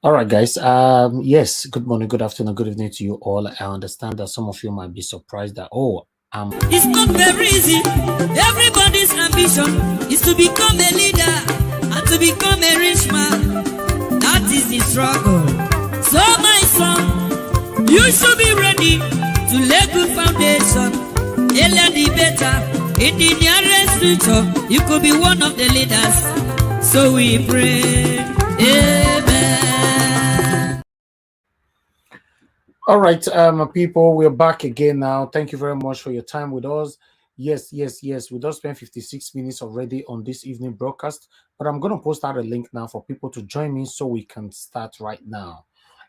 All right, guys. Yes, good morning, good afternoon, good evening to you all. I understand that some of you might be surprised that, it's not very easy. Everybody's ambition is to become a leader and to become a rich man. That is the struggle. So my son, you should be ready to lay good foundation. Earlier the better. In the nearest future, you could be one of the leaders. So we pray. Amen. All right, people, we're back again now. Thank you very much for your time with us. Yes. We just spent 56 minutes already on this evening broadcast, but I'm going to post out a link now for people to join me so we can start right now.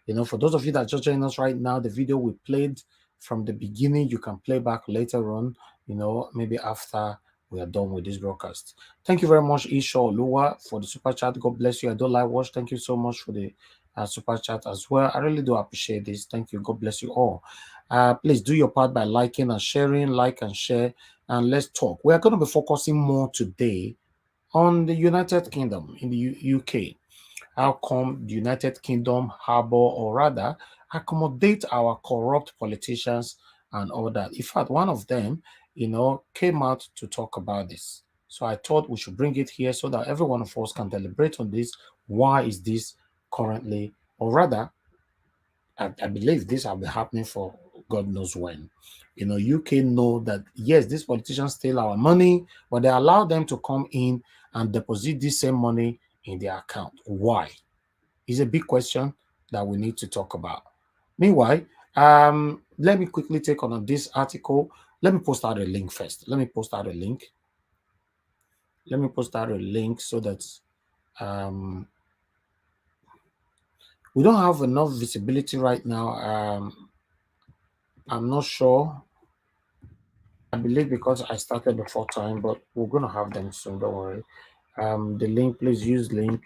You know, for those of you that just joined us right now, the video we played from the beginning, you can play back later on, you know, maybe after we are done with this broadcast. Thank you very much, MC Oluomo, for the super chat. God bless you. I don't like watch. Thank you so much for the super chat as well. I really do appreciate this. Thank you. God bless you all. Please do your part by liking and sharing. Like and share, and let's talk. We are going to be focusing more today on the United Kingdom in the UK. How come the United Kingdom harbor, or rather accommodate our corrupt politicians and all that? In fact, one of them, you know, came out to talk about this. So I thought we should bring it here so that every one of us can deliberate on this. Why is this currently, or rather, I believe this will be happening for God knows when. You know, UK know that, yes, these politicians steal our money, but they allow them to come in and deposit this same money in their account. Why? Is a big question that we need to talk about. Meanwhile, let me quickly take on this article. Let me post out a link first. Let me post out a link so that we don't have enough visibility right now. I'm not sure. I believe because I started before time, but we're going to have them soon. Don't worry. The link, please use link.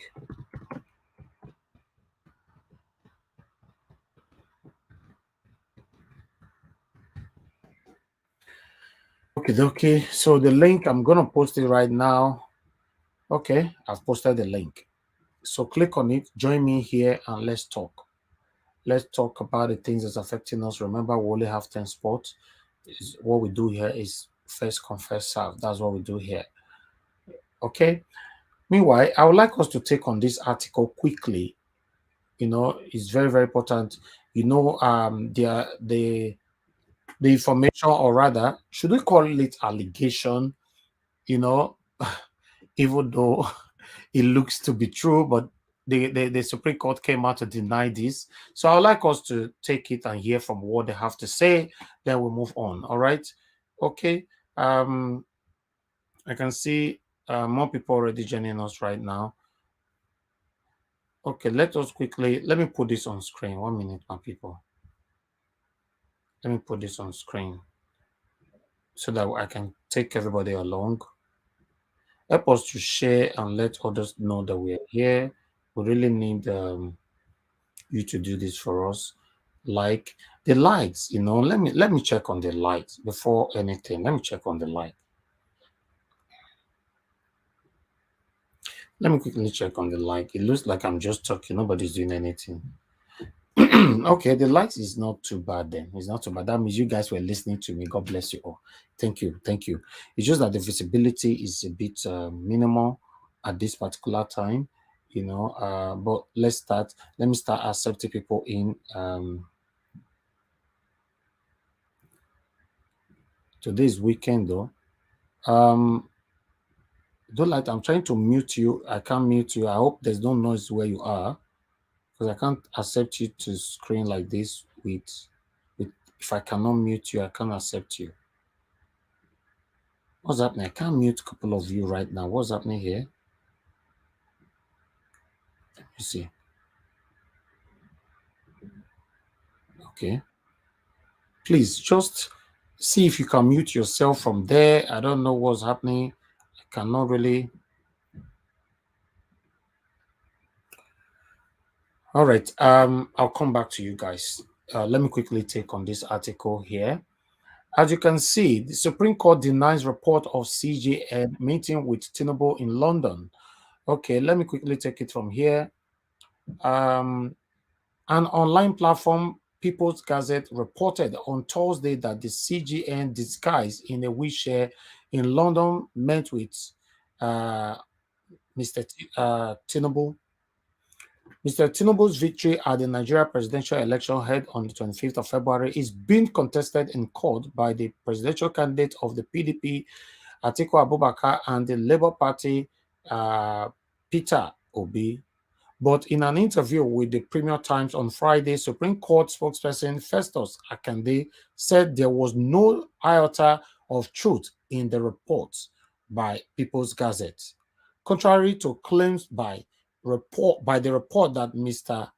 Okay. So the link, I'm going to post it right now. Okay, I've posted the link. So click on it, join me here, and let's talk. Let's talk about the things that's affecting us. Remember, we only have 10 spots. What we do here is first come, first serve. That's what we do here. Okay. Meanwhile, I would like us to take on this article quickly. You know, it's very, very important. You know, the information, or rather, should we call it allegation? You know, even though it looks to be true, but the Supreme Court came out to deny this. So I would like us to take it and hear from what they have to say. Then we'll move on. All right. Okay. I can see more people already joining us right now. Okay, let me put this on screen. 1 minute, my people. Let me put this on screen so that I can take everybody along. Help us to share and let others know that we are here. We really need you to do this for us. Like the likes, you know, let me check on the likes before anything. Let me check on the like. Let me quickly check on the like. It looks like I'm just talking. Nobody's doing anything. Okay, the likes is not too bad then. It's not too bad. That means you guys were listening to me. God bless you all. Thank you. It's just that the visibility is a bit minimal at this particular time, you know. But let's start. Let me start accepting people in. Today's weekend though. Don't like. I'm trying to mute you. I can't mute you. I hope there's no noise where you are, because I can't accept you to screen like this with if I cannot mute you, I can't accept you. What's happening? I can't mute a couple of you right now. What's happening here? Let me see. Okay. Please just see if you can mute yourself from there. I don't know what's happening. I cannot really. All right. I'll come back to you guys. Let me quickly take on this article here. As you can see, the Supreme Court denies report of CJN meeting with Tinubu in London. Okay, let me quickly take it from here. An online platform, People's Gazette, reported on Thursday that the CGN, disguised in a wheelchair in London, met with Mr. Tinubu. Mr. Tinubu's victory at the Nigeria presidential election held on the 25th of February is being contested in court by the presidential candidate of the PDP, Atiku Abubakar, and the Labour Party, Peter Obi. But in an interview with the Premier Times on Friday, Supreme Court spokesperson Festus Akande said there was no iota of truth in the reports by People's Gazette, contrary to claims by the report that Mr.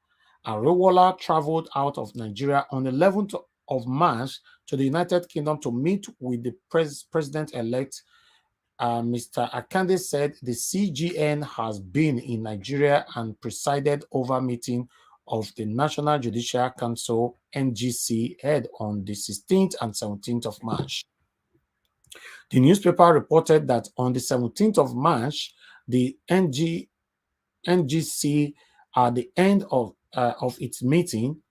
Arewala traveled out of Nigeria on the 11th of March to the United Kingdom to meet with the president-elect. Mr. Akande said the CGN has been in Nigeria and presided over meeting of the National Judicial Council (NGC) held on the 16th and 17th of March. The newspaper reported that on the 17th of March, the NGC, at the end of its meeting,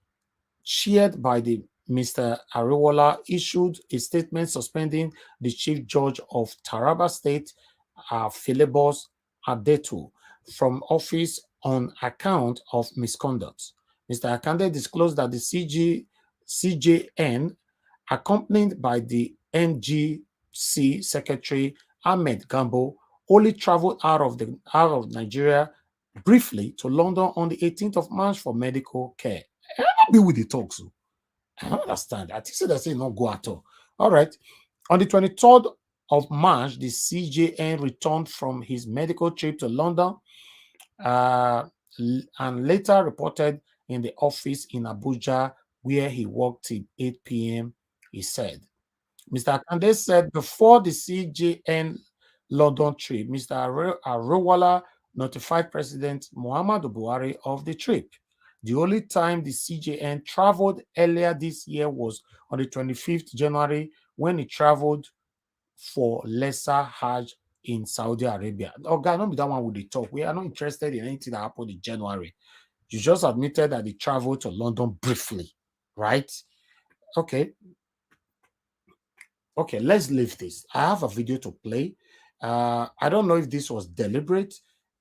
chaired by the Mr. Arewala, issued a statement suspending the Chief Judge of Taraba State, Philebus Adetu, from office on account of misconduct. Mr. Akande disclosed that the CJN, accompanied by the NGC Secretary Ahmed Gambo, only traveled out of Nigeria briefly to London on the 18th of March for medical care. I don't be with the talks. I don't understand. I think they say not go at all. All right. On the 23rd of March, the CJN returned from his medical trip to London and later reported in the office in Abuja, where he worked till 8 p.m., he said. Mr. Akande said before the CJN London trip, Mr. Arewala notified President Muhammadu Buhari of the trip. The only time the CJN traveled earlier this year was on the 25th January when he traveled for Lesser Hajj in Saudi Arabia. Okay, don't be that one with the talk. We are not interested in anything that happened in January. You just admitted that he traveled to London briefly, right? Okay. Okay, let's leave this. I have a video to play. I don't know if this was deliberate.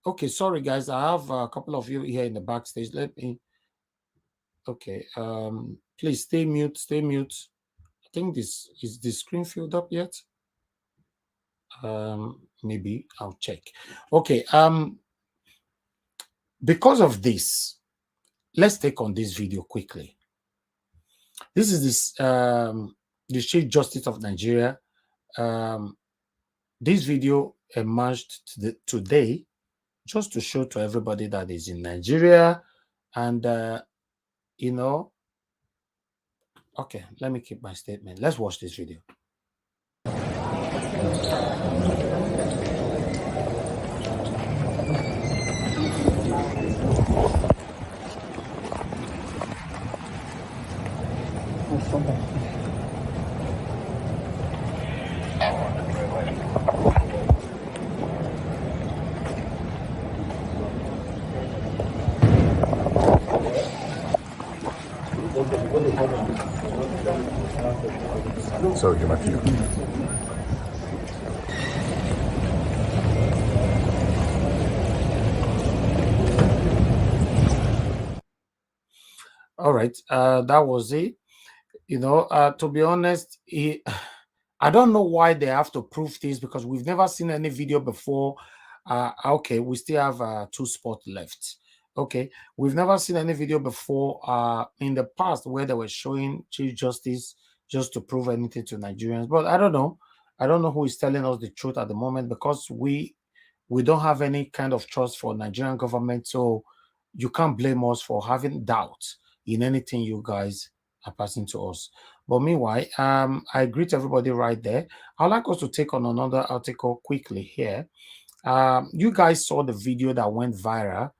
Okay, sorry guys. I have a couple of you here in the backstage. Let me. Okay. Please stay mute. Stay mute. I think this is the screen filled up yet. Maybe I'll check. Okay. Because of this, let's take on this video quickly. This is the Chief Justice of Nigeria. This video emerged today just to show to everybody that is in Nigeria, and you know. Okay, let me keep my statement. Let's watch this video. Sorry, my few. All right, that was it. You know, to be honest, I don't know why they have to prove this, because we've never seen any video before. Okay, we still have 2 spots left. Okay, we've never seen any video before in the past where they were showing Chief Justice just to prove anything to Nigerians. But I don't know. I don't know who is telling us the truth at the moment, because we don't have any kind of trust for Nigerian government. So you can't blame us for having doubt in anything you guys are passing to us. But meanwhile, I greet everybody right there. I'd like us to take on another article quickly here. You guys saw the video that went viral.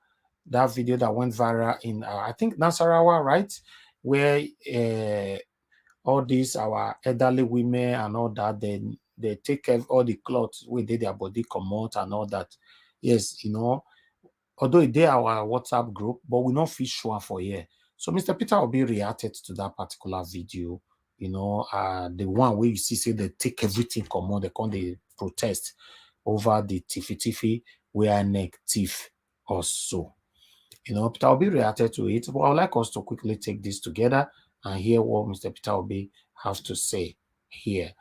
That video that went viral in, I think, Nasarawa, right? Where all these our elderly women and all that, they take care of all the clothes with their body come out and all that. Yes, although they our WhatsApp group, but we not feel sure for here. So Mr. Peter Obi reacted to that particular video. The one where you see they take everything come on, they come they protest over the tiffy where neck thief or so. Peter Obi reacted to it, but I would like us to quickly take this together and hear what Mr. Peter Obi has to say here.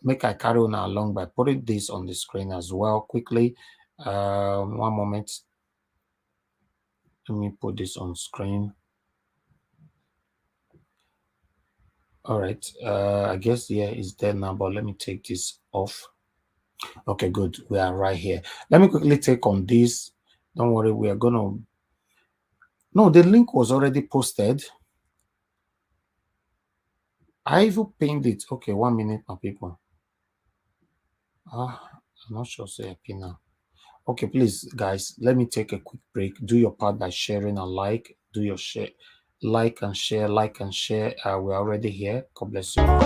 Make I carry on along by putting this on the screen as well quickly. One moment. Let me put this on screen. All right. I guess it's there now, but let me take this off. Okay, good. We are right here. Let me quickly take on this. Don't worry, we are gonna. No, the link was already posted. I even pinned it. Okay, 1 minute, my people. I'm not sure. Say I pin now. Okay, please, guys, let me take a quick break. Do your part by sharing and like. Do your share, like and share, like and share. We're already here. God bless you. You are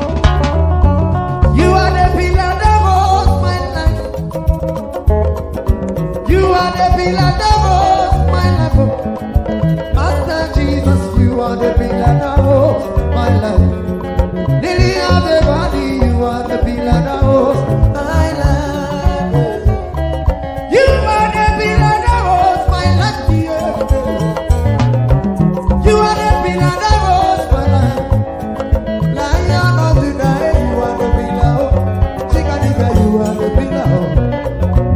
the pillar that holds my life. You are the pillar that holds my life. Master Jesus, you are the pillar that holds my life. Lily of the body, you are the pillar that holds my life. You are the pillar that holds my life, dear. You are the pillar that holds my life. Lion of the night, you are the pillar. Chicanica, you are the pillar.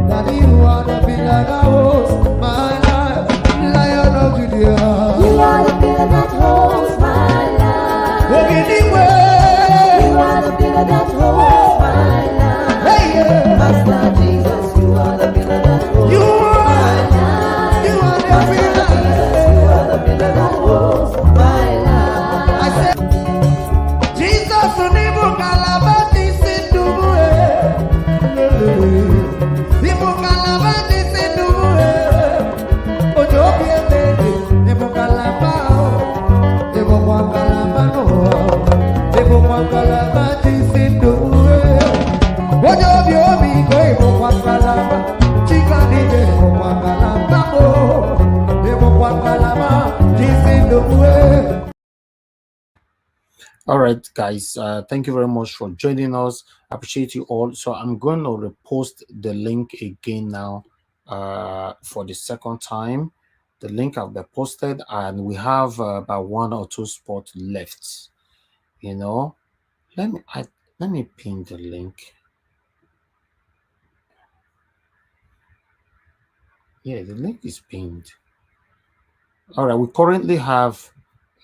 Daddy, you are the pillar that holds my life. Lion of Judea. You are the pillar that holds my life. Anyway. You are the pillar that holds my life. Hey, yeah. Master Jesus, you are the pillar that holds You my are, life. you are the Master pillar. Jesus, you are the pillar that holds my life. I said, Jesus, Nibu Calabar, this is Nibu. Nibu Calabar, this is Nibu. Ojo Biende, Nibu Calabar, Nibu Calabar, Nibu Calabar, this is Nibu. Ojo Biobi, Nibu Calabar, Chica Nibu Calabar, Nibu Calabar, this is Nibu. All right, guys. Thank you very much for joining us. I appreciate you all. So I'm going to repost the link again now for the second time. The link have been posted, and we have about 1 or 2 spots left. Let me pin the link. Yeah, the link is pinned. All right, we currently have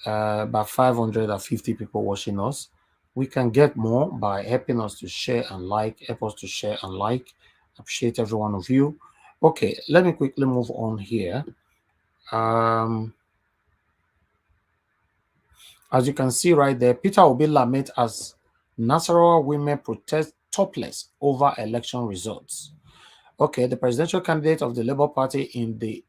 about 550 people watching us. We can get more by helping us to share and like. Help us to share and like. Appreciate every one of you. Okay, let me quickly move on here. As you can see right there, Peter Obi lament as Nasarawa women protest topless over election results. Okay, the presidential candidate of the Labour Party in the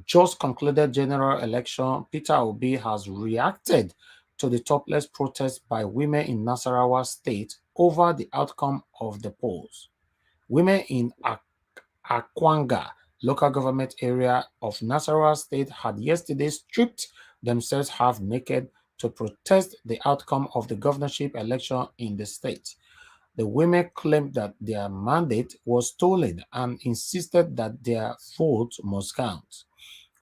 just concluded general election, Peter Obi, has reacted to the topless protest by women in Nasarawa State over the outcome of the polls. Women in Akwanga local government area of Nasarawa State had yesterday stripped themselves half naked to protest the outcome of the governorship election in the state. The women claimed that their mandate was stolen and insisted that their vote must count.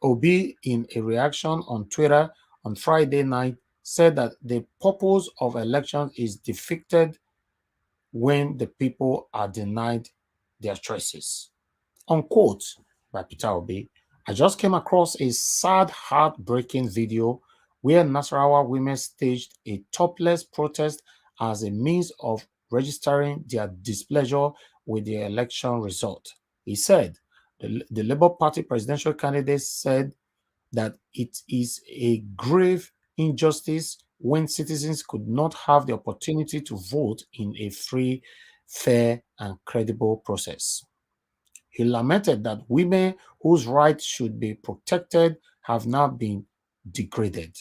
Obi, in a reaction on Twitter on Friday night, said that the purpose of elections is defeated when the people are denied their choices. Unquote by Peter Obi. I just came across a sad, heartbreaking video where Nasarawa women staged a topless protest as a means of registering their displeasure with the election result. He said the Labour Party presidential candidate said that it is a grave injustice when citizens could not have the opportunity to vote in a free, fair, and credible process. He lamented that women whose rights should be protected have now been degraded.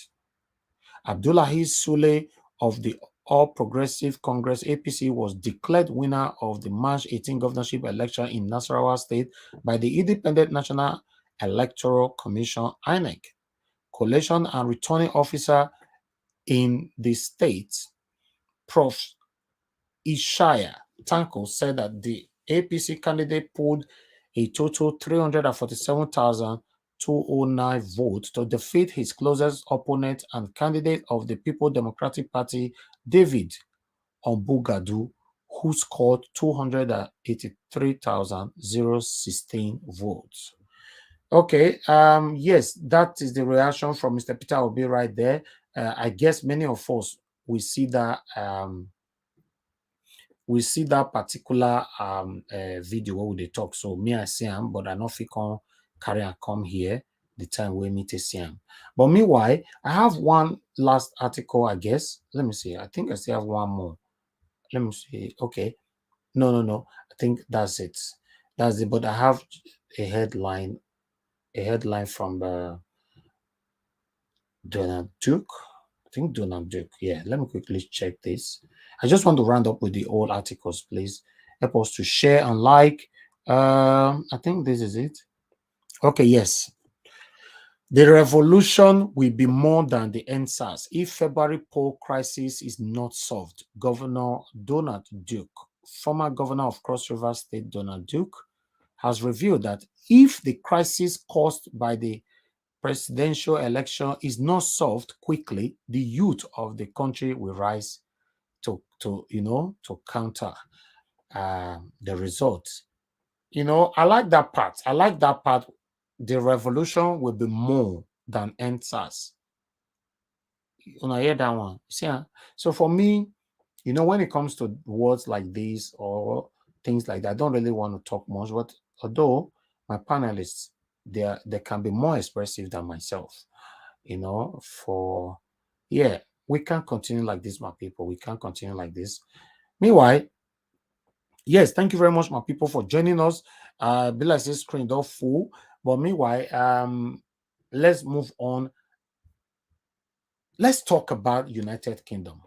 Abdullahi Sule of the All Progressive Congress APC was declared winner of the March 18 governorship election in Nasarawa State by the Independent National Electoral Commission INEC. Collation and returning officer in the state, Prof. Ishaya Tanko, said that the APC candidate pulled a total 347,209 votes to defeat his closest opponent and candidate of the People Democratic Party, David Ombugadu, who scored 283,016 votes. Okay, yes, that is the reaction from Mr. Peter Obi right there. I guess many of us we see that particular video where they talk. So me I see him, but I know if he can carry and come here the time we meet to see him. But meanwhile, I have one last article, I guess. Let me see. I think I still have one more. Let me see. Okay. No. I think that's it. That's it. But I have a headline from Donald Duke. I think Donald Duke. Yeah, let me quickly check this. I just want to round up with the old articles, please. Help us to share and like. I think this is it. Okay, yes. The revolution will be more than the NSAS if February poll crisis is not solved. Governor Donald Duke, former governor of Cross River State, Donald Duke, has revealed that if the crisis caused by the presidential election is not solved quickly, the youth of the country will rise to counter the results. I like that part. The revolution will be more than NSAS. I hear that one. See, so for me, when it comes to words like this or things like that, I don't really want to talk much. But although my panelists, they can be more expressive than myself, we can't continue like this, my people. We can't continue like this. Meanwhile, yes, thank you very much, my people, for joining us. Be like this screen all full. But meanwhile, let's move on. Let's talk about United Kingdom.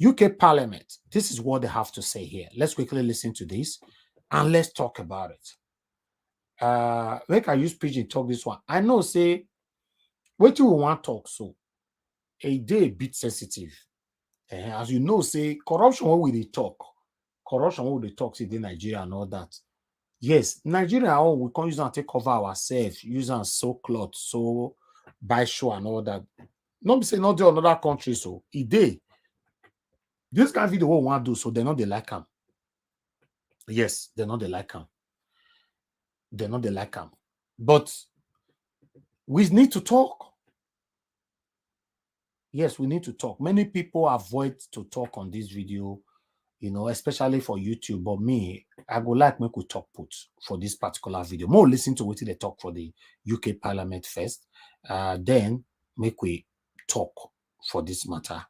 UK Parliament, this is what they have to say here. Let's quickly listen to this and let's talk about it. Make I use pidgin talk this one. I know say what you want talk so a day bit sensitive. As you know, say corruption what will they talk? Corruption what will they talk in Nigeria and all that. Yes, Nigeria we can't use and take cover ourselves, use and sew cloth, so buy show and all that. Not be say not do another country so it day. This kind of video what want to do so they're not they like them. Yes, they're not they like them. They're not they like them. But we need to talk. Yes, we need to talk. Many people avoid to talk on this video, especially for YouTube. But me, I go like make we talk put for this particular video. More listen to what they talk for the UK Parliament first. Then make we talk for this matter.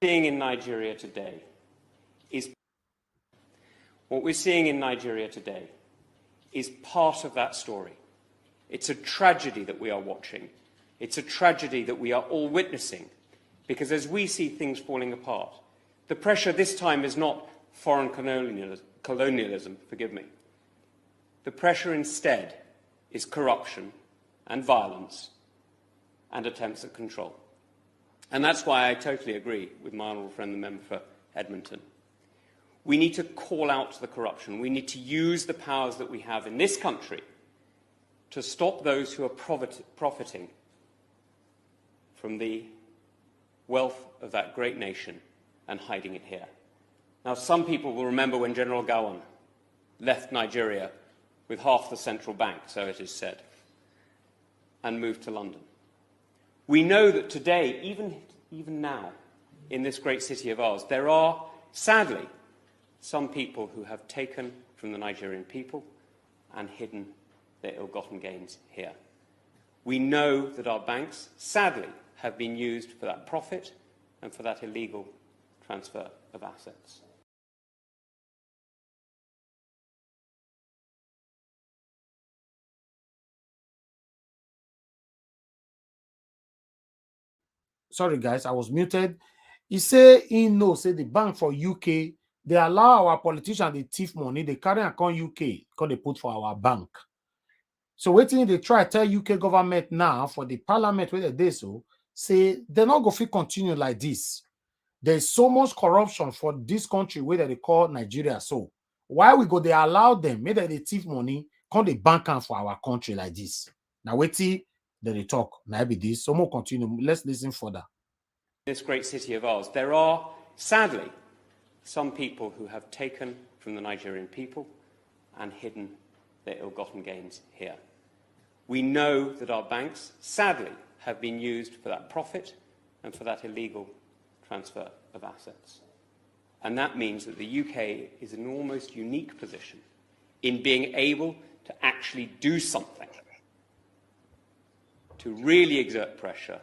Seeing in Nigeria today is what we're seeing in Nigeria today is part of that story. It's a tragedy that we are watching. It's a tragedy that we are all witnessing, because as we see things falling apart, the pressure this time is not foreign colonialism, forgive me. The pressure instead is corruption and violence and attempts at control. And that's why I totally agree with my honourable friend, the member for Edmonton. We need to call out the corruption. We need to use the powers that we have in this country to stop those who are profiting from the wealth of that great nation and hiding it here. Now, some people will remember when General Gowon left Nigeria with half the central bank, so it is said, and moved to London. We know that today, even now, in this great city of ours, there are sadly, some people who have taken from the Nigerian people and hidden their ill-gotten gains here. We know that our banks, sadly, have been used for that profit and for that illegal transfer of assets. Sorry, guys, I was muted. He say he knows, say the bank for UK, they allow our politicians, they thief money, they carry account UK, because they put for our bank. So waiting, they try to tell UK government now for the parliament where they so, say they're not going to continue like this. There's so much corruption for this country where they call Nigeria. So why we go, they allow them, maybe they thief money, come they bank am for our country like this. Now waiting, then they talk, maybe this. So more continue. Let's listen further. This great city of ours, there are, sadly, some people who have taken from the Nigerian people and hidden their ill-gotten gains here. We know that our banks, sadly, have been used for that profit and for that illegal transfer of assets. And that means that the UK is in an almost unique position in being able to actually do something to really exert pressure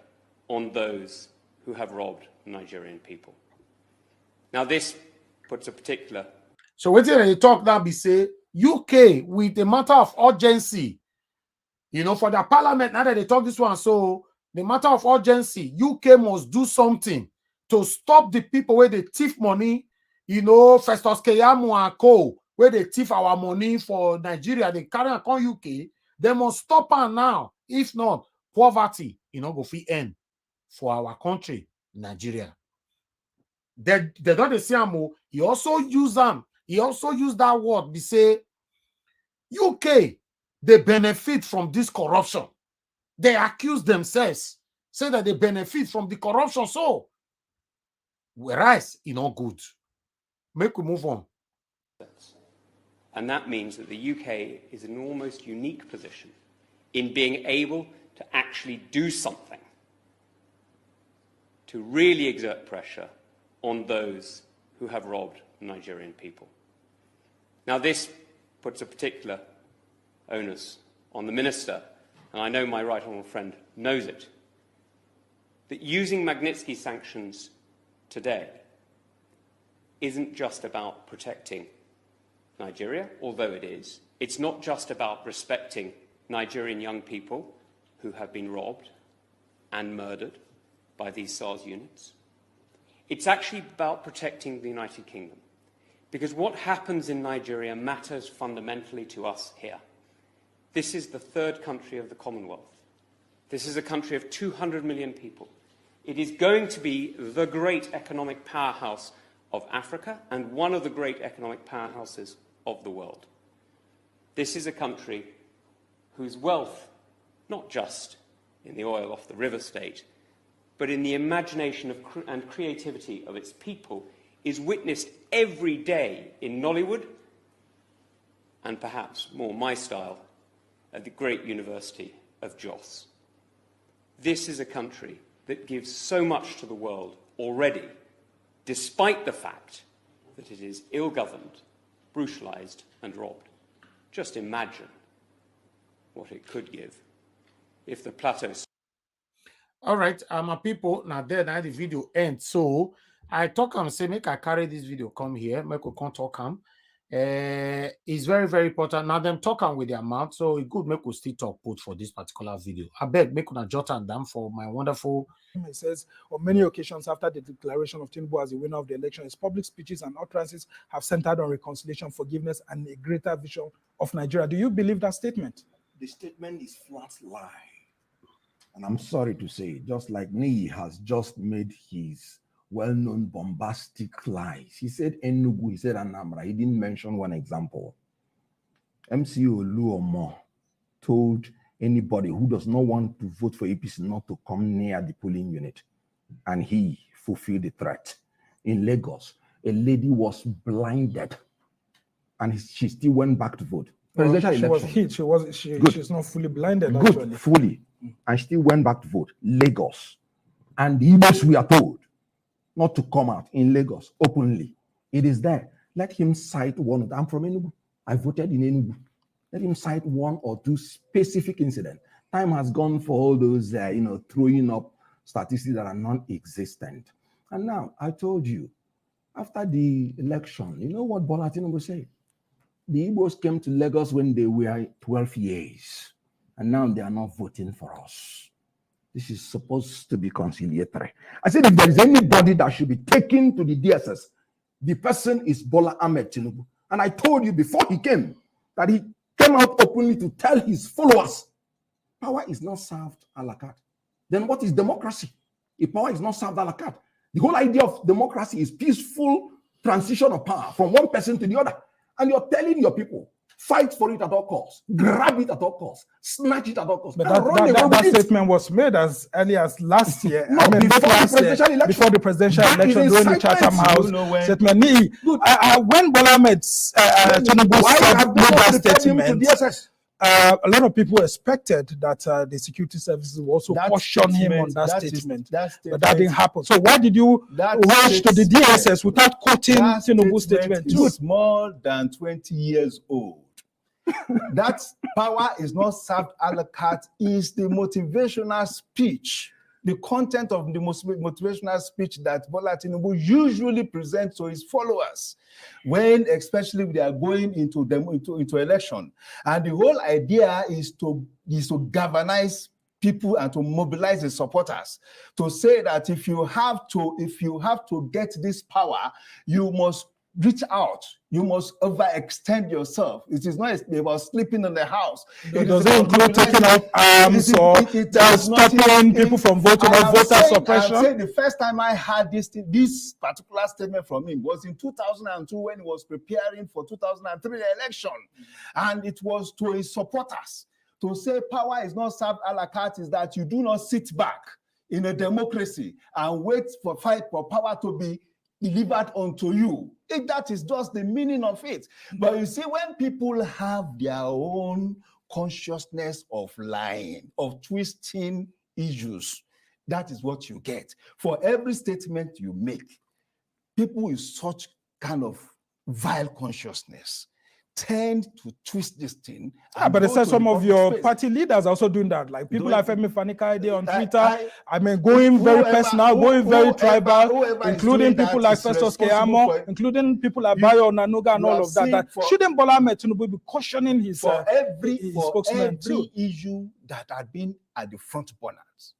on those who have robbed the Nigerian people. Now, this puts a particular... So when they talk now, be say, UK, with a matter of urgency, you know, for the parliament, now that they talk this one, so the matter of urgency, UK must do something to stop the people where they thief money, you know, Festus Keyamo and co, where they thief our money for Nigeria, they carry account UK, they must stop her now. If not, poverty, you know, go free end for our country, Nigeria. They don't see him. He also use them. He also used that word. They say, UK, they benefit from this corruption. They accuse themselves, say that they benefit from the corruption. So, whereas, you know, good. Make we move on. And that means that the UK is in an almost unique position in being able to actually do something to really exert pressure on those who have robbed the Nigerian people. Now, this puts a particular onus on the minister, and I know my right honourable friend knows it, that using Magnitsky sanctions today isn't just about protecting Nigeria, although it is. It's not just about respecting Nigerian young people who have been robbed and murdered by these SARS units. It's actually about protecting the United Kingdom, because what happens in Nigeria matters fundamentally to us here. This is the third country of the Commonwealth. This is a country of 200 million people. It is going to be the great economic powerhouse of Africa and one of the great economic powerhouses of the world. This is a country whose wealth, not just in the oil off the river state, but in the imagination and creativity of its people, is witnessed every day in Nollywood, and perhaps more my style, at the great University of Jos. This is a country that gives so much to the world already, despite the fact that it is ill-governed, brutalized, and robbed. Just imagine what it could give if the plateau... All right, my people, now there, now the video ends. So I talk and say, make I carry this video come here, make we come talk him. It's very, very important. Now them talking with their mouth, so it good make we still talk put for this particular video. I beg, make una jot and down for my wonderful. It says, on many occasions after the declaration of Tinubu as the winner of the election, his public speeches and utterances have centered on reconciliation, forgiveness, and a greater vision of Nigeria. Do you believe that statement? The statement is flat lie. And I'm sorry to say, just like Niyi has just made his well-known bombastic lies. He said Enugu, he said Anambra. He didn't mention one example. MC Oluomo told anybody who does not want to vote for APC not to come near the polling unit. And he fulfilled the threat. In Lagos, a lady was blinded and she still went back to vote. Well, she was hit. She's not fully blinded, good, actually. Fully. And still went back to vote. Lagos. And the Igbos, we are told not to come out in Lagos openly It is there. Let him cite one. I'm from Enugu. I voted in Enugu. Let him cite one or two specific incidents. Time has gone for all those, throwing up statistics that are non-existent. And now, I told you, after the election, you know what Bola Tinubu said? The Igbos came to Lagos when they were 12 years, and now they are not voting for us. This is supposed to be conciliatory. I said, if there is anybody that should be taken to the DSS, the person is Bola Ahmed Tinubu. And I told you before he came that he came out openly to tell his followers, power is not served a la carte. Then what is democracy? If power is not served a la carte, the whole idea of democracy is peaceful transition of power from one person to the other. And you're telling your people, fight for it at all costs, grab it at all costs, snatch it at all costs. But that statement was made as early as last year. No, before the presidential election, during the Chatham House statement. When Bola Ahmed Tinubu made that statement, a lot of people expected that the security services will also caution him on that statement. But that didn't happen. So why did you rush to the DSS without quoting Tinubu's statement? It's more than 20 years old. That power is not served a la carte is the motivational speech, the content of the motivational speech that Bola Tinubu usually presents to his followers, when especially they are going into election. And the whole idea is to galvanize people and to mobilize the supporters to say that if you have to get this power, you must reach out. You must overextend yourself. It is not about sleeping in the house. It doesn't include taking up arms or stopping people from voting or voter suppression. I say the first time I heard this particular statement from him was in 2002 when he was preparing for 2003 election. And it was to his supporters to say power is not served a la carte, is that you do not sit back in a democracy and fight for power to be delivered unto you. If that is just the meaning of it. But you see, when people have their own consciousness of lying, of twisting issues, that is what you get. For every statement you make, people with such kind of vile consciousness tend to twist this thing. But it says some of your party leaders are also doing that. Like people like Femi Fani-Kayode on Twitter, going very personal, going very tribal, including people like Festus Keyamo, including people like Bayo Nanuga and all of that. Shouldn't Bola Ahmed Tinubu be cautioning his spokesman too? Every issue that had been at the front burners,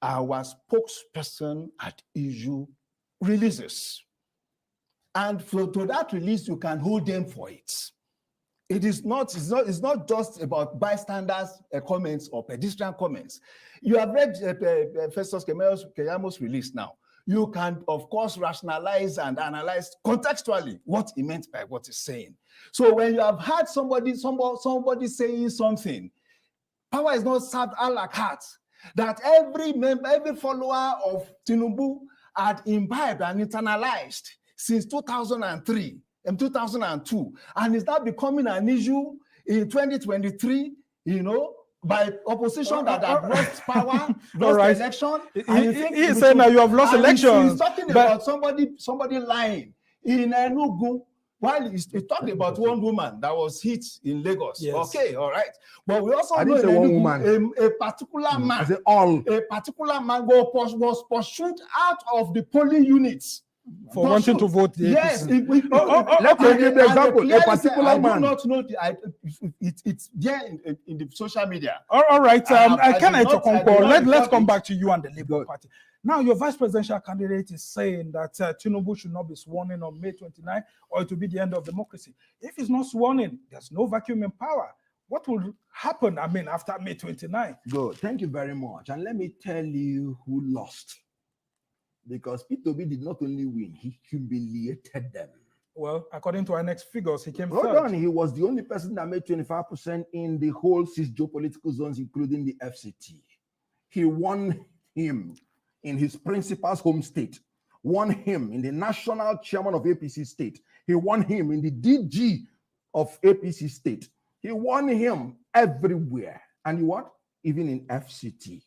our spokesperson at issue releases. And to that release, you can hold them for it. It's not just about bystanders' comments or pedestrian comments. You have read Festus Keyamo's release now. You can, of course, rationalize and analyze contextually what he meant by what he's saying. So when you have had somebody saying something, power is not served a la carte, that every follower of Tinubu had imbibed and internalized since 2003 and 2002, and it's now becoming an issue in 2023, by opposition that have lost power, lost election. He's saying that you have lost elections. He's talking about somebody lying in Enugu, while he's talking about one woman that was hit in Lagos. Yes. Okay, all right. But we also know a particular man, a particular man was pursued out of the polling units for wanting to vote. Yes. Let me give the example. A particular man. I do not know. It's there in the social media. All right. Kenneth Okonkwo, let's come back to you and the Labour Party. Now, your vice presidential candidate is saying that Tinubu should not be sworn in on May 29, or it will be the end of democracy. If he's not sworn in, there's no vacuum in power. What will happen, after May 29? Good. Thank you very much. And let me tell you who lost. Because P2B did not only win, he humiliated them. Well, according to INEC figures, he came third. Hold on, he was the only person that made 25% in the whole 6 geopolitical zones, including the FCT. He won him in his principal's home state, won him in the national chairman of APC state. He won him in the DG of APC state. He won him everywhere. And what? Even in FCT.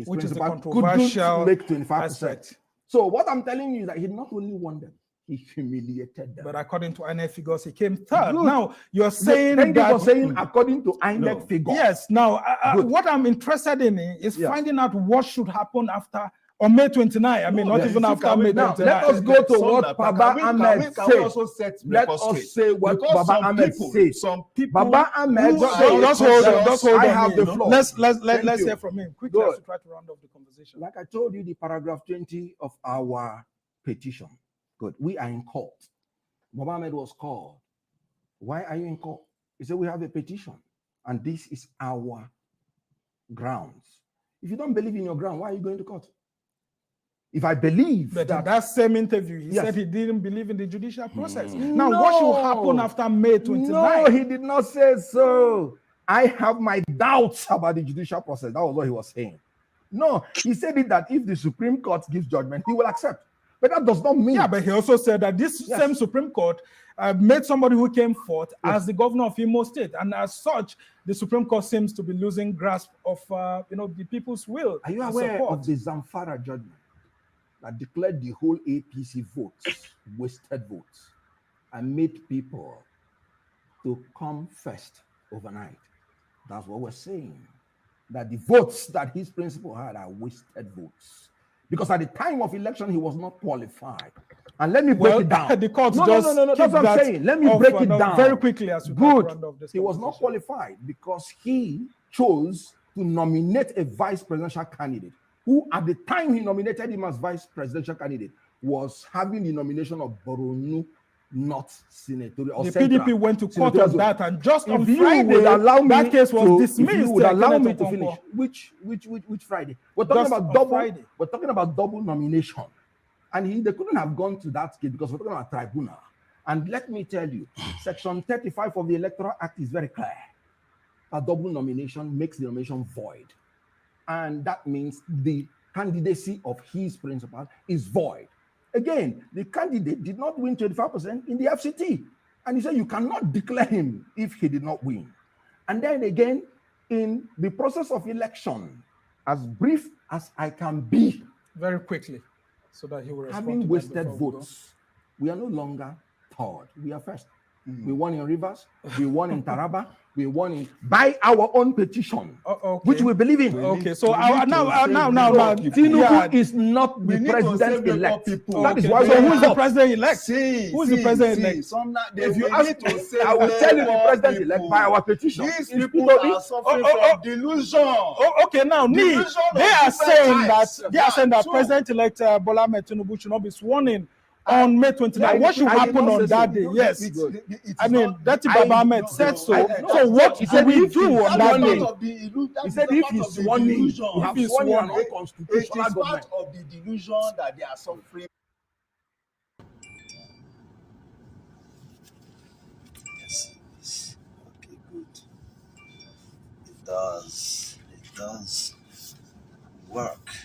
Which is the controversial make 25%. aspect. So what I'm telling you is that he not only won them, He humiliated them. But according to INEC figures, he came third. Good. Now, you're saying Thank that... you for saying according to INEC figures. Yes. Now, what I'm interested in is finding out what should happen after on May 29. I mean, not even after May 29. Let us go to what Baba Ahmed said. Let us say what Baba Ahmed said. Some people... Baba Ahmed... Just hold on. I have the floor. Let's hear from him. Quickly, to try to round off the conversation. Like I told you, the paragraph 20 of our petition. Good. We are in court. Baba Ahmed was called. Why are you in court? He said, we have a petition, and this is our grounds. If you don't believe in your ground, why are you going to court? If I believe that same interview, he said he didn't believe in the judicial process. Now, what should happen after May 29? No, he did not say so. I have my doubts about the judicial process. That was what he was saying. No, he said it that if the Supreme Court gives judgment, he will accept. But that does not mean... Yeah, but he also said that this same Supreme Court made somebody who came forth as the governor of Imo State. And as such, the Supreme Court seems to be losing grasp of the people's will. Are you aware of the Zamfara judgment that declared the whole APC votes wasted votes and made people to come first overnight? That's what we're saying. That the votes that his principal had are wasted votes. Because at the time of election, he was not qualified. And let me break it down. The court no, that's what I'm saying. Let me break it down. Very quickly as we round off this. He was not qualified because he chose to nominate a vice presidential candidate who, at the time he nominated him as vice presidential candidate, was having the nomination of Boronu North Senatorial. The PDP went to court on that, and just on Friday, that case was dismissed. If you would allow me to finish, which Friday? We're talking about double. Friday. We're talking about double nomination, and they couldn't have gone to that case because we're talking about tribunal. And let me tell you, Section 35 of the Electoral Act is very clear. A double nomination makes the nomination void, and that means the candidacy of his principal is void. Again, the candidate did not win 25% in the FCT. And he said you cannot declare him if he did not win. And then again, in the process of election, as brief as I can be, very quickly, so that he will respond. Having wasted votes, we are no longer third, we are first. We won in Rivers, we won in Taraba, we won by our own petition, which we believe in. Okay, so now, Tinubu is not the president-elect. That is why. So who is the president-elect? Who is the president-elect? If you ask me, I will tell you the president-elect by our petition. These people are suffering from delusion. Okay, now they are saying that President-elect Bola Ahmed Tinubu should not be sworn in on May 29. What should happen on that day? Yes. I mean, Dati Baba Ahmed said so. So what do we do on that day? He said if he's sworn in, if he's sworn in an unconstitutional government. Part of the delusion that they are suffering. Yes. Okay, good. It does work.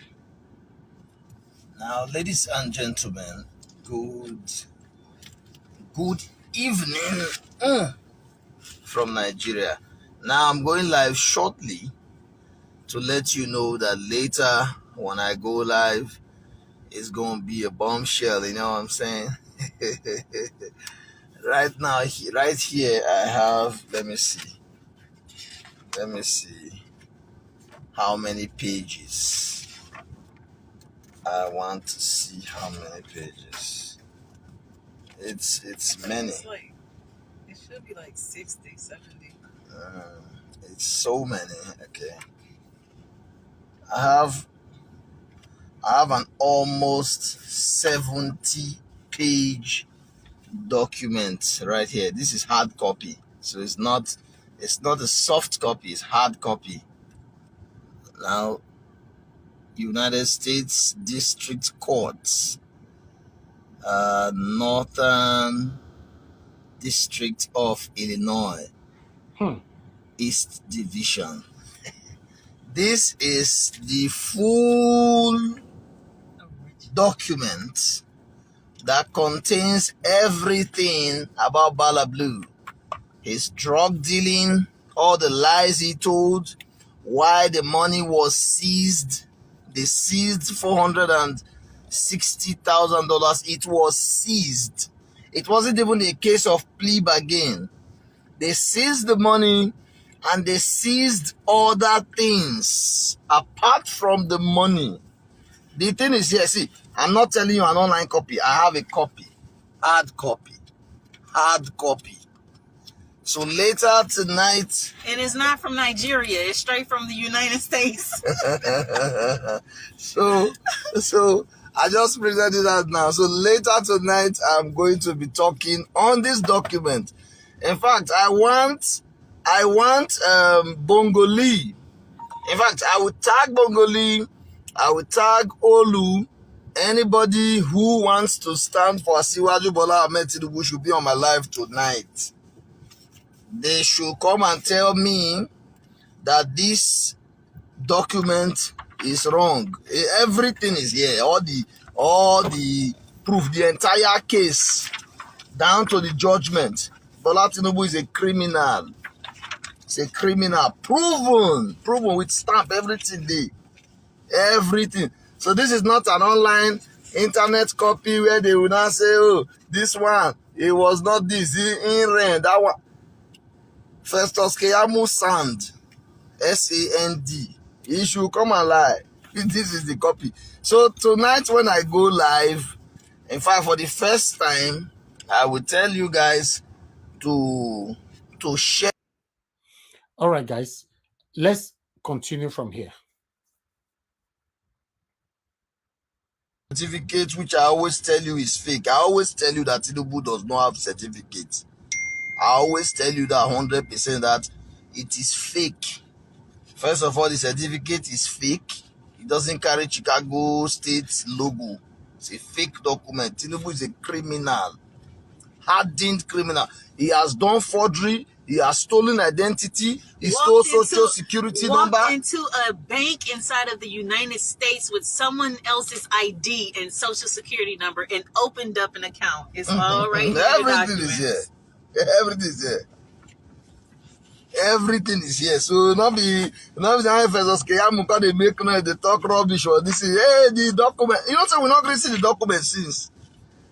Now, ladies and gentlemen, good evening from Nigeria. Now I'm going live shortly to let you know that later when I go live, it's going to be a bombshell, you know what I'm saying? Right now, right here, I have, let me see how many pages. I want to see how many pages. It's many. It should be like 60, 70. It's so many. Okay. I have an almost 70-page document right here. This is hard copy. So it's not a soft copy, it's hard copy. Now, United States District Courts, Northern District of Illinois, East Division. This is the full document that contains everything about Bala Blue. His drug dealing, all the lies he told, why the money was seized. They seized 400 and $60,000. It was seized. It wasn't even a case of plea bargain. They seized the money and they seized other things apart from the money. The thing is here, see, I'm not telling you an online copy. I have a copy, hard copy. So later tonight, and it's not from Nigeria, it's straight from the United States. so I just presented that now. So later tonight, I'm going to be talking on this document. In fact, I want Bongoli. In fact, I will tag Bongoli, I will tag Olu. Anybody who wants to stand for Asiwaju Bola Ahmed Tinubu should be on my live tonight. They should come and tell me that this document is wrong. Everything is here. All the proof, the entire case, down to the judgment. Bola Tinubu is a criminal. It's a criminal. Proven with stamp, everything there. Everything. So this is not an online internet copy where they will not say, oh, this one, it was not this, in rain, that one. Festus Keyamo Sand, S-A-N-D. He should come and lie. This is the copy. So tonight when I go live, in fact, for the first time, I will tell you guys to share. All right, guys, let's continue from here. Certificate, which I always tell you is fake. I always tell you that Tinubu does not have certificates. I always tell you that 100% that it is fake. First of all, the certificate is fake. It doesn't carry Chicago State logo. It's a fake document. Tinubu is a criminal. Hardened criminal. He has done forgery. He has stolen identity. He stole social security number. Walked into a bank inside of the United States with someone else's ID and social security number and opened up an account. It's all right here. Everything is here. Everything is here. Everything is here. So not be Festus Keyamo because they make noise, they talk rubbish or this is the document. You know so we're not going to see the document since.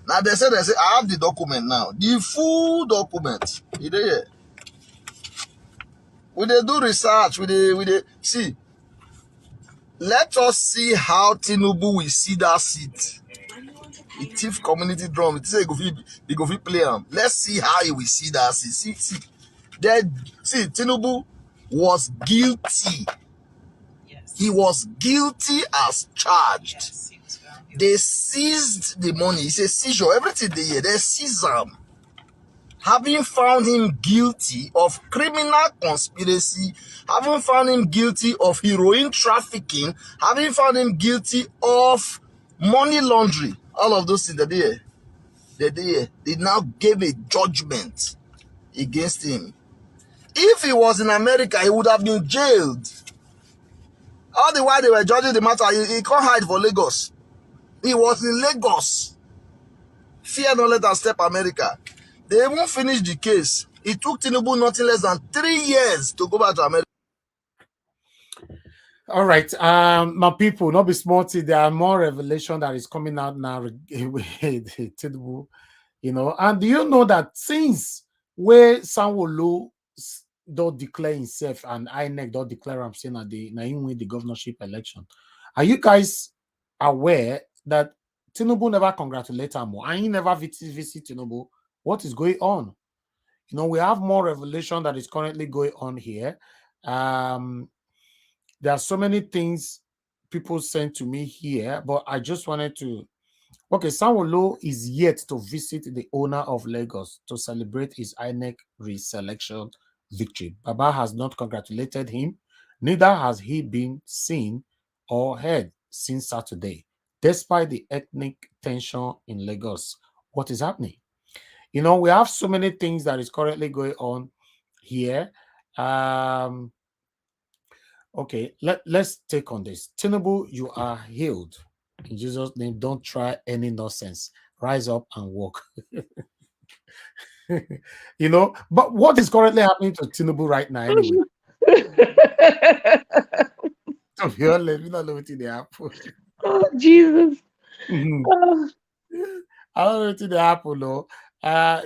Now they say I have the document now. The full document. It is here. We they do research, we they see. Let us see how Tinubu will see that seat. The thief community drum. It say they go play him. Let's see how he will see that seat. See, Tinubu was guilty. Yes. He was guilty as charged. Yes, he was found guilty. They seized the money. It's a seizure. Everything they seized him. Having found him guilty of criminal conspiracy, having found him guilty of heroin trafficking, having found him guilty of money laundering, all of those things they now gave a judgment against him. If he was in America, he would have been jailed. All the while they were judging the matter, he can't hide for Lagos. He was in Lagos. Fear not let us step America. They won't finish the case. It took Tinubu nothing less than 3 years to go back to America. All right, my people, not be smarty. There are more revelation that is coming out now with Tinubu, you know. And do you know that since where Sanwo-Olu don't declare himself and INEC don't declare him saying that they win the governorship election, are you guys aware that Tinubu never congratulate him and he never visit Tinubu? What is going on? You know, we have more revelation that is currently going on here. There are so many things people sent to me here, but I just wanted to. Okay, Sanwo-Olu is yet to visit the owner of Lagos to celebrate his INEC reselection victory. Baba has not congratulated him, neither has he been seen or heard since Saturday, despite the ethnic tension in Lagos. What is happening? You know, we have so many things that is currently going on here. Okay, let's take on this. Tinubu, you are healed. In Jesus' name, don't try any nonsense. Rise up and walk. You know, but what is currently happening to Tinubu right now anyway? Oh, Jesus. I don't know what happened, though.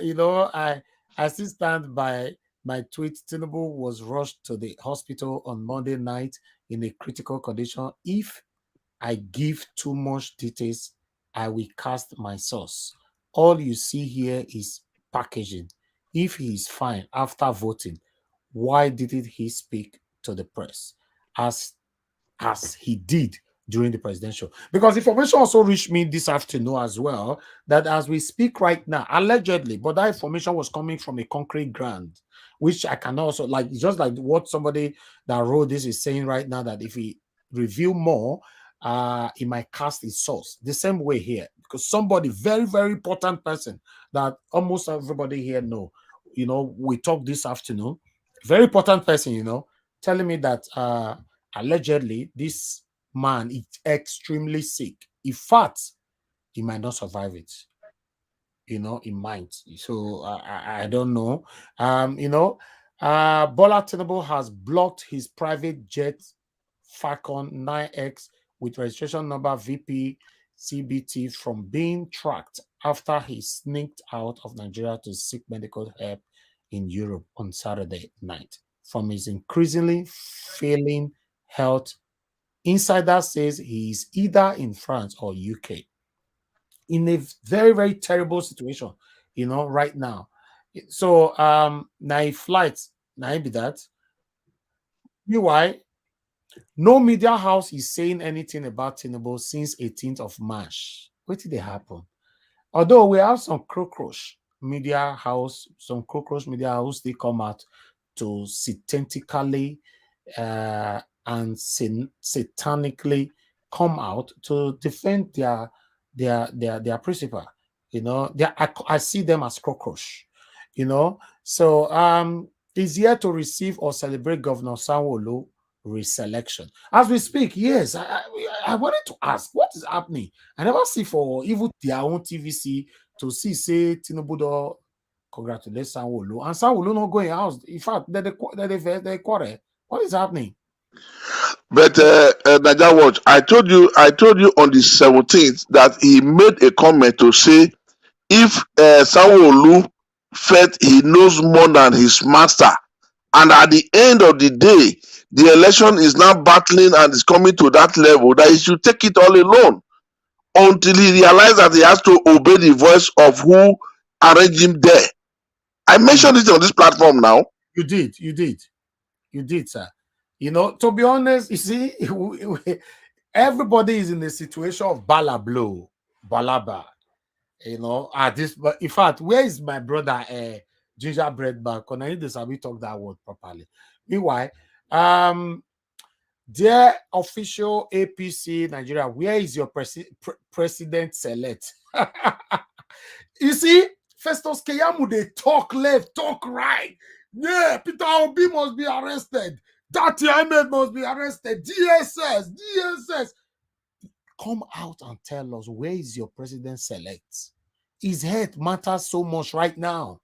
You know, I still stand by my tweet. Tinubu was rushed to the hospital on Monday night in a critical condition. If I give too much details, I will cast my source. All you see here is packaging. If he is fine after voting, why didn't he speak to the press as he did during the presidential? Because information also reached me this afternoon as well, that as we speak right now, allegedly, but that information was coming from a concrete ground, which I can also, like, just like what somebody that wrote this is saying right now, that if he reveal more, he might cast his source. The same way here, because somebody, very, very important person that almost everybody here know, you know, we talked this afternoon, very important person, you know, telling me that allegedly this man is extremely sick. In fact, he might not survive it. You know, he might. So I don't know. You know, Bola Tinubu has blocked his private jet Falcon 9X with registration number VP CBT from being tracked after he sneaked out of Nigeria to seek medical help in Europe on Saturday night from his increasingly failing health. Insider says he is either in France or UK in a very, very terrible situation, you know, right now. So now flights, now be that. Meanwhile, no media house is saying anything about Tinubu since 18th of March. What did they happen? Although we have some cockroach media house, they come out to satanically and satanically come out to defend their principle. You know, I see them as cockroach. You know, so is here to receive or celebrate Governor Sanwo-Olu reselection. As we speak, yes, I wanted to ask what is happening. I never see for even their own TVC to see say Tinubu do congratulate Sanwo-Olu and Sanwo-Olu not going out. In fact, they quarrel. What is happening? But Naija Watch, I told you on the 17th that he made a comment to say if Sanwo-Olu felt he knows more than his master, and at the end of the day, the election is now battling and is coming to that level that he should take it all alone until he realizes that he has to obey the voice of who arranged him there. I mentioned it on this platform now. You did, sir. You know, to be honest, you see, everybody is in a situation of balaba. You know, at this, but in fact, where is my brother gingerbread back? Because I need to sabi talk that word properly. Meanwhile, dear official APC Nigeria, where is your president select? You see, Festus Keyamo, they talk left, talk right. Yeah, Peter Obi must be arrested. Dati Ahmed must be arrested. DSS. Come out and tell us, where is your president select? His head matters so much right now.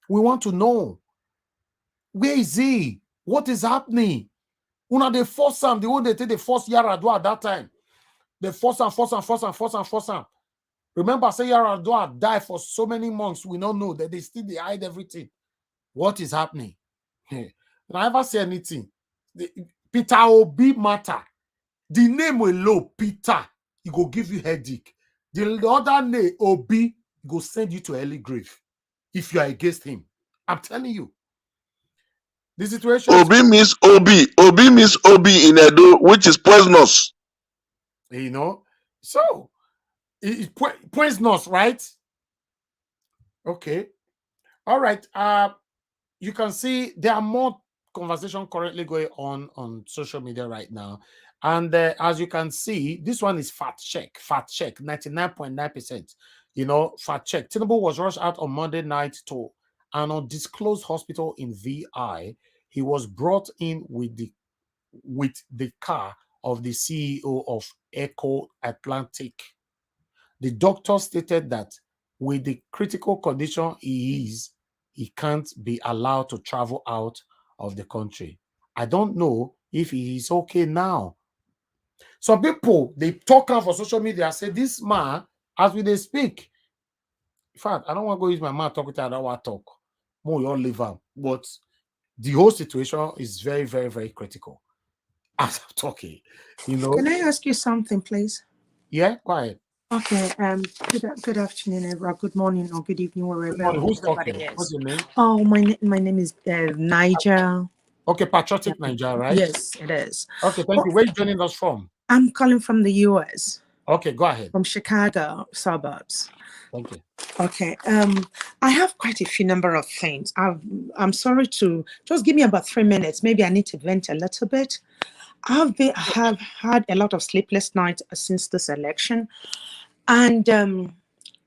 We want to know. Where is he? What is happening? Una they force him. The one they take the force Yaradua at that time. They force him. Remember, say Yaradua died for so many months. We don't know that they hide everything. What is happening? I never say anything. Peter Obi matter. The name will low Peter. He go give you headache. The other name Obi go send you to early grave if you are against him. I'm telling you. The situation. Obi means Obi. Obi means Obi in Edo, which is poisonous. You know, so it's poisonous, right? Okay. All right. You can see there are more conversation currently going on social media right now. And as you can see, this one is fact check, 99.9%. You know, fact check. Tinubu was rushed out on Monday night to an undisclosed hospital in VI. He was brought in with the car of the CEO of Echo Atlantic. The doctor stated that with the critical condition he is, he can't be allowed to travel out of the country. I don't know if he is okay now. Some people, they talk out for social media, say this man, as we they speak. In fact, I don't want to go use my mouth talking to I don't want to talk. More you all live out. But the whole situation is very, very, very critical. As I'm talking, you know. Can I ask you something, please? Yeah, quiet. Okay. Good afternoon, everyone. Good morning or good evening, wherever. Good morning. Who's everybody talking? is. What's your name? Oh, my name is Niger. Okay, Patriotic Niger, right? Yes, it is. Okay, thank you. Where are you joining us from? I'm calling from the US. Okay, go ahead. From Chicago suburbs. Thank you. Okay. I have quite a few number of things. I'm sorry to just give me about 3 minutes. Maybe I need to vent a little bit. I have had a lot of sleepless nights since this election. And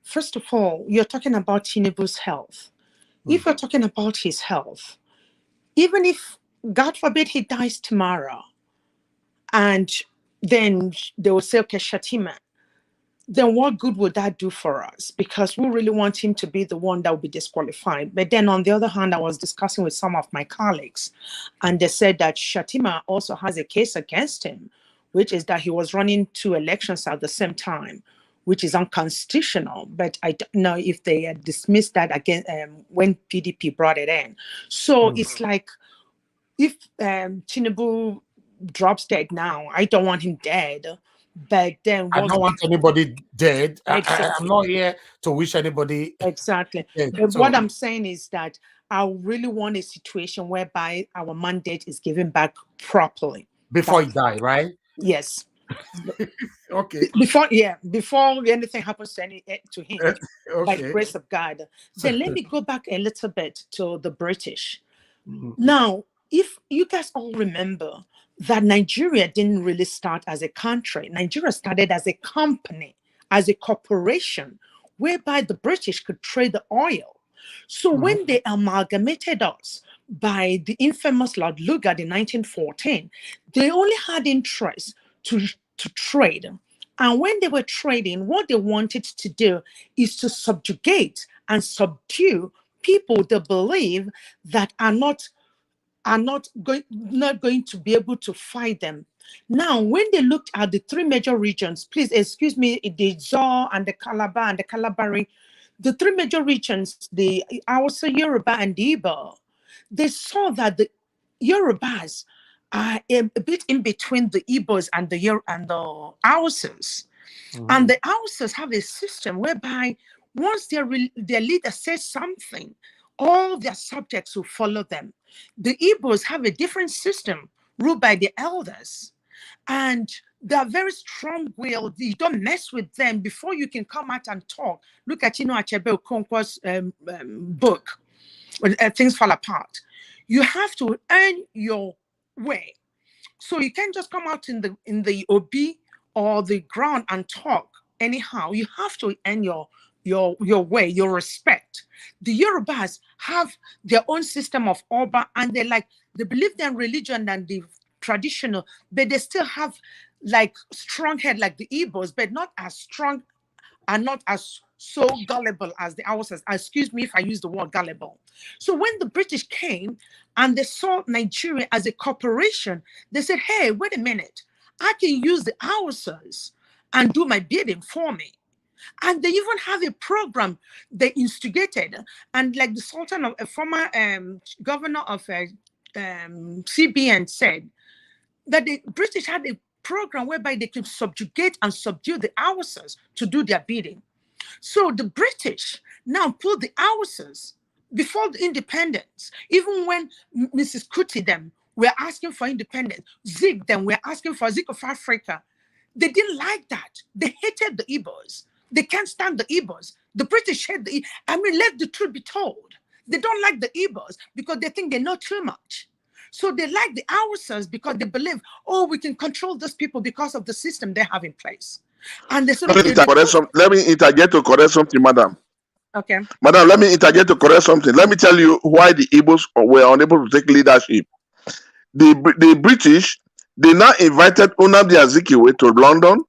first of all, you're talking about Tinubu's health. If you're talking about his health, even if, God forbid, he dies tomorrow, and then they will say, okay, Shatima, then what good would that do for us? Because we really want him to be the one that will be disqualified. But then on the other hand, I was discussing with some of my colleagues, and they said that Shatima also has a case against him, which is that he was running 2 elections at the same time, which is unconstitutional. But I don't know if they had dismissed that again when PDP brought it in. So it's like, if Tinubu drops dead now, I don't want him dead. But then I don't want anybody dead. Exactly. I'm not here to wish anybody exactly dead. But So, what I'm saying is that I really want a situation whereby our mandate is given back properly before he die, right? Yes. Okay. Before anything happens to him, by the grace of God. Then let me go back a little bit to the British. Now, if you guys all remember that Nigeria didn't really start as a country. Nigeria started as a company, as a corporation, whereby the British could trade the oil. So when they amalgamated us by the infamous Lord Lugard in 1914, they only had interest to trade. And when they were trading, what they wanted to do is to subjugate and subdue people they believe that are not going to be able to fight them. Now, when they looked at the 3 major regions, please excuse me, the Zor and the Calabar and the Calabari, the 3 major regions, the Hausa, Yoruba, and the Igbo, they saw that the Yorubas are a bit in between the Igbos and the Hausas. And the Hausas have a system whereby once their leader says something, all their subjects will follow them. The Igbos have a different system ruled by the elders, and they're very strong-willed. You don't mess with them before you can come out and talk. Look at Okonkwo's book, When Things Fall Apart. You have to earn your way. So you can't just come out in the OB or the ground and talk anyhow. You have to earn your way, your respect. The Yorubas have their own system of Oba, and they believe their religion and the traditional, but they still have like strong head like the Igbos, but not as strong and not as so gullible as the Hausas. Excuse me if I use the word gullible. So when the British came and they saw Nigeria as a corporation, they said, hey, wait a minute, I can use the Hausas and do my bidding for me. And they even have a program they instigated, and like the Sultan of a former governor of CBN said, that the British had a program whereby they could subjugate and subdue the Hausas to do their bidding. So the British now put the Hausas before the independence. Even when Mrs. Kuti them were asking for independence, Zig them were asking for Zig of Africa, they didn't like that. They hated the Igbos. They can't stand the Igbos. The British hate the Igbos. Let the truth be told. They don't like the Igbos because they think they know too much. So they like the Hausas because they believe, oh, we can control those people because of the system they have in place. And they sort of let me interject to correct something, madam. Okay. Madam, let me interject to correct something. Let me tell you why the Igbos were unable to take leadership. The British, they now invited Nnamdi Azikiwe to London,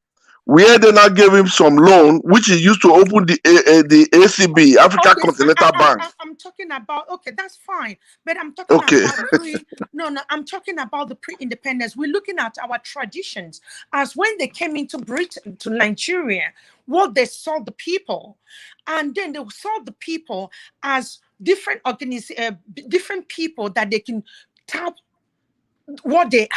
where they now gave him some loan, which he used to open the ACB, Africa Continental Bank. I'm talking about, okay, that's fine. But I'm talking about I'm talking about the pre-independence. We're looking at our traditions as when they came into Britain, to Nigeria, what they saw the people. And then they saw the people as different different people that they can tap what they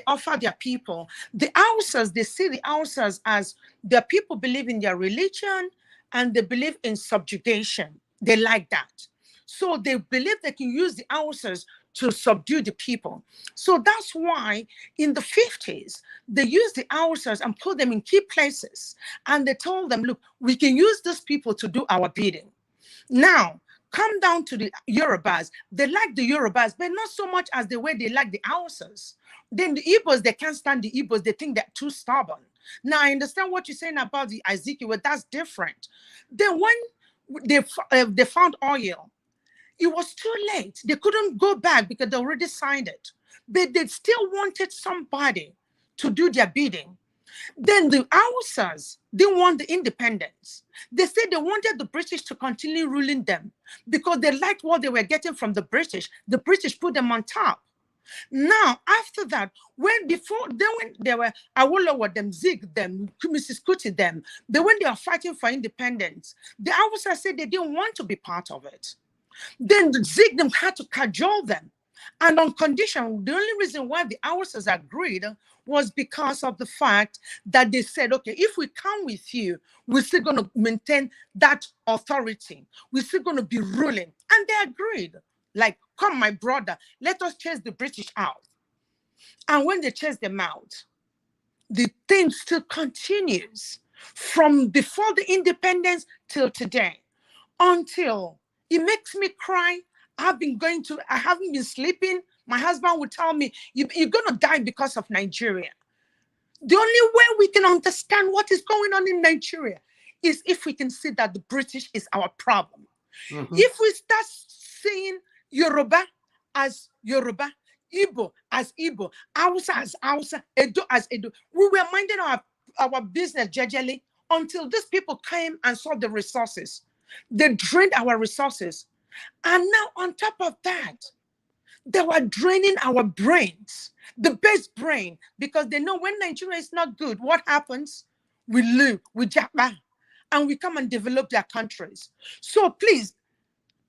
offer their people. The Hausas, they see the Hausas as the people believe in their religion and they believe in subjugation. They like that. So they believe they can use the Hausas to subdue the people. So that's why in the 50s, they used the Hausas and put them in key places. And they told them, look, we can use these people to do our bidding. Now, come down to the Yorubas. They like the Yorubas, but not so much as the way they like the Hausas. Then the Igbos, they can't stand the Igbos. They think they're too stubborn. Now, I understand what you're saying about the Ezekiel, but that's different. Then when they found oil, it was too late. They couldn't go back because they already signed it. But they still wanted somebody to do their bidding. Then the Hausas didn't want the independence. They said they wanted the British to continue ruling them because they liked what they were getting from the British. The British put them on top. Now, after that, when they were Awolowo, them, Zig, them, Mrs. Kuti, them, when they were fighting for independence, the Hausas said they didn't want to be part of it. Then the Zig, them had to cajole them. And on condition, the only reason why the Hausas agreed was because of the fact that they said, okay, if we come with you, we're still going to maintain that authority. We're still going to be ruling. And they agreed. Like, come, my brother, let us chase the British out. And when they chase them out, the thing still continues from before the independence till today, until it makes me cry. I haven't been sleeping. My husband would tell me, you're going to die because of Nigeria. The only way we can understand what is going on in Nigeria is if we can see that the British is our problem. Mm-hmm. If we start seeing Yoruba as Yoruba, Igbo as Igbo, Hausa as Hausa, Edo as Edo, we were minding our business jejely until these people came and saw the resources. They drained our resources. And now on top of that, they were draining our brains, the best brain, because they know when Nigeria is not good, what happens? We leave, we japa, and we come and develop their countries. So please,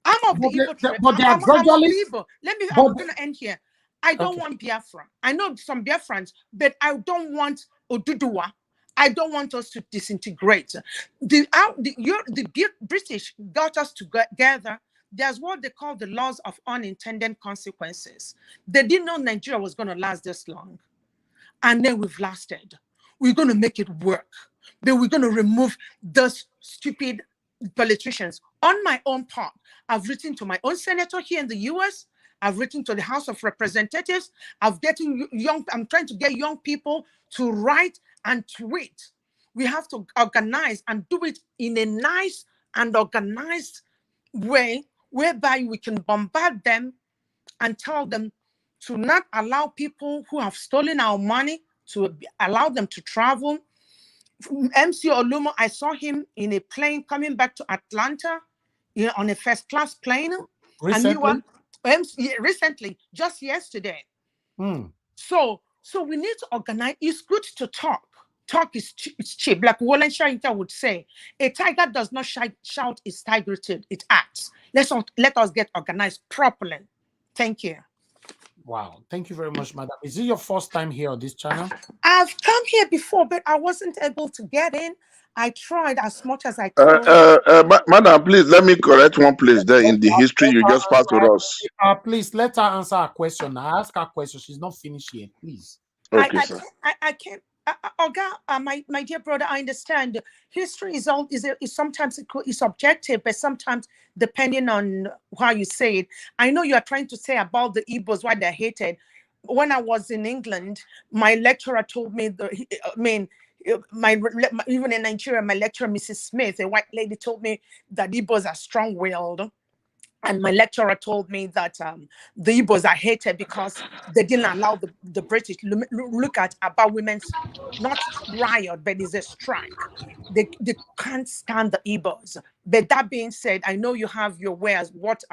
I'm of the Igbo tribe. I'm of the Igbo. I'm going to end here. I don't want Biafra. I know some Biafrans, but I don't want Oduduwa. I don't want us to disintegrate. The British got us together. There's what they call the laws of unintended consequences. They didn't know Nigeria was going to last this long. And then we've lasted. We're going to make it work. But we're going to remove those stupid politicians. On my own part, I've written to my own senator here in the US. I've written to the House of Representatives. I'm trying to get young people to write and tweet. We have to organize and do it in a nice and organized way, whereby we can bombard them and tell them to not allow people who have stolen our money to allow them to travel. MC Oluomo, I saw him in a plane coming back to Atlanta, on a first-class plane. Recently? Recently, just yesterday. So we need to organize. It's good to talk. Talk is cheap. Like Wallen Sharita would say, a tiger does not shout its tiger tail, it acts. Let us get organized properly. Thank you. Wow. Thank you very much, madam. Is it your first time here on this channel? I've come here before, but I wasn't able to get in. I tried as much as I could. Madam, please let me correct one place there in the history you just passed with us. Please let her answer a question. I ask her a question. She's not finished yet. Please. Okay, sir. I can't. Oga, my dear brother, I understand. History is sometimes it's objective, but sometimes depending on how you say it. I know you are trying to say about the Igbos why they're hated. When I was in England, my lecturer told me even in Nigeria, my lecturer, Mrs. Smith, a white lady, told me that Igbos are strong-willed. And my lecturer told me that the Igbos are hated because they didn't allow the British look at about women's, not riot, but it's a strike. They can't stand the Igbos. But that being said, I know you have your wares, what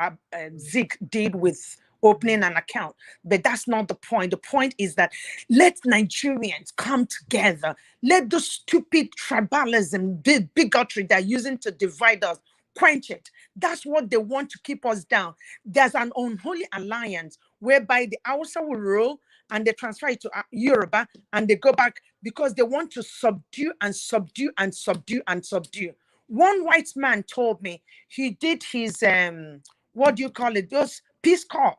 Zeke did with opening an account, but that's not the point. The point is that let Nigerians come together. Let the stupid tribalism, bigotry they're using to divide us, quench it. That's what they want to keep us down. There's an unholy alliance whereby the Hausa will rule and they transfer it to Yoruba and they go back because they want to subdue and subdue and subdue and subdue. One white man told me he did his, what do you call it, those peace corps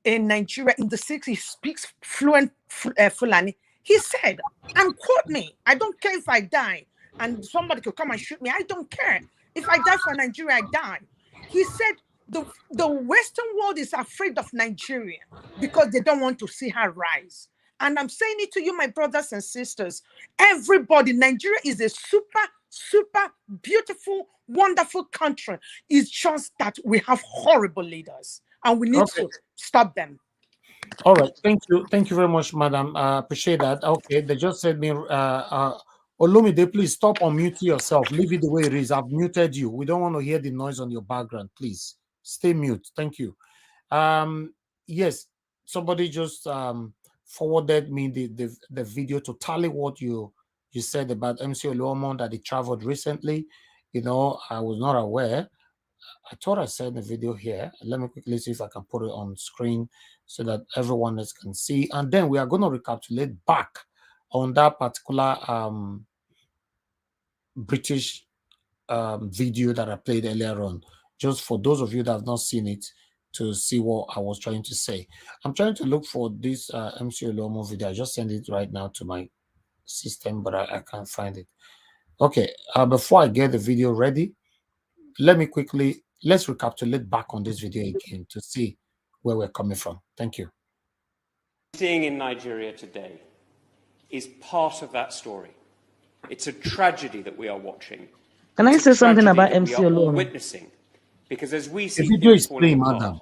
in Nigeria in the 60s. He speaks fluent Fulani. He said, and quote me, I don't care if I die and somebody could come and shoot me. I don't care. If I die for Nigeria, I die. He said the Western world is afraid of Nigeria because they don't want to see her rise. And I'm saying it to you, my brothers and sisters. Everybody, Nigeria is a super, super beautiful, wonderful country. It's just that we have horrible leaders and we need to stop them. All right. Thank you very much, madam. Appreciate that. Okay. They just said me, Olumide, please stop unmuting yourself. Leave it the way it is. I've muted you. We don't want to hear the noise on your background. Please stay mute. Thank you. Yes, somebody just forwarded me the video to tally what you said about MC Oluomo, that he traveled recently. You know, I was not aware. I thought I said the video here. Let me quickly see if I can put it on screen so that everyone else can see. And then we are going to recapitulate back on that particular British video that I played earlier on, just for those of you that have not seen it, to see what I was trying to say. I'm trying to look for this MC Oluomo video. I just sent it right now to my system, but I can't find it. Okay, before I get the video ready, let's recapitulate back on this video again to see where we're coming from. Thank you. What we're seeing in Nigeria today is part of that story. It's a tragedy that we are watching. Can I say something about MC Oluomo? Witnessing, because as we see the video things is falling playing, apart, madam.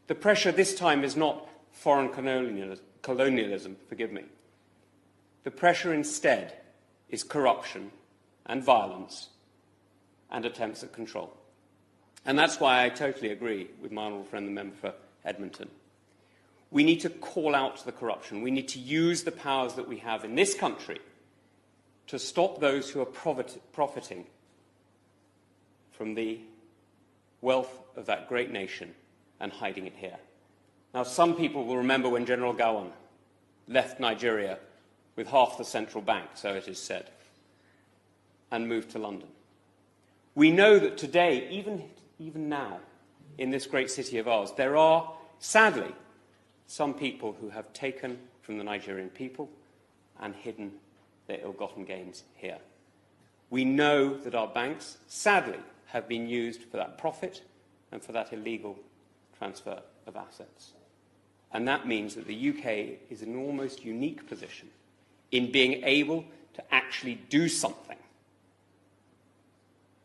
the pressure this time is not foreign colonialism, forgive me. The pressure instead is corruption and violence and attempts at control. And that's why I totally agree with my honourable friend, the member for Edmonton. We need to call out the corruption. We need to use the powers that we have in this country to stop those who are profiting from the wealth of that great nation and hiding it here. Now, some people will remember when General Gowon left Nigeria with half the central bank, so it is said, and moved to London. We know that today, even now, in this great city of ours, there are, sadly, some people who have taken from the Nigerian people and hidden their ill-gotten gains here. We know that our banks, sadly, have been used for that profit and for that illegal transfer of assets. And that means that the UK is in an almost unique position in being able to actually do something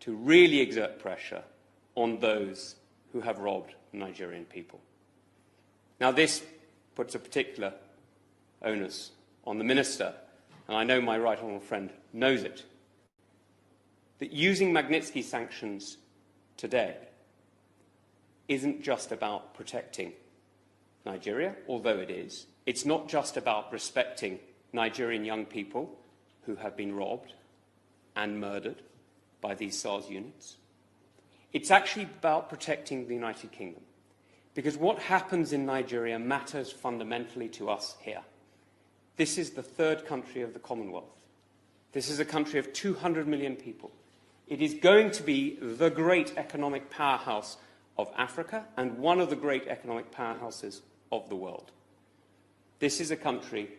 to really exert pressure on those who have robbed the Nigerian people. Now, this puts a particular onus on the Minister, and I know my right honourable friend knows it, that using Magnitsky sanctions today isn't just about protecting Nigeria, although it is. It's not just about respecting Nigerian young people who have been robbed and murdered by these SARS units. It's actually about protecting the United Kingdom, because what happens in Nigeria matters fundamentally to us here. This is the third country of the Commonwealth. This is a country of 200 million people. It is going to be the great economic powerhouse of Africa and one of the great economic powerhouses of the world. This is a country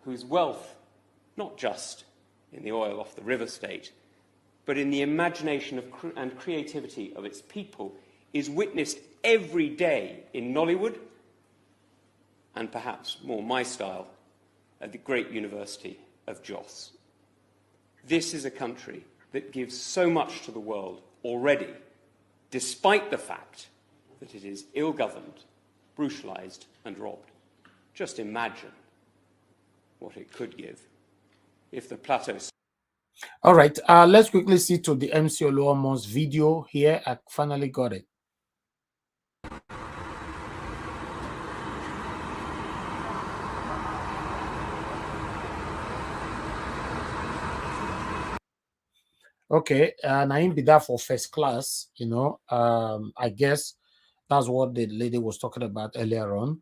whose wealth, not just in the oil off the river state, but in the imagination and creativity of its people, is witnessed every day in Nollywood and perhaps more my style at the great University of Jos. This is a country that gives so much to the world already, despite the fact that it is ill-governed, brutalised and robbed. Just imagine what it could give if the plateau... All right, let's quickly see to the MC Oluomo's video here. I finally got it. Okay, and I be that for first class, you know. I guess that's what the lady was talking about earlier on.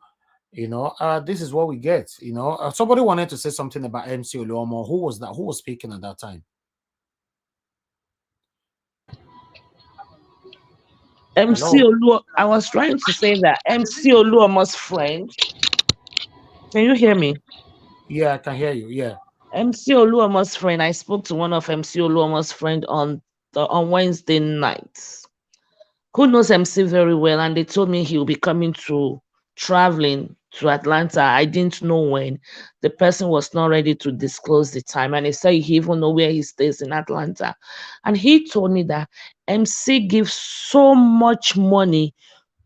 You know, this is what we get. You know, somebody wanted to say something about MC Oluomo. Who was that? Who was speaking at that time? MC Oluomo. I was trying to say that MC Oluomo's friend. Can you hear me? Yeah, I can hear you. Yeah. MC Oluomo's friend. I spoke to one of MC Oluomo's friend on Wednesday night, who knows MC very well, and they told me he'll be coming to traveling to Atlanta. I didn't know when. The person was not ready to disclose the time, and he said he even know where he stays in Atlanta. And he told me that MC gives so much money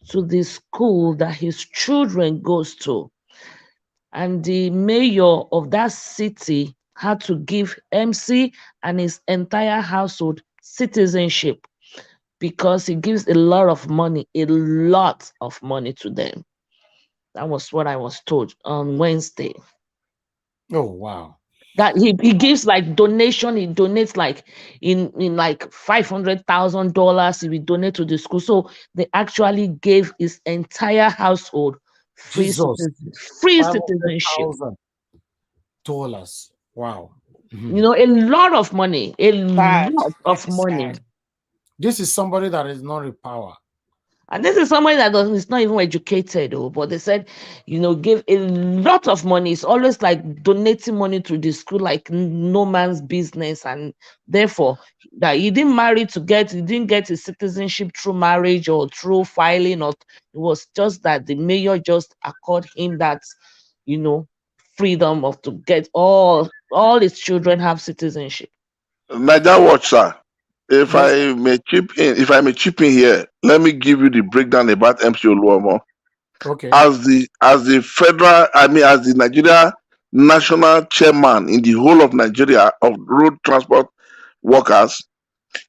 to the school that his children goes to, and the mayor of that city had to give MC and his entire household citizenship because he gives a lot of money to them. That was what I was told on Wednesday. Oh, wow. That he gives like donation, he donates like in like $500,000 he will donate to the school. So they actually gave his entire household free citizenship. $500,000. Wow. You know, a lot of money. Lot of money. This is somebody that is not in power. And this is somebody that is not even educated, but they said, you know, give a lot of money. It's always like donating money to the school, like no man's business. And therefore, that he didn't get his citizenship through marriage or through filing, or it was just that the mayor just accorded him that, you know, freedom of to get all his children have citizenship. Niger Watch, sir. If I may chip in here, let me give you the breakdown about MC Oluomo. Okay. As the Nigeria national chairman in the whole of Nigeria of road transport workers,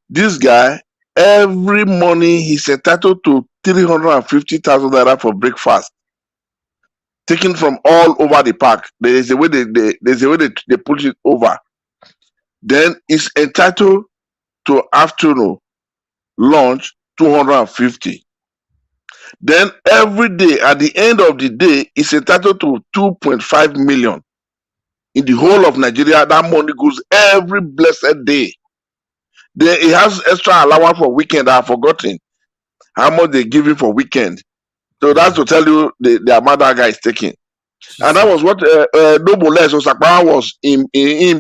this guy, every morning he's entitled to 350,000 naira for breakfast, taken from all over the park. There's a way they push it over. Then he's entitled to afternoon lunch 250. Then every day at the end of the day is entitled to 2.5 million in the whole of Nigeria. That money goes every blessed day. Then he has extra allowance for weekend. I have forgotten how much they give him for weekend. So that's to tell you the amount that guy is taking. And that was what Nobles Osakpa was in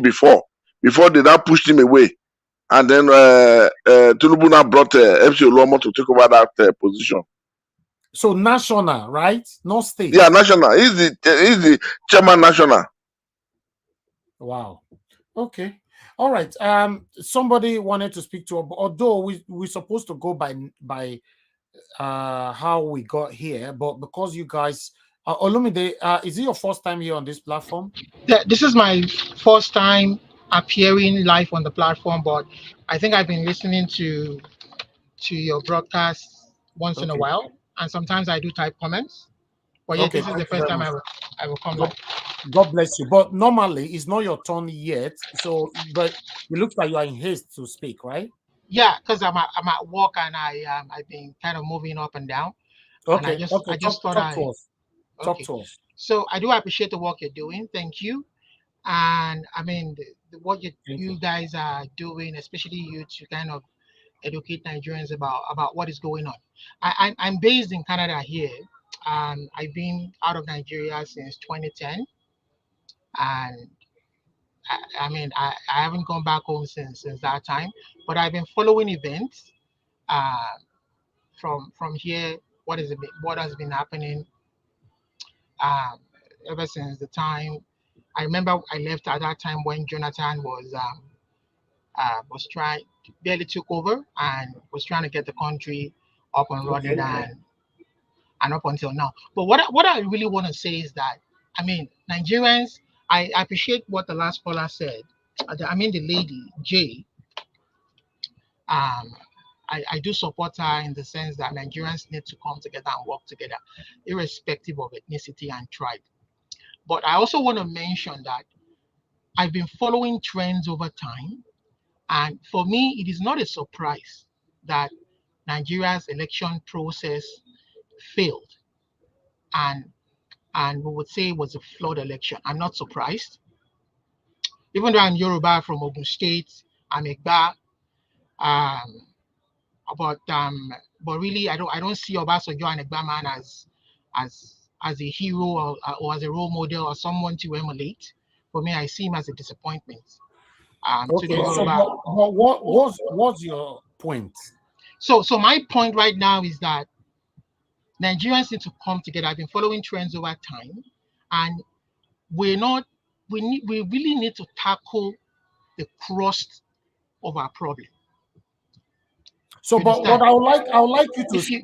before they now pushed him away. And then Tinubu now brought MC Oluomo to take over that position. So national, right? No state. Yeah, national. He's the chairman national. Wow. Okay. All right. Somebody wanted to speak to, although we're supposed to go by how we got here, but because you guys, Olumide, is it your first time here on this platform? This is my first time appearing live on the platform, but I think I've been listening to your broadcast once in a while, and sometimes I do type comments. But yeah, this is the first time I will come live. God bless you. But normally it's not your turn yet. So, but it looks like you are in haste to speak, right? Yeah, because I'm at work and I've been kind of moving up and down. Okay. And I just thought Talk to us. So I do appreciate the work you're doing. Thank you. And I mean, what you guys are doing, especially you, to kind of educate Nigerians about what is going on. I'm based in Canada here. I've been out of Nigeria since 2010, and I haven't gone back home since that time. But I've been following events from here. What has been happening ever since the time. I remember I left at that time when Jonathan was barely took over and was trying to get the country up and running. And and up until now. But what I really want to say is that, I mean, Nigerians, I appreciate what the last caller said. I mean, the lady, Jay, I do support her in the sense that Nigerians need to come together and work together, irrespective of ethnicity and tribe. But I also want to mention that I've been following trends over time. And for me, it is not a surprise that Nigeria's election process failed. And we would say it was a flawed election. I'm not surprised. Even though I'm Yoruba from Ogun State, I'm Igba, but really I don't see Obasanjo and Igba man as a hero or as a role model or someone to emulate. For me, I see him as a disappointment. Okay, so but what's your point? So my point right now is that Nigerians need to come together. I've been following trends over time, and we really need to tackle the crust of our problem. So, but I would like you to speak.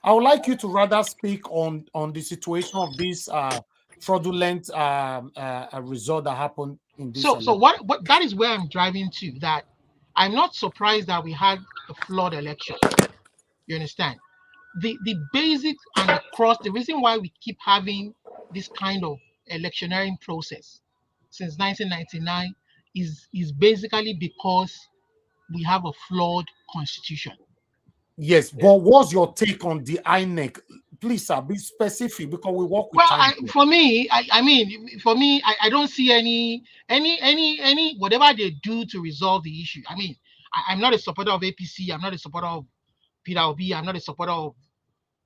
I would like you to rather speak on the situation of this fraudulent result that happened in this. So what that is where I'm driving to. That I'm not surprised that we had a flawed election. You understand? The basic and the cross. The reason why we keep having this kind of electioneering process since 1999 is basically because we have a flawed constitution. Yes, but what's your take on the INEC? Please, sir, be specific because we work with. Well, for me, I don't see any whatever they do to resolve the issue. I mean, I'm not a supporter of APC. I'm not a supporter of Peter Obi. I'm not a supporter of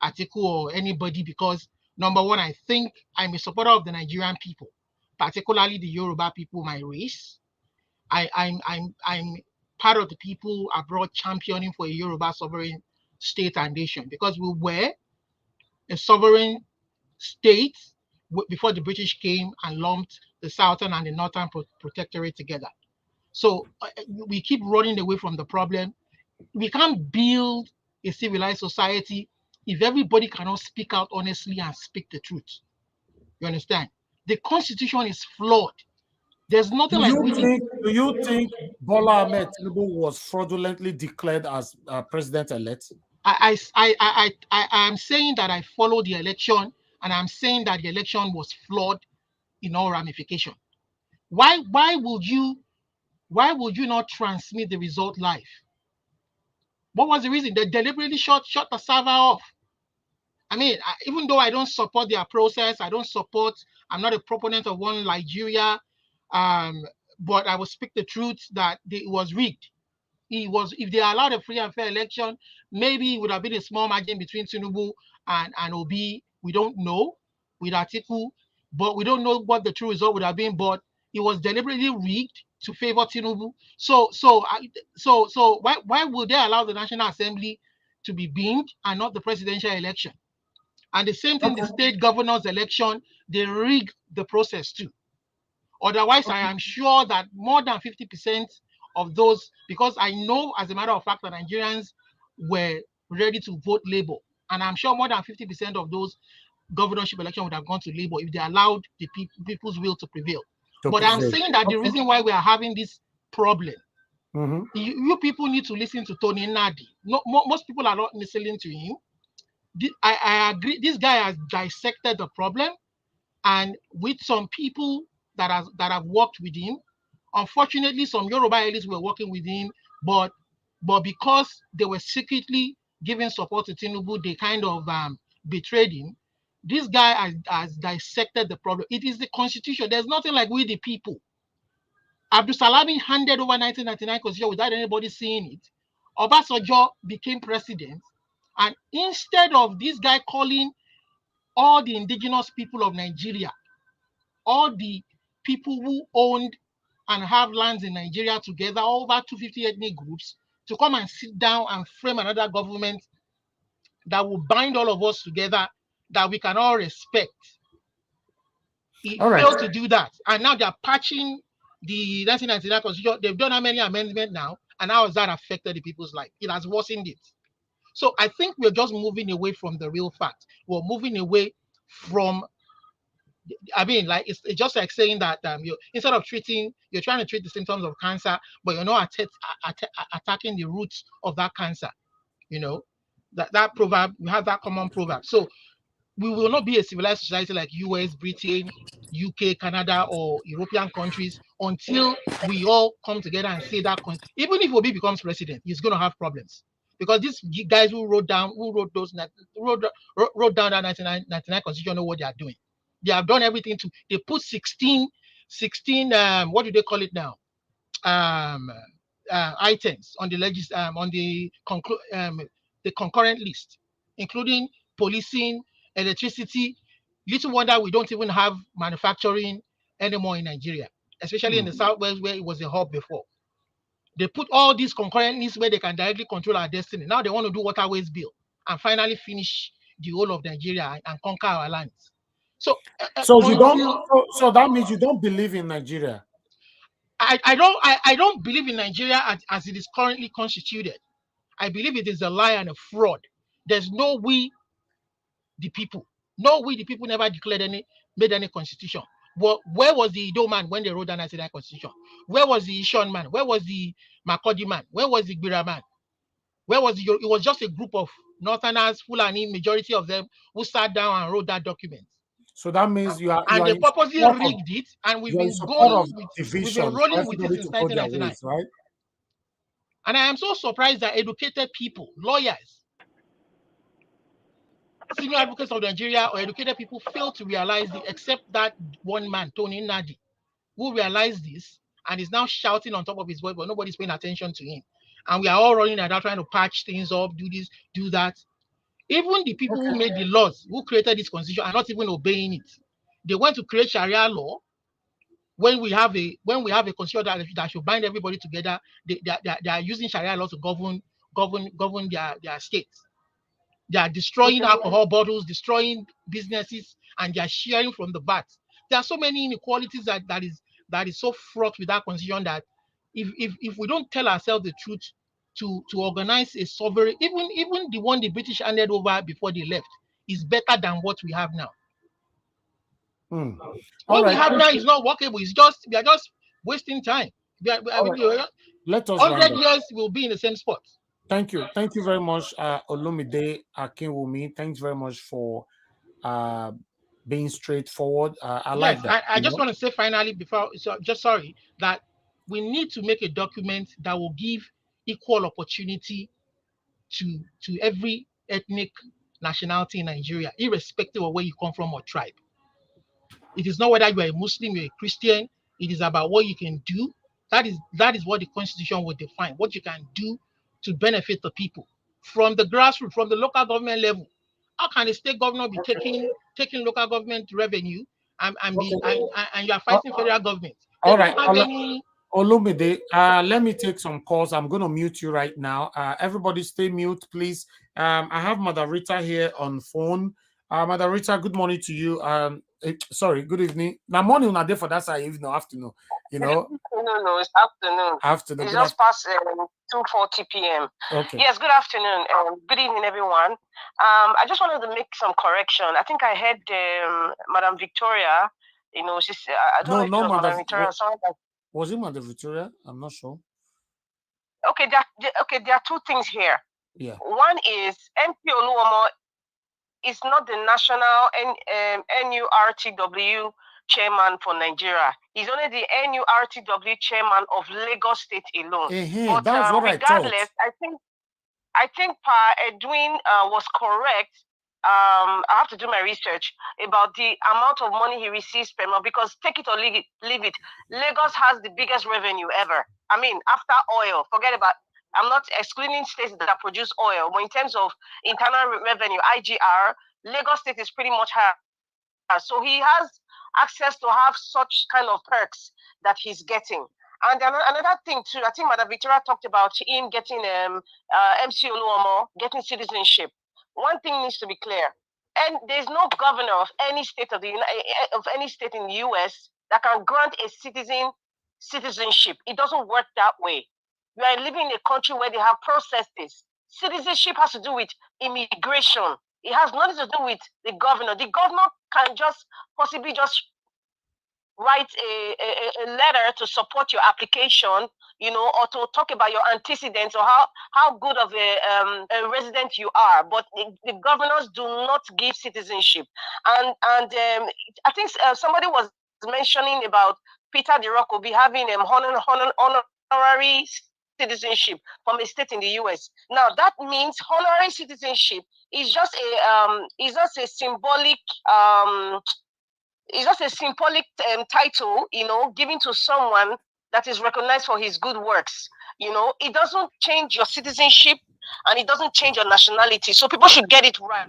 Atiku or anybody because number one, I think I'm a supporter of the Nigerian people, particularly the Yoruba people, my race. I'm part of the people abroad championing for a Yoruba sovereign state and nation because we were a sovereign state before the British came and lumped the southern and the northern protectorate together. So we keep running away from the problem. We can't build a civilized society if everybody cannot speak out honestly and speak the truth. You understand? The constitution is flawed. There's nothing Do you think Bola Ahmed Tinubu was fraudulently declared as president-elect? I am saying that I followed the election, and I'm saying that the election was flawed in all ramification. Why would you not transmit the result live? What was the reason? They deliberately shut the server off. I mean, even though I don't support their process, I'm not a proponent of one Nigeria, but I will speak the truth that it was rigged. If they allowed a free and fair election, maybe it would have been a small margin between Tinubu and Obi. We don't know with Atiku, but we don't know what the true result would have been. But it was deliberately rigged to favor Tinubu. So why would they allow the National Assembly to be binned and not the presidential election? And the same thing, the state governor's election, they rigged the process too. Otherwise, I am sure that more than 50% of those, because I know as a matter of fact that Nigerians were ready to vote Labour. And I'm sure more than 50% of those governorship elections would have gone to Labour if they allowed the people's will to prevail. But I'm saying that the reason why we are having this problem, you people need to listen to Tony Nadi. No, most people are not listening to him. I agree. This guy has dissected the problem, and with some people that have worked with him, unfortunately, some Yoruba elites were working with him, but because they were secretly giving support to Tinubu, they kind of betrayed him. This guy has dissected the problem. It is the constitution. There's nothing like we the people. Abdul Salami handed over 1999 constitution without anybody seeing it. Obasanjo became president. And instead of this guy calling all the indigenous people of Nigeria, all the people who owned and have lands in Nigeria together, over 250 ethnic groups, to come and sit down and frame another government that will bind all of us together, that we can all respect. He failed to do that. And now they're patching the 1999 constitution. They've done how many amendments now? And how has that affected the people's life? It has worsened it. So I think we're just moving away from the real fact. We're moving away from, I mean, like it's just like saying that instead of you're trying to treat the symptoms of cancer, but you're not attacking the roots of that cancer. You know, that proverb, we have that common proverb. So we will not be a civilized society like US, Britain, UK, Canada, or European countries until we all come together and say that. Even if Obi becomes president, he's going to have problems, because these guys who wrote down that 1999 constitution know what they are doing. They have done everything they put 16 what do they call it now, items on the concurrent list, including policing, electricity. Little wonder we don't even have manufacturing anymore in Nigeria, especially in the Southwest where it was a hub before. They put all these concurrent lists where they can directly control our destiny. Now they want to do waterways bill and finally finish the whole of Nigeria and conquer our lands. So you don't. So that means you don't believe in Nigeria. I don't believe in Nigeria as it is currently constituted. I believe it is a lie and a fraud. There's no we, the people. No, we the people never made any constitution. But where was the Ido man when they wrote the 1999 constitution? Where was the Ishon man? Where was the Makodi man? Where was the Gbira man? Where was it was just a group of Northerners, Fulani, majority of them, who sat down and wrote that document. So that means you are. And they purposely rigged it, and we've been rolling with it since 1999. Right? And I am so surprised that educated people, lawyers, senior advocates of Nigeria, or educated people fail to realize this, except that one man, Tony Nadi, who realized this and is now shouting on top of his voice, but nobody's paying attention to him. And we are all running around trying to patch things up, do this, do that. Even the people who made the laws, who created this constitution, are not even obeying it. They want to create Sharia law when we have a constitution that should bind everybody together. They are using Sharia law to govern their states. They are destroying alcohol bottles, destroying businesses, and they are sharing from the VAT. There are so many inequalities that is so fraught with that constitution that if we don't tell ourselves the truth to organize a sovereign, even the one the British handed over before they left, is better than what we have now. What we have now is not workable. We are just wasting time. Let us 100 years we'll be in the same spot. Thank you very much, Olumide Akinwumi. Thanks very much for being straightforward. I like that. I just want to say finally that we need to make a document that will give equal opportunity to every ethnic nationality in Nigeria, irrespective of where you come from or tribe. It is not whether you are a Muslim, you're a Christian. It is about what you can do. That is what the Constitution will define, what you can do to benefit the people from the grassroots, from the local government level. How can a state governor be taking local government revenue and you are fighting federal government? All right, Olumide, let me take some calls. I'm going to mute you right now. Everybody stay mute, please. I have Mother Rita here on phone. Mother Rita, good morning to you. Sorry, good evening. Now, morning not there for that side, evening, afternoon. You know? No, it's afternoon. Afternoon. It's just past 2:40 p.m. Okay. Yes, good afternoon. Good evening, everyone. I just wanted to make some correction. I think I heard Madam Victoria. You know, she's. I don't know if it was Madam Victoria. Was it Madam Victoria? I'm not sure. Okay, there are two things here. Yeah. One is MC Oluomo is not the national NURTW chairman for Nigeria. He's only the NURTW chairman of Lagos State alone. But that's what regardless, I think Pa Edwin was correct. I have to do my research about the amount of money he receives per month, because take it or leave it, Lagos has the biggest revenue ever. I mean, after oil, forget about. I'm not excluding states that produce oil, but in terms of internal revenue, IGR, Lagos State is pretty much high. So he has access to have such kind of perks that he's getting. And another thing too, I think Madam Victoria talked about him getting MC Oluomo getting citizenship. One thing needs to be clear, and there's no governor of any state in the US that can grant a citizenship. It doesn't work that way. You are living in a country where they have processes citizenship has to do with immigration. It has nothing to do with the governor. The governor can just possibly just write a letter to support your application, you know, or to talk about your antecedents or how good of a resident you are. But the governors do not give citizenship. And I think somebody was mentioning about Peter the Rock will be having honorary citizenship from a state in the US. Now that means honorary citizenship is just a symbolic it's just a symbolic title, you know, given to someone that is recognized for his good works. You know, it doesn't change your citizenship and it doesn't change your nationality. So people should get it right.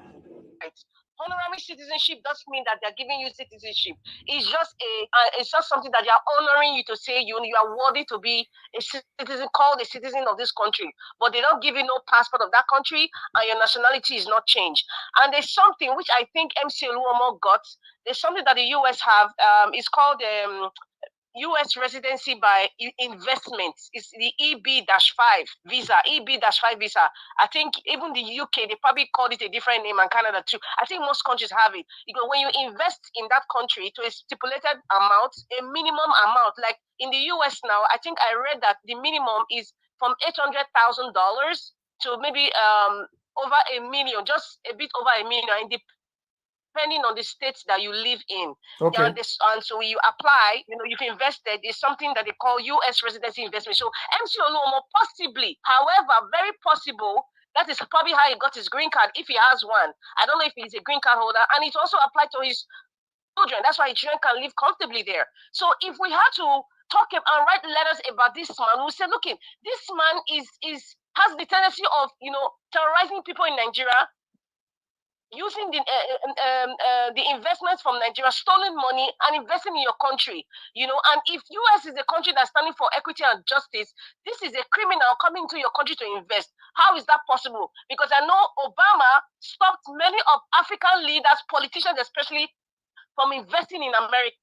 Honorary citizenship doesn't mean that they're giving you citizenship. It's just something that they are honoring you to say you are worthy to be a citizen, called a citizen of this country. But they don't give you no passport of that country, and your nationality is not changed. And there's something which I think MC Oluomo got. There's something that the US have. It's called U.S. residency by investment. It's the EB-5 visa, EB-5 visa. I think even the UK, they probably called it a different name, and Canada too. I think most countries have it. You know, when you invest in that country to a stipulated amount, a minimum amount, like in the US now, I think I read that the minimum is from $800,000 to maybe over $1 million, just a bit over $1 million, depending on the states that you live in. Okay. And so when you apply, you know, you've invested, it's something that they call U.S. residency investment. So MC Oluomo possibly, however, very possible, that is probably how he got his green card, if he has one. I don't know if he's a green card holder. And it's also applied to his children. That's why his children can live comfortably there. So if we had to talk and write letters about this man, we say, look, this man has the tendency of, you know, terrorizing people in Nigeria, using the investments from Nigeria, stolen money, and investing in your country, you know. And if US is a country that's standing for equity and justice, this is a criminal coming to your country to invest. How is that possible? Because I know Obama stopped many of African leaders, politicians especially, from investing in America.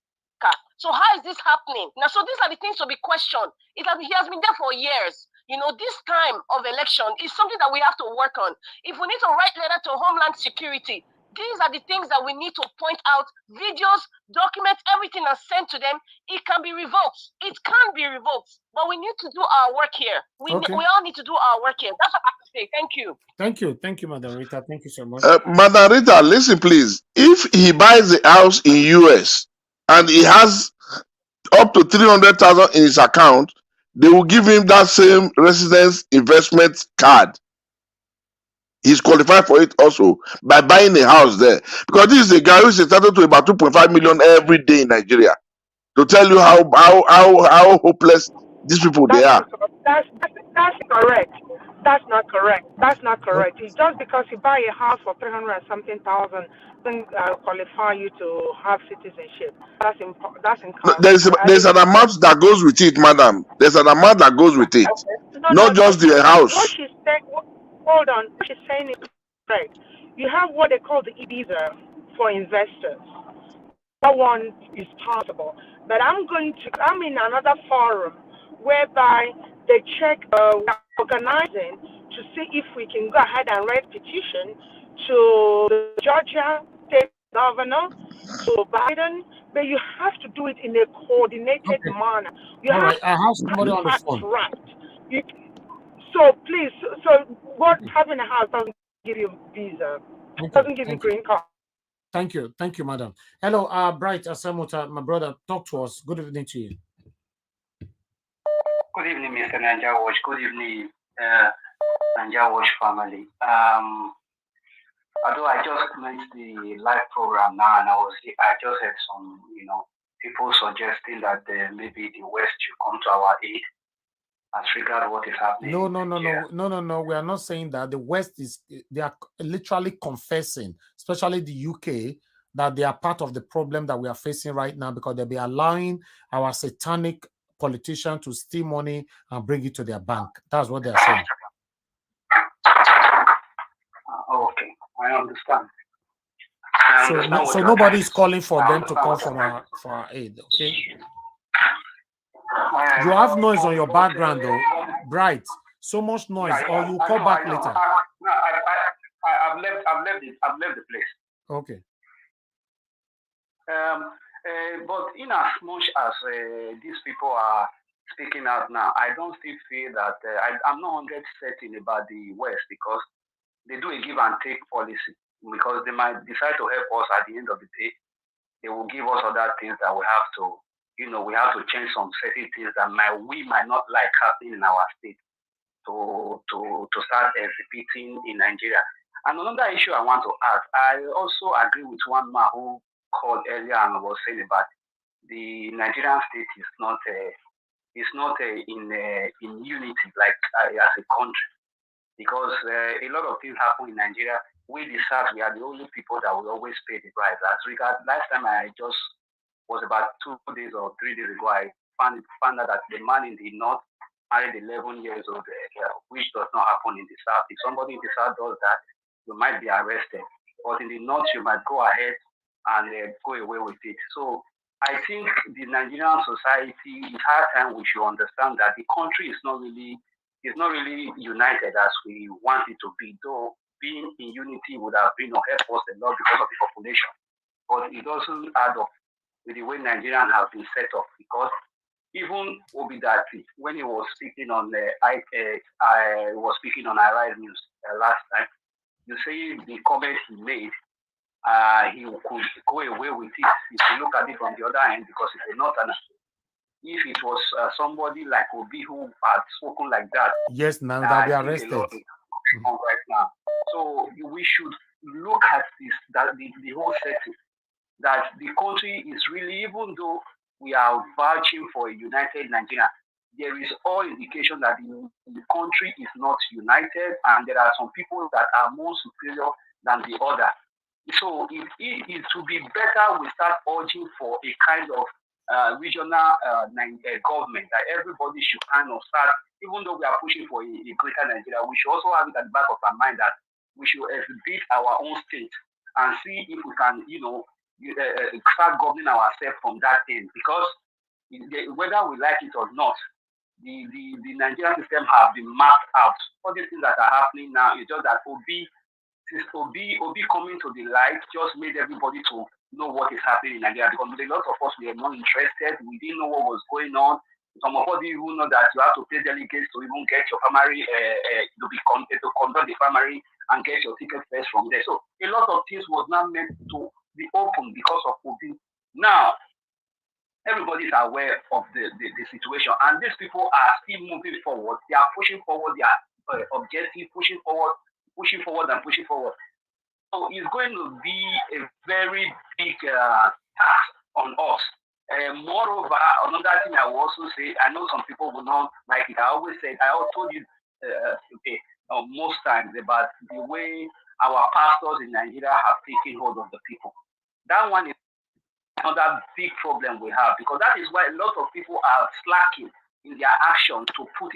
So how is this happening? Now, so these are the things to be questioned. He has been there for years. You know, this time of election is something that we have to work on. If we need to write letter to Homeland Security, these are the things that we need to point out, videos, documents, everything and send to them. It can be revoked. It can be revoked. But we need to do our work here. We all need to do our work here. That's what I have to say. Thank you. Thank you. Thank you, Madam Rita. Thank you so much. Madam Rita, listen, please. If he buys the house in US and he has up to 300,000 in his account, they will give him that same residence investment card. He's qualified for it also by buying a house there. Because this is a guy who is entitled to about 2.5 million every day in Nigeria. To tell you how hopeless these people they are. That's correct. That's not correct. That's not correct. It's just because you buy a house for 300 and something thousand doesn't qualify you to have citizenship. That's incorrect. There's an amount that goes with it, madam. There's an amount that goes with it. Not just the house. What she's saying, hold on. What she's saying is correct. You have what they call the e-visa for investors. That one is possible. But I'm in another forum whereby they check organizing to see if we can go ahead and write petition to the Georgia state governor, to Biden, but you have to do it in a coordinated manner. You All have right, I have somebody on the phone. Right. So please, so what having a house doesn't give you visa, doesn't give you green card. Thank you, madam. Hello, Bright Asamuta, my brother. Talk to us. Good evening to you. Good evening, Mr. Nanja Watch. Good evening, Nanja Watch family. Although I just met the live program now, and I just heard some, people suggesting that maybe the West should come to our aid as regards what is happening. No. We are not saying that. The West they are literally confessing, especially the UK, that they are part of the problem that we are facing right now because they'll be allowing our satanic politicians to steal money and bring it to their bank. That's what they are saying. Okay, I understand. So nobody is calling for them to come for our aid. Okay. You have noise on your background, though, Bright. So much noise, Yeah, or yeah, you I call know, back I know. later. I've left the place. Okay. But in as much as these people are speaking out now, I don't still feel that I'm not 100% certain about the West, because they do a give and take policy, because they might decide to help us at the end of the day. They will give us other things that we have to, we have to change some certain things that we might not like happening in our state to start repeating in Nigeria. And another issue I want to ask, I also agree with one man who called earlier and was saying about the Nigerian state is not in unity like as a country, because a lot of things happen in Nigeria. We the South, we are the only people that will always pay the price. As regard last time, I just was about 2 days or 3 days ago, I found out that the man in the North married 11 years old, which does not happen in the South. If somebody in the South does that, you might be arrested. But in the North, you might go ahead and go away with it. So I think the Nigerian society, it's hard time we should understand that the country is not really united as we want it to be. Though being in unity would have been helped us a lot because of the population, but it doesn't add up with the way Nigerians have been set up. Because even Obidati, when he was speaking on I was speaking on Arise News last time, you see the comment he made. He could go away with it if you look at it from the other end, because it's a northerner. If it was somebody like Obi who had spoken like that, yes, now they'll be arrested right now. So we should look at this, that the whole setting, that the country is really, even though we are vouching for a united Nigeria, there is all indication that the country is not united, and there are some people that are more superior than the other. So it would be better we start urging for a kind of regional government, that everybody should kind of start, even though we are pushing for a greater Nigeria, we should also have it at the back of our mind that we should exhibit our own state and see if we can, start governing ourselves from that end. Because whether we like it or not, the Nigerian system have been mapped out. All these things that are happening now is just that Obi coming to the light just made everybody to know what is happening in Nigeria, because a lot of us were not interested. We didn't know what was going on. Some of us didn't even know that you have to pay delegates to even get your primary to conduct the primary and get your ticket first from there. So a lot of things was not meant to be open because of COVID. Now everybody is aware of the situation, and these people are still moving forward. They are pushing forward their objective, pushing forward. So it's going to be a very big task on us. Moreover, another thing I will also say, I know some people will not like it. I always told you most times about the way our pastors in Nigeria have taken hold of the people. That one is another big problem we have, because that is why a lot of people are slacking in their action to put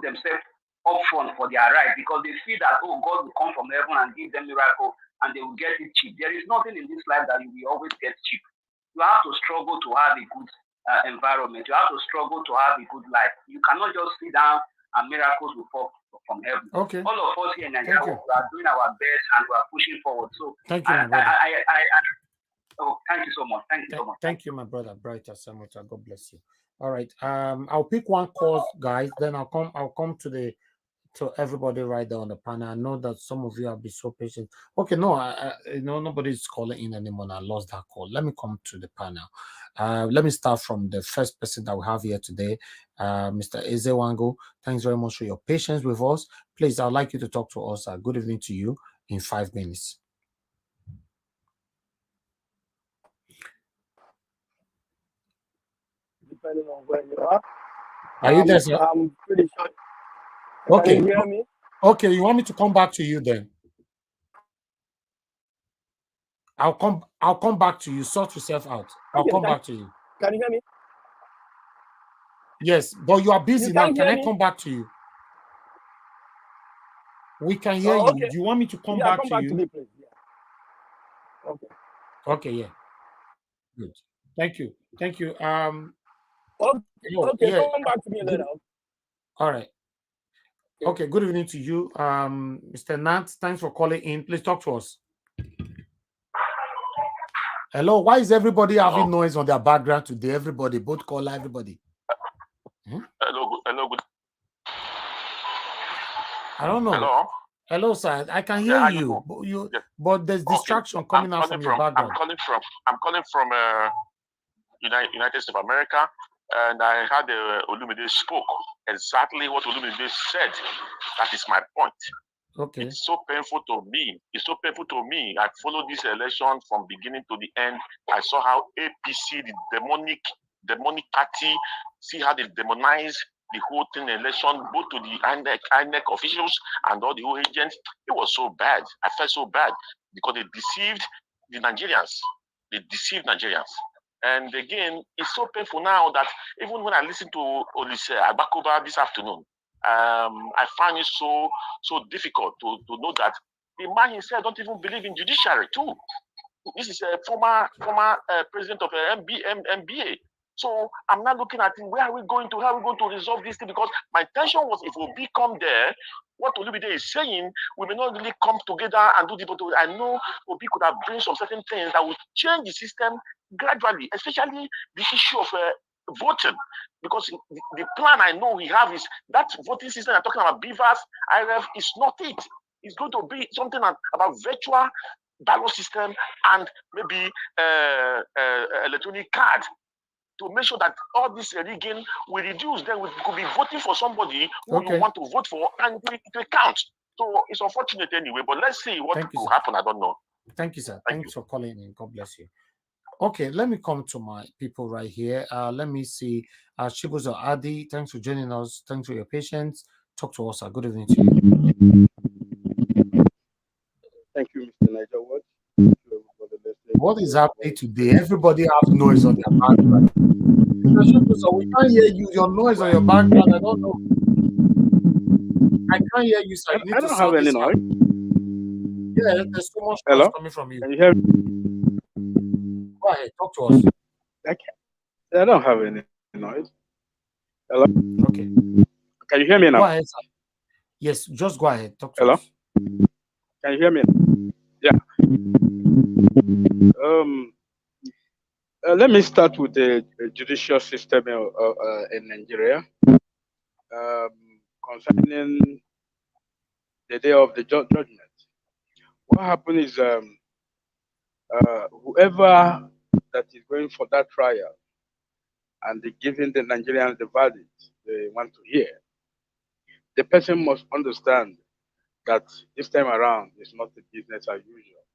themselves up front for their right, because they feel that, oh, God will come from heaven and give them miracle and they will get it cheap. There is nothing in this life that you will always get cheap. You have to struggle to have a good environment. You have to struggle to have a good life. You cannot just sit down and miracles will fall from heaven. Okay. All of us here in Nigeria, we are doing our best and we are pushing forward. So thank you, my brother. Thank you so much. Thank you, my brother. Brighter Samuel. God bless you. All right. I'll pick one course, guys. Then I'll come to everybody right there on the panel. I know that some of you have been so patient. Okay, no, nobody's calling in anymore. I lost that call. Let me come to the panel. Let me start from the first person that we have here today, Mr. Ezewango. Thanks very much for your patience with us. Please, I'd like you to talk to us. Good evening to you in 5 minutes. Depending on where you are. Are you there, sir? I'm pretty sure. Okay. Can you hear me? Okay, you want me to come back to you then? I'll come back to you. Sort yourself out. I'll come back to you. Can you hear me? Yes, but you are busy now. Can I me? come back to you? We can hear you. Okay. Do you want me to come Yeah, back come to back you? to me, please. Yeah. Okay. Okay, yeah. Good. Thank you. Okay, yeah. come back to me later. All right. Okay, good evening to you, Mr. Nat. Thanks for calling in. Please talk to us. Hello, why is everybody having noise on their background today? Everybody, both caller, everybody. Hello, good. I don't know. Hello, sir. I can hear you. But there's distraction coming out from your background. I'm calling from United States of America, and I had Olumide spoke exactly what Olumide said. That is my point. Okay. It's so painful to me. It's so painful to me. I followed this election from beginning to the end. I saw how APC, the demonic party, see how they demonize the whole thing election, both to the INEC officials and all the whole agents. It was so bad. I felt so bad because they deceived the Nigerians. They deceived Nigerians. And again, it's so painful now that even when I listen to Olise Agbakoba this afternoon, I find it so difficult to know that the man himself don't even believe in judiciary too. This is a former president of MBA. So I'm not looking at where are we going to, how are we going to resolve this thing, because my intention was if Obi come there, what Olubide is saying, we may not really come together and do the, but I know Obi could have bring some certain things that would change the system gradually, especially the issue of voting, because the plan I know we have is that voting system I'm talking about, BVAS, IRF, is not it. It's going to be something about virtual ballot system and maybe electronic card to make sure that all this rigging will reduce. Then we could be voting for somebody who you want to vote for and it will count. So it's unfortunate anyway, but let's see what will happen. I don't know. Thank you, sir. Thanks for calling in. God bless you. Okay, let me come to my people right here. Let me see. Chibuzo Adi, thanks for joining us. Thanks for your patience. Talk to us, sir. Good evening to you. Thank you, Mr. Niger Watch. What is happening today? Everybody have noise on their background. So we can't hear you. Your noise on your background, I don't know. I can't hear you, sir. You I don't have any noise. Yeah, there's so much noise coming from you. Can you hear me? Go ahead, talk to us. I don't have any noise. Hello? Okay. Can you hear me now? Go ahead, sir. Yes, just go ahead. Talk to us. Can you hear me? Yeah. Let me start with the judicial system in Nigeria. Concerning the day of the judgment. What happened is whoever that is going for that trial and they giving the Nigerians the verdict they want to hear, the person must understand that this time around is not the business as usual,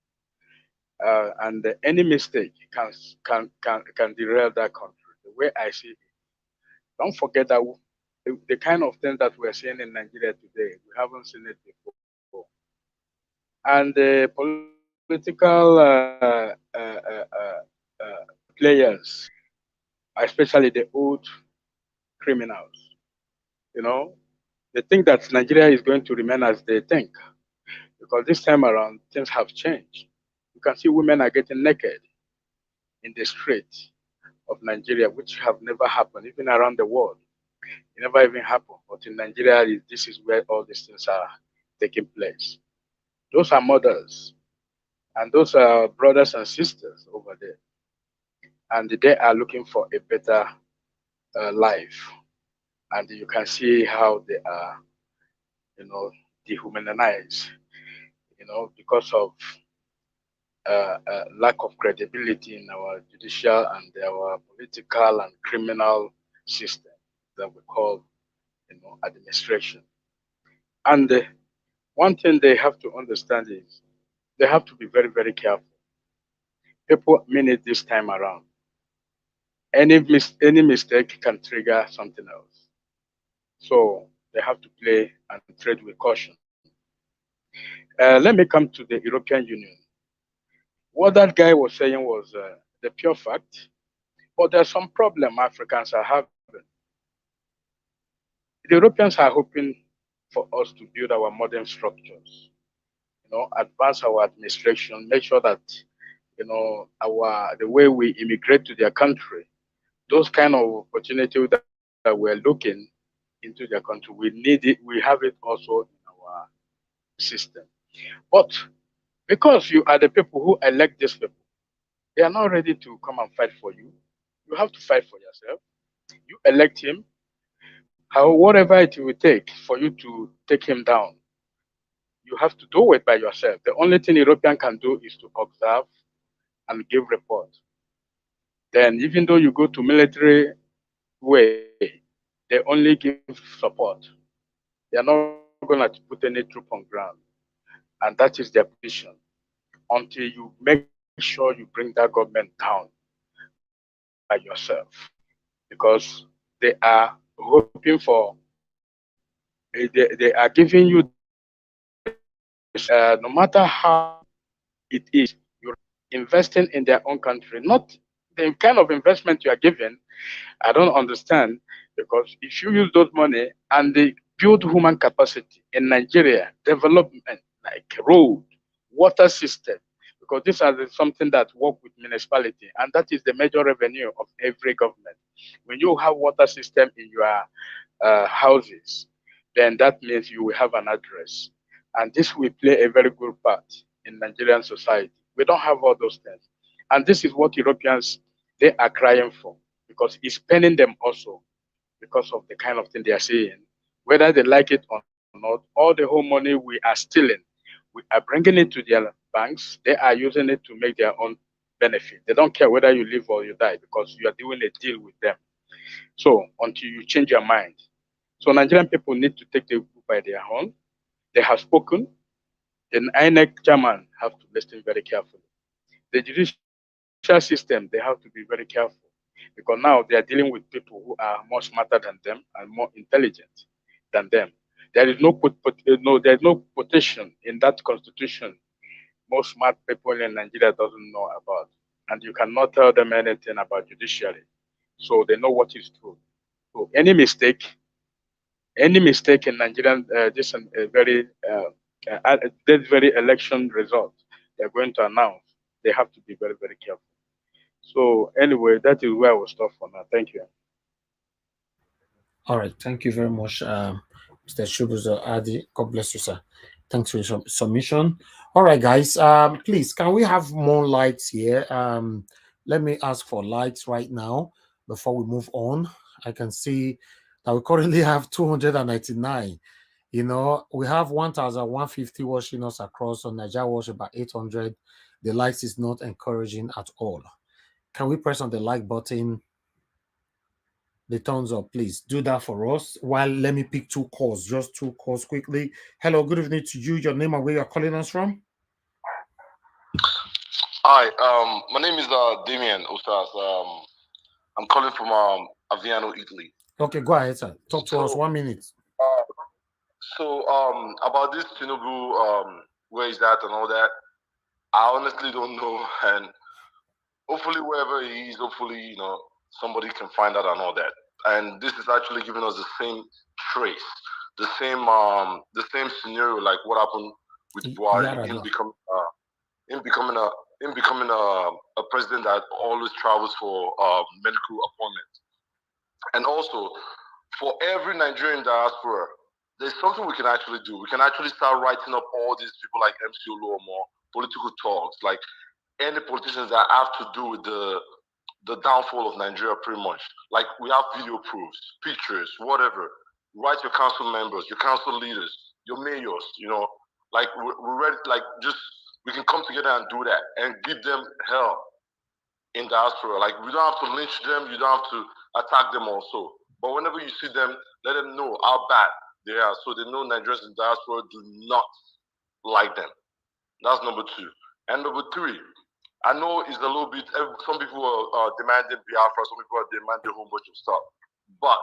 and any mistake can derail that country. The way I see it, don't forget that the kind of things that we're seeing in Nigeria today, we haven't seen it before, and the political players, especially the old criminals, they think that Nigeria is going to remain as they think, because this time around things have changed. You can see women are getting naked in the streets of Nigeria, which have never happened, even around the world. It never even happened. But in Nigeria, this is where all these things are taking place. Those are mothers, and those are brothers and sisters over there. And they are looking for a better life. And you can see how they are, dehumanized, because of lack of credibility in our judicial and our political and criminal system that we call, administration. And one thing they have to understand is they have to be very, very careful. People mean it this time around. Any mistake can trigger something else. So they have to play and tread with caution. Let me come to the European Union. What that guy was saying was the pure fact, but there's some problem Africans are having. The Europeans are hoping for us to build our modern structures, advance our administration, make sure that, the way we immigrate to their country, those kind of opportunities that we're looking into their country. We need it. We have it also in our system. But because you are the people who elect these people, they are not ready to come and fight for you. You have to fight for yourself. You elect him. Whatever it will take for you to take him down, you have to do it by yourself. The only thing European can do is to observe and give report. Then even though you go to military way, they only give support. They are not going to put any troop on ground. And that is their position. Until you make sure you bring that government down by yourself. Because they are hoping for, they are giving you, no matter how it is, you're investing in their own country. Not the kind of investment you are giving, I don't understand, because if you use those money and they build human capacity in Nigeria, development like road, water system, because these are something that work with municipality, and that is the major revenue of every government. When you have water system in your houses, then that means you will have an address. And this will play a very good part in Nigerian society. We don't have all those things. And this is what Europeans, they are crying for, because it's paining them also because of the kind of thing they are saying. Whether they like it or not, all the whole money we are stealing, we are bringing it to their banks. They are using it to make their own benefit. They don't care whether you live or you die, because you are doing a deal with them. So until you change your mind. So Nigerian people need to take the book by their own. They have spoken. The INEC chairman have to listen very carefully. The judicial system, they have to be very careful, because now they are dealing with people who are more smarter than them and more intelligent than them. There is no there's no quotation in that constitution most smart people in Nigeria doesn't know about, and you cannot tell them anything about judiciary, so they know what is true. So any mistake in Nigerian this very election result they're going to announce, they have to be very, very careful. So anyway, that is where I will stop for now. Thank you. All right, thank you very much, Mr. Shubuzo Adi. God bless you, sir. Thanks for your submission. All right, guys. Please, can we have more lights here? Let me ask for lights right now before we move on. I can see that we currently have 299. You know, we have 1,150 watching us across on Nigeria Watch, about 800. The likes is not encouraging at all. Can we press on the like button? The thumbs up, please do that for us. While let me pick two calls, just two calls quickly. Hello, good evening to you. Your name and where you're calling us from? Hi, my name is Damien Osas. I'm calling from Aviano, Italy. Okay, go ahead, sir. Talk to us. 1 minute. About this Tinubu, where is that and all that, I honestly don't know. And hopefully, wherever he is, hopefully, you know, somebody can find out and all that. And this is actually giving us the same trace, the same scenario, like what happened with Buhari in becoming a president that always travels for medical appointments. And also, for every Nigerian diaspora, there's something we can actually do. We can actually start writing up all these people like MC Oluomo, political talks, like any politicians that have to do with the downfall of Nigeria, pretty much. Like, we have video proofs, pictures, whatever. Write your council members, your council leaders, your mayors, you know. Like, we're ready, like, just, we can come together and do that and give them hell in diaspora. Like, we don't have to lynch them, you don't have to attack them also. But whenever you see them, let them know how bad they are, so they know Nigerians in diaspora do not like them. That's number two. And number three, I know it's a little bit, some people are demanding Biafra, some people are demanding a whole bunch of stuff. But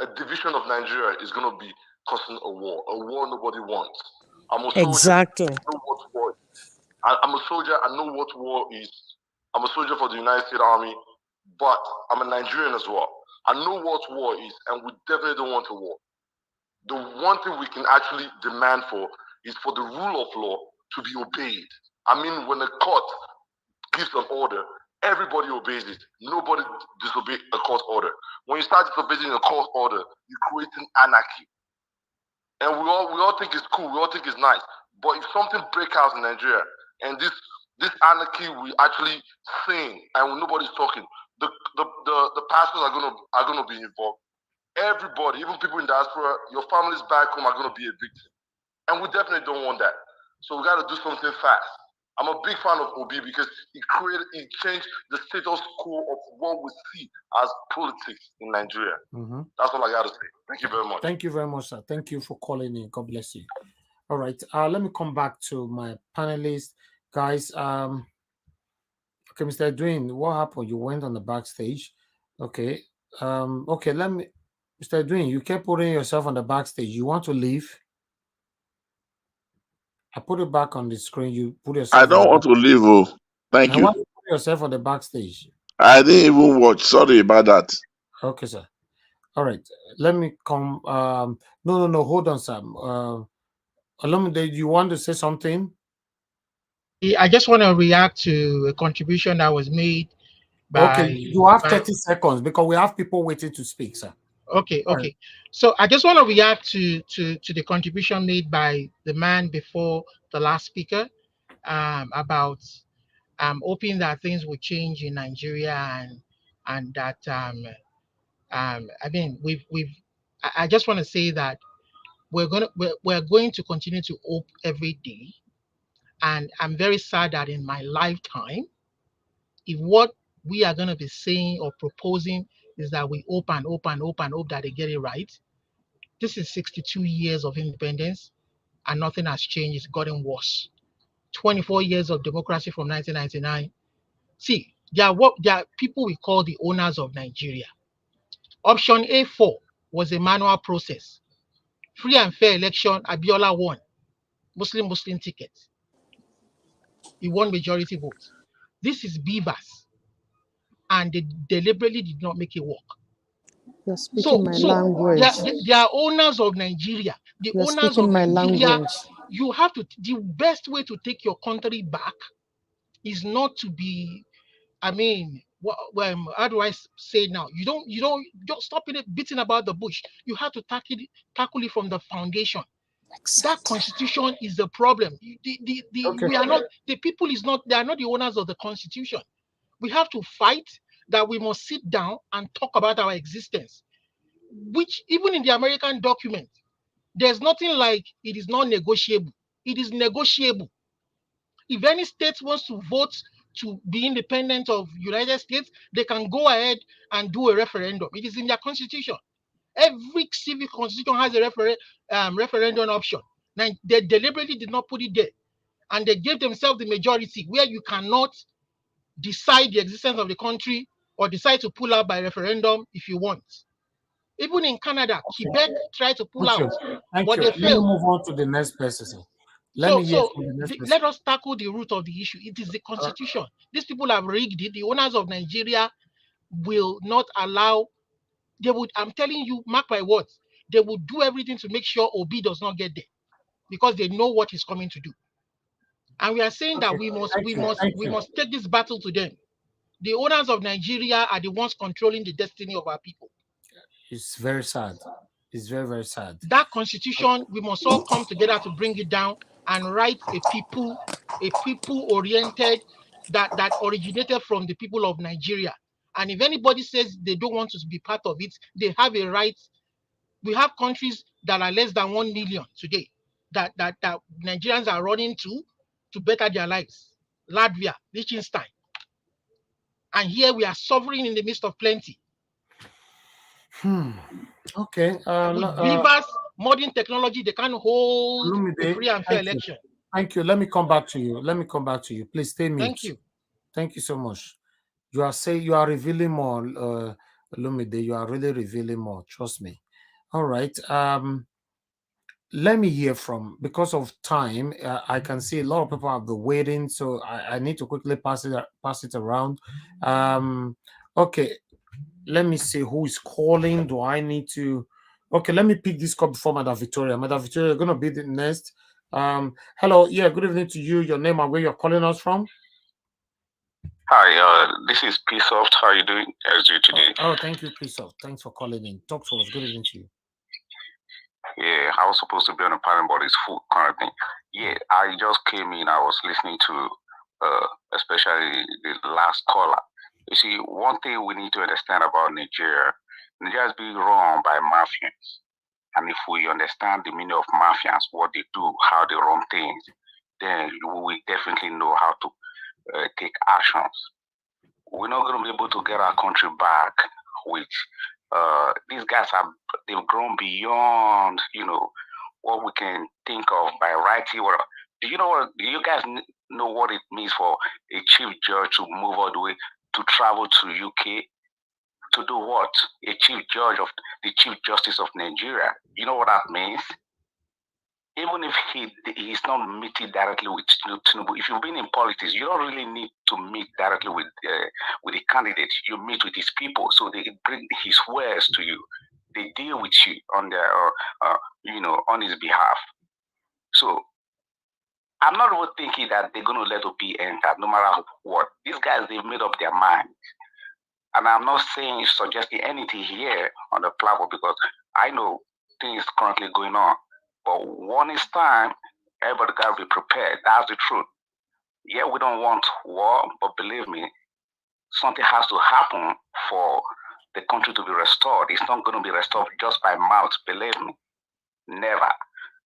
a division of Nigeria is going to be causing a war nobody wants. I'm a soldier. Exactly. I know what war is. I'm a soldier. I know what war is. I'm a soldier for the United States Army, but I'm a Nigerian as well. I know what war is, and we definitely don't want a war. The one thing we can actually demand for is for the rule of law to be obeyed. I mean, when a court gives an order, everybody obeys it. Nobody disobeys a court order. When you start disobeying a court order, you're creating anarchy. And we all think it's cool, we all think it's nice. But if something breaks out in Nigeria and this anarchy we actually sing and nobody's talking, the pastors are gonna be involved. Everybody, even people in diaspora, your families back home are gonna be a victim. And we definitely don't want that. So we gotta do something fast. I'm a big fan of Obi because it changed the status quo of what we see as politics in Nigeria. That's all I gotta say. Thank you very much. Thank you very much, sir. Thank you for calling in. God bless you. All right. Let me come back to my panelists, guys. Okay, Mr. Edwin, what happened? You went on the backstage. Okay. Okay, Mr. Edwin, you kept putting yourself on the backstage. You want to leave? I put it back on the screen. You put yourself. I don't want to leave. Oh, thank you. Why you put yourself on the backstage? I didn't even watch. Sorry about that. Okay, sir. All right. Let me come. No. Hold on, sir. Olumide, you want to say something? I just want to react to a contribution that was made by. Okay, you have 30 seconds because we have people waiting to speak, sir. Okay. So I just want to react to the contribution made by the man before the last speaker about hoping that things will change in Nigeria and that I mean I just want to say that we're going to continue to hope every day, and I'm very sad that in my lifetime, if what we are going to be saying or proposing is that we hope and hope and hope and hope that they get it right. This is 62 years of independence and nothing has changed. It's gotten worse. 24 years of democracy from 1999. See, there are people we call the owners of Nigeria. Option A4 was a manual process. Free and fair election, Abiola won. Muslim ticket. He won majority votes. This is Beavers. And they deliberately did not make it work. You're speaking my language. They are owners of Nigeria. The You're owners speaking of my Nigeria, language. you have to, the best way to take your country back is not to be, I mean, how do I say it now? You don't stop beating about the bush. You have to tackle it from the foundation. Exactly. That constitution is the problem. We are not, the people they are not the owners of the constitution. We have to fight that we must sit down and talk about our existence, which even in the American document, there's nothing like it is not negotiable. It is negotiable. If any state wants to vote to be independent of United States, they can go ahead and do a referendum. It is in their constitution. Every civic constitution has a referendum option. Now, they deliberately did not put it there. And they gave themselves the majority where you cannot decide the existence of the country or decide to pull out by referendum if you want. Even in Canada, Quebec tried to pull out, but they failed. Let me move on to the next person. Let us tackle the root of the issue. It is the constitution. These people have rigged it. The owners of Nigeria will not allow. They would. I'm telling you, mark my words. They will do everything to make sure Obi does not get there, because they know what he's coming to do. And we are saying that we must take this battle to them. The owners of Nigeria are the ones controlling the destiny of our people. It's very sad. It's very, very sad. That constitution, we must all come together to bring it down and write a people-oriented that originated from the people of Nigeria. And if anybody says they don't want to be part of it, they have a right. We have countries that are less than 1 million today that Nigerians are running to better their lives. Latvia, Liechtenstein. And here we are suffering in the midst of plenty. Okay. With beavers, modern technology, they can't hold a free and fair election. Thank you. Let me come back to you. Please stay mute. Thank you. Thank you so much. You are revealing more, Lumide. You are really revealing more. Trust me. All right. Let me hear from, because of time, I can see a lot of people have been waiting, so I need to quickly pass it around. Okay, let me see who is calling. Do I need to? Okay, let me pick this call before Madam Victoria. Madam Victoria, you're gonna be the next. Hello, yeah, good evening to you. Your name and where you're calling us from? Hi, this is Psoft. How are you doing today? Oh, thank you, Psoft. Thanks for calling in. Talk to us. Good evening to you. Yeah, I was supposed to be on a panel, but it's full currently. Yeah, I just came in. I was listening to, especially the last caller. You see, one thing we need to understand about Nigeria has been run by mafians. And if we understand the meaning of mafians, what they do, how they run things, then we will definitely know how to take actions. We're not going to be able to get our country back with these guys they've grown beyond what we can think of by writing. Do you guys know what it means for a chief judge to move all the way to travel to UK to do what? A chief judge of the Chief Justice of Nigeria. You know what that means? Even if he's not meeting directly with Tinubu, if you've been in politics, you don't really need to meet directly with the candidate. You meet with his people, so they bring his wares to you. They deal with you on their, on his behalf. So I'm not even thinking that they're going to let OP enter, no matter what. These guys, they've made up their mind. And I'm not suggesting anything here on the platform because I know things currently going on. But one is time, everybody got to be prepared. That's the truth. Yeah, we don't want war, but believe me, something has to happen for the country to be restored. It's not going to be restored just by mouth, believe me. Never.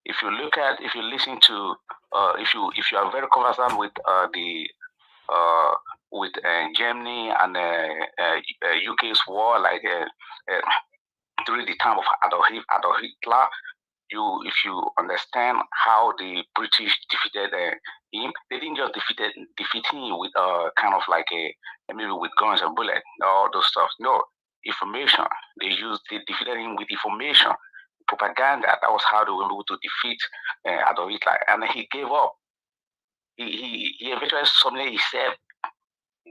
If you listen to, if you are very conversant with Germany and UK's war, like during the time of Adolf Hitler, if you understand how the British defeated him, they didn't just defeat him with kind of like maybe with guns and bullets, all those stuff. No, information. They defeated him with information, propaganda. That was how they were able to defeat Adolf Hitler, and he gave up. He eventually suddenly himself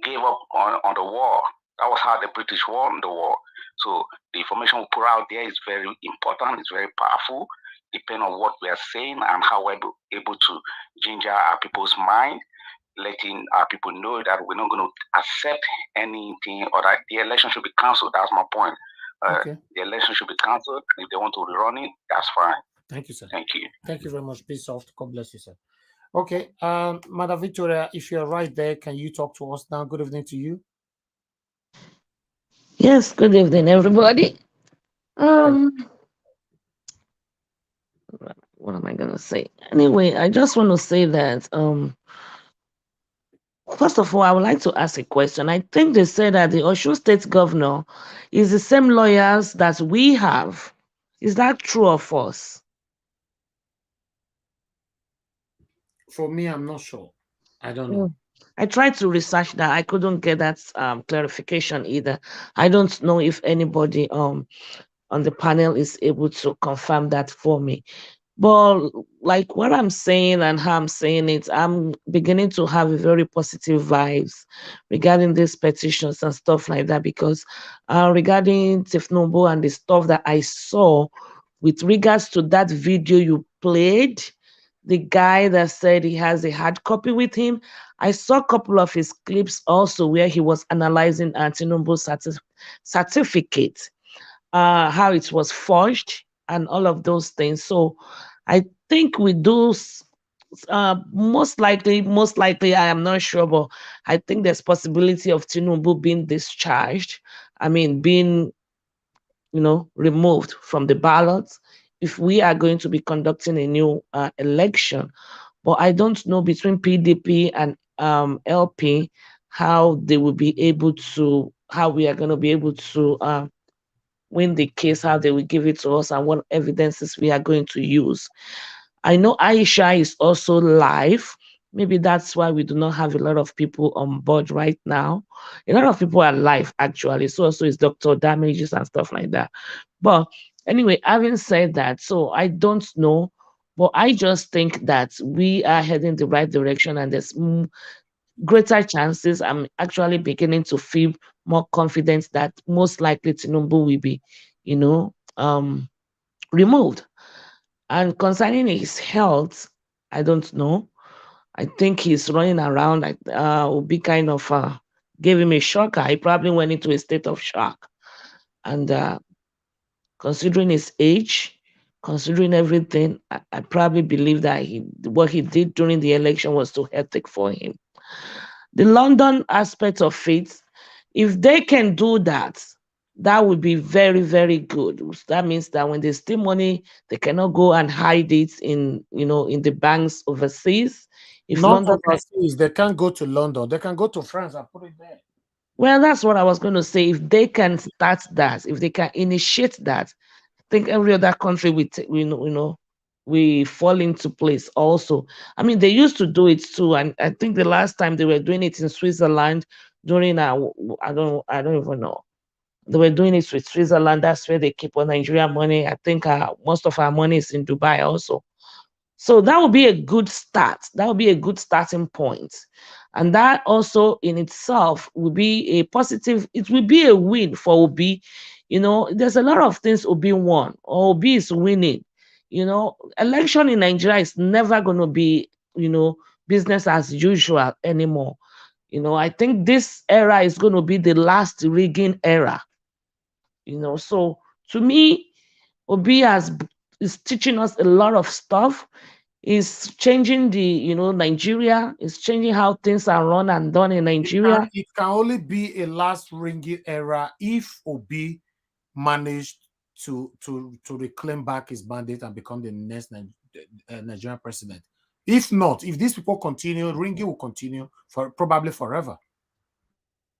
gave up on the war. That was how the British won the war. So the information we put out there is very important. It's very powerful, depending on what we are saying and how we're able to ginger our people's mind, letting our people know that we're not going to accept anything or that the election should be cancelled. That's my point. Okay. The election should be cancelled. If they want to rerun it, that's fine. Thank you, sir. Thank you. Thank you very much. Psoft. God bless you, sir. Okay, Madam Victoria, if you're right there, can you talk to us now? Good evening to you. Yes, good evening, everybody. What am I gonna say? Anyway, I just want to say that first of all, I would like to ask a question. I think they said that the Osun State governor is the same lawyers that we have. Is that true or false? For me, I'm not sure. I don't know. I tried to research that. I couldn't get that clarification either. I don't know if anybody on the panel is able to confirm that for me. But like what I'm saying and how I'm saying it, I'm beginning to have a very positive vibes regarding these petitions and stuff like that, because regarding Tinubu and the stuff that I saw with regards to that video you played, the guy that said he has a hard copy with him, I saw a couple of his clips also where he was analyzing Tinubu's certificate, how it was forged and all of those things. So I think we do, most likely, I am not sure, but I think there's possibility of Tinubu being discharged. I mean, being, removed from the ballots if we are going to be conducting a new election. But I don't know between PDP and LP how they will be able to, how we are going to be able to win the case, how they will give it to us, and what evidences we are going to use. I know Aisha is also live. Maybe that's why we do not have a lot of people on board right now. A lot of people are live, actually. So also is Dr. Damages and stuff like that. But anyway, having said that, so I don't know, but I just think that we are heading the right direction and there's greater chances. I'm actually beginning to feel more confident that most likely Tinubu will be, removed. And concerning his health, I don't know. I think he's running around. Will be kind of gave him a shocker. He probably went into a state of shock. And considering his age, considering everything, I probably believe that what he did during the election was too hectic for him. The London aspect of it, if they can do that, that would be very, very good. That means that when they steal money, they cannot go and hide it in the banks overseas. If Not London, overseas, they can't go to London. They can go to France and put it there. well, that's what I was going to say. If they can start that, if they can initiate that, I think every other country we fall into place also. I mean, they used to do it too, and I think the last time they were doing it in Switzerland during I don't even know. They were doing it with Switzerland. That's where they keep our Nigerian money. I think most of our money is in Dubai also. So that would be a good start. That would be a good starting point. And that also in itself will be a positive, it will be a win for Obi. There's a lot of things Obi won, or Obi is winning. Election in Nigeria is never going to be, business as usual anymore. I think this era is going to be the last rigging era. So to me, Obi is teaching us a lot of stuff. Is changing Nigeria. Is changing how things are run and done in Nigeria. It can only be a last ringing era if Obi managed to reclaim back his mandate and become the next Nigerian president. If not, if these people continue, ringing will continue for probably forever.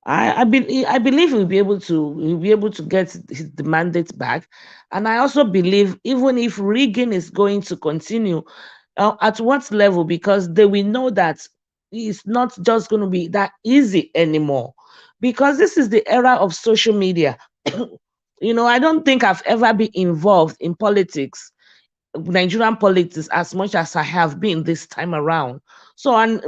I believe he'll be able to get the mandate back, and I also believe even if rigging is going to continue, at what level, because they will know that it's not just going to be that easy anymore, because this is the era of social media. I don't think I've ever been involved in politics, Nigerian politics, as much as I have been this time around. So, and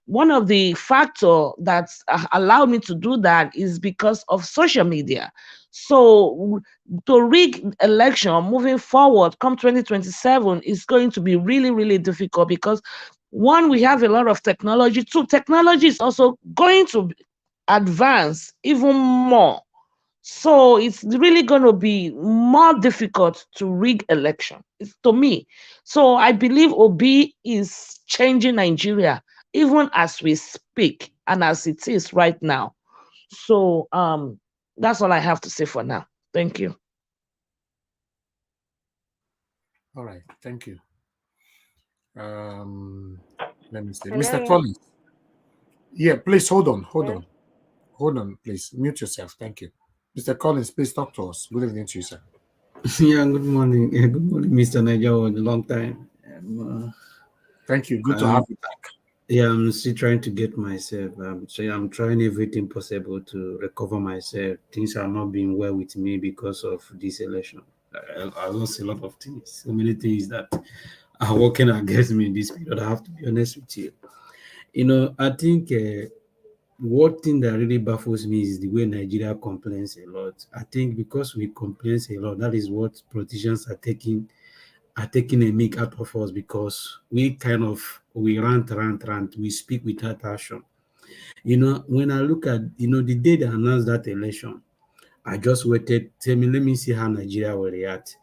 one of the factor that's allowed me to do that is because of social media. So, to rig election moving forward, come 2027, is going to be really, really difficult because one, we have a lot of technology. Two, technology is also going to advance even more. So it's really going to be more difficult to rig election, to me. So I believe Obi is changing Nigeria even as we speak and as it is right now. So that's all I have to say for now. Thank you. All right, thank you. Let me see. Mr. Collins. Yeah, please hold on, please. Mute yourself. Thank you. Mr. Collins, please talk to us. Good evening to you, sir. Yeah, good morning. Good morning, Mr. Nigeria. A long time. Thank you. Good to have you back. Yeah, I'm still trying to get myself. So I'm trying everything possible to recover myself. Things are not being well with me because of this election. I lost a lot of things. So many things that are working against me in this period. I have to be honest with you. I think one thing that really baffles me is the way Nigeria complains a lot. I think because we complain a lot, that is what politicians are taking a mic out of us, because we rant, we speak without action. When I look at, the day they announced that election, I just waited, let me see how Nigeria will react.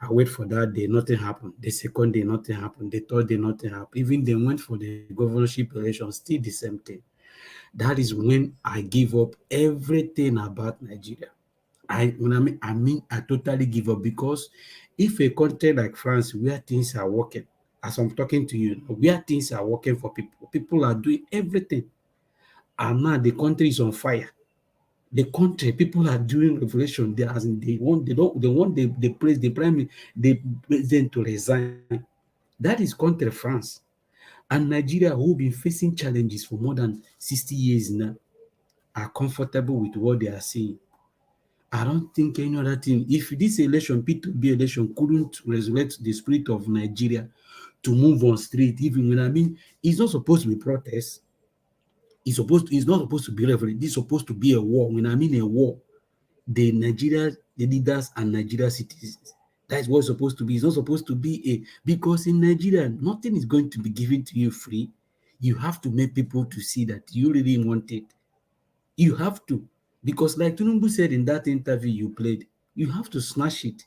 I wait for that day, nothing happened. The second day, nothing happened. The third day, nothing happened. Even they went for the governorship election, still the same thing. That is when I give up everything about Nigeria. I totally give up, because if a country like France, where things are working, as I'm talking to you, where things are working for people are doing everything, and now the country is on fire. The country, people are doing revolution. They want the president to resign. That is country France. And Nigeria, who've been facing challenges for more than 60 years now, are comfortable with what they are seeing. I don't think any other thing. If this election, P2B election, couldn't resurrect the spirit of Nigeria to move on street, even when it's not supposed to be protest. It's not supposed to be revolution. It's supposed to be a war. When a war, the leaders and Nigeria citizens. That's what it's supposed to be. It's not supposed to be because in Nigeria, nothing is going to be given to you free. You have to make people to see that you really want it. You have to, because like Tinubu said in that interview you played, you have to smash it.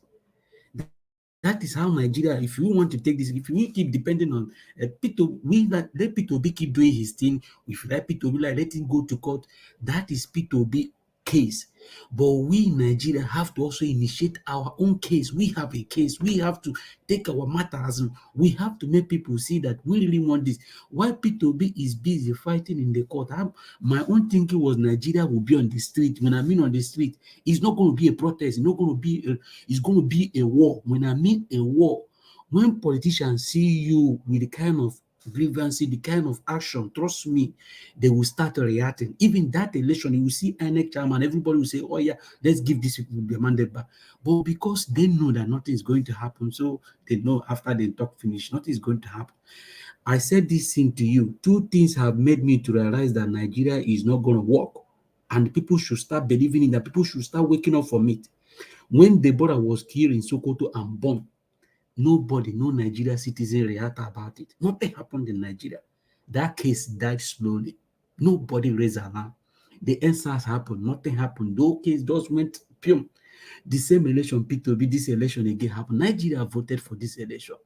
That is how Nigeria, if you want to take this, if you keep depending on P2, let P2B keep doing his thing. If you let P2B, let him go to court, that is P2B case. But we in Nigeria have to also initiate our own case. We have a case. We have to take our matters. We have to make people see that we really want this. While P2B is busy fighting in the court, my own thinking was Nigeria will be on the street. When I mean on the street, it's not going to be a protest. It's not going to be. It's going to be a war. When I mean a war, when politicians see you with the kind of grievance, the kind of action, trust me, they will start reacting. Even that election, you will see INEC chairman, everybody will say, oh yeah, let's give this people the mandate back. But because they know that nothing is going to happen, so they know after they talk finish, nothing is going to happen. I said this thing to you. Two things have made me to realize that Nigeria is not going to work. And people should start believing in that. People should start waking up from it. When Deborah was killed in Sokoto and bombed, nobody, no Nigeria citizen reacted about it. Nothing happened in Nigeria. That case died slowly. Nobody raised alarm. The NSAS happened. Nothing happened. Those cases just went pum. The same election, P2B, this election again happened. Nigeria voted for this election.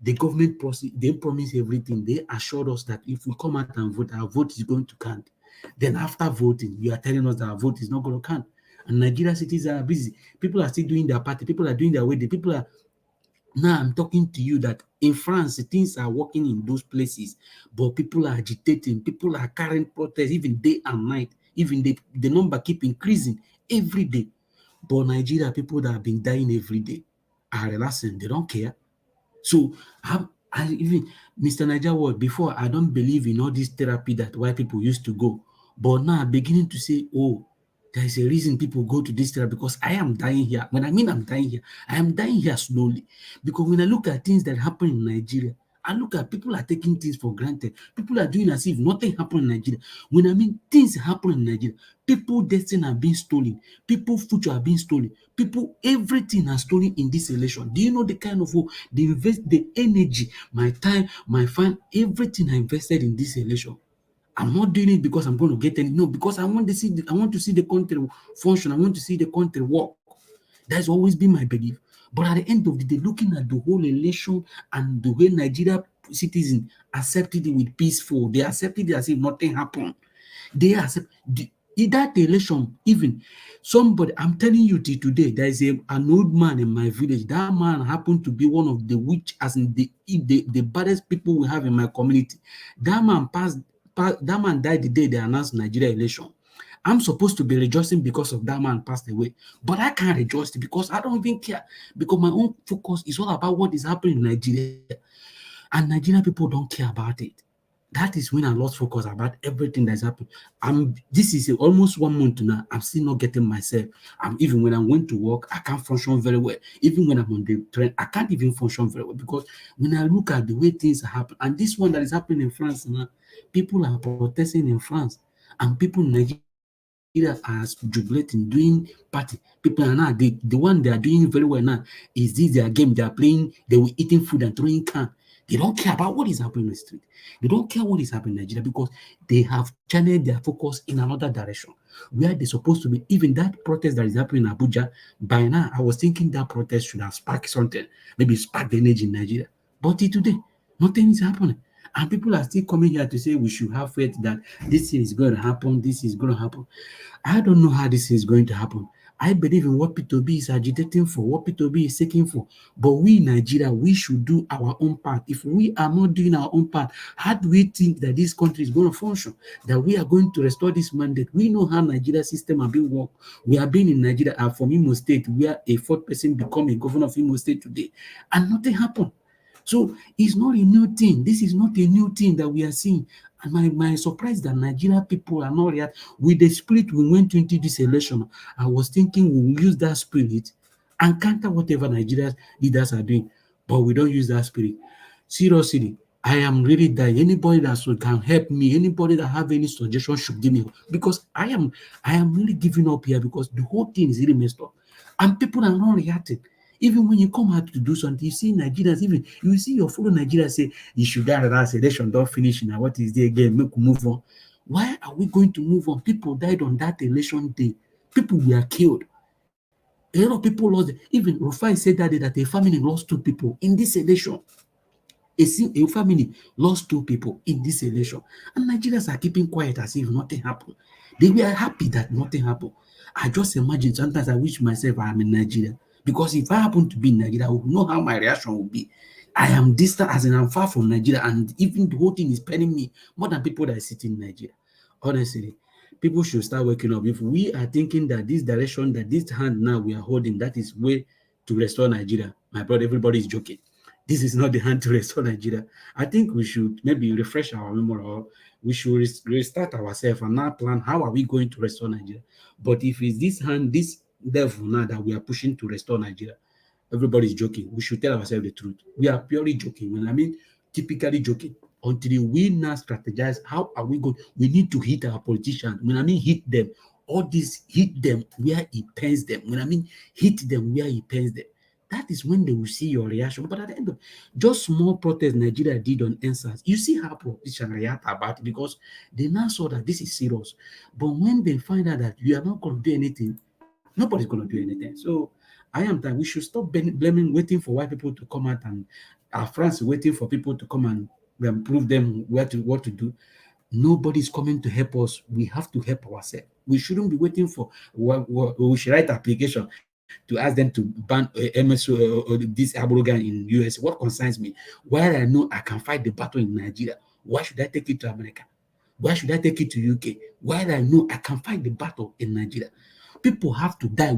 The government they promised everything. They assured us that if we come out and vote, our vote is going to count. Then after voting, you are telling us that our vote is not going to count. And Nigeria citizens are busy. People are still doing their party. People are doing their wedding. People are. Now I'm talking to you that in France, things are working in those places, but people are agitating. People are carrying protests even day and night. Even the number keep increasing every day. But Nigeria, people that have been dying every day are relaxing. They don't care. So I even Mr. Niger Ward, before I don't believe in all this therapy that white people used to go. But now I'm beginning to say, oh, there is a reason people go to this therapy, because I am dying here. When I mean I'm dying here, I am dying here slowly. Because when I look at things that happen in Nigeria, I look at people are taking things for granted. People are doing as if nothing happened in Nigeria. When I mean things happen in Nigeria, people destiny are being stolen. People future are being stolen. People, everything are stolen in this election. Do you know the kind of the energy, my time, my fund, everything I invested in this election? I'm not doing it because I'm going to get any. No, because I want to see the country function. I want to see the country work. That's always been my belief. But at the end of the day, looking at the whole election and the way Nigeria citizens accepted it with peaceful, they accepted it as if nothing happened. They accept in that election, even somebody, I'm telling you today, there is an old man in my village. That man happened to be one of the witch, as in the baddest people we have in my community. That man died the day they announced Nigeria election. I'm supposed to be rejoicing because of that man passed away, but I can't rejoice because I don't even care, because my own focus is all about what is happening in Nigeria, and Nigerian people don't care about it. That is when I lost focus about everything that's happening. This is almost 1 month now. I'm still not getting myself. Even when I went to work, I can't function very well. Even when I'm on the train, I can't even function very well, because when I look at the way things happen, and this one that is happening in France now, people are protesting in France, and people in Nigeria are jubilating, doing party. People are now the one they are doing very well now is this their game. They are playing, they were eating food and throwing can. They don't care about what is happening in the street. They don't care what is happening in Nigeria, because they have channeled their focus in another direction where they're supposed to be. Even that protest that is happening in Abuja, by now I was thinking that protest should have sparked something, maybe spark the energy in Nigeria. But today, nothing is happening. And people are still coming here to say we should have faith that this thing is going to happen, this is going to happen. I don't know how this is going to happen. I believe in what P2B is agitating for, what P2B is seeking for. But we in Nigeria, we should do our own part. If we are not doing our own part, how do we think that this country is going to function? That we are going to restore this mandate? We know how Nigeria system have been worked. We have been in Nigeria from Imo State, where a fourth person become a governor of Imo State today, and nothing happened. So it's not a new thing. This is not a new thing that we are seeing. And my surprise that Nigeria people are not react with the spirit we went into this election. I was thinking we will use that spirit and counter whatever Nigeria's leaders are doing, but we don't use that spirit. Seriously, I am really dying. Anybody that can help me, anybody that have any suggestion should give me, because I am really giving up here, because the whole thing is really messed up, and people are not reacting. Even when you come out to do something, you see Nigerians, even you see your fellow Nigerians say, you should get that election, don't finish now. What is there again? Make we move on. Why are we going to move on? People died on that election day. People were killed. A lot of people lost. Even Rufai said that day that a family lost 2 people in this election. A family lost 2 people in this election. And Nigerians are keeping quiet as if nothing happened. They were happy that nothing happened. I just imagine sometimes I wish myself I am in Nigeria. Because if I happen to be in Nigeria, I would know how my reaction would be. I am distant, as in I'm far from Nigeria, and even the whole thing is paining me more than people that are sitting in Nigeria. Honestly, people should start waking up. If we are thinking that this direction, that this hand now we are holding, that is way to restore Nigeria, my brother, everybody is joking. This is not the hand to restore Nigeria. I think we should maybe refresh our memory, or we should restart ourselves and now plan how are we going to restore Nigeria. But if it's this hand, this devil now that we are pushing to restore Nigeria, everybody's joking. We should tell ourselves the truth. We are purely joking. When I mean typically joking, until we now strategize, how are we going? We need to hit our politicians. When I mean hit them, all this hit them where it pains them. When I mean hit them where it pains them, that is when they will see your reaction. But at the end of just small protest Nigeria did on answers, you see how politicians react about it because they now saw that this is serious. But when they find out that you are not going to do anything, nobody's going to do anything. So I am that we should stop blaming, waiting for white people to come out, and our friends waiting for people to come and prove them what to do. Nobody's coming to help us. We have to help ourselves. We shouldn't be waiting for. We should write application to ask them to ban MSO or this abrogan in US. What concerns me? While I know I can fight the battle in Nigeria, why should I take it to America? Why should I take it to UK? While I know I can fight the battle in Nigeria. People have to die.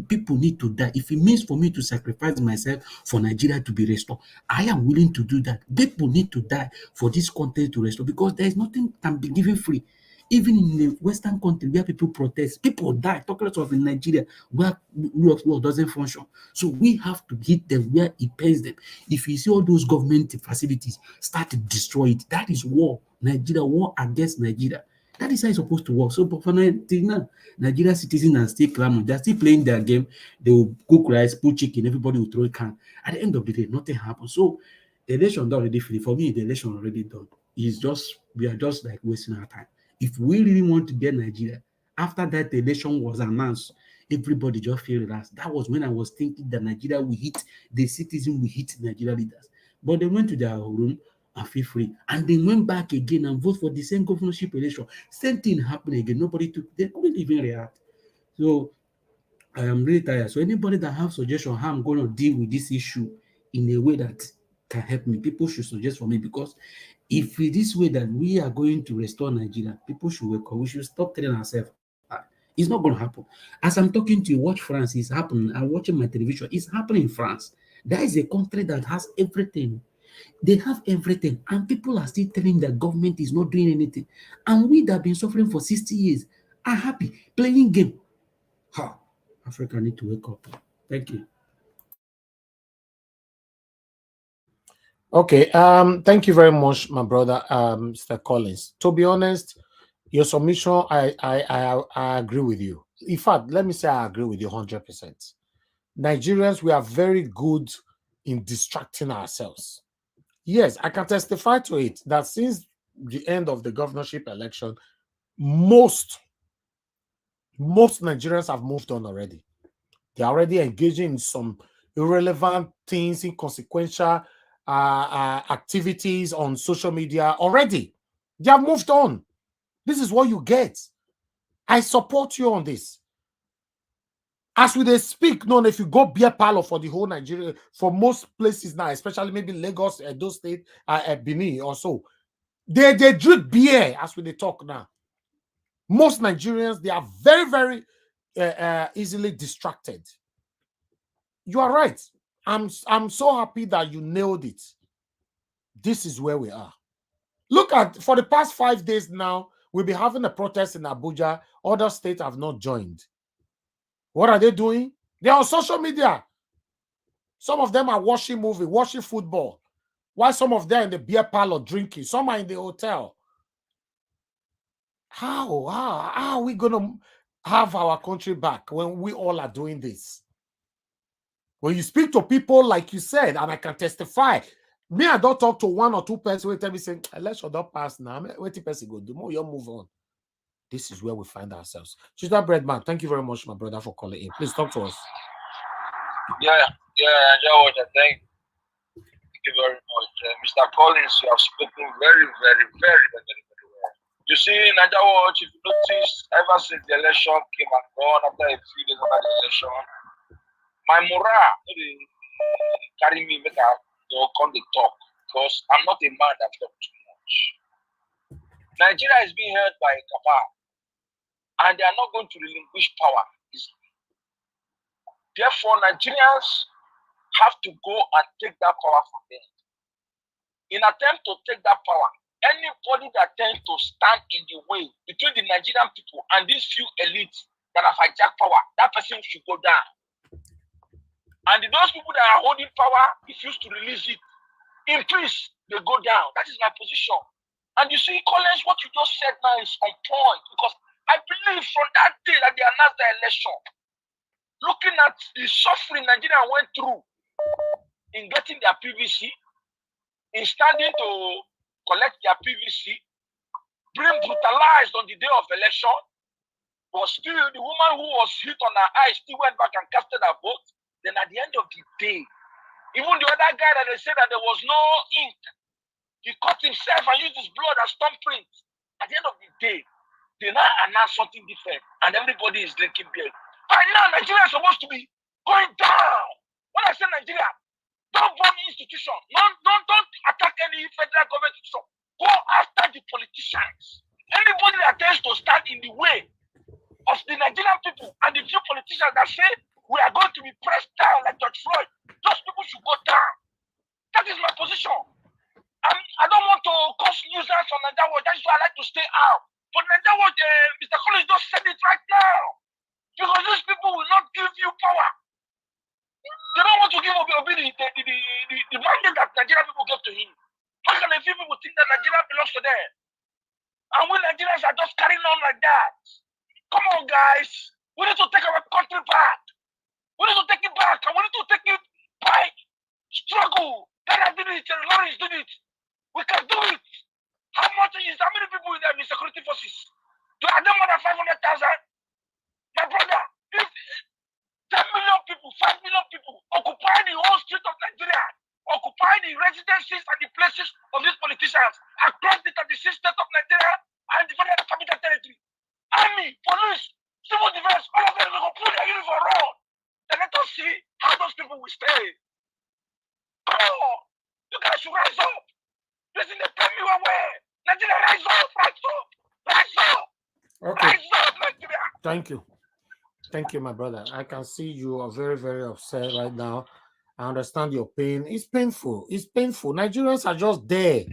People need to die. If it means for me to sacrifice myself for Nigeria to be restored, I am willing to do that. People need to die for this country to restore because there is nothing can be given free. Even in the Western country where people protest, people die. Talk less of in Nigeria where rule of law doesn't function. So we have to hit them where it pains them. If you see all those government facilities start to destroy it, that is war. Nigeria, war against Nigeria. That is how it's supposed to work. So, but for now, Nigerian citizens are still clamoring. They're still playing their game. They will cook rice, put chicken, everybody will throw a can. At the end of the day, nothing happens. So, the election already finished. For me, the election already done. We are just like wasting our time. If we really want to get Nigeria, after that the election was announced, everybody just feel relaxed. That was when I was thinking that Nigeria will hit the citizen, will hit Nigeria leaders. But they went to their room and feel free. And they went back again and vote for the same governorship election. Same thing happened again. They couldn't even react. So I am really tired. So anybody that have suggestion how I'm going to deal with this issue in a way that can help me, people should suggest for me, because if it is way that we are going to restore Nigeria, people should wake up. We should stop telling ourselves it's not going to happen. As I'm talking to you, watch France, it's happening. I'm watching my television, it's happening in France. That is a country that has everything. They have everything, and people are still telling that government is not doing anything. And we that have been suffering for 60 years are happy playing game. Africa need to wake up. Thank you. Okay. Thank you very much, my brother, Mr. Collins. To be honest, your submission, I agree with you. In fact, let me say I agree with you 100%. Nigerians, we are very good in distracting ourselves. Yes, I can testify to it that since the end of the governorship election, most Nigerians have moved on already. They're already engaging in some irrelevant things, inconsequential activities on social media already. They have moved on. This is what you get. I support you on this. As we speak, no, if you go beer parlor for the whole Nigeria, for most places now, especially maybe Lagos, Edo State, Benin or so, they drink beer as we talk now. Most Nigerians, they are very, very easily distracted. You are right. I'm so happy that you nailed it. This is where we are. Look at, for the past 5 days now, we'll be having a protest in Abuja. Other states have not joined. What are they doing? They're on social media. Some of them are watching movie, watching football, while some of them are in the beer parlor drinking. Some are in the hotel. How are we going to have our country back when we all are doing this? When you speak to people, like you said, and I can testify, Me, I don't talk to one or two persons who tell me, say, election don't pass now. What the person go do? More, you move on. This is where we find ourselves. Sister Breadman, thank you very much, my brother, for calling in. Please talk to us. Yeah, George, thank you very much. Mr. Collins, you have spoken very, very, very, very, very well. You see, Naija Watch, if you notice, ever since the election came and gone, after a few days after the election, my morale carry me, make I come to talk, because I'm not a man that talks too much. Nigeria is being held by a cabal, and they are not going to relinquish power easily. Therefore, Nigerians have to go and take that power from them. In attempt to take that power, anybody that tends to stand in the way between the Nigerian people and these few elites that have hijacked power, that person should go down. And those people that are holding power refuse to release it. In peace, they go down. That is my position. And you see, Collins, what you just said now is on point, because I believe from that day that they announced the election, looking at the suffering Nigeria went through in getting their PVC, in standing to collect their PVC, being brutalized on the day of election, but still the woman who was hit on her eye still went back and casted her vote. Then at the end of the day, even the other guy that they said that there was no ink, he cut himself and used his blood as thumbprint. At the end of the day, they now announce something different, and everybody is drinking beer. By now, Nigeria is supposed to be going down. When I say Nigeria, don't bomb institution. Don't attack any federal government institution. Go after the politicians. Anybody that tends to stand in the way of the Nigerian people and the few politicians that say we are going to be pressed down like George Floyd, those people should go down. That is my position. I don't want to cause nuisance on Naija Watch. That's why I like to stay out. But Naija Watch, Mr. Collins just said it right now. Because these people will not give you power. They don't want to give Obi the mandate that Nigerian people gave to him. How can a few people think that Nigeria belongs to them? And we Nigerians are just carrying on like that. Come on, guys. We need to take our country back. We need to take it back. And we need to take it by struggle. Ghana did it. Lawrence did it. We can do it. How many people in the security forces? Are there more than 500,000? My brother, if 10 million people, 5 million people occupy the whole street of Nigeria, occupy the residences and the places of these politicians across the 36 states of Nigeria and the Federal Capital Territory. Army, police, civil defense, all of them will put their uniform on. And let us see how those people will stay. Come on, you guys should rise up. Listen, they tell you away. Nigeria, rise up, rise up, rise up. Okay. Rise up, Nigeria. Thank you. Thank you, my brother. I can see you are very, very upset right now. I understand your pain. It's painful. It's painful. Nigerians are just there.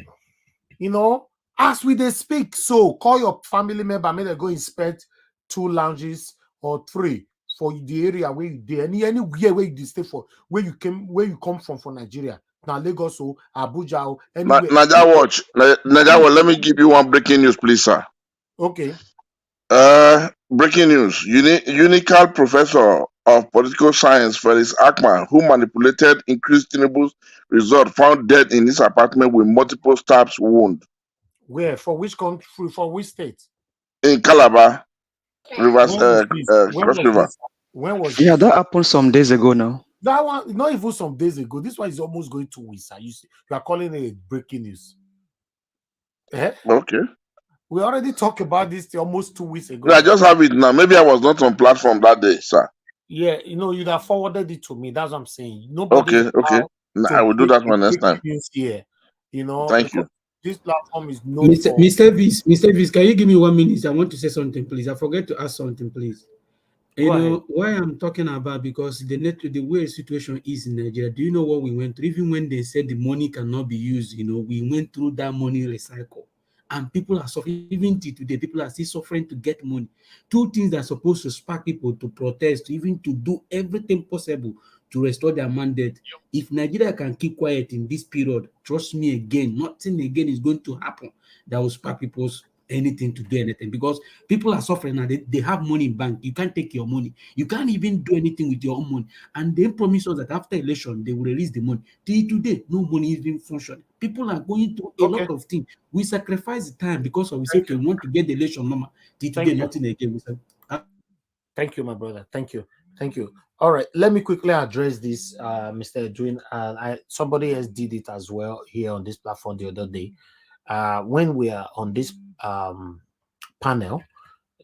You know, as we they speak, so call your family member, may they go inspect 2 lounges or 3 for the area where you did anywhere where you stay for, where you come from for Nigeria. Now Lagos or Abuja or anywhere. Naija Watch, let me give you one breaking news, please, sir. Okay. Breaking news. Unical professor of political science Felix Akman, who manipulated increased Tinubu's result, found dead in his apartment with multiple stabs wound. Where? For which country? For which state? In Calabar, Cross River. When was Yeah, that happened some days ago now. That one, not even some days ago. This one is almost going 2 weeks. You are calling it breaking news. Okay. We already talked about this almost 2 weeks ago. Yeah, I just have it now. Maybe I was not on platform that day, sir. Yeah, you'd have forwarded it to me. That's what I'm saying. Nobody. Okay. I will do that one next time. Here, Thank you. This platform is known for... Mr. Viz, can you give me 1 minute? I want to say something, please. I forget to ask something, please. Why I'm talking about, because the way the situation is in Nigeria, do you know what we went through? Even when they said the money cannot be used, we went through that money recycle. And people are suffering. Even today, people are still suffering to get money. 2 things that are supposed to spark people to protest, even to do everything possible to restore their mandate. If Nigeria can keep quiet in this period, trust me again, nothing again is going to happen that will spark people's anything to do anything because people are suffering and they have money in bank. You can't take your money. You can't even do anything with your own money. And they promise us that after election, they will release the money. Till today, no money is being functioning. People are going through a lot of things. We sacrifice the time because we say, okay, we want to get the election normal. Till today, nothing again. We said, thank you, my brother. Thank you. Thank you. All right, let me quickly address this, Mr. Edwin. Somebody else did it as well here on this platform the other day. When we are on this panel,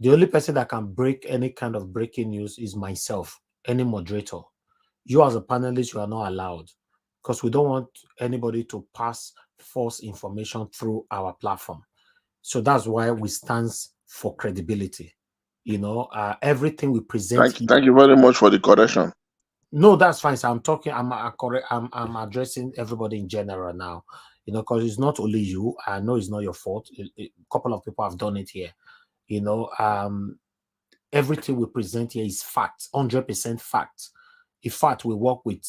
the only person that can break any kind of breaking news is myself, any moderator. You as a panelist, you are not allowed because we don't want anybody to pass false information through our platform. So that's why we stand for credibility. You know, everything we present. Thank you very much for the correction. No, that's fine. So I'm talking. I'm addressing everybody in general now. You know, because it's not only you. I know it's not your fault. A couple of people have done it here. You know, everything we present here is fact, 100% fact. In fact, we work with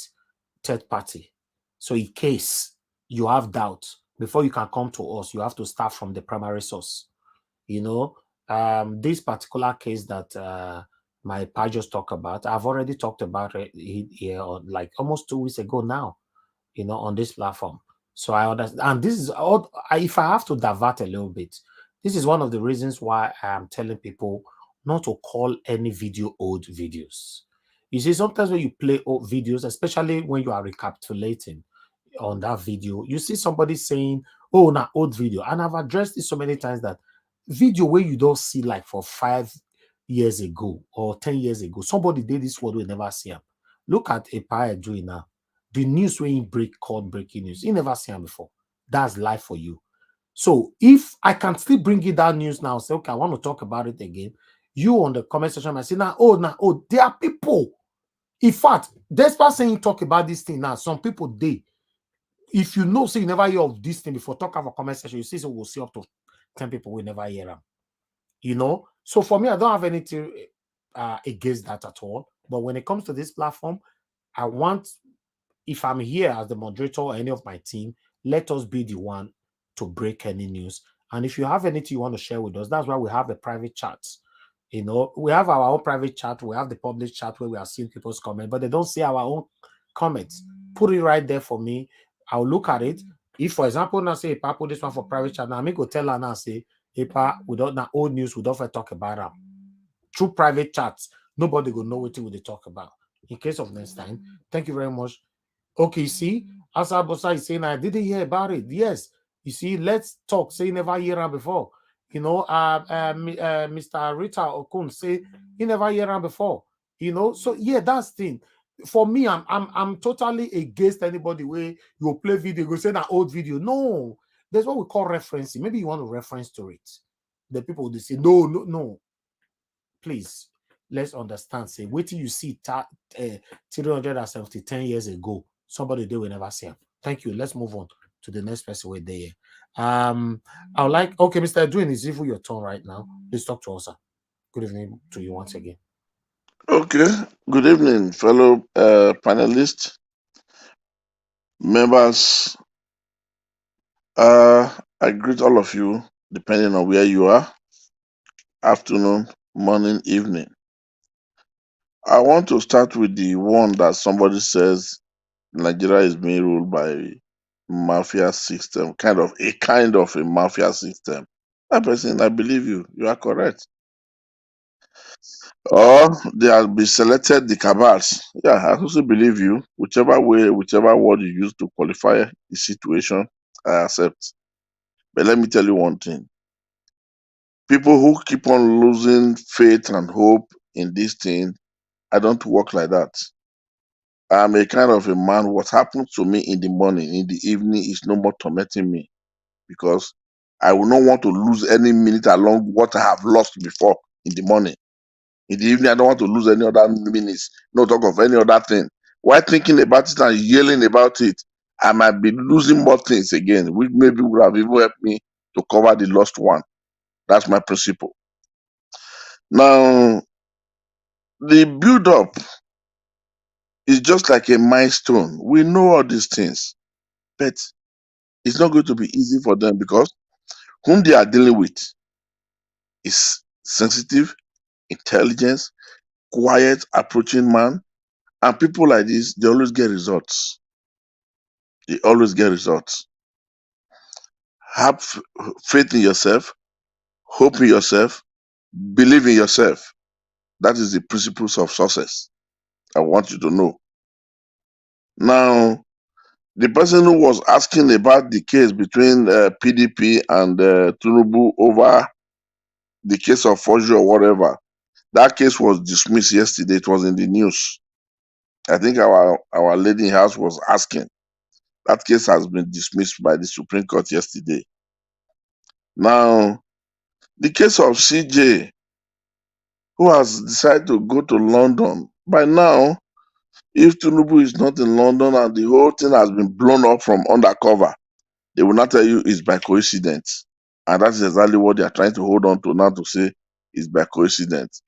third party. So in case you have doubt, before you can come to us, you have to start from the primary source. You know, this particular case that my pa just talked about, I've already talked about it here like almost 2 weeks ago now, you know, on this platform. So I understand. And this is all, if I have to divert a little bit, this is one of the reasons why I am telling people not to call any video old videos. You see, sometimes when you play old videos, especially when you are recapitulating on that video, you see somebody saying, oh, na old video. And I've addressed this so many times that video where you don't see like for 5 years ago or 10 years ago, somebody did this word we never see him. Look at Empire doing now. The news when you called breaking news, you never see him before. That's life for you. So if I can still bring you that news now, say, okay, I want to talk about it again. You on the comment section might say, oh, there are people. In fact, despite saying talk about this thing now, some people they, if you know, say you never hear of this thing before, talk about a comment section, you see, so we'll see up to 10 people we never hear them. You know, so for me, I don't have anything against that at all. But when it comes to this platform, I want, if I'm here as the moderator or any of my team, let us be the one to break any news. And if you have anything you want to share with us, that's why we have a private chat. You know, we have our own private chat. We have the public chat where we are seeing people's comments, but they don't see our own comments. Put it right there for me. I'll look at it. If, for example, now say, if I put this one for private chat, now I may go tell her now, say, if we don't now old news, we don't talk about them. Through private chats, nobody will know what they talk about. In case of next time, thank you very much. Okay, you see, Asa Bosa is saying, I didn't hear about it. Yes, you see, let's talk. Say never hear her before. You know, Mr. Rita Okun say he never hear her before. You know, so yeah, that's the thing. For me, I'm totally against anybody where you play video, go say that old video. No, there's what we call referencing. Maybe you want to reference to it. The people will say, no. Please, let's understand. Say, wait till you see 370 10 years ago. Somebody they will never see him. Thank you. Let's move on to the next person we're there. I would like, okay, Mr. Edwin, is even your turn right now. Please talk to us, sir. Good evening to you once again. Okay. Good evening, fellow panelists, members. I greet all of you, depending on where you are, afternoon, morning, evening. I want to start with the one that somebody says Nigeria is being ruled by mafia system, kind of a mafia system. That person, I believe you. You are correct. Or they have been selected the cabals. Yeah, I also believe you. Whichever way, whichever word you use to qualify the situation, I accept. But let me tell you one thing. People who keep on losing faith and hope in this thing, I don't work like that. I'm a kind of a man. What happens to me in the morning, in the evening, is no more tormenting me because I will not want to lose any minute along what I have lost before in the morning. In the evening, I don't want to lose any other minutes, no talk of any other thing. While thinking about it and yelling about it, I might be losing more things again, which maybe would have even helped me to cover the lost one. That's my principle. Now, the build-up is just like a milestone. We know all these things, but it's not going to be easy for them because whom they are dealing with is sensitive, intelligent, quiet, approaching man. And people like this, they always get results. They always get results. Have faith in yourself, hope in yourself, believe in yourself. That is the principles of success. I want you to know. Now, the person who was asking about the case between PDP and Tinubu over the case of forgery or whatever, that case was dismissed yesterday. It was in the news. I think our lady in house was asking. That case has been dismissed by the Supreme Court yesterday. Now, the case of CJ, who has decided to go to London, by now, if Tinubu is not in London and the whole thing has been blown up from undercover, they will not tell you it's by coincidence. And that's exactly what they are trying to hold on to now, to say it's by coincidence.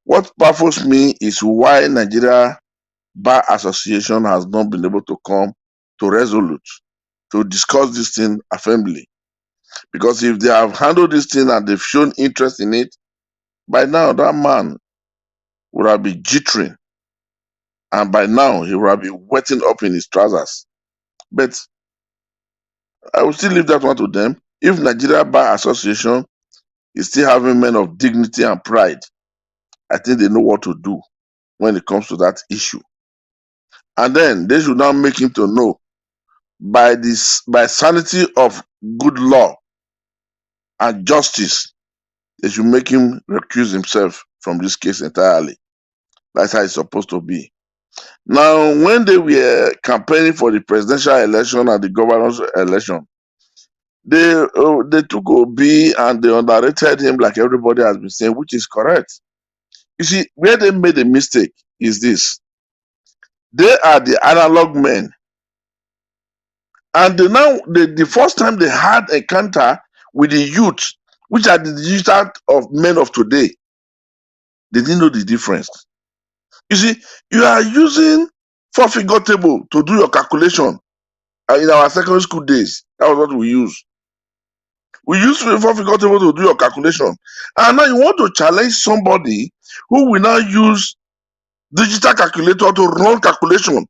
What baffles me is why Nigeria Bar Association has not been able to come to Resolute to discuss this thing firmly. Because if they have handled this thing and they've shown interest in it, by now that man would have been jittering. And by now he would have been wetting up in his trousers. But I will still leave that one to them. If Nigeria Bar Association is still having men of dignity and pride, I think they know what to do when it comes to that issue. And then they should now make him to know by sanity of good law and justice, they should make him recuse himself from this case entirely. That's how it's supposed to be. Now, when they were campaigning for the presidential election and the governor's election, they took Obi and they underrated him, like everybody has been saying, which is correct. You see, where they made a mistake is this. They are the analog men. And the first time they had a encounter with the youth, which are the digital of men of today, they didn't know the difference. You see, you are using four-figure table to do your calculation. In our secondary school days, that was what we used. We used four-figure table to do your calculation. And now you want to challenge somebody who will now use digital calculator to run calculation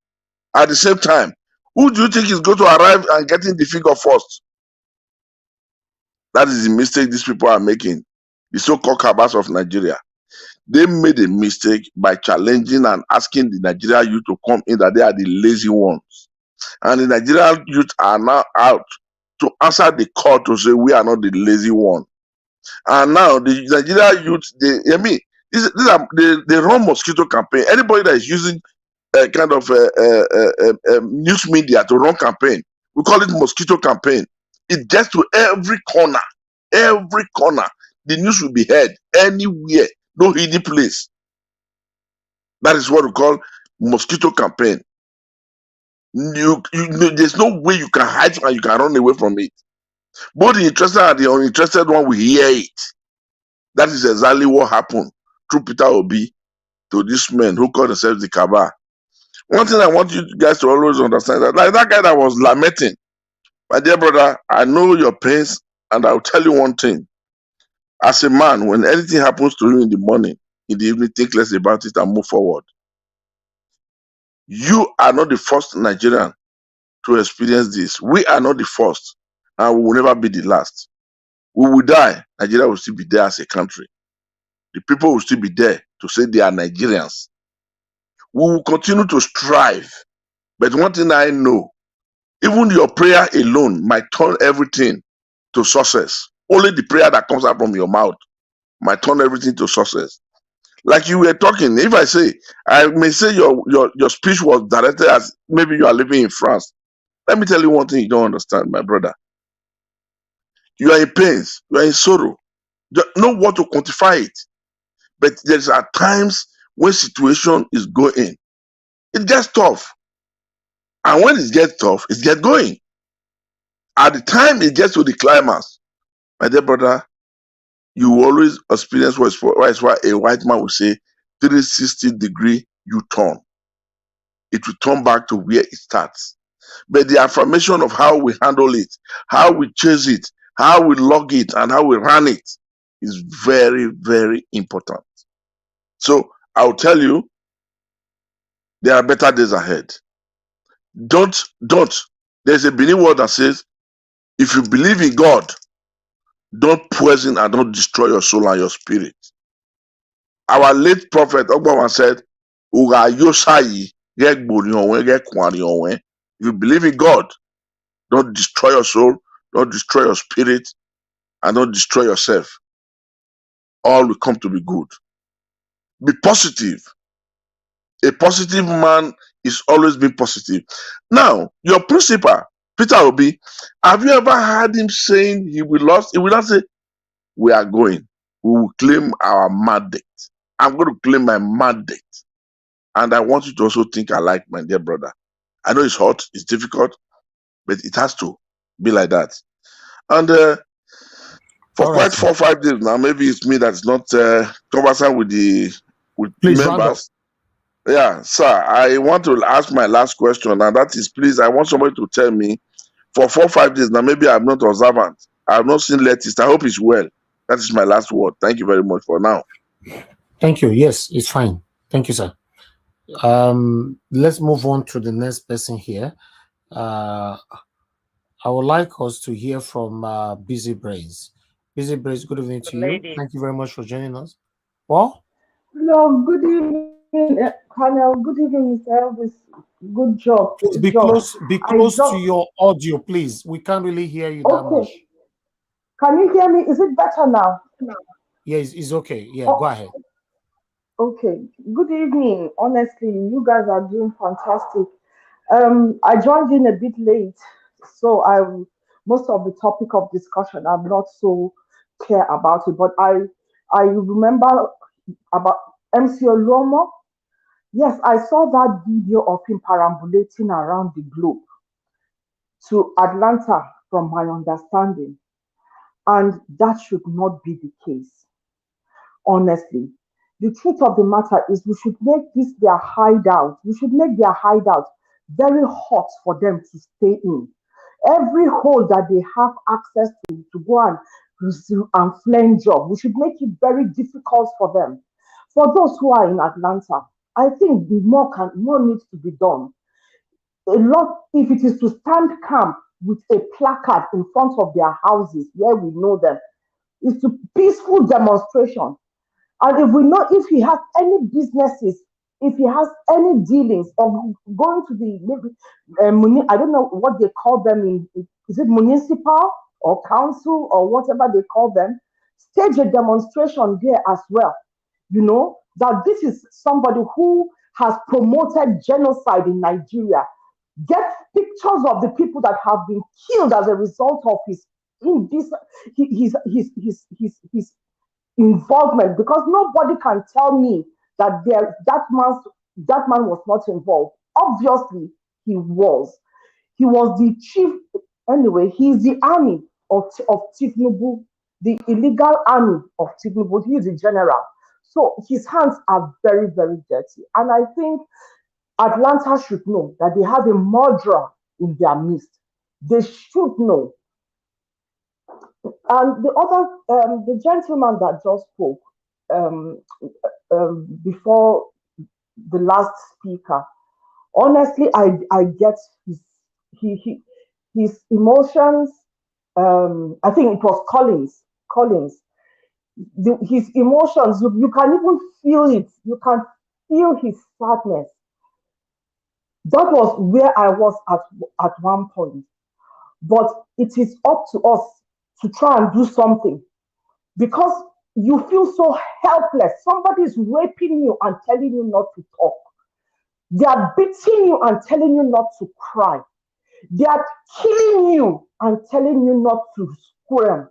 at the same time. Who do you think is going to arrive and getting the figure first? That is the mistake these people are making. The so-called cabals of Nigeria. They made a mistake by challenging and asking the Nigerian youth to come in, that they are the lazy ones. And the Nigerian youth are now out to answer the call to say we are not the lazy one. And now the Nigerian youth, they run mosquito campaign. Anybody that is using a kind of news media to run campaign, we call it mosquito campaign. It gets to every corner. Every corner. The news will be heard anywhere. No hidden place. That is what we call mosquito campaign. There's no way you can hide and you can run away from it. Both the interested and the uninterested one will hear it. That is exactly what happened through Peter Obi to these men who call themselves the Calabar. One thing I want you guys to always understand, that like that guy that was lamenting, my dear brother, I know your pains, and I'll tell you one thing. As a man, when anything happens to you in the morning, in the evening, think less about it and move forward. You are not the first Nigerian to experience this. We are not the first, and we will never be the last. We will die. Nigeria will still be there as a country. The people will still be there to say they are Nigerians. We will continue to strive. But one thing I know, even your prayer alone might turn everything to success. Only the prayer that comes out from your mouth might turn everything to success. Like you were talking, if I may say your speech was directed as maybe you are living in France. Let me tell you one thing you don't understand, my brother. You are in pains, you are in sorrow. You know what to quantify it. But there's at times when situation is going, it gets tough. And when it gets tough, it gets going. At the time it gets to the climax, my dear brother, you will always experience what is why a white man will say 360-degree U-turn. It will turn back to where it starts. But the affirmation of how we handle it, how we chase it, how we log it, and how we run it is very, very important. So I'll tell you, there are better days ahead. Don't. There's a Benin word that says, if you believe in God, don't poison and don't destroy your soul and your spirit. Our late prophet Ogbawan said, "Uga yosai, get gbori get kwari onwe." If you believe in God, don't destroy your soul, don't destroy your spirit, and don't destroy yourself. All will come to be good. Be positive. A positive man is always being positive. Now, your principal, Peter Obi, have you ever heard him saying he will not say, we are going. We will claim our mandate. I'm going to claim my mandate. And I want you to also think alike, my dear brother. I know it's hot, it's difficult, but it has to be like that. And for All right, quite sir. 4 or 5 days now, maybe it's me that's not conversant with Please round up. members. Yeah, sir, I want to ask my last question, and that is, please, I want somebody to tell me, for 4 or 5 days now, maybe I'm not observant. I have not seen Letist. I hope it's well. That is my last word. Thank you very much for now. Thank you. Yes, it's fine. Thank you, sir. Let's move on to the next person here. I would like us to hear from Busy Brains. Busy Brains, good evening to you. Thank you very much for joining us. Well, Hello, good evening, Colonel. Good evening, Mr. Elvis. Good job. please Good be job. close to your audio, please. We can't really hear you that much. Okay. Can you hear me? Is it better now? Yeah, it's okay. Yeah, Oh, go ahead. okay. Good evening. Honestly, you guys are doing fantastic. I joined in a bit late, so most of the topic of discussion I'm not so clear about it, but I remember about MC Oluomo. Yes, I saw that video of him perambulating around the globe to Atlanta, from my understanding, and that should not be the case. Honestly, the truth of the matter is we should make this their hideout. We should make their hideout very hot for them to stay in. Every hole that they have access to go and pursue and flame job, we should make it very difficult for them. For those who are in Atlanta, I think more needs to be done. A lot, if it is to stand camp with a placard in front of their houses where we know them, is to peaceful demonstration. And if we know if he has any businesses, if he has any dealings, or going to the maybe I don't know what they call them is it municipal or council or whatever they call them, stage a demonstration there as well. You know that this is somebody who has promoted genocide in Nigeria. Get pictures of the people that have been killed as a result of his involvement, because nobody can tell me that that man was not involved. Obviously, he was. He was the chief. Anyway, he's the army of Tinubu, the illegal army of Tinubu. He is the general. So his hands are very, very dirty. And I think Atlanta should know that they have a murderer in their midst. They should know. And the gentleman that just spoke before the last speaker, honestly, I get his emotions. I think it was Collins. His emotions, you can even feel it. You can feel his sadness. That was where I was at one point. But it is up to us to try and do something, because you feel so helpless. Somebody is raping you and telling you not to talk. They are beating you and telling you not to cry. They are killing you and telling you not to squirm.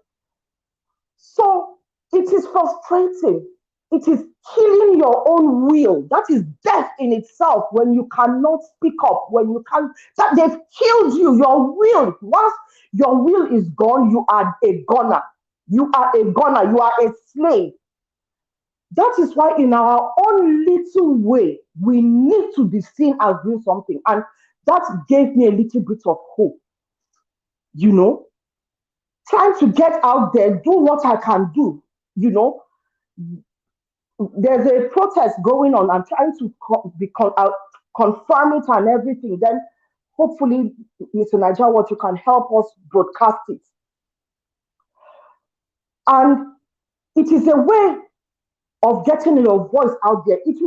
So it is frustrating. It is killing your own will. That is death in itself, when you cannot speak up, when you can't, that they've killed you, your will. Once your will is gone, you are a goner. You are a goner. You are a slave. That is why in our own little way, we need to be seen as doing something. And that gave me a little bit of hope. You know, trying to get out there, do what I can do. you know, there's a protest going on. I'm trying to confirm it and everything. Then hopefully, Mr. Nigeria, what you can help us broadcast it. And it is a way of getting your voice out there. It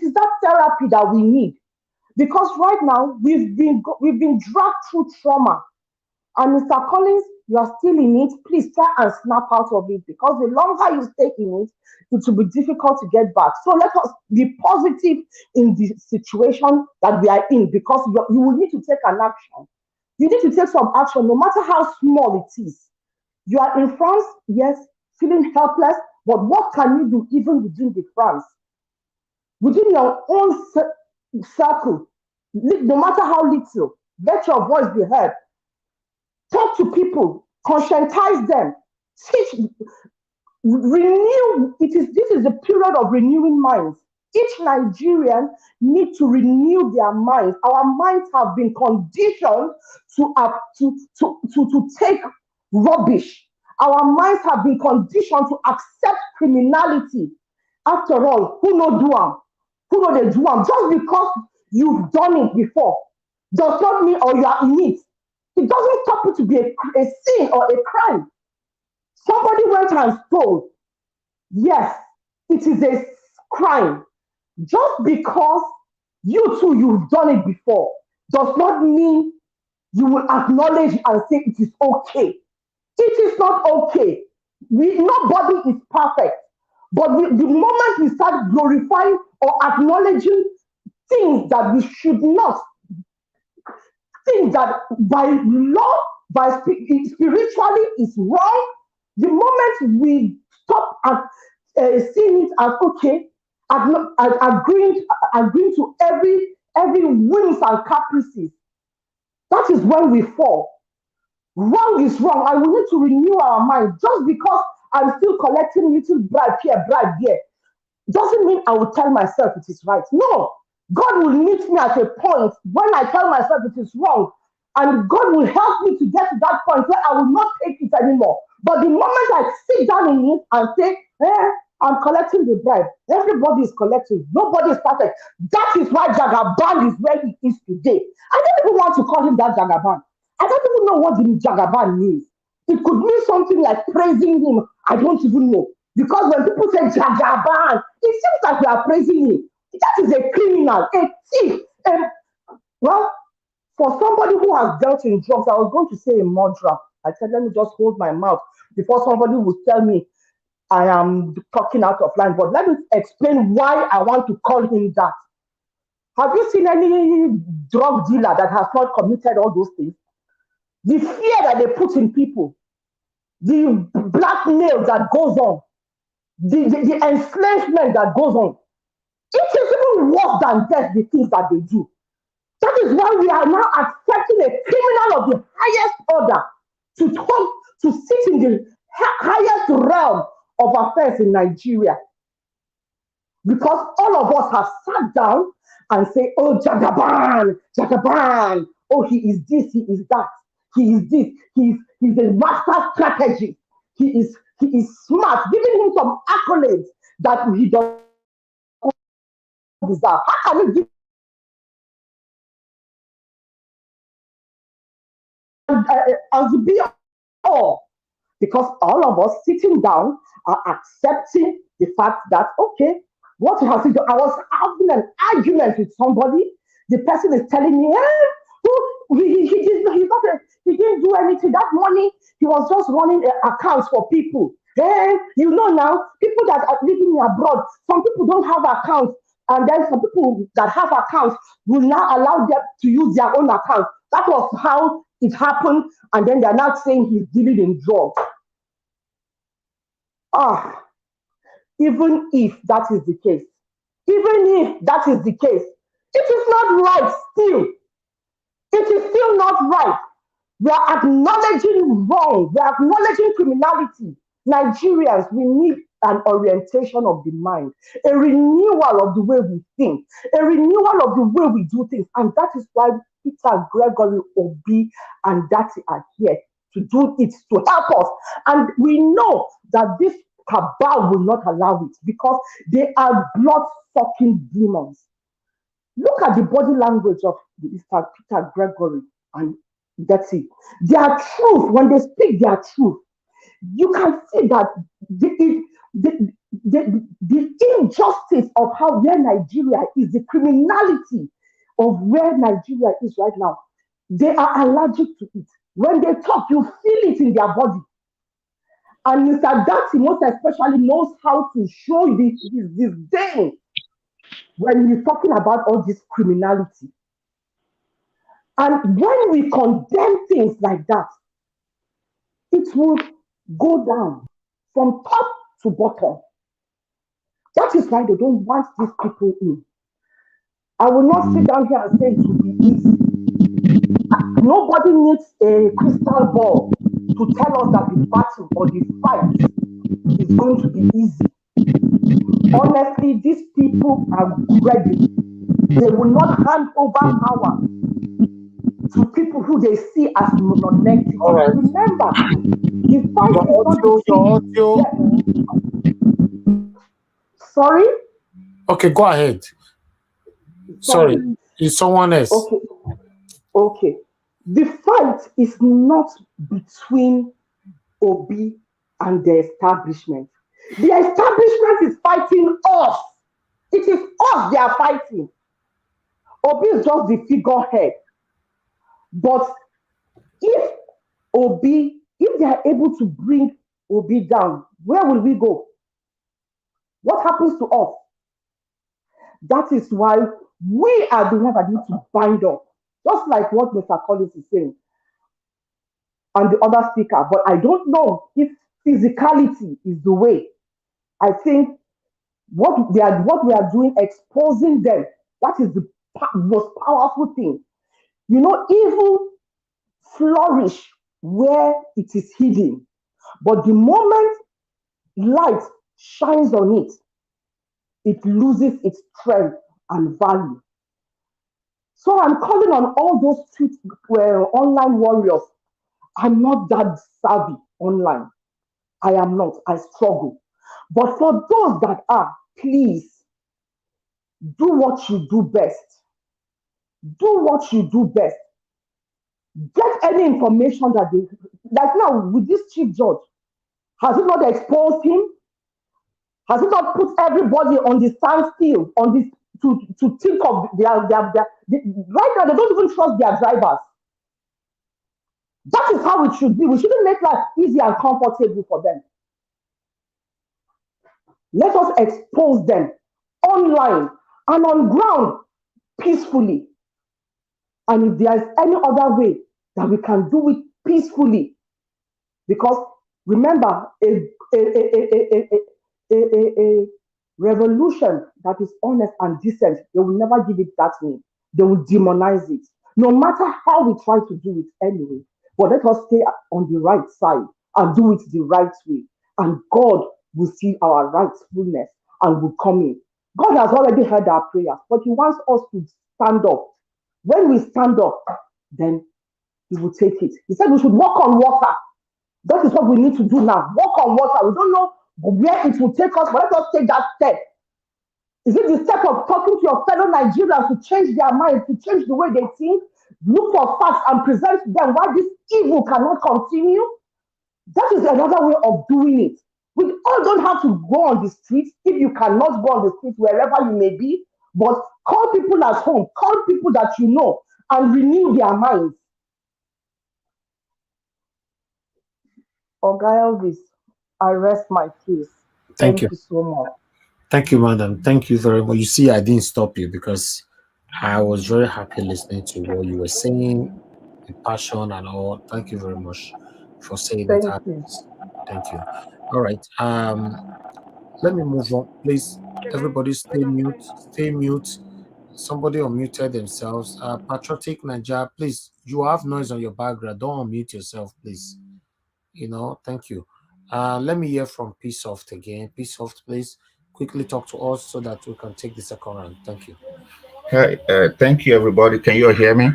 is that therapy that we need. Because right now we've been dragged through trauma. And Mr. Collins, you are still in it. Please try and snap out of it, because the longer you stay in it, it will be difficult to get back. So let us be positive in the situation that we are in, because you will need to take an action. You need to take some action, no matter how small it is. You are in France, yes, feeling helpless, but what can you do even within the France? Within your own circle, no matter how little, let your voice be heard. Talk to people, conscientize them, teach, renew. This is a period of renewing minds. Each Nigerian needs to renew their minds. Our minds have been conditioned to take rubbish. Our minds have been conditioned to accept criminality. After all, who know do am? Who know they do am? Just because you've done it before does not mean, or you are in it. It doesn't stop it to be a sin or a crime. Somebody went and stole. Yes, it is a crime. Just because you've done it before does not mean you will acknowledge and say it is okay. It is not okay. Nobody is perfect. But the moment we start glorifying or acknowledging things that we should not, things that by law, by spiritually is wrong, the moment we stop seeing it as okay, agreeing to every whims and caprices, that is when we fall. Wrong is wrong, and we need to renew our mind. Just because I'm still collecting little bribe here, bribe there, doesn't mean I will tell myself it is right. No, God will meet me at a point when I tell myself it is wrong, and God will help me to get to that point where I will not take it anymore. But the moment I sit down in it and say, I'm collecting the bribe, everybody is collecting, nobody is perfect. That is why Jagaban is where he is today. I don't even want to call him that Jagaban. I don't even know what the Jagaban means. It could mean something like praising him. I don't even know. Because when people say Jagaban, it seems like we are praising him. That is a criminal, a thief. Well, for somebody who has dealt in drugs, I was going to say a murderer. I said, let me just hold my mouth before somebody will tell me I am talking out of line. But let me explain why I want to call him that. Have you seen any drug dealer that has not committed all those things? The fear that they put in people, the blackmail that goes on, the enslavement that goes on, it is even worse than death, the things that they do. That is why we are now accepting a criminal of the highest order to sit in the highest realm of affairs in Nigeria. Because all of us have sat down and say, oh, Jagaban, Jagaban, oh, he is this, he is that, he is this, he's a master strategist, he is smart, giving him some accolades that he doesn't deserve. How can you give as be all? Because all of us sitting down are accepting the fact that, okay, what has he done? I was having an argument with somebody. The person is telling me, he didn't do anything. That money, he was just running accounts for people. You know now, people that are living abroad, some people don't have accounts. And then some people that have accounts will now allow them to use their own accounts. That was how it happened. And then they're now saying he's dealing in drugs. Even if that is the case, it is not right still. It is still not right. We are acknowledging wrong. We are acknowledging criminality. Nigerians, we need an orientation of the mind, a renewal of the way we think, a renewal of the way we do things. And that is why Peter, Gregory, Obi, and Dati are here to do it to help us. And we know that this cabal will not allow it because they are blood-sucking demons. Look at the body language of Mr. Peter Gregory and Betty. Their truth, when they speak their truth, you can see that the injustice of how where Nigeria is, the criminality of where Nigeria is right now, they are allergic to it. When they talk, you feel it in their body. And Mr. Dati most especially knows how to show this disdain when he's talking about all this criminality. And when we condemn things like that, it will go down from top to bottom. That is why they don't want these people in. I will not sit down here and say it will be easy. Nobody needs a crystal ball to tell us that the battle or the fight is going to be easy. Honestly, these people are ready. They will not hand over power to people who they see as non-negative. Right. Remember, the fight is not Sorry? Okay, go ahead. Sorry, it's someone else. Okay. The fight is not between Obi and the establishment. The establishment is fighting us. It is us they are fighting. Obi is just the figurehead. But if they are able to bring Obi down, where will we go? What happens to us? That is why we are the ones that need to bind up. Just like what Mr. Collins is saying and the other speaker. But I don't know if physicality is the way. I think what we are doing, exposing them, that is the most powerful thing. You know, evil flourish where it is hidden. But the moment light shines on it, it loses its strength and value. So I'm calling on all those online warriors. I'm not that savvy online. I am not. I struggle. But for those that are, please do what you do best. Do what you do best. Get any information that they, like now with this chief judge, has it not exposed him? Has it not put everybody on the standstill on this to think of their right now they don't even trust their drivers. That is how it should be. We shouldn't make life easy and comfortable for them. Let us expose them online and on ground peacefully. And if there is any other way that we can do it peacefully, because remember, a revolution that is honest and decent, they will never give it that name. They will demonize it. No matter how we try to do it anyway. But let us stay on the right side and do it the right way. And God will see our rightfulness and will come in. God has already heard our prayers, but He wants us to stand up. When we stand up, then He will take it. He said we should walk on water. That is what we need to do now. Walk on water. We don't know where it will take us, but let us take that step. Is it the step of talking to your fellow Nigerians to change their minds, to change the way they think? Look for facts and present to them why this evil cannot continue? That is another way of doing it. We all don't have to go on the streets if you cannot go on the streets wherever you may be, but call people at home, call people that you know, and renew their minds. Oga Elvis, I rest my case. Thank you so much. Thank you, madam. Thank you very much. You see, I didn't stop you because I was very happy listening to what you were saying, the passion and all. Thank you very much for saying it. Thank you. All right. Let me move on, please. Everybody stay mute. Stay mute. Somebody unmuted themselves. Patriotic Nigeria, please. You have noise on your background. Don't unmute yourself, please. You know, thank you. Let me hear from P-Soft again. P-Soft, please quickly talk to us so that we can take the second round. Thank you. Hi, thank you, everybody. Can you all hear me?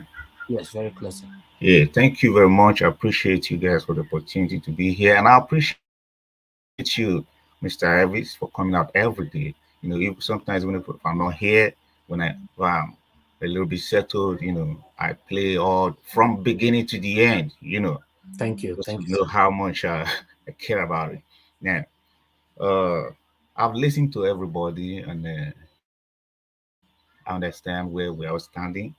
Yes, very clear, sir. Yeah, thank you very much. I appreciate you guys for the opportunity to be here, and I appreciate you, Mr. Elvis, for coming out every day. You know, sometimes when if I'm not here, when I'm a little bit settled, I play all from beginning to the end. Thank you. Just to Thank you, know sir. how much I care about it. Now, I've listened to everybody, and I understand where we are standing.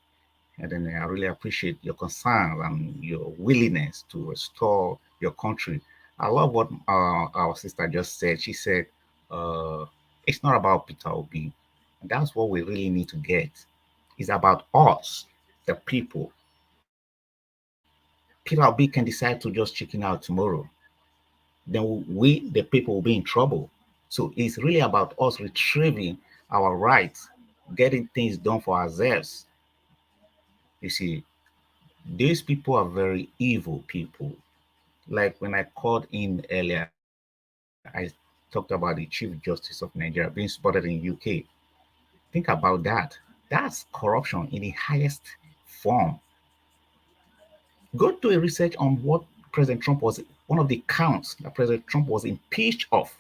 And then I really appreciate your concern and your willingness to restore your country. I love what our sister just said. She said, uh, it's not about Peter Obi. And that's what we really need to get. It's about us, the people. Peter Obi can decide to just chicken out tomorrow. Then we, the people, will be in trouble. So it's really about us retrieving our rights, getting things done for ourselves. You see, these people are very evil people. Like when I called in earlier, I talked about the Chief Justice of Nigeria being spotted in UK. Think about that. That's corruption in the highest form. Go do a research on what President Trump was, one of the counts that President Trump was impeached of,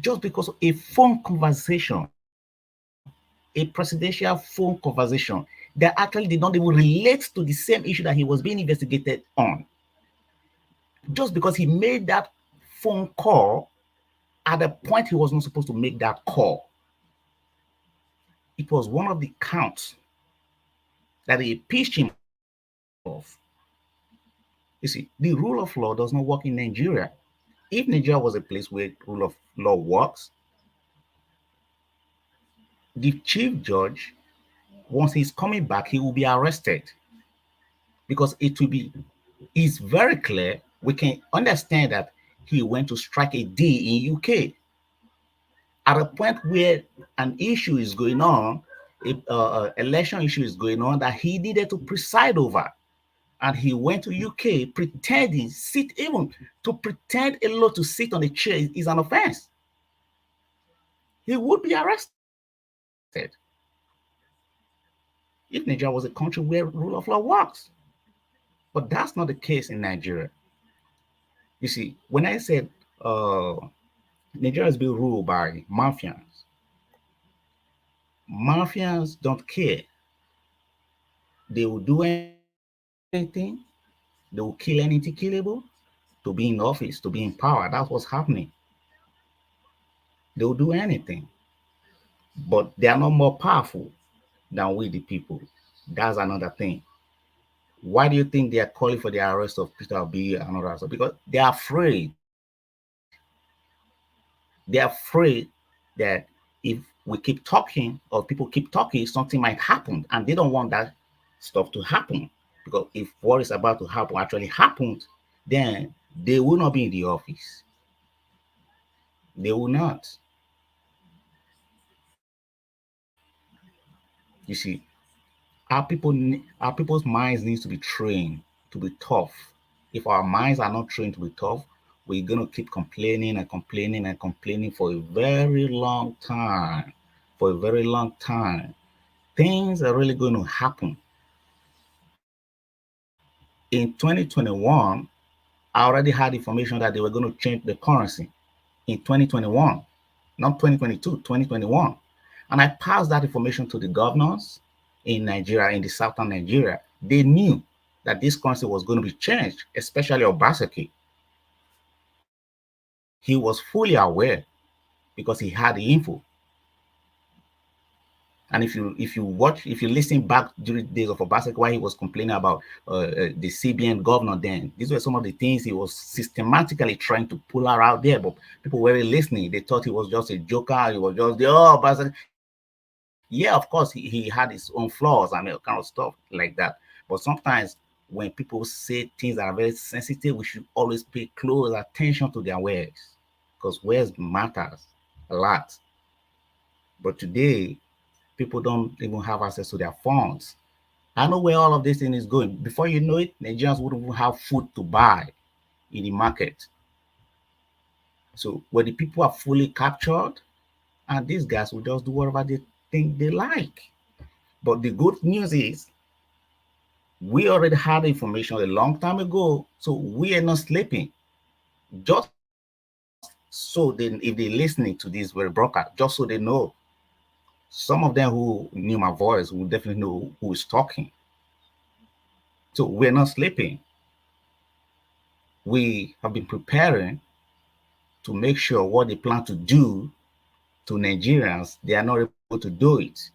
just because of a phone conversation, a presidential phone conversation that actually did not even relate to the same issue that he was being investigated on. Just because he made that phone call at the point he was not supposed to make that call. It was one of the counts that they impeached him of. You see, the rule of law does not work in Nigeria. If Nigeria was a place where rule of law works, the chief judge, once he's coming back, he will be arrested because it will be, it's very clear. We can understand that he went to strike a deal in UK at a point where an issue is going on, election issue is going on that he needed to preside over. And he went to UK pretending, even to pretend alone to sit on a chair is an offense. He would be arrested if Nigeria was a country where rule of law works. But that's not the case in Nigeria. You see, when I said Nigeria is being ruled by mafians, mafians don't care. They will do anything. They will kill anything killable to be in office, to be in power. That's what's happening. They will do anything. But they are not more powerful than we, the people. That's another thing. Why do you think they are calling for the arrest of Peter Obi and others? Because they are afraid. They are afraid that if we keep talking or people keep talking, something might happen. And they don't want that stuff to happen. Because if what is about to happen actually happens, then they will not be in the office. They will not. You see, our people's minds needs to be trained to be tough. If our minds are not trained to be tough, we're gonna keep complaining and complaining and complaining for a very long time. For a very long time, things are really going to happen. In 2021, I already had information that they were going to change the currency in 2021, not 2022, 2021. And I passed that information to the governors in Nigeria, in the southern Nigeria. They knew that this currency was going to be changed, especially Obaseki. He was fully aware because he had the info. And if you listen back during the days of Obaseki, why he was complaining about the CBN governor then, these were some of the things he was systematically trying to pull her out there. But people weren't listening. They thought he was just a joker. He was just Obaseki. Yeah, of course, he had his own flaws and kind of stuff like that. But sometimes when people say things that are very sensitive, we should always pay close attention to their words because words matters a lot. But today, people don't even have access to their phones. I know where all of this thing is going. Before you know it, Nigerians wouldn't even have food to buy in the market. So when the people are fully captured, and these guys will just do whatever they think they like. But the good news is We already had information a long time ago, so we are not sleeping. Just so then, if they're listening to this very broadcast, just so they know, some of them who knew my voice will definitely know who is talking. So we're not sleeping. We have been preparing to make sure what they plan to do to Nigerians, they are not able to do it.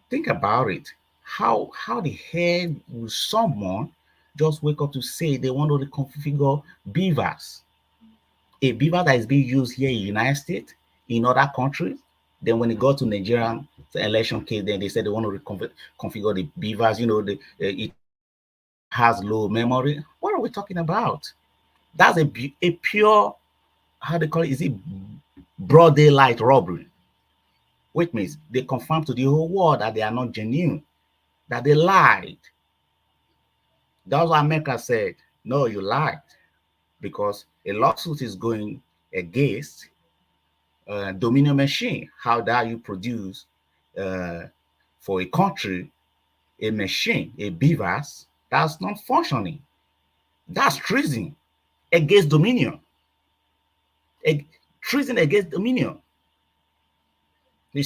Think about it. How the hell will someone just wake up to say they want to reconfigure beavers? A beaver that is being used here in the United States, in other countries, then when it got to Nigerian election case, then they said they want to reconfigure the beavers. You know, it has low memory. What are we talking about? That's a pure, how they call it? Is it broad daylight robbery? Which means they confirm to the whole world that they are not genuine, that they lied. That's why America said, no, you lied, because a lawsuit is going against Dominion machine. How dare you produce for a country a machine, a beavers that's not functioning? That's treason against Dominion. Treason against Dominion. You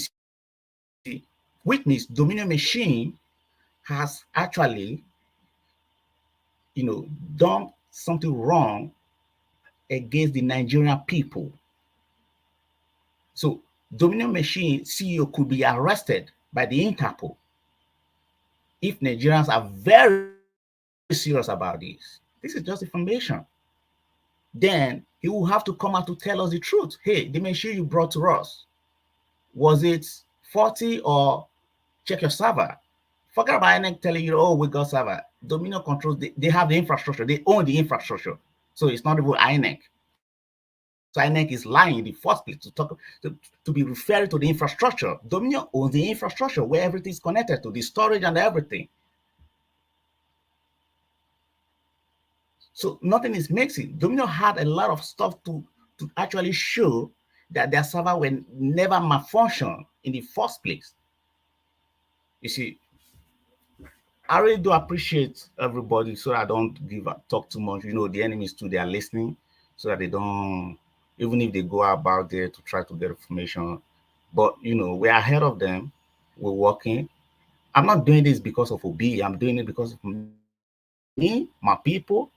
see, witness Dominion machine has actually, done something wrong against the Nigerian people. So Dominion machine CEO could be arrested by the Interpol if Nigerians are very serious about this. This is just information. Then he will have to come out to tell us the truth. Hey, the machine you brought to us, was it faulty, or check your server? Forget about INEC telling you, oh, we got server. Dominion controls, they have the infrastructure. They own the infrastructure. So it's not even INEC. So INEC is lying in the first place to be referring to the infrastructure. Dominion owns the infrastructure where everything is connected to the storage and everything. So nothing is mixing. Dominion had a lot of stuff to actually show that their server will never malfunction in the first place. You see, I really do appreciate everybody, so I don't talk too much. The enemies too, they are listening, so that they don't, even if they go about there to try to get information. But we're ahead of them. We're working. I'm not doing this because of Obi. I'm doing it because of me, my people.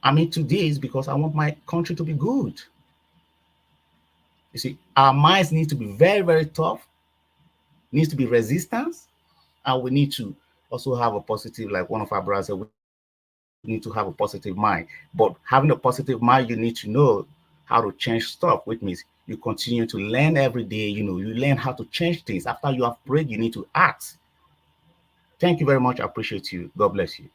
I'm into this because I want my country to be good. You see, our minds need to be very, very tough. Needs to be resistance, and we need to also have a positive, like one of our brothers said, we need to have a positive mind. But having a positive mind, you need to know how to change stuff, which means you continue to learn every day. You learn how to change things. After you have prayed, you need to act. Thank you very much. I appreciate you. God bless you.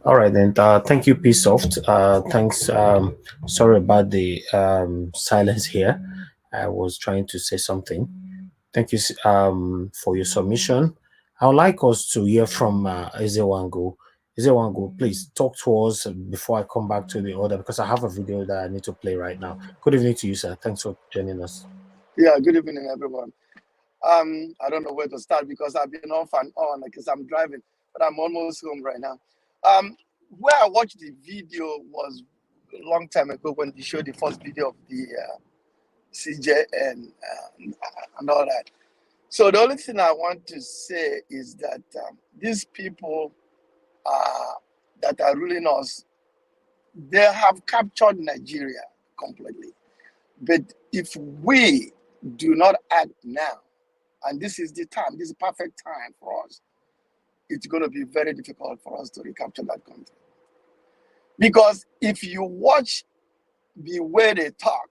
All right, then. Thank you, Psoft. Thanks. Sorry about the silence here. I was trying to say something. Thank you for your submission. I would like us to hear from Ezewango. Ezewango, please talk to us before I come back to the order, because I have a video that I need to play right now. Good evening to you, sir. Thanks for joining us. Yeah, good evening, everyone. I don't know where to start because I've been off and on because I'm driving, but I'm almost home right now. Where I watched the video was a long time ago when they showed the first video of the CJ and all that. So the only thing I want to say is that these people that are ruling us, they have captured Nigeria completely. But if we do not act now, and this is the time, this is the perfect time for us, it's going to be very difficult for us to recapture that country. Because if you watch the way they talk,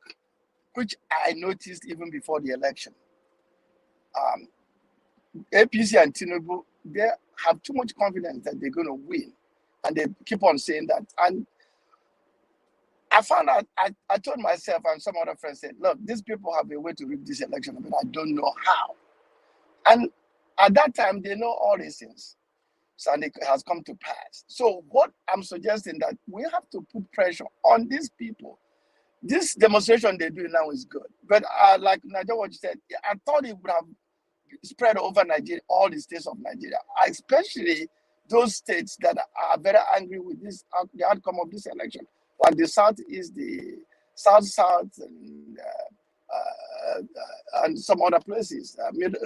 which I noticed even before the election, APC and Tinubu, have too much confidence that they're going to win. And they keep on saying that. And I found out, I told myself and some other friends said, look, these people have a way to rig this election, but I don't know how. And at that time, they know all these things. So and it has come to pass. So what I'm suggesting that we have to put pressure on these people. This demonstration they're doing now is good. But like Nigeria what you said, I thought it would have spread over Nigeria, all the states of Nigeria, especially those states that are very angry with this, the outcome of this election. Like the South is the South and some other places,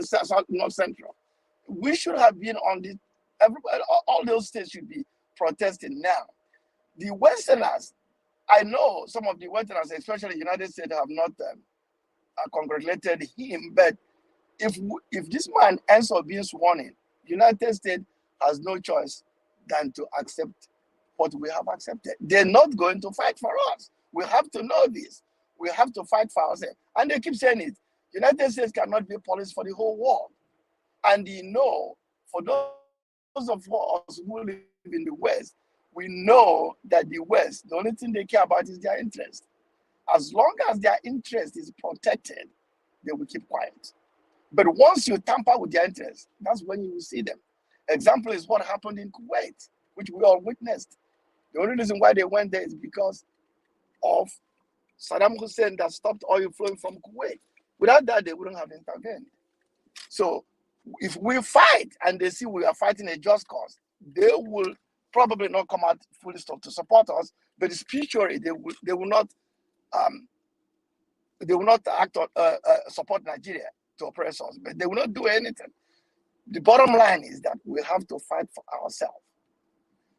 South, North Central. We should have been on this. Everybody, all those states should be protesting now. The Westerners, I know some of the Westerners, especially the United States, have not congratulated him. But if this man ends up being sworn in, United States has no choice than to accept what we have accepted. They're not going to fight for us. We have to know this. We have to fight for ourselves. And they keep saying it. United States cannot be police for the whole world. And you know, for those of us who live in the West, we know that the West, the only thing they care about is their interest. As long as their interest is protected, they will keep quiet. But once you tamper with their interest, that's when you will see them. Example is what happened in Kuwait, which we all witnessed. The only reason why they went there is because of Saddam Hussein that stopped oil flowing from Kuwait. Without that, they wouldn't have intervened. So if we fight and they see we are fighting a just cause, they will probably not come out fully to support us, but spiritually they will not act on, support Nigeria to oppress us, but they will not do anything. The bottom line is that we have to fight for ourselves.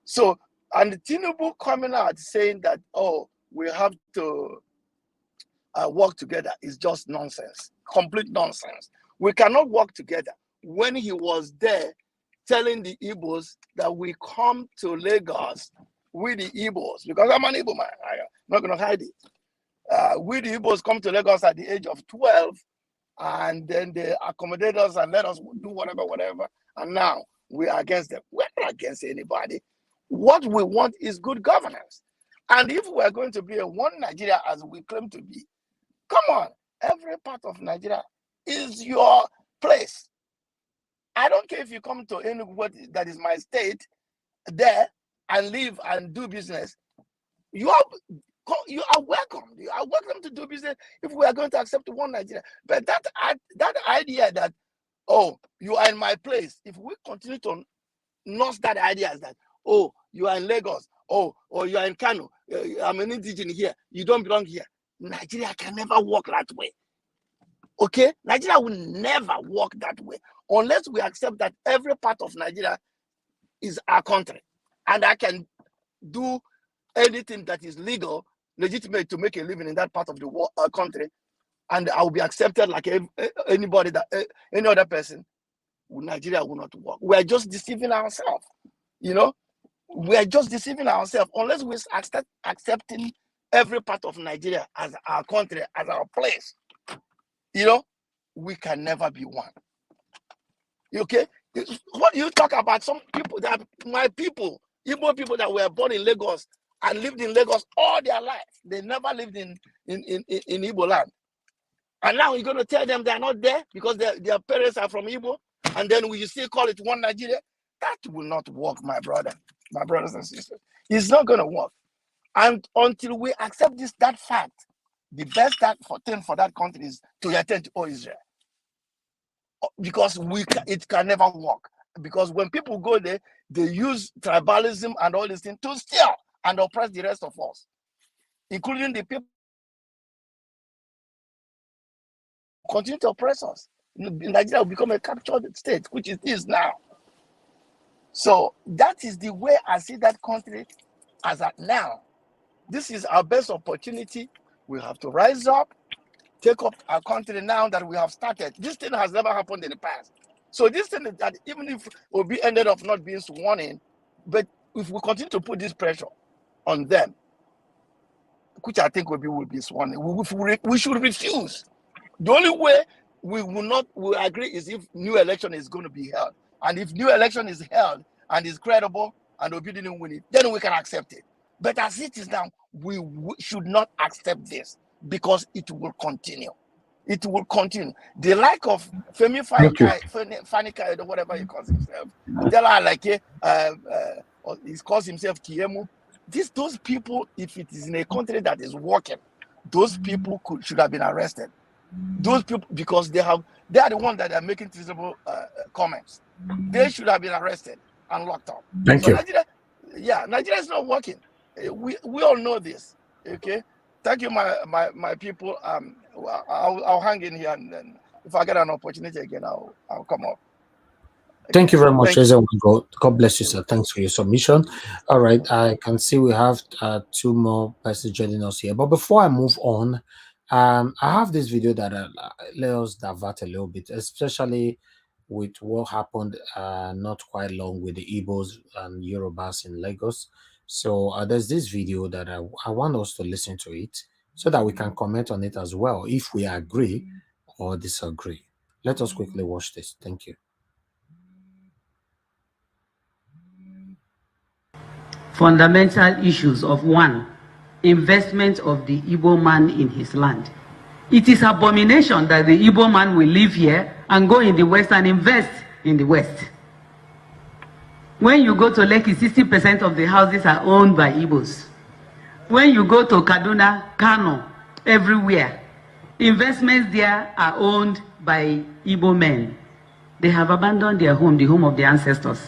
So, and Tinubu coming out saying that, oh, we have to work together is just nonsense, complete nonsense. We cannot work together. When he was there telling the Igbos that we come to Lagos with the Igbos, because I'm an Igbo man, I'm not going to hide it. We the Igbos come to Lagos at the age of 12, and then they accommodate us and let us do whatever. And now we are against them. We're not against anybody. What we want is good governance. And if we're going to be a one Nigeria as we claim to be, come on, every part of Nigeria is your place. I don't care if you come to Enugu, that is my state, there and live and do business. You are welcome. You are welcome to do business if we are going to accept one Nigeria. But that idea that, oh, you are in my place, if we continue to nurse that idea as that, oh, you are in Lagos, or you are in Kano, I'm an indigenous here, you don't belong here. Nigeria can never work that way. Okay? Nigeria will never work that way unless we accept that every part of Nigeria is our country. And I can do anything that is legal, legitimate to make a living in that part of the country, and I will be accepted like anybody, any other person. Nigeria will not work. We are just deceiving ourselves. You know, we are just deceiving ourselves unless we start accepting every part of Nigeria as our country, as our place. You know, we can never be one. Okay? What you talk about, some people that my people, Igbo people that were born in Lagos and lived in Lagos all their life, they never lived in Igbo land. And now you're going to tell them they're not there because their parents are from Igbo, and then we still call it one Nigeria? That will not work, my brothers and sisters. It's not going to work. And until we accept that fact, the best thing for that country is to attend to Israel. Because it can never work. Because when people go there, they use tribalism and all these things to steal and oppress the rest of us, including the people who continue to oppress us. Nigeria will become a captured state, which it is now. So that is the way I see that country as at now. This is our best opportunity. We have to rise up, take up our country now that we have started. This thing has never happened in the past. So this thing is that even if Obi ended up not being sworn in, but if we continue to put this pressure on them, which I think Obi will be sworn in, we should refuse. The only way we will agree is if new election is going to be held. And if new election is held and is credible and Obi didn't win it, then we can accept it. But as it is now, we should not accept this because it will continue. It will continue. The lack of Femi Fanika, or whatever he calls himself, he calls himself Keyamo. Those people, if it is in a country that is working, those people should have been arrested. Those people, because they are the ones that are making treasonable comments. They should have been arrested and locked up. Thank you. Nigeria is not working. We all know this. Okay. Thank you, my people. I'll hang in here, and then if I get an opportunity again, I'll come up. Thank you very much, God bless you, sir. Thanks for your submission. All right, I can see we have 2 more persons joining us here. But before I move on, I have this video that let us divert a little bit, especially with what happened not quite long with the Igbos and Yorubas in Lagos. So there's this video that I want us to listen to it so that we can comment on it as well, if we agree or disagree. Let us quickly watch this. Thank you. Fundamental issues of 1, investment of the Igbo man in his land. It is abomination that the Igbo man will live here and go in the West and invest in the West. When you go to Lekki, 60% of the houses are owned by Igbos. When you go to Kaduna, Kano, everywhere, investments there are owned by Igbo men. They have abandoned their home, the home of their ancestors,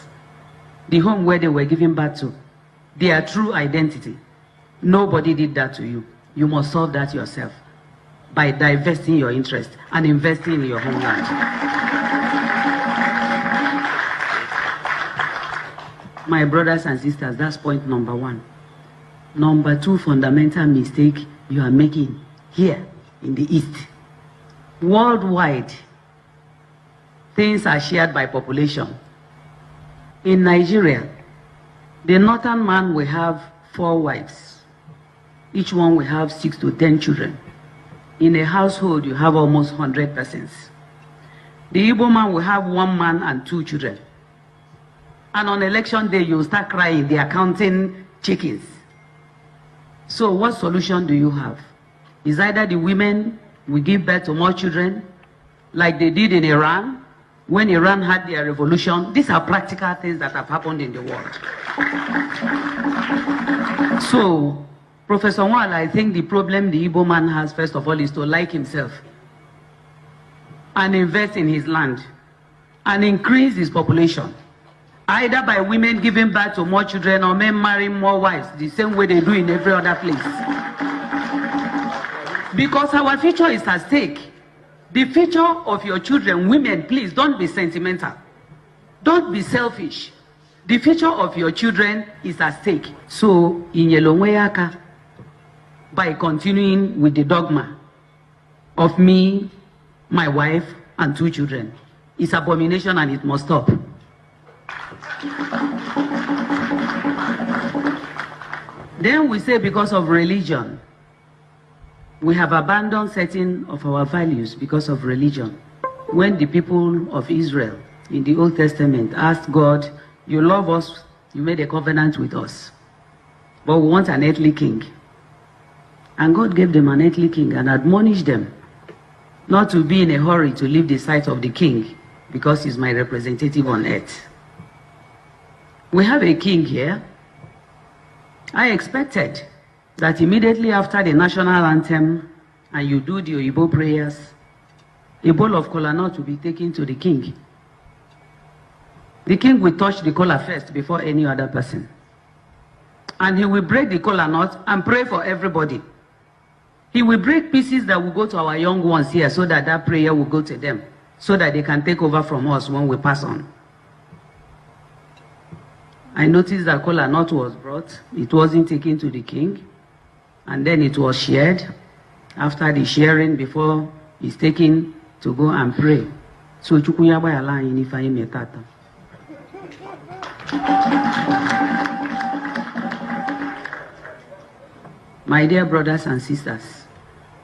the home where they were given birth to, their true identity. Nobody did that to you. You must solve that yourself by divesting your interest and investing in your homeland. My brothers and sisters, that's point number 1. Number 2, fundamental mistake you are making here in the East. Worldwide, things are shared by population. In Nigeria, the northern man will have 4 wives. Each one will have 6 to 10 children. In a household, you have almost 100 persons. The Igbo man will have 1 man and 2 children. And on election day, you start crying, they are counting chickens. So what solution do you have? Is either the women will give birth to more children, like they did in Iran, when Iran had their revolution. These are practical things that have happened in the world. So, Professor Wall, I think the problem the Igbo man has, first of all, is to like himself and invest in his land and increase his population, either by women giving birth to more children or men marrying more wives, the same way they do in every other place. Because our future is at stake. The future of your children, women, please don't be sentimental. Don't be selfish. The future of your children is at stake. So, in Yelongweyaka, by continuing with the dogma of me, my wife, and 2 children, it's abomination and it must stop. Then we say because of religion, we have abandoned certain of our values because of religion. When the people of Israel in the Old Testament asked God, you love us, you made a covenant with us, but we want an earthly king. And God gave them an earthly king and admonished them not to be in a hurry to leave the sight of the king because he's my representative on earth. We have a king here. I expected that immediately after the national anthem and you do the Oyibo prayers, a bowl of kola nut will be taken to the king. The king will touch the kola first before any other person. And he will break the kola nut and pray for everybody. He will break pieces that will go to our young ones here so that that prayer will go to them, so that they can take over from us when we pass on. I noticed that kola nut was brought. It wasn't taken to the king. And then it was shared. After the sharing, before it's taken to go and pray. So my dear brothers and sisters,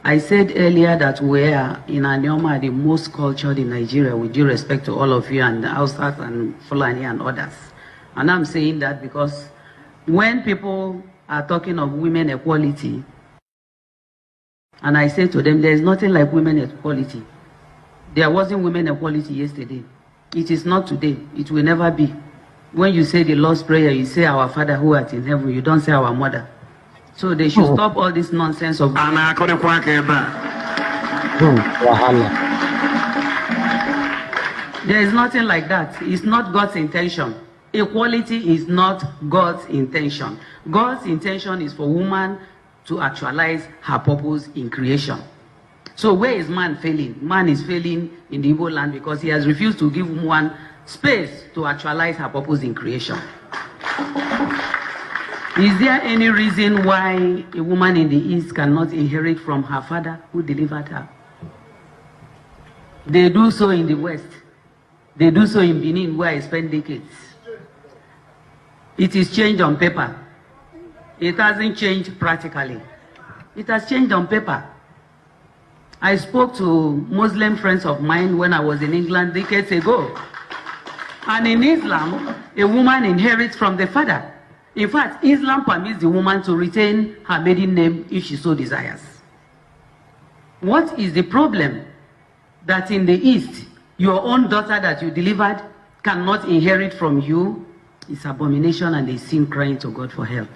I said earlier that we are in Anioma the most cultured in Nigeria, with due respect to all of you and the Hausas and Fulani and others. And I'm saying that because when people are talking of women equality, and I say to them, there is nothing like women equality. There wasn't women equality yesterday. It is not today. It will never be. When you say the Lord's Prayer, you say our Father who art in heaven. You don't say our mother. So they should stop all this nonsense of... There is nothing like that. It's not God's intention. Equality is not God's intention. God's intention is for woman to actualize her purpose in creation. So where is man failing? Man is failing in the Igbo land because he has refused to give woman space to actualize her purpose in creation. Is there any reason why a woman in the East cannot inherit from her father who delivered her? They do so in the West. They do so in Benin, where I spent decades. It is changed on paper. It hasn't changed practically. It has changed on paper. I spoke to Muslim friends of mine when I was in England decades ago. And in Islam, a woman inherits from the father. In fact, Islam permits the woman to retain her maiden name if she so desires. What is the problem that in the East, your own daughter that you delivered cannot inherit from you? It's abomination and a sin crying to God for help.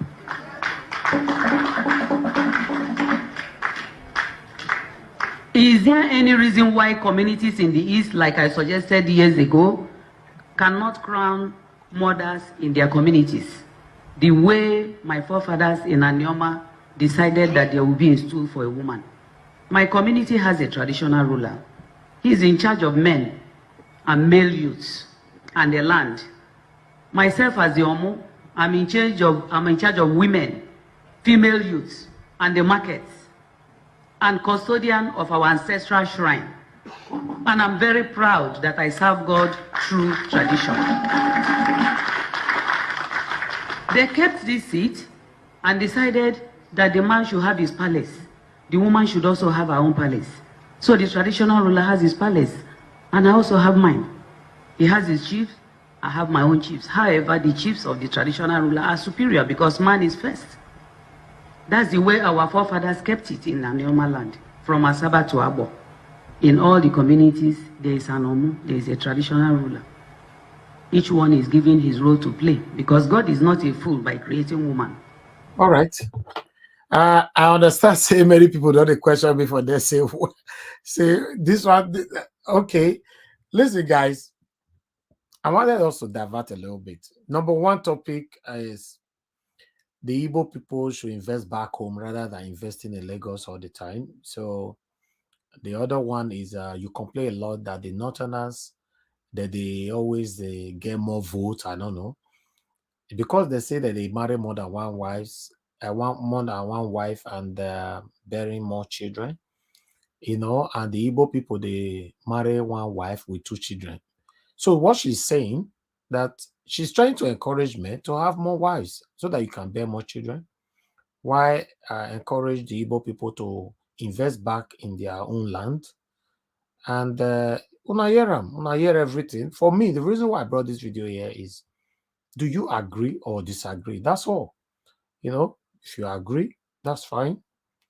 Is there any reason why communities in the East, like I suggested years ago, cannot crown mothers in their communities? The way my forefathers in Anioma decided that there will be a stool for a woman. My community has a traditional ruler. He's in charge of men and male youths and the land. Myself as the Omo, I'm in charge of women, female youths, and the markets, and custodian of our ancestral shrine. And I'm very proud that I serve God through tradition. They kept this seat and decided that the man should have his palace. The woman should also have her own palace. So the traditional ruler has his palace, and I also have mine. He has his chiefs, I have my own chiefs. However, the chiefs of the traditional ruler are superior because man is first. That's the way our forefathers kept it in Anioma land, from Asaba to Abo. In all the communities, there is an Omu, there is a traditional ruler. Each one is given his role to play because God is not a fool by creating woman. All right. I understand. Say many people don't question me for this. Say this one. Okay. Listen, guys. I wanted us to divert a little bit. Number one topic is the Igbo people should invest back home rather than investing in Lagos all the time. So the other one is you complain a lot that the Northerners that they always get more votes. I don't know, because they say that they marry more than one wives, more than one wife, and bearing more children. You know, and the Igbo people they marry one wife with two children. So what she's saying that she's trying to encourage men to have more wives so that you can bear more children. Why encourage the Igbo people to invest back in their own land? And una hear everything. For me, the reason why I brought this video here is, do you agree or disagree? That's all. You know, if you agree, that's fine.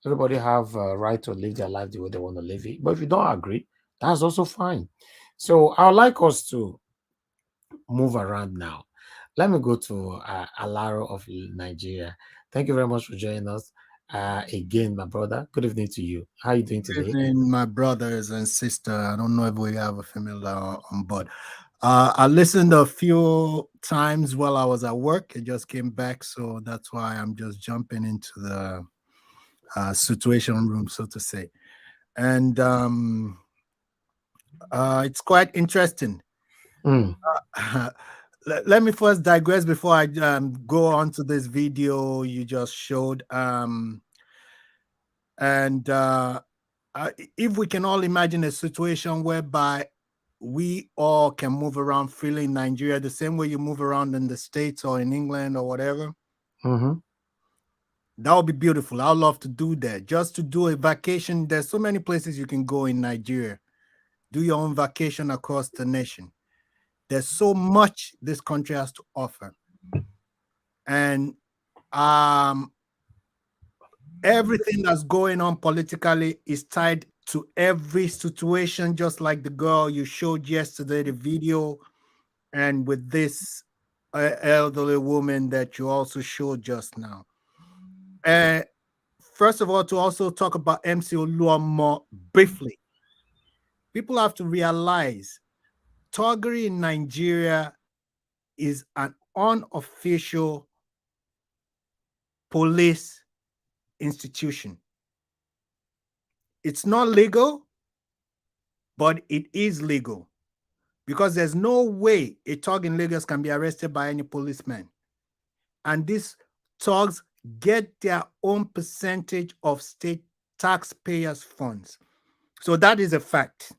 Everybody have a right to live their life the way they want to live it. But if you don't agree, that's also fine. So I would like us to move around now. Let me go to Alaro of Nigeria. Thank you very much for joining us. Again, my brother, good evening to you. How are you doing today? Good evening, my brothers and sisters. I don't know if we have a female on board. I listened a few times while I was at work. I just came back, so that's why I'm just jumping into the situation room, so to say. And it's quite interesting. Let me first digress before I go on to this video you just showed. If we can all imagine a situation whereby we all can move around freely in Nigeria the same way you move around in the States or in England or whatever. That would be beautiful. I'd love to do that. Just to do a vacation. There's so many places you can go in Nigeria. Do your own vacation across the nation. There's so much this country has to offer. And everything that's going on politically is tied to every situation, just like the girl you showed yesterday, the video, and with this elderly woman that you also showed just now. First of all, to also talk about MC Oluomo briefly, people have to realize Toggery in Nigeria is an unofficial police institution. It's not legal, but it is legal because there's no way a thug in Lagos can be arrested by any policeman. And these thugs get their own percentage of state taxpayers' funds. So that is a fact.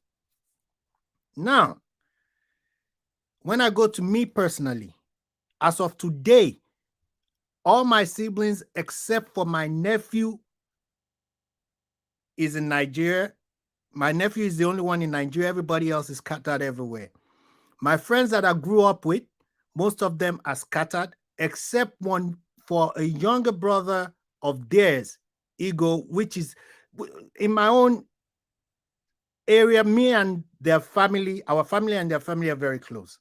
Now, when I go to me personally, as of today, all my siblings except for my nephew is in Nigeria. My nephew is the only one in Nigeria. Everybody else is scattered everywhere. My friends that I grew up with, most of them are scattered, except one for a younger brother of theirs, Ego, which is in my own area. Me and their family, our family and their family are very close.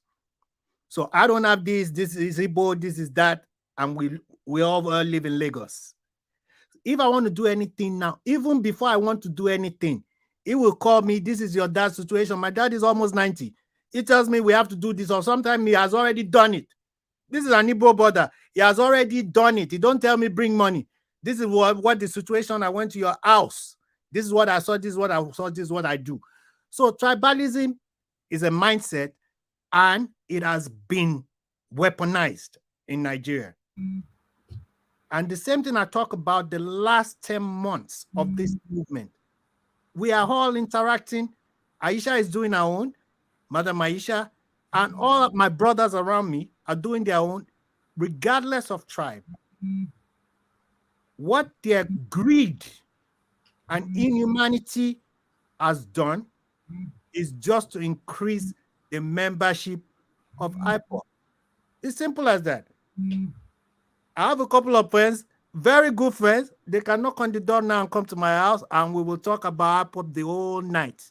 So I don't have this is Igbo, this is that, and we all live in Lagos. If I want to do anything now, even before I want to do anything, he will call me, this is your dad's situation. My dad is almost 90. He tells me we have to do this, or sometimes he has already done it. This is an Igbo brother. He has already done it. He don't tell me bring money. This is what the situation, I went to your house. This is what I saw, this is what I saw, this is what I do. So tribalism is a mindset, and it has been weaponized in Nigeria. And the same thing I talk about the last 10 months of this movement. We are all interacting. Aisha is doing her own, Madam Aisha, and all of my brothers around me are doing their own, regardless of tribe. What their greed and inhumanity has done is just to increase the membership of IPOB. It's simple as that. I have a couple of friends, very good friends. They can knock on the door now and come to my house, and we will talk about IPOB the whole night.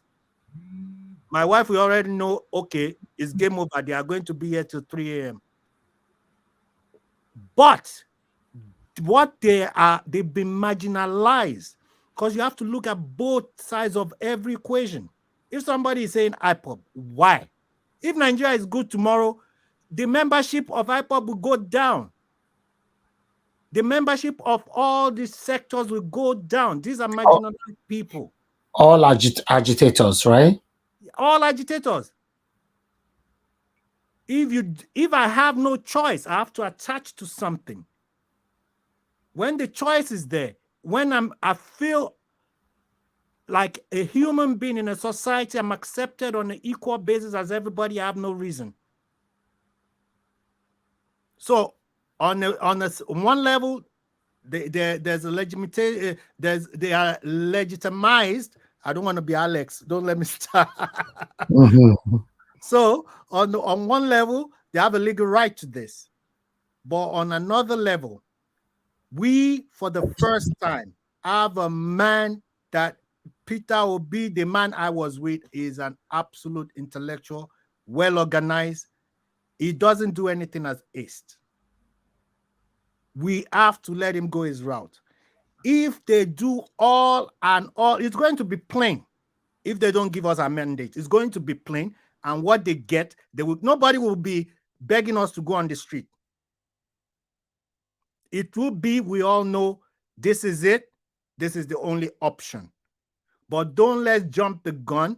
My wife, we already know, okay, it's game over. They are going to be here till 3 a.m. But what they are, they've been marginalized, because you have to look at both sides of every equation. If somebody is saying IPOB, why? If Nigeria is good tomorrow, the membership of IPOB will go down. The membership of all these sectors will go down. These are marginalized people. All agitators, right? All agitators. If I have no choice, I have to attach to something. When the choice is there, when I feel like a human being in a society, I'm accepted on an equal basis as everybody, I have no reason. So on one level, there's a legitimate, they are legitimized. I don't want to be Alex. Don't let me start. So on one level, they have a legal right to this. But on another level, we, for the first time, have a man that Peter Obi, the man I was with, is an absolute intellectual, well-organized. He doesn't do anything as ace. We have to let him go his route. If they do all, it's going to be plain. If they don't give us a mandate, it's going to be plain. And what they get, nobody will be begging us to go on the street. It will be, we all know, this is it. This is the only option. But don't let's jump the gun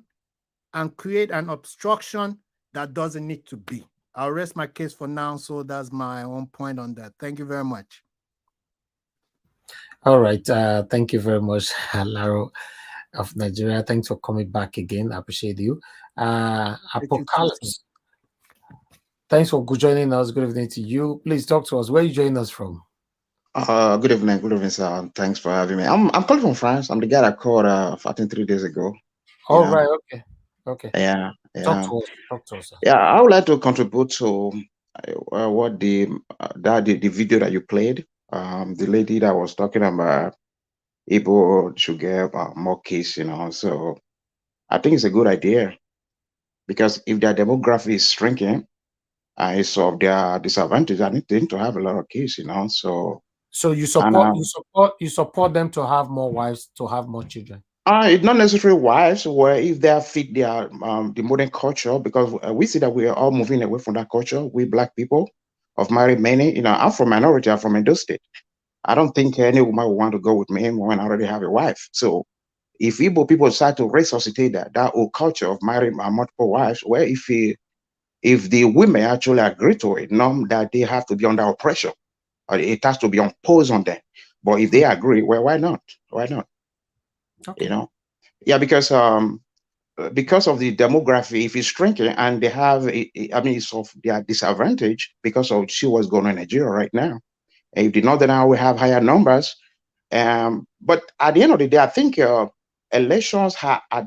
and create an obstruction that doesn't need to be. I'll rest my case for now. So that's my own point on that. Thank you very much. All right. Thank you very much, Laro of Nigeria. Thanks for coming back again. I appreciate you. Apocalypse. Thanks for joining us. Good evening to you. Please talk to us. Where are you joining us from? Good evening, sir. Thanks for having me. I'm calling from France. I'm the guy that called I think 3 days ago. You All know? right, okay. Yeah, Talk yeah. to us, sir. Yeah, I would like to contribute to what the video that you played. The lady that was talking about Igbo should get more case, So I think it's a good idea because if their demography is shrinking, it's of their disadvantage. I need to have a lot of case, So you And support them to have more wives, to have more children. It's not necessarily wives, where if they fit their the modern culture, because we see that we are all moving away from that culture. We Black people of married many. I'm from minority. I'm from Edo State. I don't think any woman would want to go with me when I already have a wife. So if Igbo people decide to resuscitate that old culture of marrying multiple wives, where if the women actually agree to it, that they have to be under oppression, or it has to be imposed on them. But if they agree, well, why not? Why not? Okay. Yeah, because of the demography, if it's shrinking and they have, it's of their disadvantage because of see what's going on in Nigeria right now. And if the northern will have higher numbers, but at the end of the day, I think elections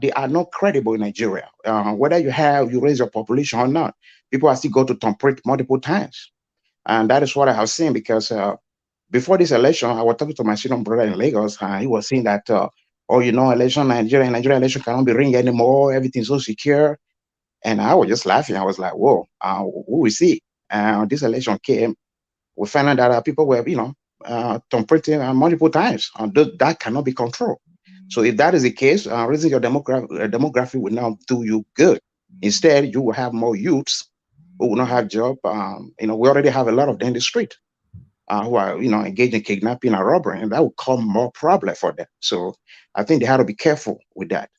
they are not credible in Nigeria. Whether you raise your population or not, people are still going to temperate multiple times, and that is what I have seen because. Before this election, I was talking to my senior brother in Lagos, and he was saying that, Nigeria election cannot be ring anymore. Everything's so secure. And I was just laughing. I was like, whoa, who we see? This election came, we found out that people were, temperating multiple times. That cannot be controlled. So if that is the case, raising your demography will not do you good. Instead, you will have more youths who will not have job. We already have a lot of them in the street. Who are engaged in kidnapping and robbery, and that will cause more problem for them. So I think they have to be careful with that.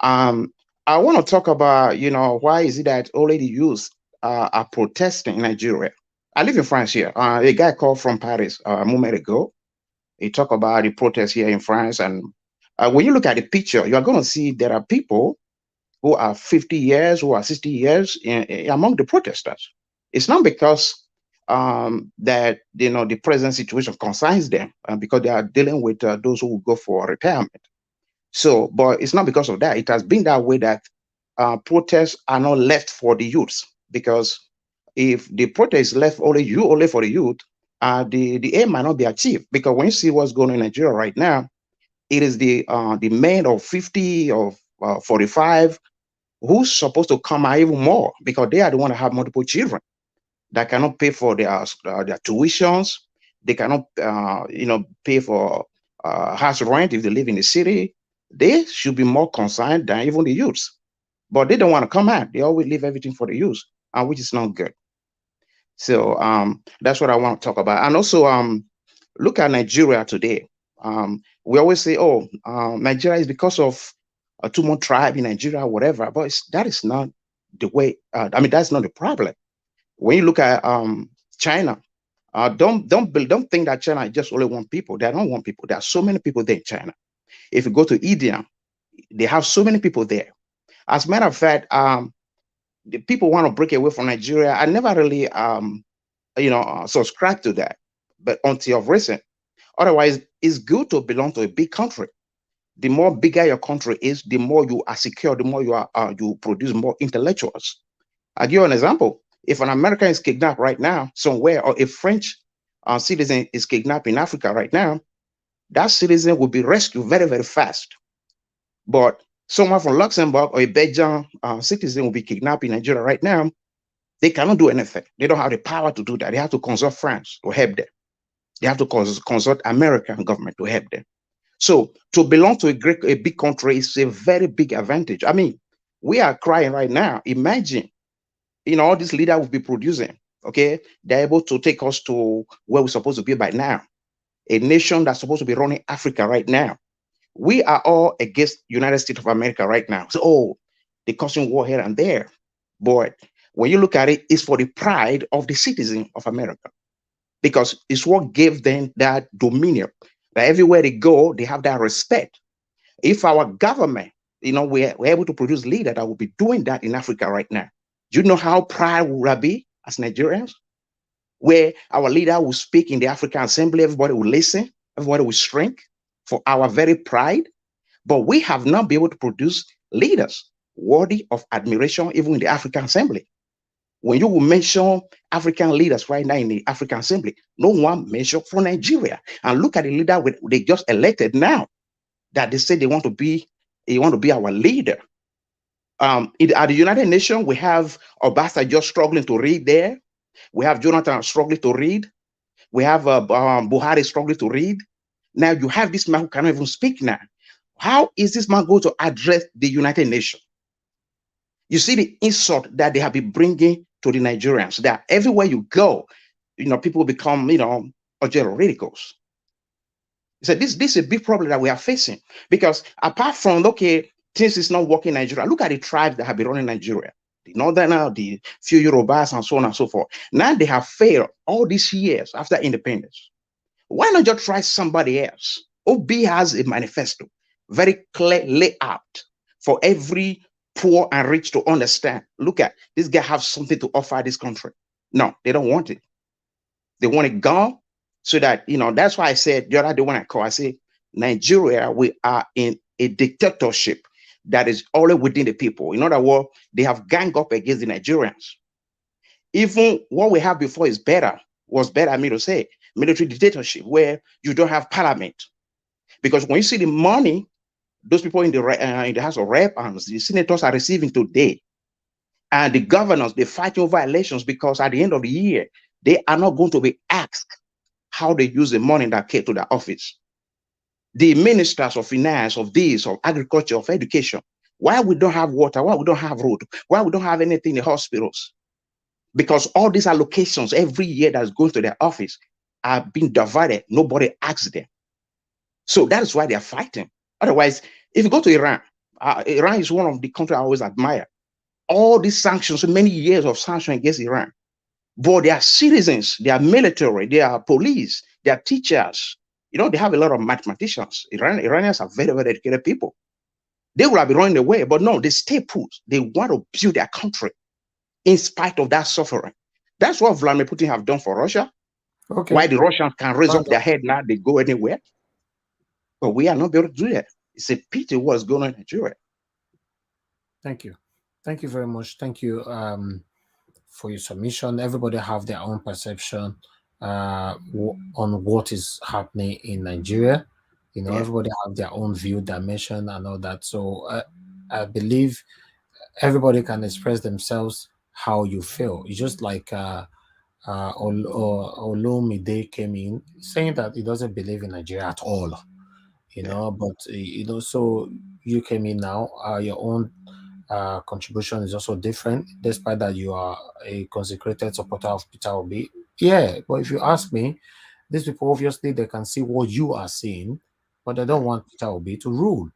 I want to talk about why is it that only the youth are protesting in Nigeria. I live in France here. A guy called from Paris a moment ago. He talked about the protests here in France, and when you look at the picture, you are going to see there are people who are 50 years, who are 60 years among the protesters. It's not because that the present situation concerns them because they are dealing with those who will go for retirement. So, but it's not because of that. It has been that way that protests are not left for the youths, because if the protest is left only for the youth, the aim might not be achieved. Because when you see what's going on in Nigeria right now, it is the men of 50 or 45 who's supposed to come out even more, because they are the one that have multiple children that cannot pay for their tuitions. They cannot, pay for house rent if they live in the city. They should be more concerned than even the youths, but they don't want to come out. They always leave everything for the youth, which is not good. So that's what I want to talk about. And also, look at Nigeria today. We always say, "Oh, Nigeria is because of too much tribe in Nigeria, whatever." But that is not the way. That's not the problem. When you look at China, don't think that China is just only one people. They are not one people. There are so many people there in China. If you go to India, they have so many people there. As a matter of fact, the people want to break away from Nigeria. I never really, subscribe to that, but until recent. Otherwise, it's good to belong to a big country. The more bigger your country is, the more you are secure, the more you produce more intellectuals. I'll give you an example. If an American is kidnapped right now somewhere, or a French citizen is kidnapped in Africa right now, that citizen will be rescued very, very fast. But someone from Luxembourg or a Belgian citizen will be kidnapped in Nigeria right now. They cannot do anything. They don't have the power to do that. They have to consult France to help them. They have to consult American government to help them. So to belong to a big country is a very big advantage. I mean, we are crying right now. Imagine, all these leaders will be producing, okay? They're able to take us to where we're supposed to be by now. A nation that's supposed to be running Africa right now. We are all against United States of America right now. So, they're causing war here and there. But when you look at it, it's for the pride of the citizen of America, because it's what gave them that dominion. That everywhere they go, they have that respect. If our government, we're able to produce leaders that will be doing that in Africa right now, do you know how proud we will be as Nigerians? where our leader will speak in the African Assembly, everybody will listen, everybody will shrink for our very pride. But we have not been able to produce leaders worthy of admiration, even in the African Assembly. When you will mention African leaders right now in the African Assembly, no one mentioned from Nigeria. And look at the leader they just elected now, that they say they want to be our leader. At the United Nations, we have Obasanjo struggling to read there. We have Jonathan struggling to read. We have Buhari struggling to read. Now you have this man who cannot even speak now. How is this man going to address the United Nations? You see the insult that they have been bringing to the Nigerians, that everywhere you go, people become, radicals. So this is a big problem that we are facing, because apart from, okay, things is not working in Nigeria, look at the tribes that have been running Nigeria, the Northern, the few Yorubas, and so on and so forth. Now they have failed all these years after independence. Why not just try somebody else? OB has a manifesto, very clear layout for every poor and rich to understand. Look at this guy have something to offer this country. No, they don't want it. They want it gone, so that, that's why I said the other day when I say Nigeria, we are in a dictatorship that is only within the people. In other words, they have ganged up against the Nigerians. Even what we have before was better, I mean to say, military dictatorship, where you don't have parliament. Because when you see the money those people in the House of Rep and the senators are receiving today, and the governors, they fight over elections, because at the end of the year, they are not going to be asked how they use the money that came to their office. The ministers of finance, of this, of agriculture, of education, why we don't have water, why we don't have road, why we don't have anything in the hospitals? Because all these allocations every year that's going to their office are being divided. Nobody asks them. So that's why they're fighting. Otherwise, if you go to Iran, Iran is one of the countries I always admire. All these sanctions, many years of sanctions against Iran, but they are citizens, they are military, they are police, they are teachers. They have a lot of mathematicians. Iranians are very, very educated people. They would have been running away, but no, they stay put. They want to build their country in spite of that suffering. That's what Vladimir Putin have done for Russia. Okay. Why the Russians can raise up their head now, they go anywhere. But we are not able to do that. It's a pity what's going on in Nigeria. Thank you. Thank you very much. Thank you for your submission. Everybody have their own perception on what is happening in Nigeria. Everybody have their own view, dimension, and all that. So I believe everybody can express themselves how you feel. It's just like Olumide came in saying that he doesn't believe in Nigeria at all. But so you came in now, your own contribution is also different, despite that you are a consecrated supporter of Peter Obi. Yeah, but if you ask me, these people, obviously they can see what you are seeing, but they don't want Peter Obi to rule.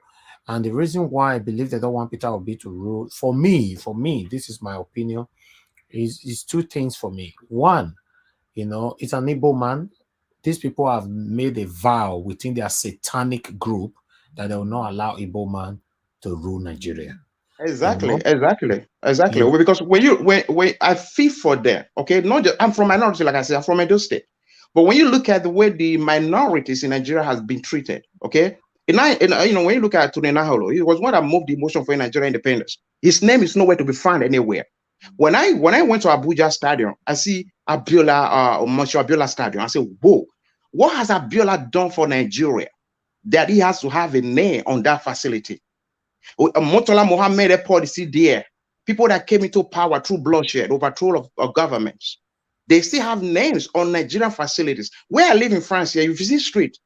And the reason why I believe they don't want Peter Obi to rule, for me, this is my opinion, is two things for me. One, it's an Igbo man. These people have made a vow within their satanic group that they will not allow Igbo man to rule Nigeria. Exactly. Well, because when I feel for them, okay, not just, I'm from minority, like I said, I'm from Edo State. But when you look at the way the minorities in Nigeria has been treated, okay, when you look at Tunenaholo, he was one that moved the motion for Nigeria independence. His name is nowhere to be found anywhere. When I went to Abuja Stadium, I see Abiola Stadium. I say, whoa, what has Abiola done for Nigeria that he has to have a name on that facility? Murtala Mohammed policy there. People that came into power through bloodshed, overthrow of governments. They still have names on Nigerian facilities. Where I live in France here, if you see street,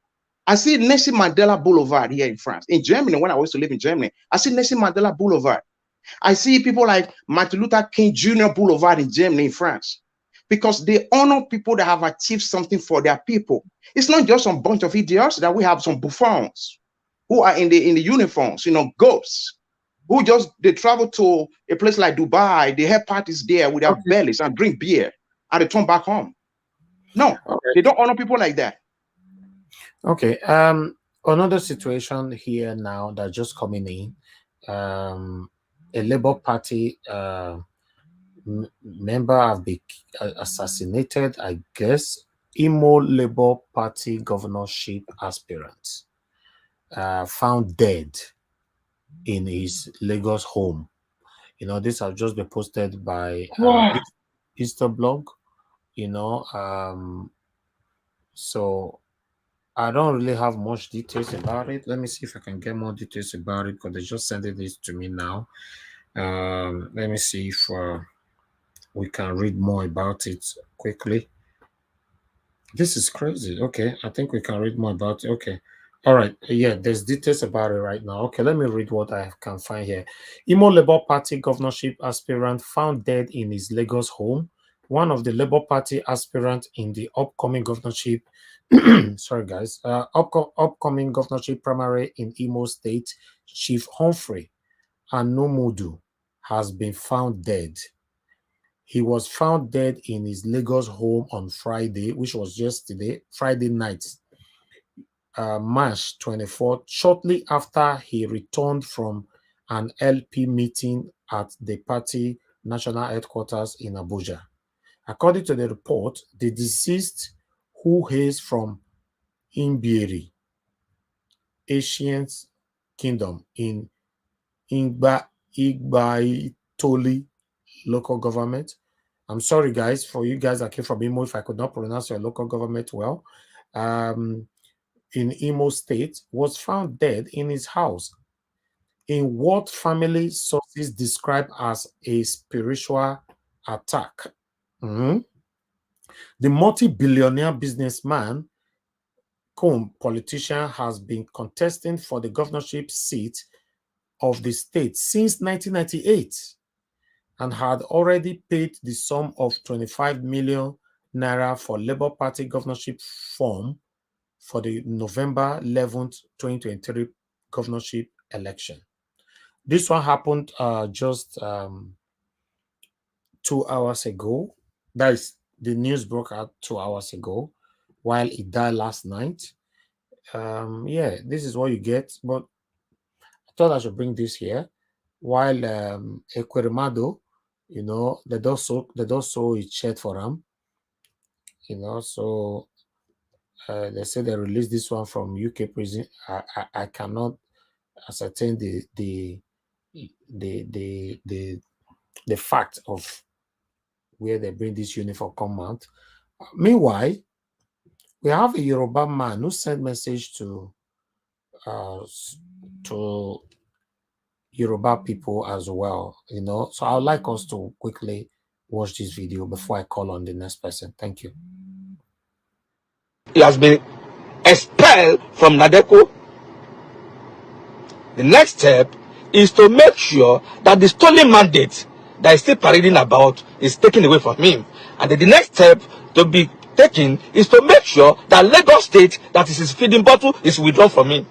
I see Nelson Mandela Boulevard here in France. In Germany, when I used to live in Germany, I see Nelson Mandela Boulevard. I see people like Martin Luther King Jr. Boulevard in Germany, in France, because they honor people that have achieved something for their people. It's not just some bunch of idiots that we have, some buffoons who are in the uniforms, ghosts, who they travel to a place like Dubai, they have parties there with their bellies and drink beer, and they turn back home. No, they don't honor people like that. Okay. Another situation here now that's just coming in. A Labour Party member have been assassinated, I guess. Imo Labour Party governorship aspirant found dead in his Lagos home. You know, this have just been posted by Easter blog. You know, so I don't really have much details about it. Let me see if I can get more details about it because they just sent this to me now. Let me see if we can read more about it quickly. This is crazy. Okay, I think we can read more about it. Okay. All right. Yeah, there's details about it right now. Okay, let me read what I can find here. Imo Labour Party governorship aspirant found dead in his Lagos home. One of the Labour Party aspirants in the upcoming governorship, sorry guys, upcoming governorship primary in Imo State, Chief Humphrey Anomudu, has been found dead. He was found dead in his Lagos home on Friday, which was yesterday, Friday night, March 24th, shortly after he returned from an LP meeting at the party national headquarters in Abuja. According to the report, the deceased, who hails from Imbieri, Ancient Kingdom in Igbaitoli local government. I'm sorry, guys, for you guys that came from Imo, if I could not pronounce your local government well. In Imo State, was found dead in his house in what family sources describe as a spiritual attack. The multi-billionaire businessman, politician, has been contesting for the governorship seat of the state since 1998 and had already paid the sum of 25 million naira for Labour Party governorship form for the November 11th, 2023 governorship election. This one happened just 2 hours ago. That is, the news broke out 2 hours ago, while he died last night. Yeah, this is what you get. But I thought I should bring this here. While Ekweremadu, you know, they don't sow his shirt for him. You know, so they say they released this one from UK prison. I cannot ascertain the fact of where they bring this uniform come out. Meanwhile, we have a Yoruba man who sent message to Yoruba people as well, you know. So I'd like us to quickly watch this video before I call on the next person. Thank you. He has been expelled from NADECO. The next step is to make sure that the stolen mandate that is still parading about is taken away from him. And then the next step to be taken is to make sure that Lagos State, that is his feeding bottle, is withdrawn from him.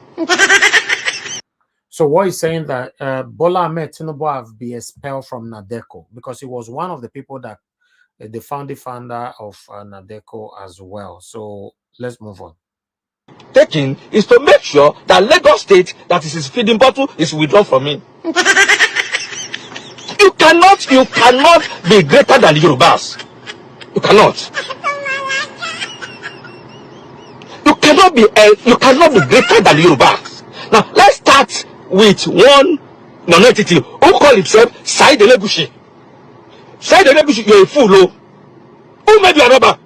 So what he's saying that Bola Ahmed Tinubu have been expelled from NADECO because he was one of the people that the founder of NADECO as well. So let's move on. Taking is to make sure that Lagos State, that is his feeding bottle, is withdrawn from him. You cannot be greater than the Yorubas. You cannot. You cannot be greater than the Yorubas. Now let's start with one non-entity who call himself Said Elegushi. Said Elegushi, you're a fool, oh. Who made you a robber?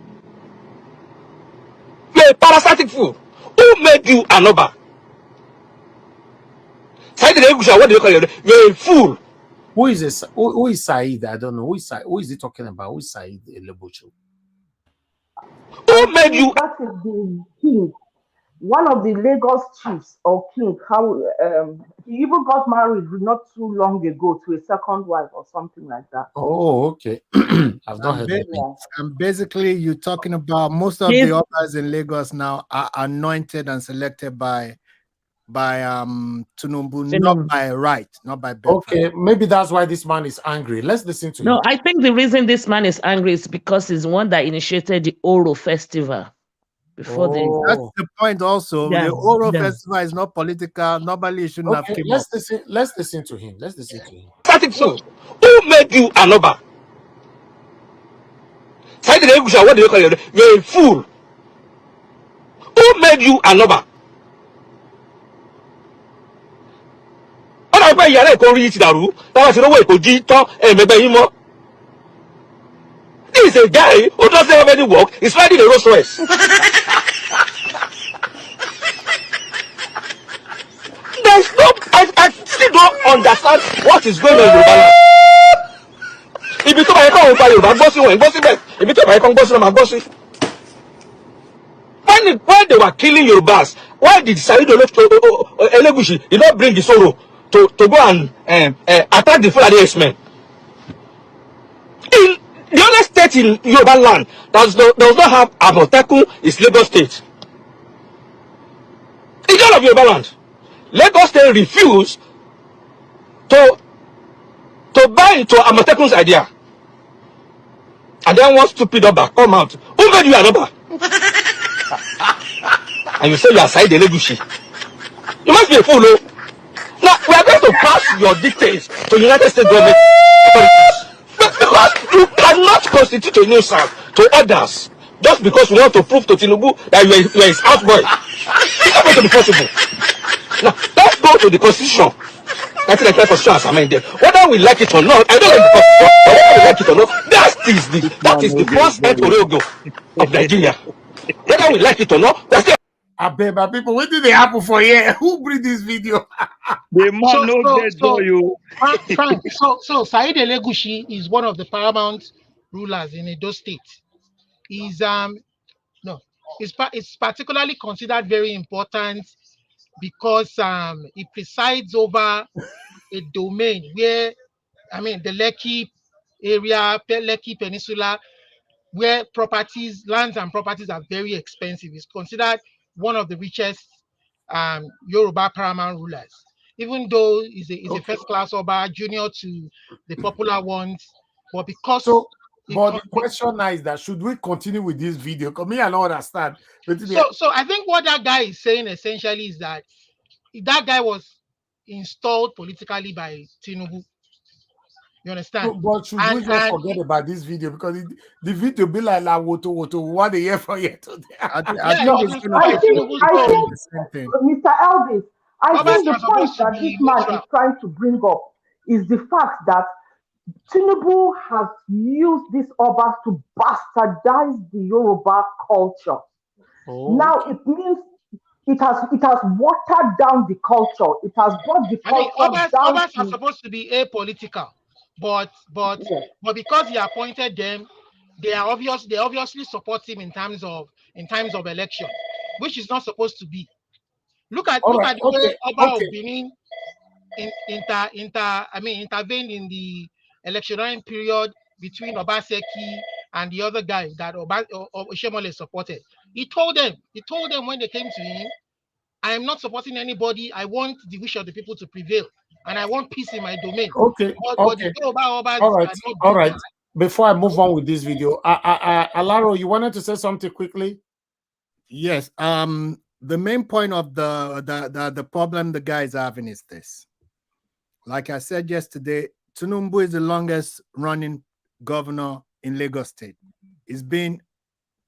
You're a parasitic fool. Who made you a robber? Said Elegushi, what do you call you? You're a fool. Who is this? Who is Said? I don't know. Who is Said? Who is he talking about? Who is Said Elegushi? Who made you? That is the king. One of the Lagos chiefs or king, how he even got married not too long ago to a second wife or something like that. Oh, okay. I've not heard that. And basically, you're talking about most of the others in Lagos now are anointed and selected by Tinubu, not by right, not by birth. Okay, maybe that's why this man is angry. Let's listen to him. No, I think the reason this man is angry is because he's one that initiated the Oro festival. That's the point also. Yeah, the Oro festival is not political. Nobody shouldn't have came let's listen to him. Let's listen to him. Who made you a robber? Said Elegushi, what do you call it? You're a fool. Who made you a lover? What about Yara Kori Daru? That was the way Kojito and Mebeimo. This is a guy who doesn't have any work. He's riding a Rolls Royce. There's no, I still don't understand what is going on in Yoruba land. If you talk about Yoruba, if you talk about when they were killing Yorubas, why did Said Elegushi did not bring the sorrow to go and attack the Fulani X-Men? In the other state in Yoruba land does not have Amotekun is Lagos State. In all of Yoruba land, Lagos State refused to buy into Amotekun's idea. And then one stupid number come out. Who made you a number? And you say you are Said Elegushi. You must be a fool, no? Now, we are going to pass your dictates to United States government authorities. Because you cannot constitute a nuisance to others just because we want to prove to Tinubu that you are his houseboy. It's not going to be possible. Now, let's go to the Constitution. 1995 Constitution as amended. Whether we like it or not, I don't like the Constitution, but whether we like it or not, that is the first head Orego of Nigeria. Whether we like it or not, that's it. I beg my people, what did they happen for here? Who bring this video? The man you. Frank, so Said Elegushi is one of the paramount rulers in Edo State. He's it's particularly considered very important because he presides over a domain where, the Lekki area, Lekki Peninsula, where lands and properties are very expensive. It's considered one of the richest Yoruba paramount rulers, even though he's a first-class Oba, junior to the popular ones. But because the question now is that should we continue with this video? Because me, I don't understand. So I think what that guy is saying essentially is that guy was installed politically by Tinubu. You understand? But should we just forget about this video because the video be like woto what they hear from here today? I think Mr. Elvis, I think the point that this man is trying to bring up is the fact that Tinubu has used these Obas to bastardize the Yoruba culture. Now it means it has watered down the culture. It has brought the culture down. Obas are supposed to be apolitical. But because he appointed them, they obviously support him in times of election, which is not supposed to be. Look at the way Oba of Benin intervened in the electionary period between Obaseki and the other guy that Oshemole supported. He told them when they came to him, I am not supporting anybody. I want the wish of the people to prevail. And I want peace in my domain. All right. Before I move on with this video, Alaro, you wanted to say something quickly? Yes. The main point of the problem the guy is having is this. Like I said yesterday, Tinubu is the longest running governor in Lagos State. He's been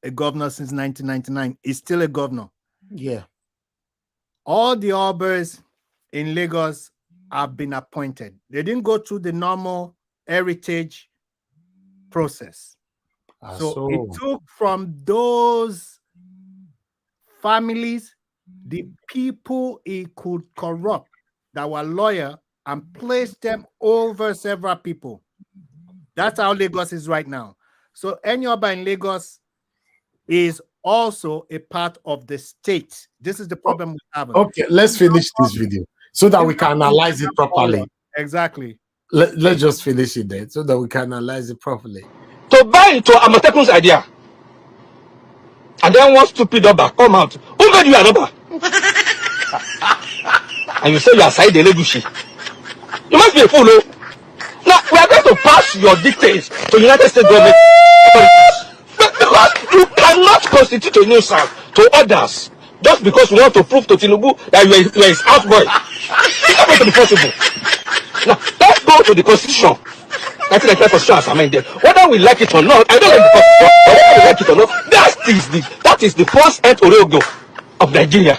a governor since 1999. He's still a governor. Yeah. All the Obers in Lagos have been appointed. They didn't go through the normal heritage process. So it took from those families the people he could corrupt that were loyal and place them over several people. That's how Lagos is right now. So any Oba in Lagos is also a part of the state. This is the problem we have. Okay, let's finish this video so that we can analyze it properly. Exactly. Let's just finish it then so that we can analyze it properly. To buy into Amotekun's idea. And then one stupid Oba come out. Who made you an Oba? And you say you are Said Elegushi. You must be a fool, no? Now, we are going to pass your dictates to United States government authorities. Because you cannot constitute a nuisance to others just because we want to prove to Tinubu that you are his houseboy. It's not going to be possible. Now, let's go to the Constitution. 1999 constitution as amended. Whether we like it or not, I don't like the constitution. Whether we like it or not, that is the first end Oriogo of Nigeria.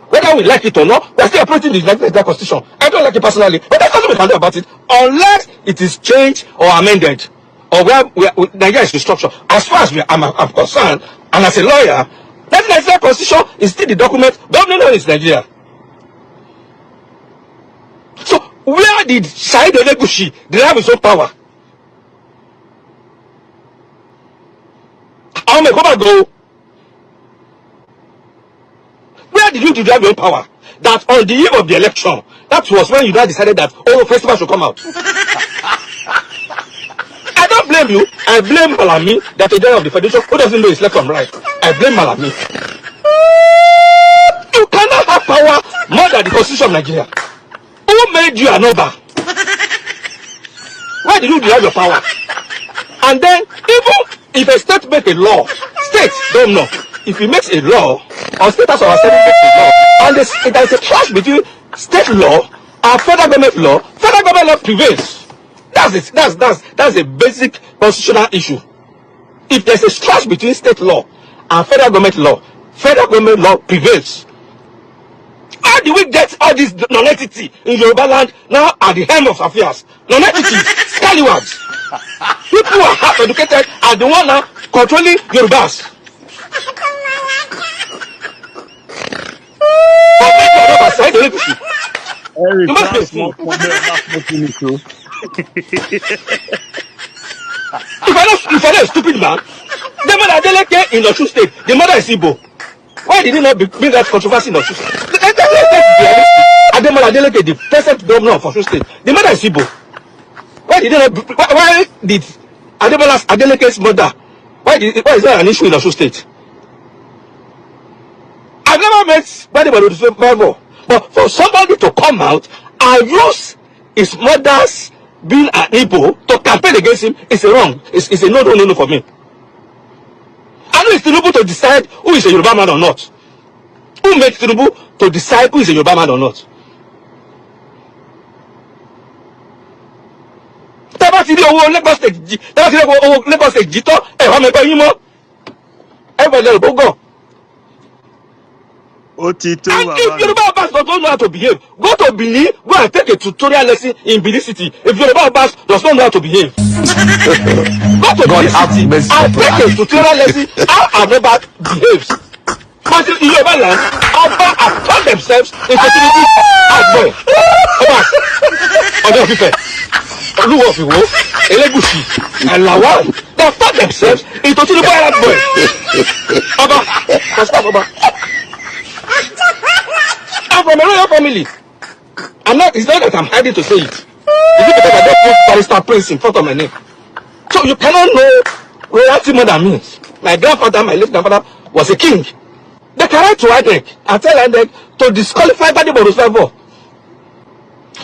Whether we like it or not, we're still operating the 1999 constitution. I don't like it personally, but there's nothing we can do about it unless it is changed or amended, or where Nigeria is restructured. As far as I'm concerned, and as a lawyer, 1999 constitution is still the document governing is Nigeria. So where did Said Elegushi derive his own power? Go. Where did you derive your own power? That on the eve of the election, that was when you now decided that festival should come out. I don't blame you. I blame Malami, the president of the federation, who doesn't know his left from right. I blame Malami. You cannot have power more than the constitution of Nigeria. Who made you an Oba? Where did you derive your power? And then, even if a state makes a law, states don't know. If he makes a law, or state has or state makes a law, and there is a clash between state law and federal government law prevails. That's it. That's a basic constitutional issue. If there's a clash between state law and federal government law prevails. How do we get all this non-entity in Yoruba land now at the helm of affairs? Non-entities, scallywags. People who are half educated are the one now controlling Yorubas. Eric, You must be a fool. If I'm not a stupid man, the mother Adeleke in Osun State, the mother is Igbo. Why did he not bring that controversy in Osun State? Ademola Adeleke, the present governor of Osun State, the mother is Igbo. Why did Ademola Adeleke's mother, why is there an issue in Osun State? I've never met anybody with the Bible, but for somebody to come out and use his mother's being an Igbo to campaign against him is a wrong. It's a no for me. I know it's Tinubu to decide who is a Yoruba man or not. Who makes Tinubu to decide who is a Yoruba man or not? Lagos State jito everybody go. And if Yoruba Abbas don't know how to behave, go to Benin, go and take a tutorial lesson in Benin City. If Yoruba Abbas does not know how to behave, go to Benin City and take a tutorial lesson how Yoruba behaves. But in Yoruba land, Abba have turned themselves into Tinubu as boy. Abbas, Odofife, Oluwofiwo, Elegushi, and Lawal, they have turned themselves into Tinubu as boy. Abba, I'm from a royal family. It's not that I'm hiding to say it. It's because I don't put Barrister Prince in front of my name. So you cannot know royalty more than me. My grandfather, my late grandfather, was a king. They can write to INEC and tell INEC to disqualify Gbadebo Rusfavo.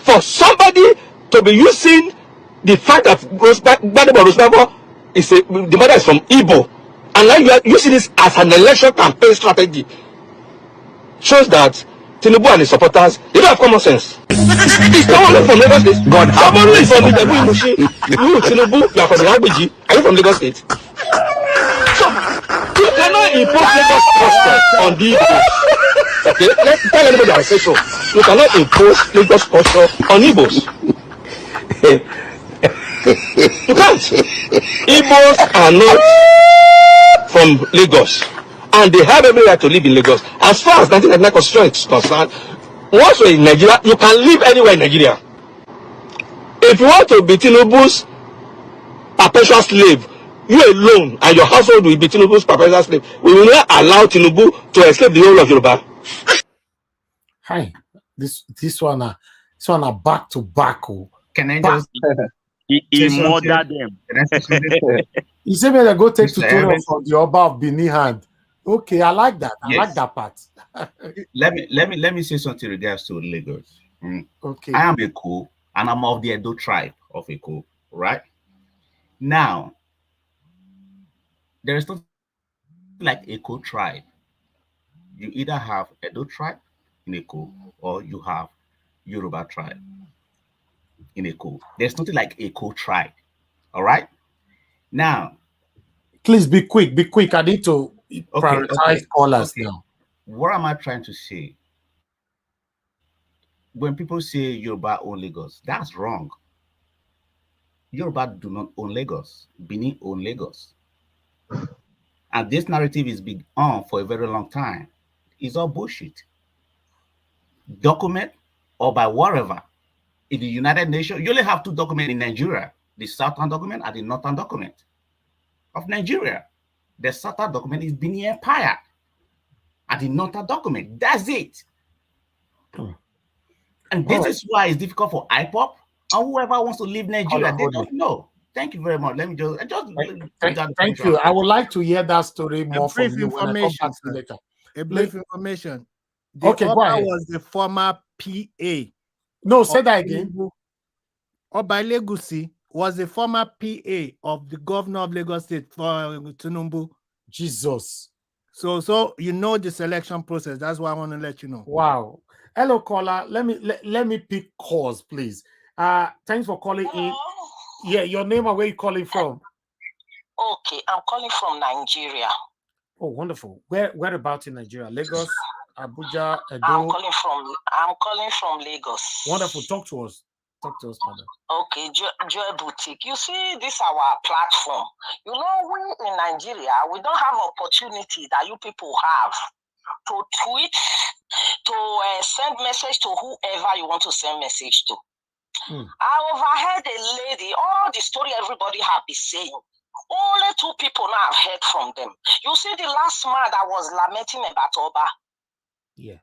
For somebody to be using the fact that Gbadebo Rusfavo the mother is from Igbo, and now you are using this as an election campaign strategy, shows that Tinubu and his supporters, they don't have common sense. It's someone from Lagos State. Someone is from Ijebu-Imushi. You, Tinubu, you are from Igbos. Are you from Lagos State? So, you cannot impose Lagos culture on the Igbos. Okay? Tell anybody I say so. You cannot impose Lagos culture on Igbos. You can't. Igbos are not from Lagos. And they have every right to live in Lagos. As far as 1999 constitution is concerned, once you're in Nigeria, you can live anywhere in Nigeria. If you want to be Tinubu's perpetual slave, you alone and your household will be Tinubu's perpetual slave. We will not allow Tinubu to escape the whole of Yoruba. Hi, this one are back to back. Can I just he murdered them? He said, "Better go take tutorial from the Oba of Benin hand." Okay, I like that. I like that part. let me say something in regards to Lagos. Okay. I am Eko, and I'm of the Edo tribe of Eko, right? Now, there is not like Eko tribe. You either have Edo tribe in Eko or you have Yoruba tribe in Eko. There's nothing like Eko tribe. All right. Now, please be quick. Be quick. I need to prioritize callers now. What am I trying to say? When people say Yoruba own Lagos, that's wrong. Yoruba do not own Lagos. Benin own Lagos. And this narrative is been on for a very long time. It's all bullshit. Document or by whatever. In the United Nations, you only have two documents in Nigeria. The Southern document and the Northern document of Nigeria. The Southern document is Benin Empire. And the Northern document, that's it. And this is why it's difficult for IPOP and whoever wants to leave Nigeria. They don't know. Thank you very much. Let me just thank you. I would like to hear that story more from you when I come back to later. A brief information. Okay, go ahead. Was the former PA. No, say that again. Oba Legusi was the former PA of the governor of Lagos State for Tinubu. Jesus. So you know the selection process. That's why I want to let you know. Wow. Hello, caller. Let me pick calls, please. Thanks for calling in. Yeah, your name and where you calling from? Okay, I'm calling from Nigeria. Oh, wonderful. Where about in Nigeria? Lagos, Abuja, Edo? I'm calling from Lagos. Wonderful. Talk to us, madam. Okay, Joy Boutique. You see, this is our platform. You know, we in Nigeria, we don't have opportunity that you people have to tweet, to send message to whoever you want to send message to. I overheard a lady, all the story everybody have been saying. Only two people now have heard from them. You see the last man that was lamenting about Oba. Yeah.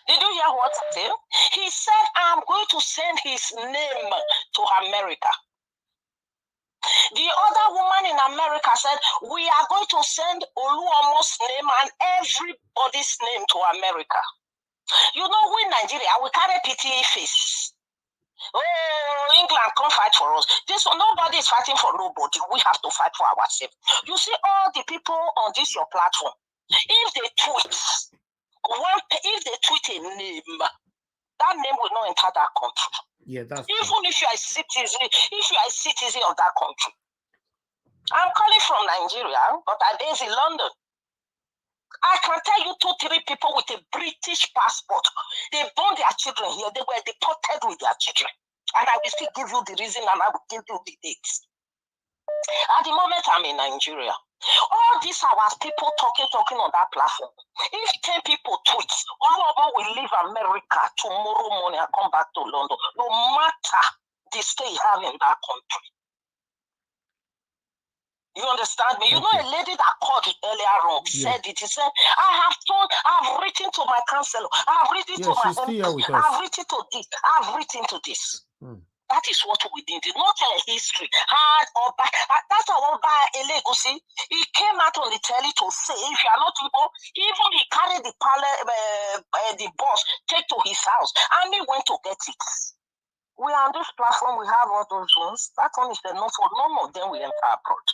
Did you hear what he said? He said, I'm going to send his name to America. The other woman in America said, we are going to send Oluomo's name and everybody's name to America. You know, we in Nigeria, we carry pity face. Oh, England come fight for us. Nobody is fighting for nobody. We have to fight for ourselves. You see, all the people on this your platform, if they tweet a name, that name will not enter that country. Yeah, that's even true. if you are a citizen of that country. I'm calling from Nigeria, but I'm based in London. I can tell you 2-3 people with a British passport. They born their children here. They were deported with their children. And I will still give you the reason and I will give you the dates. At the moment, I'm in Nigeria. All these hours, people talking on that platform. If 10 people tweet, Oluomo will leave America tomorrow morning and come back to London, no matter the stay you have in that country. You understand me? You know, a lady that called earlier on said it. He said, I've written to my counselor, I've written to my MP, I've written to this, I've written to this. That is what we did. It's not a history. That's Oba Elegusi. He came out on the telly to say, if you are not people, even he carried the boss, take to his house, and he went to get it. We are on this platform, we have all those ones. That one is the not for none of them we enter abroad.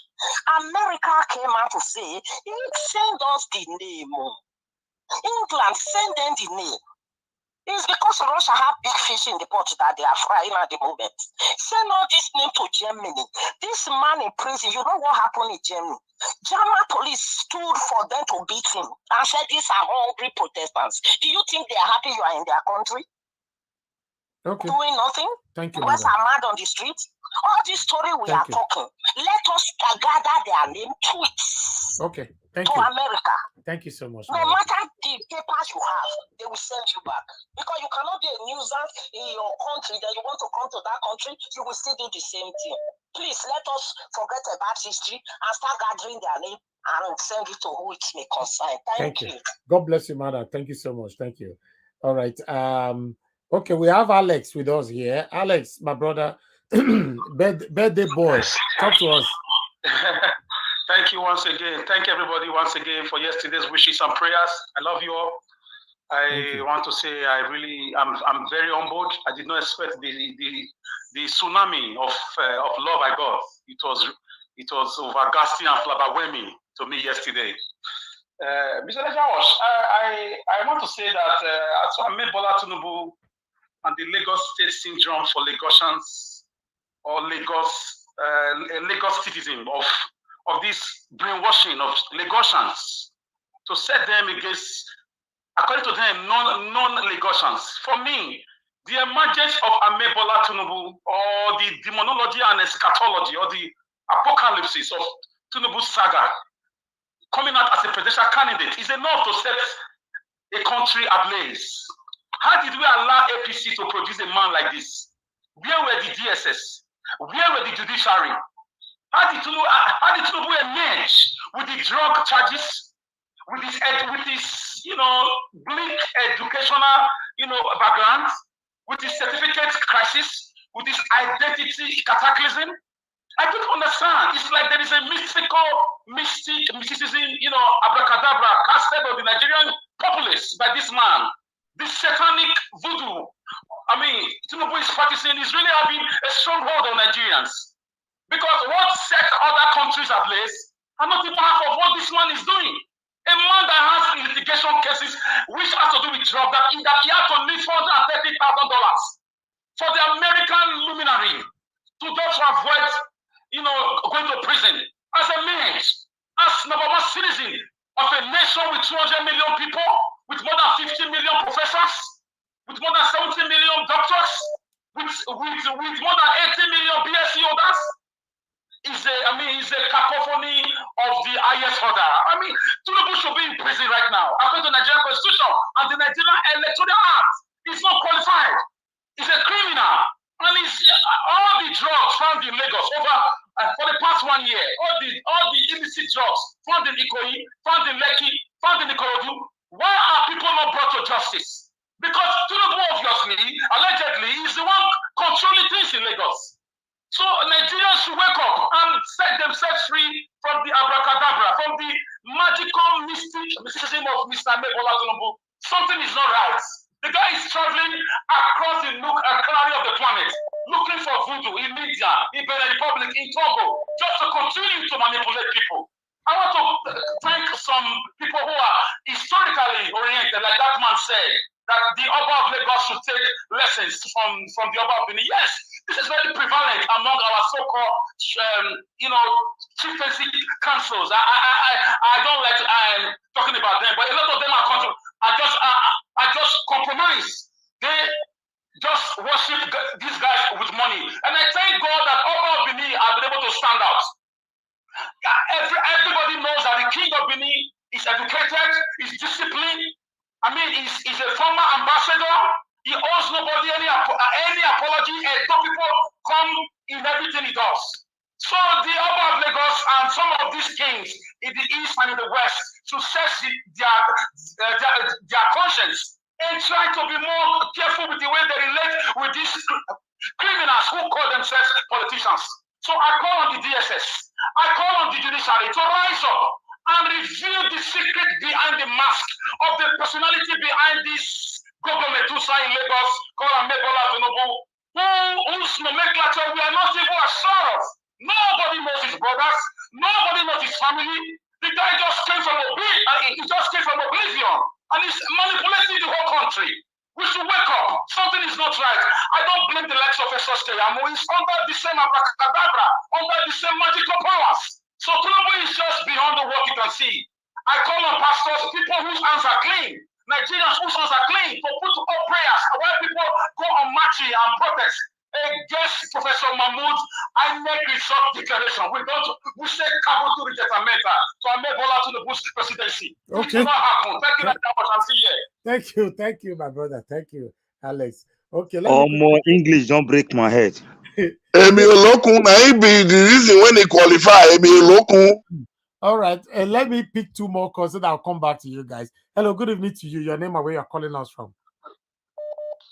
America came out to say, send us the name. England, send them the name. It's because Russia have big fish in the pot that they are frying at the moment. Send all this name to Germany. This man in prison, you know what happened in Germany? German police stood for them to beat him and said, these are hungry protestants. Do you think they are happy you are in their country? Okay. Doing nothing? Thank you. Boys are mad on the street. All this story we are talking. Let us gather their name tweets. Okay. Thank to you. America. Thank you so much. No matter the papers you have, they will send you back. Because you cannot be a nuisance in your country that you want to come to that country, you will still do the same thing. Please let us forget about history and start gathering their name and send it to who it may concern. Thank you. God bless you, madam. Thank you so much. Thank you. All right. Okay, we have Alex with us here. Alex, my brother, birthday boy, talk to us. Thank you once again. Thank everybody once again for yesterday's wishes and prayers. I love you all. I want to say I'm very humbled. I did not expect the tsunami of love I got. It was overgasting and flabbergasting to me yesterday. Mr. Lejawash, I want to say that I met Bola Tinubu and the Lagos State syndrome for Lagosians or Lagos Lagos citizen of this brainwashing of Lagosians to set them against, according to them, non-Lagosians. For me, the emergence of Amebola Tinubu, or the demonology and eschatology, or the apocalypse of Tinubu's saga, coming out as a presidential candidate is enough to set a country ablaze. How did we allow APC to produce a man like this? Where were the DSS? Where were the judiciary? How did Tinubu emerge with the drug charges, with his bleak educational background, with his certificate crisis, with his identity cataclysm? I don't understand. It's like there is a mysticism, abracadabra casted on the Nigerian populace by this man. This satanic voodoo, Tinubu is practicing is really having a stronghold on Nigerians. Because what set other countries ablaze are not even half of what this man is doing. A man that has litigation cases which has to do with drug, that he had to leave $430,000 for the American luminary to just avoid going to prison as a man, as number one citizen of a nation with 200 million people, with more than 50 million professors, with more than 70 million doctors, with more than 80 million BSc holders, is a cacophony of the highest order. Tinubu should be in prison right now, according to the Nigerian Constitution and the Nigerian Electoral Act. He's not qualified. He's a criminal. And all the drugs found in Lagos for the past 1 year, all the illicit drugs found in Ikoyi, found in Lekki, found in Ikorodu, why are people not brought to justice? Because Tinubu, obviously, allegedly, is the one controlling things in Lagos. So Nigerians should wake up and set themselves free from the abracadabra, from the magical mysticism of Mr. Amebola Tinubu. Something is not right. The guy is traveling across the canary of the planet, looking for voodoo in India, in Benin Republic, in Togo, just to continue to manipulate people. I want to thank some people who are historically oriented, like that man said, that the Oba of Lagos should take lessons from the Oba of Benin. Yes, this is very prevalent among our so-called, chieftaincy councils. I don't like talking about them, but a lot of them are just compromised. They just worship these guys with money. And I thank God that Oba of Benin have been able to stand out. Everybody knows that the king of Benin is educated, is disciplined. He's a former ambassador. He owes nobody any apology, and those people come in everything he does. So the Oba of Lagos and some of these kings in the east and in the west should search their conscience and try to be more careful with the way they relate with these criminals who call themselves politicians. So I call on the DSS, I call on the judiciary to rise up and reveal the secret behind the mask of the personality behind this Gogo Metusa in Lagos, called Amebola Tinubu, whose nomenclature we are not even assured of. Nobody knows his brothers, nobody knows his family. The guy just came from oblivion, and he's manipulating the whole country. We should wake up. Something is not right. I don't blame the likes of Keyamo. He's under the same abracadabra, under the same magical powers. So Tinubu is just beyond the what you can see. I call on pastors, people whose hands are clean, Nigerians whose hands are clean, to put up prayers where people go on marching and protest against Professor Mahmoud's INEC result declaration. We say Cabo to reject Ameta to Amebola to the Bush presidency. Okay. It will not happen. Thank you very much. I'm still here. Thank you, my brother. Thank you, Alex. Okay. More English don't break my head. Emi Olokun, na him be the reason when they qualify. Emi Olokun. All right, let me pick two more calls and I'll come back to you guys. Hello, good evening to you. Your name and where you're calling us from.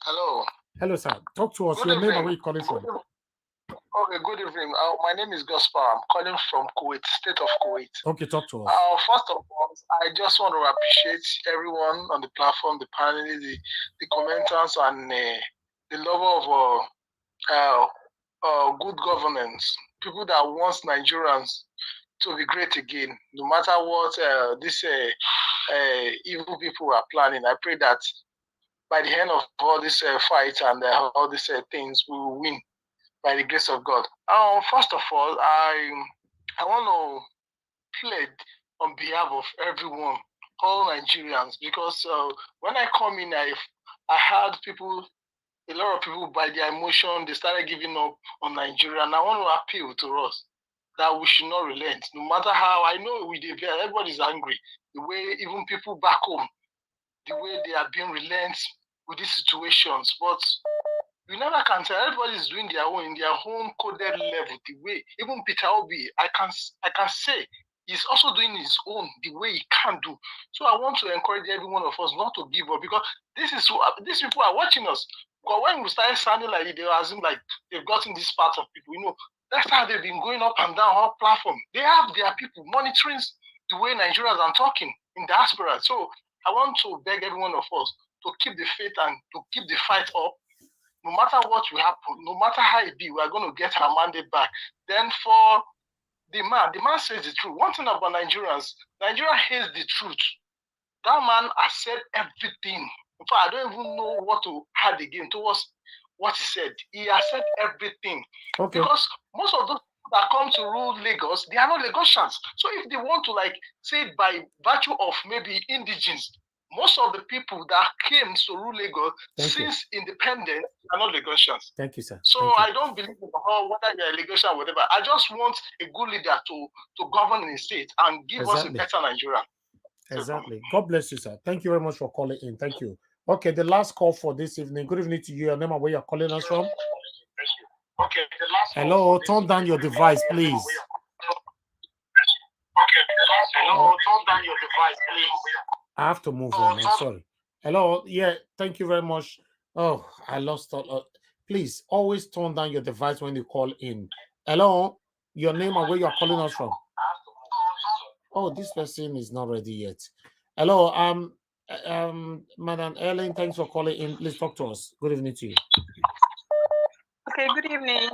Hello. Hello, sir. Talk to us. Good Your evening. name and where you're calling from. Okay, good evening. My name is Gaspar. I'm calling from Kuwait, state of Kuwait. Okay, talk to us. First of all, I just want to appreciate everyone on the platform, the panelists, the commenters, and the lover of good governance. People that want Nigerians to be great again, no matter what these evil people are planning. I pray that by the end of all this fight and all these things, we will win. by the grace of God. First of all, I want to plead on behalf of everyone, all Nigerians, because when I come in, I heard people, a lot of people, by their emotion, they started giving up on Nigeria, and I want to appeal to us that we should not relent, no matter how. I know everybody's angry, the way even people back home, the way they are being relent with these situations, but you never can tell. Everybody's doing their own in their own coded level. The way even Peter Obi, I can say he's also doing his own the way he can do. So I want to encourage every one of us not to give up, because these people are watching us. Because when we started sounding like it, they were assume like they've gotten this part of people. That's how they've been going up and down our platform. They have their people monitoring the way Nigerians are talking in diaspora. So I want to beg every one of us to keep the faith and to keep the fight up. No matter what will happen, no matter how it be, we are going to get our mandate back. Then for the man says the truth. One thing about Nigerians, Nigeria hates the truth. That man has said everything. In fact, I don't even know what to add again towards what he said. He has said everything. Okay. Because most of those that come to rule Lagos, they are not Lagosians. So if they want to say it by virtue of maybe indigenes, most of the people that came to rule Lagos since independence are not Lagosians. Thank you, sir. So I don't believe in whether you're a Lagosian or whatever. I just want a good leader to govern in the state and give us a better Nigeria. Exactly. God bless you, sir. Thank you very much for calling in. Thank you. Okay, the last call for this evening. Good evening to you. Your name and where you're calling us from. Okay, the last Hello, turn down your device, please. Hello, turn down your device, please. I have to move on. I'm sorry. Hello. Yeah, thank you very much. Oh, I lost all. Please always turn down your device when you call in. Hello, your name and where you're calling us from. Oh, this person is not ready yet. Hello, Madam Ellen, thanks for calling in. Please talk to us. Good evening to you. Okay, good evening.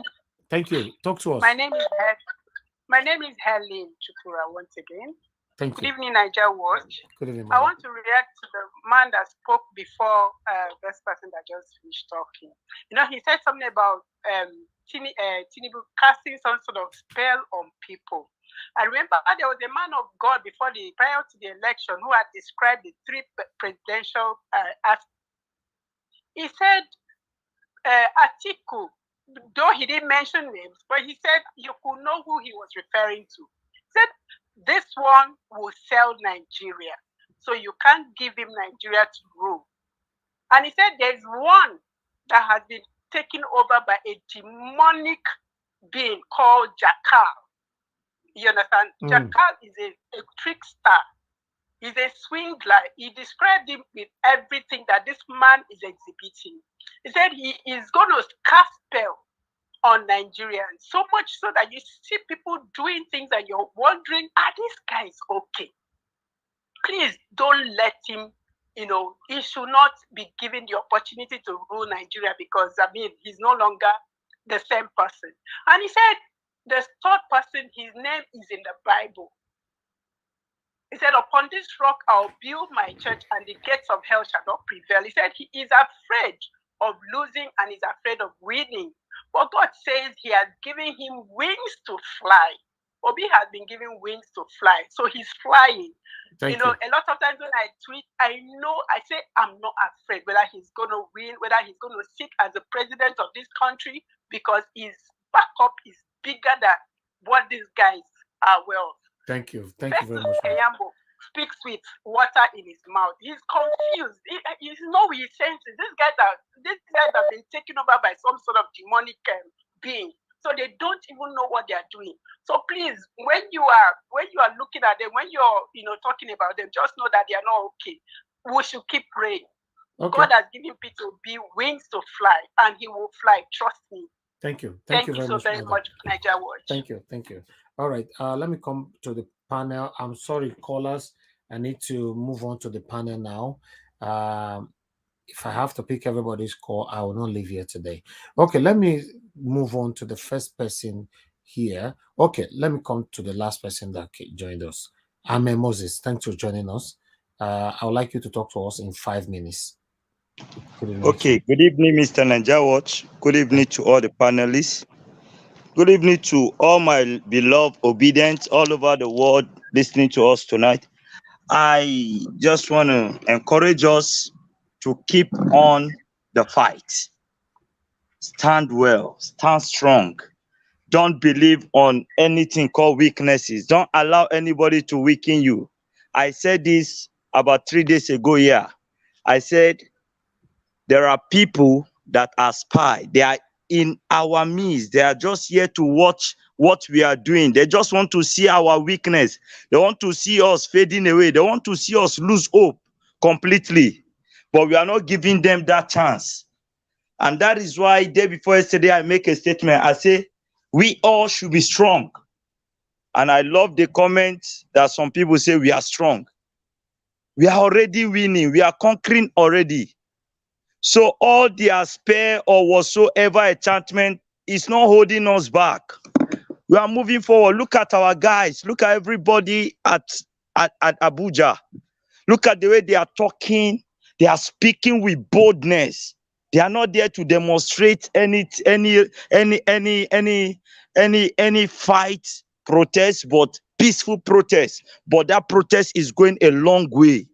Thank you. Talk to us. My name is Helen Chukura once again. Thank Good you. evening, Niger Watch. Good evening, I madam. want to react to the man that spoke before this person that just finished talking. He said something about Tinubu casting some sort of spell on people. I remember there was a man of God prior to the election who had described the three presidential aspects. He said, Atiku, though he didn't mention names, but he said you could know who he was referring to. He said, this one will sell Nigeria, so you can't give him Nigeria to rule. And he said there's one that has been taken over by a demonic being called Jackal. You understand? Jackal is a trickster. He's a swindler. He described him with everything that this man is exhibiting. He said he is going to cast spell on Nigerians, so much so that you see people doing things and you're wondering, are these guys okay? Please don't let him, he should not be given the opportunity to rule Nigeria, because, he's no longer the same person. And he said, the third person, his name is in the Bible. He said, upon this rock, I'll build my church and the gates of hell shall not prevail. He said he is afraid of losing and is afraid of winning. But God says he has given him wings to fly. Obi has been given wings to fly. So he's flying. Thank you. A lot of times when I tweet, I say I'm not afraid whether he's going to win, whether he's going to sit as the president of this country, because his backup is bigger than what these guys are well. Thank you. Thank you very much. Keyamo speaks with water in his mouth. He's confused. He's not with his senses. These guys have been taken over by some sort of demonic being. So they don't even know what they are doing. So please, when you are looking at them, when you're talking about them, just know that they are not okay. We should keep praying. Okay. God has given Peter wings to fly, and he will fly. Trust me. Thank you. Thank you so very much, Niger Watch. Thank you. Thank you. All right. Let me come to the panel. I'm sorry, callers. I need to move on to the panel now. If I have to pick everybody's call, I will not leave here today. Okay, let me move on to the first person here. Okay, let me come to the last person that joined us. Ame Moses, thanks for joining us. I would like you to talk to us in 5 minutes. Okay, good evening, Mr. Niger Watch. Good evening to all the panelists. Good evening to all my beloved obedients all over the world listening to us tonight. I just want to encourage us to keep on the fight. Stand well, stand strong. Don't believe on anything called weaknesses. Don't allow anybody to weaken you. I said this about 3 days ago here. I said there are people that are spy. They are in our midst. They are just here to watch what we are doing. They just want to see our weakness. They want to see us fading away. They want to see us lose hope completely. But we are not giving them that chance. And that is why day before yesterday, I make a statement. I say, we all should be strong. And I love the comment that some people say we are strong. We are already winning. We are conquering already. So all their spare or whatsoever enchantment is not holding us back. We are moving forward. Look at our guys. Look at everybody at Abuja. Look at the way they are talking. They are speaking with boldness. They are not there to demonstrate any fight, protest, but peaceful protest. But that protest is going a long way.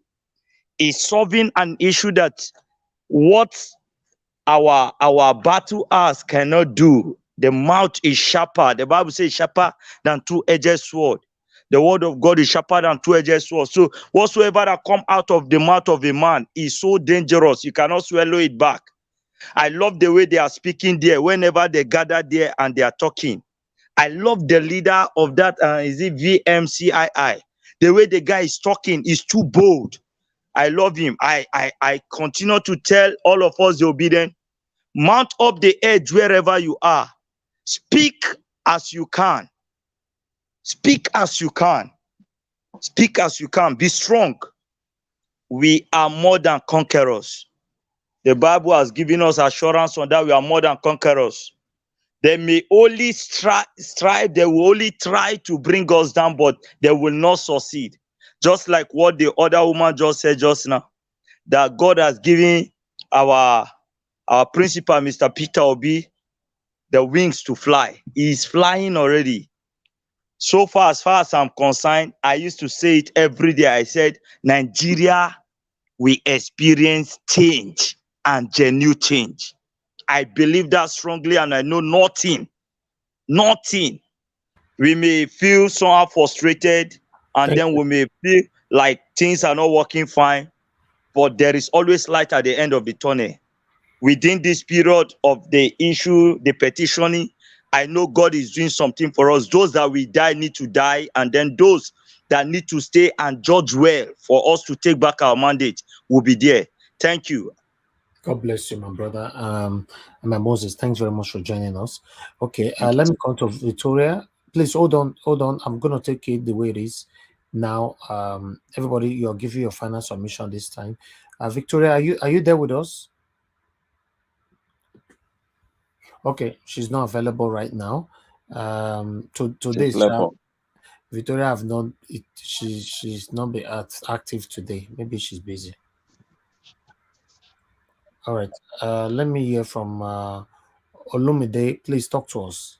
It's solving an issue that what our battle axe cannot do. The mouth is sharper. The Bible says sharper than two-edged sword. The word of God is sharper than two-edged sword. So whatsoever that come out of the mouth of a man is so dangerous. You cannot swallow it back. I love the way they are speaking there whenever they gather there and they are talking. I love the leader of that, is it VMCII? The way the guy is talking is too bold. I love him. I continue to tell all of us, the obedient, mount up the edge wherever you are. Speak as you can. Speak as you can. Speak as you can. Be strong. We are more than conquerors. The Bible has given us assurance on that we are more than conquerors. They may only strive, they will only try to bring us down, but they will not succeed. Just like what the other woman just said just now, that God has given our principal, Mr. Peter Obi, the wings to fly. He is flying already. So far as I'm concerned, I used to say it every day. I said, Nigeria will experience change and genuine change. I believe that strongly, and I know nothing. We may feel somehow frustrated, and then we may feel like things are not working fine, but there is always light at the end of the tunnel. Within this period of the issue, the petitioning, I know God is doing something for us. Those that will die need to die, and then those that need to stay and judge well for us to take back our mandate will be there. Thank you. God bless you, my brother. And my Moses, thanks very much for joining us. Okay, let me come to Victoria. Please hold on. I'm going to take it the way it is now. Everybody, you're giving your final submission this time. Victoria, are you there with us? Okay, she's not available right now. To this, Victoria have not. She's not been active today. Maybe she's busy. All right. Let me hear from Olumide. Please talk to us.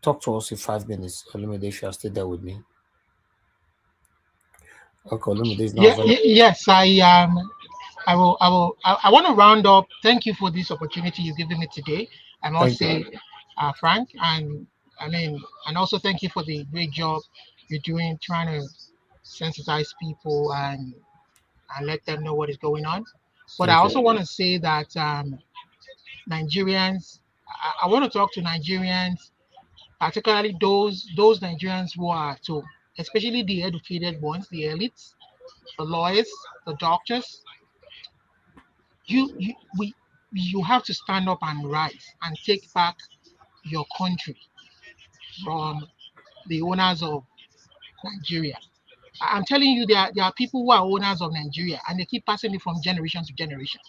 Talk to us in 5 minutes. Olumide, if you are still there with me. Okay, Olumide is not available. Yes, I want to round up. Thank you for this opportunity you've given me today. I must say, Frank, and and also thank you for the great job you're doing trying to sensitize people and let them know what is going on. But I also want to say that Nigerians, I want to talk to Nigerians, particularly those Nigerians who are especially the educated ones, the elites, the lawyers, the doctors. You have to stand up and rise and take back your country from the owners of Nigeria. I'm telling you, there are people who are owners of Nigeria, and they keep passing it from generation to generation.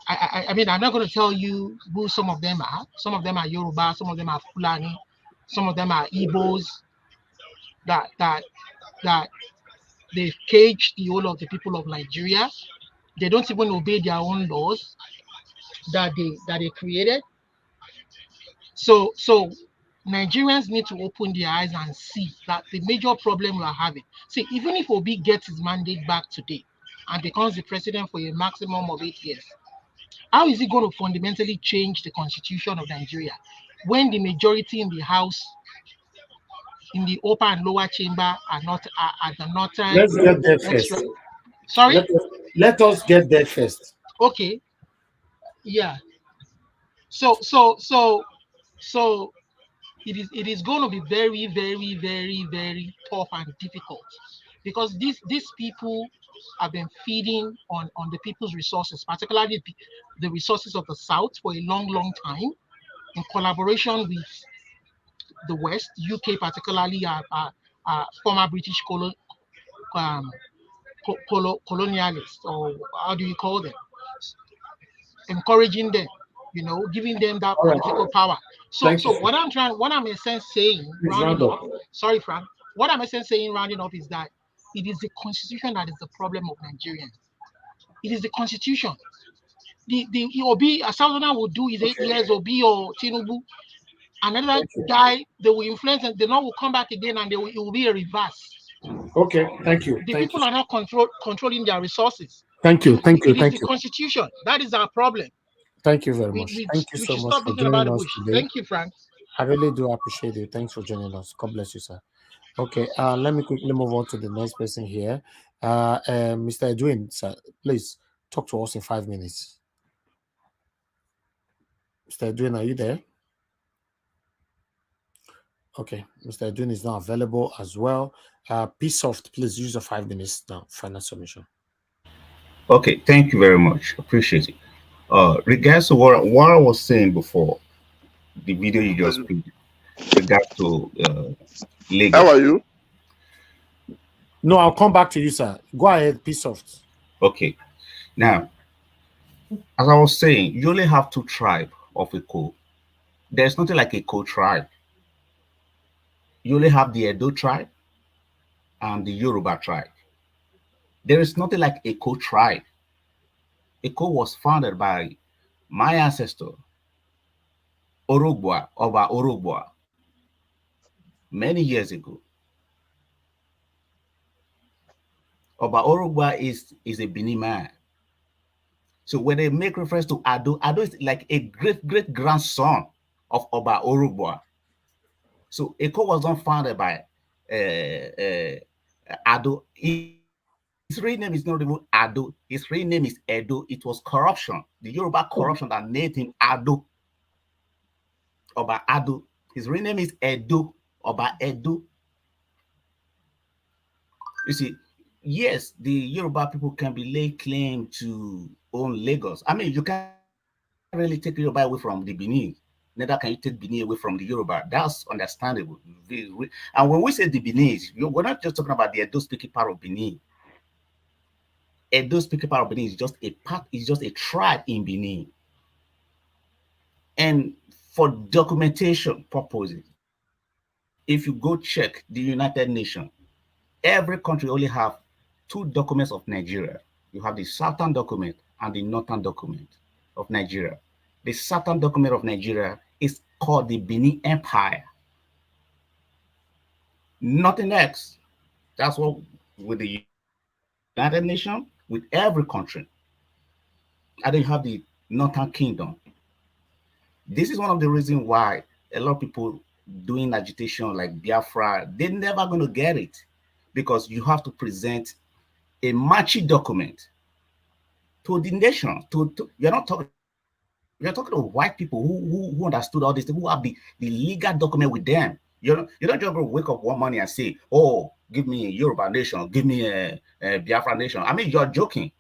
I mean, I'm not going to tell you who some of them are. Some of them are Yoruba, some of them are Fulani, some of them are Igbos. That they've caged the whole of the people of Nigeria. They don't even obey their own laws that they created. So Nigerians need to open their eyes and see that the major problem we are having. See, even if Obi gets his mandate back today and becomes the president for a maximum of 8 years, how is he going to fundamentally change the constitution of Nigeria when the majority in the House, in the upper and lower chamber, are not at the northern Let's get there extra? first. Sorry? Let us get there first. Okay. Yeah. So it is going to be very, very, very, very tough and difficult, because these people have been feeding on the people's resources, particularly the resources of the South, for a long, long time, in collaboration with the West, UK particularly, former British colonialists, or how do you call them, encouraging them, giving them that political power. So what I'm in a sense saying, rounding up, sorry, Frank, what I'm in a sense saying, rounding up, is that it is the constitution that is the problem of Nigerians. It is the constitution. The Obi, a Southerner will do his 8 years, Obi or Tinubu, another guy, they will influence, and the law will come back again, and it will be a reverse. Okay, thank you. The people are not controlling their resources. Thank you. It is the constitution that is our problem. Thank you very much. Thank you so much for joining us today. Thank you, Frank. I really do appreciate it. Thanks for joining us. God bless you, sir. Okay, let me quickly move on to the next person here. Mr. Edwin, sir, please talk to us in 5 minutes. Mr. Edwin, are you there? Okay, Mr. Edwin is not available as well. P-Soft, please use your 5 minutes now. Final submission. Okay, thank you very much. Appreciate it. Regards to what I was saying before, the video you just played, regards to Lagos. How are you? No, I'll come back to you, sir. Go ahead, P-Soft. Okay. Now, as I was saying, you only have 2 tribes of a code. There's nothing like a co-tribe. You only have the Edo tribe and the Yoruba tribe. There is nothing like a co-tribe. Eko was founded by my ancestor, Oba Orogboa, many years ago. Oba Orogboa is a Bini man. So when they make reference to Ado, Ado is like a great grandson of Oba Orogboa. So Eko was not founded by Ado. His real name is not even Ado. His real name is Edo. It was corruption, the Yoruba corruption that made him Ado. Oba Ado. His real name is Edo. Oba Edo. You see, yes, the Yoruba people can be lay claim to own Lagos. I mean, you can't really take Yoruba away from the Benin. Neither can you take Benin away from the Yoruba. That's understandable. And when we say the Benin, we're not just talking about the Edo-speaking part of Benin. Edo-speaking part of Benin is just a part, is just a tribe in Benin. And for documentation purposes, if you go check the United Nations, every country only have 2 documents of Nigeria. You have the Southern document and the Northern document of Nigeria. The Southern document of Nigeria is called the Benin Empire. Nothing else. That's what with the United Nations, with every country. And then you have the Northern Kingdom. This is one of the reasons why a lot of people doing agitation like Biafra, they're never going to get it, because you have to present a matching document to the nation. You're talking to white people who understood all this, who have the legal document with them. You don't just wake up one morning and say, oh, give me a Yoruba nation, give me a Biafra nation. I mean, you're joking.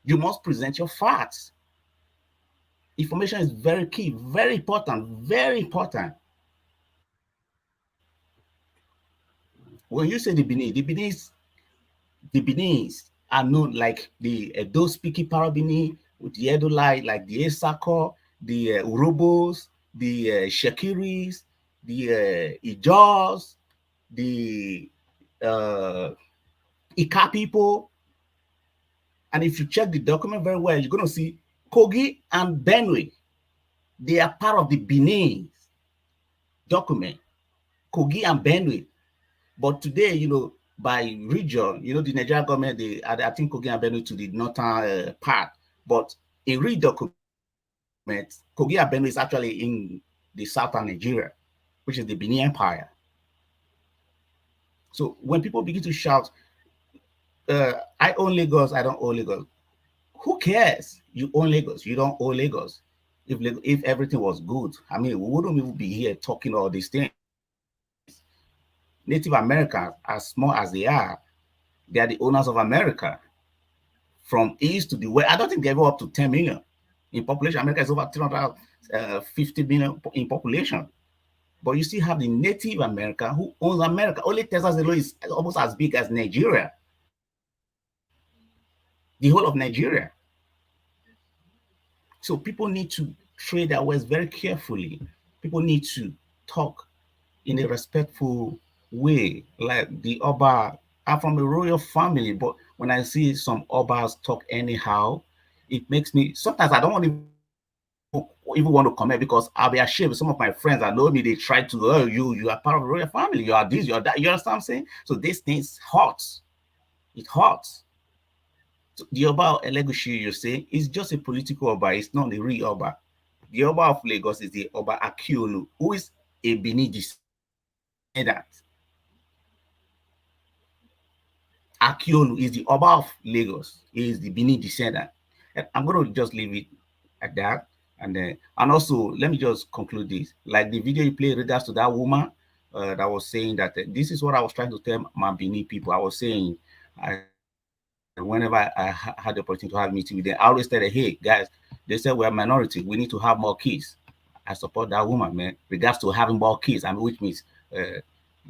You must present your facts. Information is very key, very important, very important. When you say the Beninese are known like the Edo-speaking part of Benin, with the Edo like the Esako, the Urobos, the Shekiris, the Ijos, the Ika people. And if you check the document very well, you're going to see Kogi and Benue. They are part of the Benin. document, Kogi and Benue. But today, you know, by region, you know, the Nigerian government, I think Kogi and Benue to the northern part. But in real document, Kogi and Benue is actually in the southern Nigeria, which is the Benin Empire. So when people begin to shout, I own Lagos, I don't own Lagos, who cares? You own Lagos, you don't own Lagos. If everything was good, I mean, we wouldn't even be here talking all these things. Native Americans, as small as they are the owners of America. From east to the west, I don't think they go up to 10 million in population. America is over 350 million in population. But you still have the Native American who owns America. Only Texas alone is almost as big as Nigeria. The whole of Nigeria. So people need to trade their words very carefully. People need to talk in a respectful way, like the Oba. I'm from a royal family, but when I see some Obas talk anyhow, it makes me, sometimes I don't want to even want to comment because I'll be ashamed. Some of my friends that know me, they try to, oh, you are part of a royal family, you are this, you are that, you understand what I'm saying? So these things hurts. It hurts. So the Oba Elegushi, you say, is just a political Oba, it's not the real Oba. The Oba of Lagos is the Oba Akiolu, who is a Benin descendant. Akiolu is the Oba of Lagos. He is the Benin descendant. And I'm going to just leave it at that. And also, let me just conclude this. Like the video you played regards to that woman that was saying that this is what I was trying to tell my Benin people. I was saying, whenever I had the opportunity to have a meeting with them, I always tell them, hey, guys, they said we're a minority. We need to have more kids. I support that woman, man, regards to having more kids. I mean, which means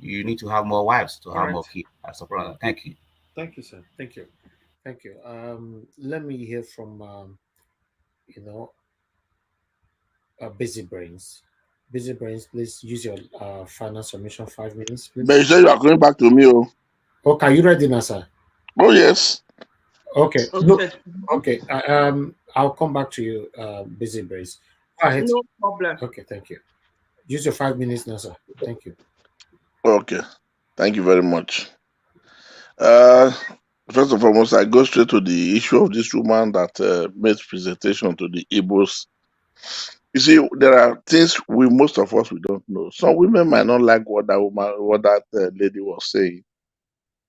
you need to have more wives to have more kids. I support that. Thank you. Thank you, sir. Thank you. Thank you. Let me hear from, Busy Brains. Busy Brains, please use your final submission, 5 minutes, please. But you said you are going back to me. Oh, okay, are you ready now, sir? Oh, yes. Okay. No, okay. I'll come back to you, Busy Brains. Go ahead. No problem. Okay, thank you. Use your 5 minutes now, sir. Thank you. Okay. Thank you very much. First and foremost, I go straight to the issue of this woman that made presentation to the Igbos. You see, there are things most of us, we don't know. Some women might not like what that lady was saying,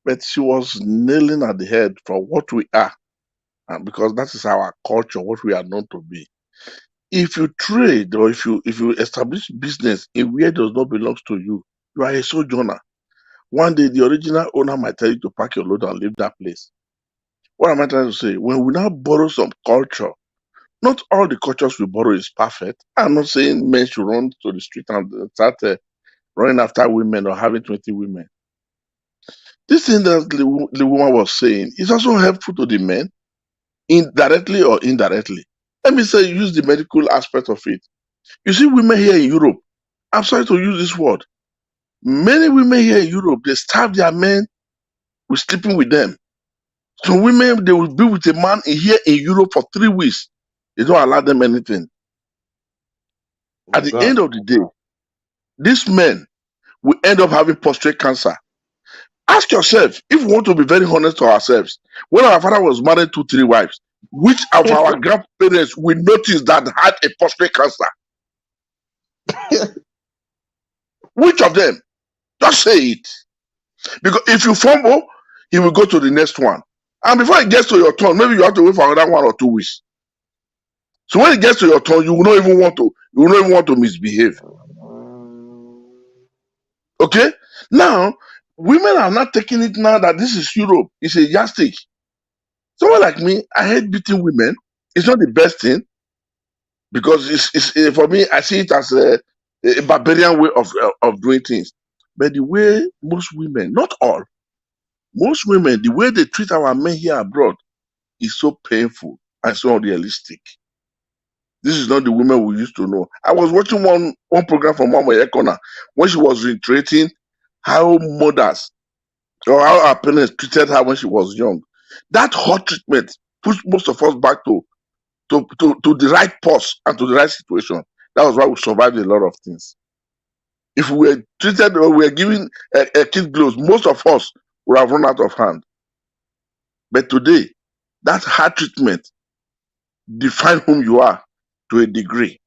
but she was nailing at the head for what we are, and because that is our culture, what we are known to be. If you trade or if you establish business in where does not belong to you, you are a sojourner. One day, the original owner might tell you to pack your load and leave that place. What am I trying to say? When we now borrow some culture, not all the cultures we borrow is perfect. I'm not saying men should run to the street and start running after women or having 20 women. This thing that the woman was saying is also helpful to the men, indirectly or indirectly. Let me say, use the medical aspect of it. You see, women here in Europe, I'm sorry to use this word, many women here in Europe, they starve their men with sleeping with them. Some women, they will be with a man here in Europe for 3 weeks. They don't allow them anything. At the end of the day, these men will end up having prostate cancer. Ask yourself, if we want to be very honest to ourselves, when our father was married to 3 wives, which of our grandparents we noticed that had a prostate cancer? Which of them? Just say it. Because if you fumble, he will go to the next one. And before it gets to your turn, maybe you have to wait for another 1 or 2 weeks. So when it gets to your turn, you will not even want to misbehave. Okay? Now, women are not taking it now that this is Europe. It's a yardstick. Someone like me, I hate beating women. It's not the best thing because it's for me, I see it as a barbarian way of doing things. But the way most women, not all, most women, the way they treat our men here abroad is so painful and so unrealistic. This is not the women we used to know. I was watching one program from Mama Ekona when she was reiterating how mothers or how our parents treated her when she was young. That hot treatment pushed most of us back to the right pause and to the right situation. That was why we survived a lot of things. If we were treated or we were given a kid gloves, most of us would have run out of hand. But today, that hard treatment defines whom you are to a degree.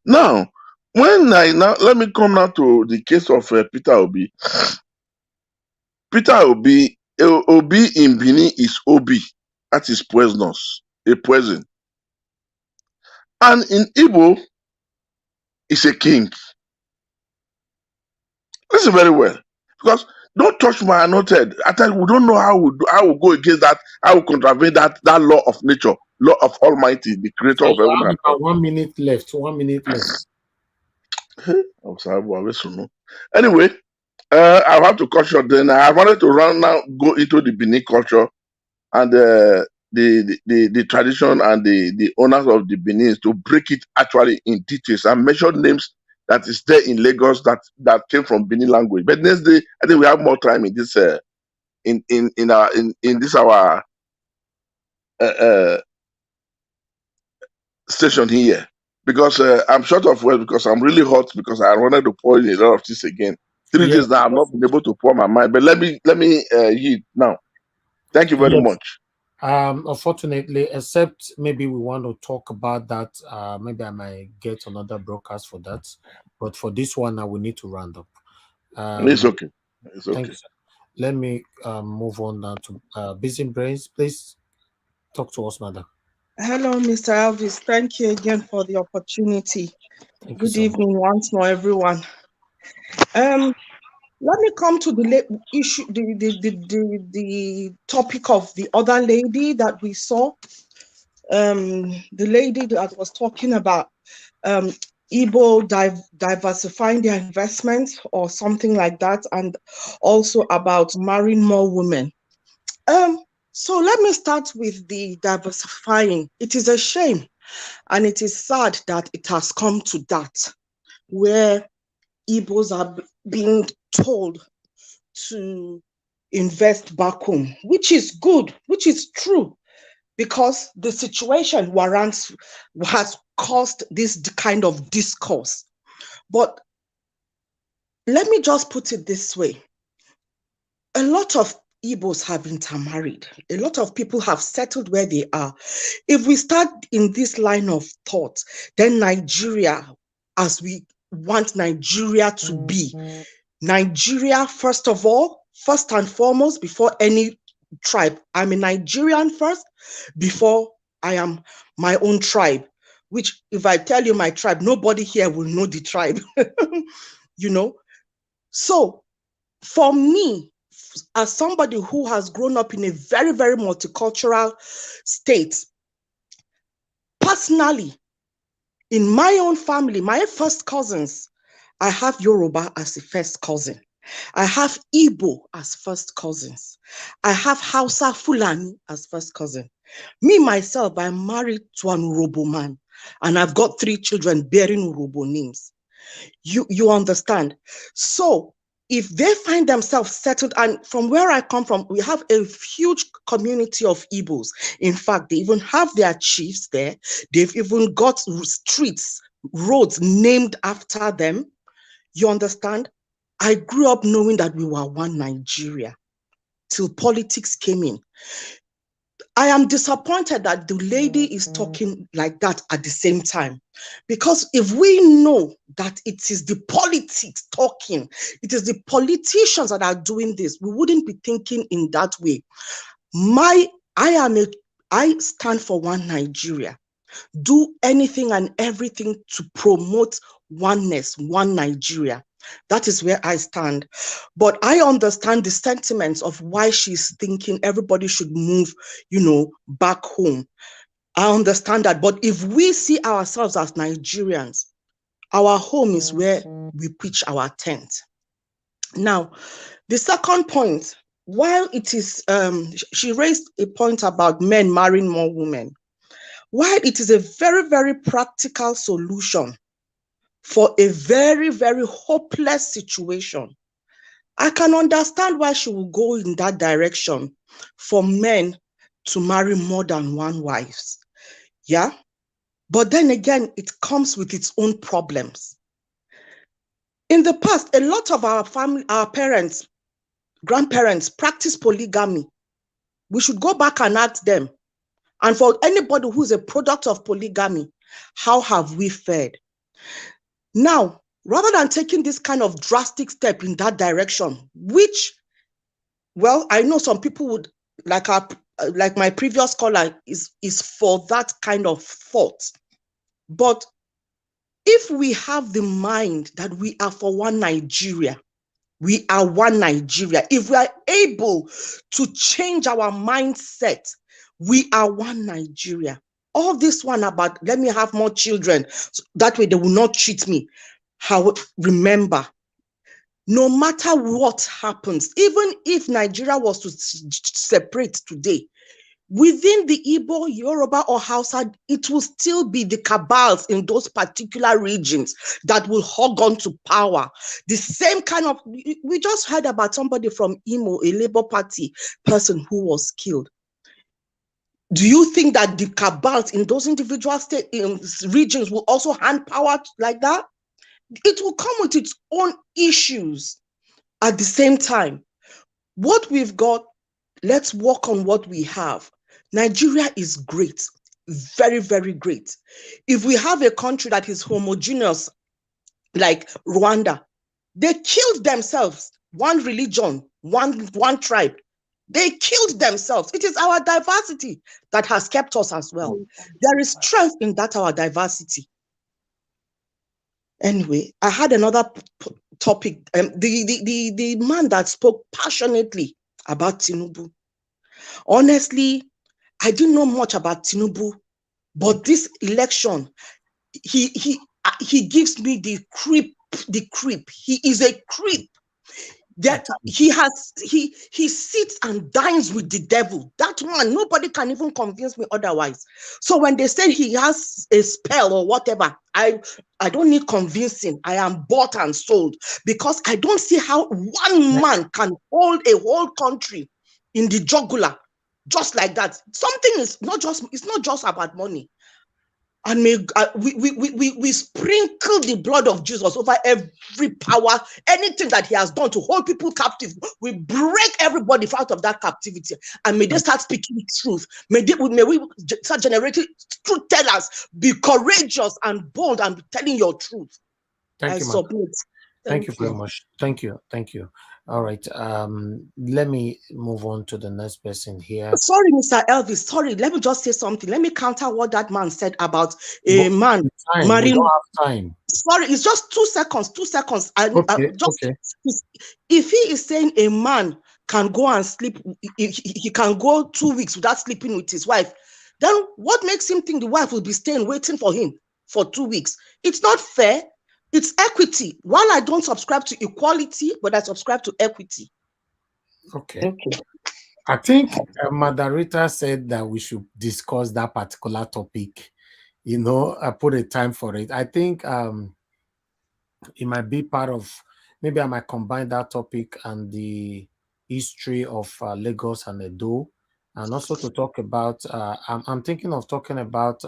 Now, let me come now to the case of Peter Obi. Peter Obi, Obi in Benin is Obi. That is poisonous, a poison. And in Igbo, it's a king. Listen very well, because don't touch my anointed. I tell you, we don't know how we go against that, how we contravene that law of nature, law of Almighty, the creator of heaven and earth. 1 minute left. 1 minute left. I'm sorry, but I wish to know. Anyway, I have to cut short. Then I wanted to go into the Benin culture and the tradition and the owners of the Benin to break it actually in details and mention names that is there in Lagos that came from Benin language. But next day, I think we have more time in this our station here, because I'm short of words because I'm really hot because I wanted to pour in a lot of this again. 3 days now I've not been able to pour my mind, but let me yield now. Thank you very much. Unfortunately, except maybe we want to talk about that, maybe I might get another broadcast for that. But for this one, now we need to round up. It's okay. It's okay. Thank you, sir. Let me move on now to Busy Brains. Please talk to us, madam. Hello, Mr. Elvis. Thank you again for the opportunity. Good evening once more, everyone. Let me come to the issue, the topic of the other lady that we saw. The lady that was talking about Igbo diversifying their investments or something like that, and also about marrying more women. So let me start with the diversifying. It is a shame, and it is sad that it has come to that, where Igbos are being told to invest back home, which is good, which is true, because the situation has caused this kind of discourse. But let me just put it this way. A lot of Igbos have intermarried. A lot of people have settled where they are. If we start in this line of thought, then Nigeria, as we want Nigeria to be, Nigeria, first and foremost, before any tribe. I'm a Nigerian first, before I am my own tribe, which if I tell you my tribe, nobody here will know the tribe, you know? So for me, as somebody who has grown up in a very, very multicultural state, personally, in my own family, my first cousins, I have Yoruba as a first cousin. I have Igbo as first cousins. I have Hausa Fulani as first cousin. Me, myself, I'm married to an Urobo man, and I've got 3 children bearing Urobo names. You understand? So if they find themselves settled, and from where I come from, we have a huge community of Igbos. In fact, they even have their chiefs there. They've even got streets, roads named after them. You understand? I grew up knowing that we were one Nigeria till politics came in. I am disappointed that the lady is talking like that at the same time. Because if we know that it is the politics talking, it is the politicians that are doing this, we wouldn't be thinking in that way. I stand for one Nigeria. Do anything and everything to promote oneness, one Nigeria. That is where I stand. But I understand the sentiments of why she's thinking everybody should move, back home. I understand that. But if we see ourselves as Nigerians, our home is where we pitch our tent. Now, the second point, while it is, she raised a point about men marrying more women. While it is a very, very practical solution for a very, very hopeless situation, I can understand why she will go in that direction for men to marry more than one wife. Yeah? But then again, it comes with its own problems. In the past, a lot of our family, our parents, grandparents practice polygamy. We should go back and ask them. And for anybody who's a product of polygamy, how have we fared? Now, rather than taking this kind of drastic step in that direction, which, well, I know some people would, like my previous caller, is for that kind of thought. But if we have the mind that we are for one Nigeria, we are one Nigeria. If we are able to change our mindset, we are one Nigeria. All this one about, let me have more children, so that way they will not cheat me. Remember, no matter what happens, even if Nigeria was to separate today, within the Igbo, Yoruba, or Hausa, it will still be the cabals in those particular regions that will hog on to power. The same kind of, we just heard about somebody from Imo, a Labour Party person who was killed. Do you think that the cabals in those individual regions will also hand power like that? It will come with its own issues at the same time. What we've got, let's work on what we have. Nigeria is great, very, very great. If we have a country that is homogeneous, like Rwanda, they killed themselves, one religion, one tribe. They killed themselves. It is our diversity that has kept us as well. There is strength in that, our diversity. Anyway, I had another topic. The man that spoke passionately about Tinubu. Honestly, I didn't know much about Tinubu, but this election, he gives me the creep. He is a creep. That he sits and dines with the devil. That one, nobody can even convince me otherwise. So when they say he has a spell or whatever, I don't need convincing. I am bought and sold, because I don't see how one man can hold a whole country in the jugular just like that. Something is not just about money. And we sprinkle the blood of Jesus over every power, anything that he has done to hold people captive. We break everybody out of that captivity, and may they start speaking truth. May we start generating truth tellers. Be courageous and bold and telling your truth. Thank you, submit. Thank you very much. Thank you. All right. Let me move on to the next person here. Sorry, Mr. Elvis. Sorry, let me just say something. Let me counter what that man said about a man marrying. We don't have time. Sorry, it's just 2 seconds. 2 seconds. Okay. If he is saying a man can go and sleep, he can go 2 weeks without sleeping with his wife, then what makes him think the wife will be staying waiting for him for 2 weeks? It's not fair. It's equity. While I don't subscribe to equality, but I subscribe to equity. Okay. I think Madarita said that we should discuss that particular topic. You know, I put a time for it. I think it might be part of, maybe I might combine that topic and the history of Lagos and Edo, and also to talk about, I'm thinking of talking about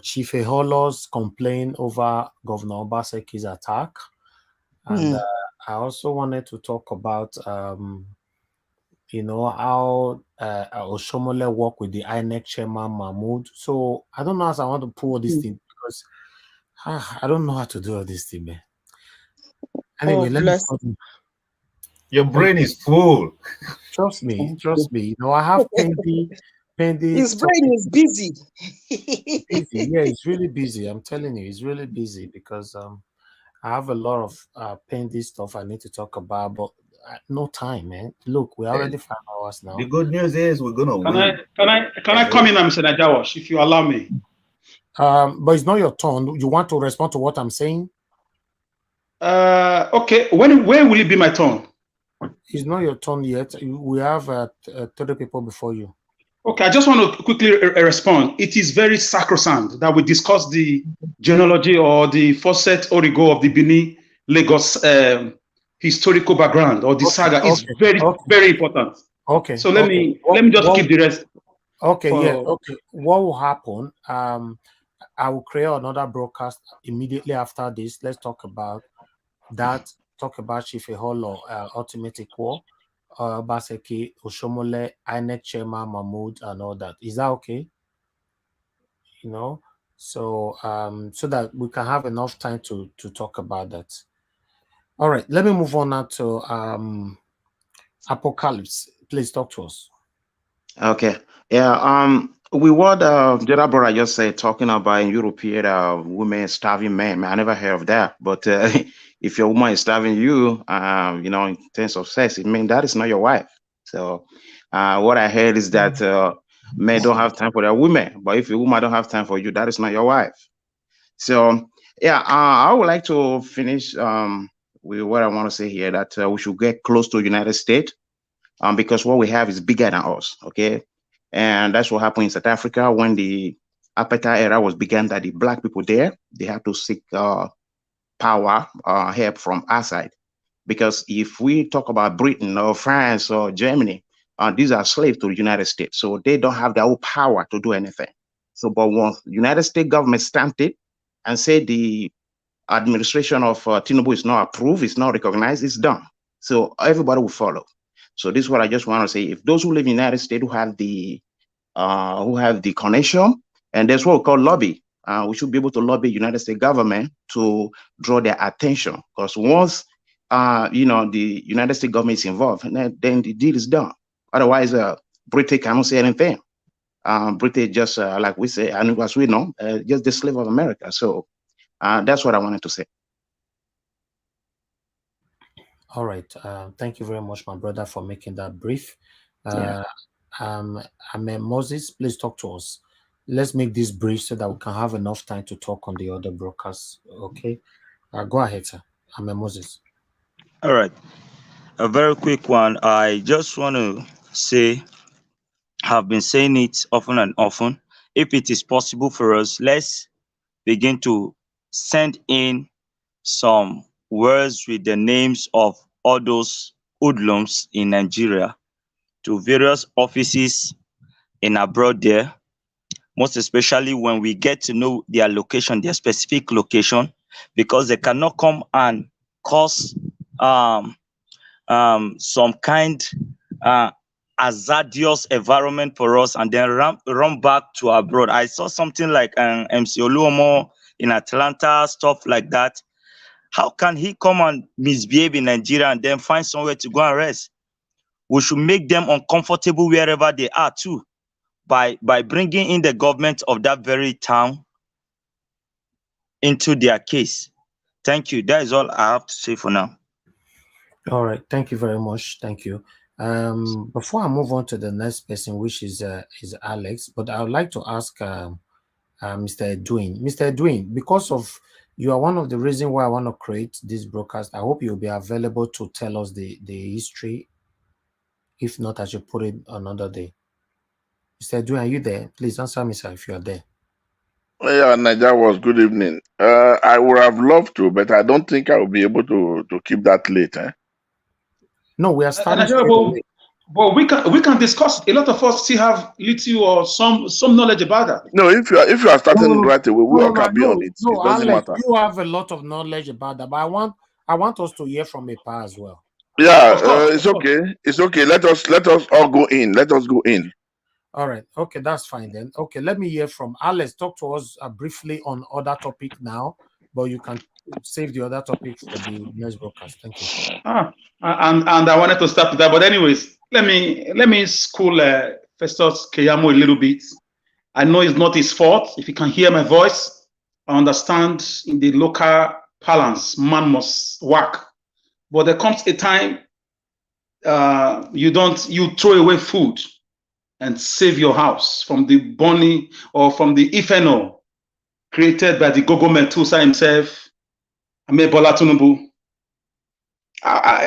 Chief Eholo's complaint over Governor Obaseki's attack. And I also wanted to talk about, you know, how Oshomole worked with the INEC chairman, Mahmoud. So I don't know how I want to pull this thing, because I don't know how to do all this thing, man. Anyway, let me start. Your brain is full. Trust me. You know, I have Pendi. His brain is busy. Busy. Yeah, it's really busy. I'm telling you, it's really busy, because I have a lot of pending stuff I need to talk about, but no time, man. Look, we're already 5 hours now. The good news is we're gonna win. Can I come in, Mr. Najawash, if you allow me? But it's not your turn. You want to respond to what I'm saying? Okay. When will it be my turn? It's not your turn yet. We have 30 people before you. Okay, I just want to quickly respond. It is very sacrosanct that we discuss the genealogy or the faucet origo of the Benin Lagos historical background or the saga. It's very important. Okay. So let me just keep the rest. Okay. Yeah. Okay. What will happen? I will create another broadcast immediately after this. Let's talk about that. Talk about Chief Eholo, Ultimate Equal, Baseki, Oshomole, INEC Chairman Mahmoud, and all that. Is that okay? You know, so so that we can have enough time to talk about that. All right, let me move on now to Apocalypse. Please talk to us. Okay. Yeah. We what Diaspora just said, talking about European women starving men. I never heard of that. But if your woman is starving you, you know, in terms of sex, it means that is not your wife. So what I heard is that men don't have time for their women. But if your woman don't have time for you, that is not your wife. So yeah, I would like to finish with what I want to say here, that we should get close to the United States. Because what we have is bigger than us, okay? And that's what happened in South Africa when the apartheid era was began, that the black people there, they have to seek power, help from outside. Because if we talk about Britain or France or Germany, these are slaves to the United States. So they don't have their own power to do anything. So, but once the United States government stamped it and said the administration of Tinubu is not approved, it's not recognized, it's done. So everybody will follow. So this is what I just want to say. If those who live in the United States who have the connection, and that's what we call lobby, we should be able to lobby United States government to draw their attention. Because once you know, the United States government is involved, then the deal is done. Otherwise, Britain cannot say anything. Britain just like we say, and as we know, just the slave of America. So that's what I wanted to say. All right. Thank you very much, my brother, for making that brief. Moses, please talk to us. Let's make this brief so that we can have enough time to talk on the other broadcasts. Okay. Go ahead, sir. Moses. All right. A very quick one. I just want to say, I've been saying it often and often. If it is possible for us, let's begin to send in some words with the names of all those hoodlums in Nigeria to various offices in abroad there, most especially when we get to know their location, their specific location, because they cannot come and cause some kind hazardous environment for us and then run back to abroad. I saw something like MC Oluomo in Atlanta, stuff like that. How can he come and misbehave in Nigeria and then find somewhere to go and rest? We should make them uncomfortable wherever they are too, by bringing in the government of that very town into their case. Thank you. That is all I have to say for now. All right. Thank you very much. Thank you. Before I move on to the next person, which is Alex, but I would like to ask Mr. Edwin. Mr. Edwin, because of you are one of the reasons why I want to create this broadcast. I hope you'll be available to tell us the history. If not, I should put it another day. Mr. Edwin, are you there? Please answer me, sir, if you are there. Yeah, Nigeria was good evening. I would have loved to, but I don't think I will be able to keep that late. No, we are starting. But we can discuss. A lot of us still have little or some knowledge about that. No, if you are starting right away, we all can be on it. No, it doesn't Alex, matter. you have a lot of knowledge about that, but I want us to hear from Epa as well. Yeah, it's okay. It's okay. Let us all go in. Let us go in. All right. Okay, that's fine then. Okay, let me hear from Alex. Talk to us briefly on other topic now, but you can save the other topic for the next broadcast. Thank you. And I wanted to start with that, but anyways, let me school Festus Keyamo a little bit. I know it's not his fault. If you can hear my voice, I understand in the local parlance, man must work. But there comes a time you throw away food and save your house from the bunny or from the ethanol created by the Gogo Metusa himself, Bola Tinubu.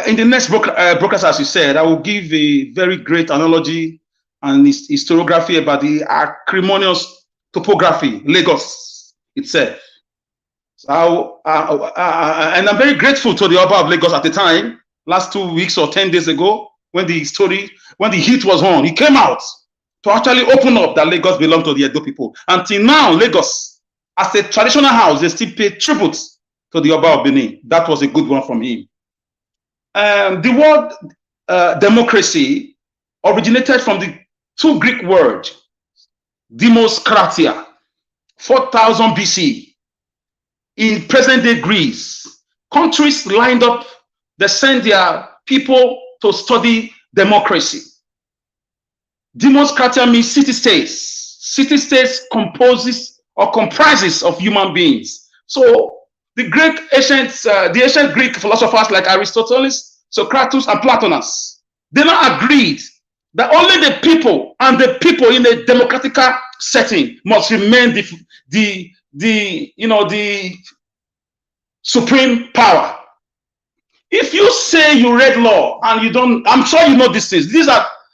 In the next broadcast, as you said, I will give a very great analogy and historiography about the acrimonious topography, Lagos itself. So and I'm very grateful to the Oba of Lagos at the time, last 2 weeks or 10 days ago, when the heat was on, he came out to actually open up that Lagos belonged to the Edo people. Until now, Lagos As a traditional house, they still pay tribute to the Oba of Benin. That was a good one from him. The word democracy originated from the two Greek words, demos kratia, 4000 BC. In present-day Greece, countries lined up, they send their people to study democracy. Demos kratia means city-states. City-states comprises of human beings. So the ancient Greek philosophers like Aristotle, Socrates, and Plotinus, they now agreed that only the people and the people in a democratic setting must remain the supreme power. If you say you read law and you don't, I'm sure you know these things.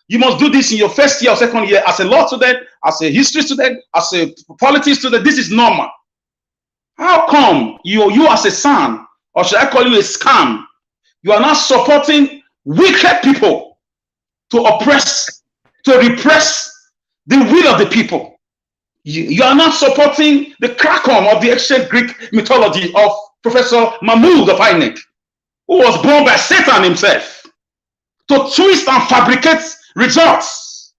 You must do this in your first year or second year as a law student, as a history student, as a politics student. This is normal. How come you as a son, or should I call you a scam, you are not supporting wicked people to oppress, to repress the will of the people? You are not supporting the krakom of the ancient Greek mythology of Professor Mahmoud of INEC, who was born by Satan himself, to twist and fabricate results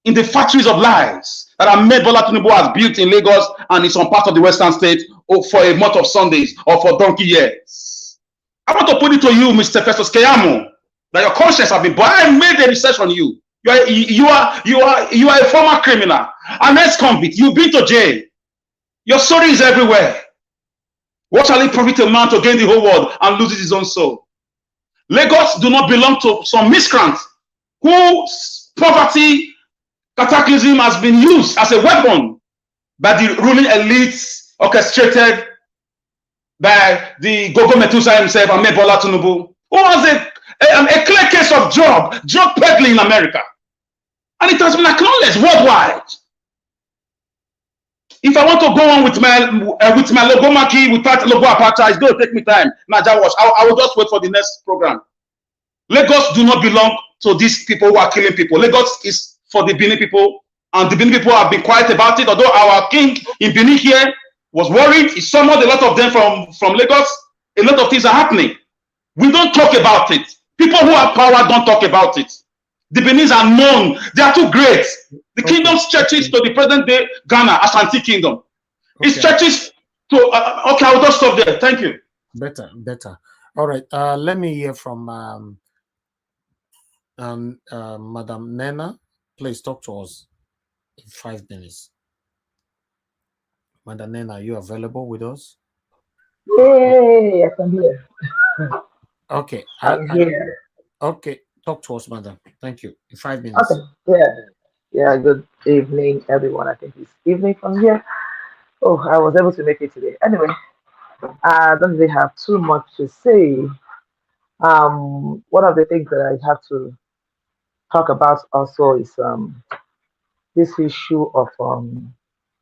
in the factories of lies that are made Bola Tinubu has built in Lagos and in some part of the Western state for a month of Sundays or for donkey years. I want to put it to you, Mr. Festus Keyamo, that your conscience has been, but I made a research on you. You are a former criminal, an ex-convict. You've been to jail. Your story is everywhere. What shall it profit a man to gain the whole world and lose his own soul? Lagos do not belong to some miscreants whose poverty cataclysm has been used as a weapon by the ruling elites orchestrated by the Gogo Metusa himself and Bola Tinubu, who has a clear case of drug peddling in America. And it has been acknowledged worldwide. If I want to go on with my logo marquee without logo apartheid, it's going to take me time. Naja Watch. I will just wait for the next program. Lagos do not belong to these people who are killing people. Lagos is for the Benin people, and the Benin people have been quiet about it. Although our king in Benin here was worried, he summoned a lot of them from Lagos. A lot of things are happening. We don't talk about it. People who have power don't talk about it. The Benin's are known. They are too great. The kingdom stretches to the present day Ghana, Ashanti kingdom. It stretches to, okay, I'll just stop there. Thank you. Better. All right. Let me hear from Madam Nena. Please talk to us in 5 minutes. Madam Nena, are you available with us? Yes, I'm here. Okay. I'm here. Okay. Talk to us, madam. Thank you. In 5 minutes. Okay. Yeah. Good evening, everyone. I think it's evening from here. Oh, I was able to make it today. Anyway, I don't really have too much to say. One of the things that I have to talk about also is this issue of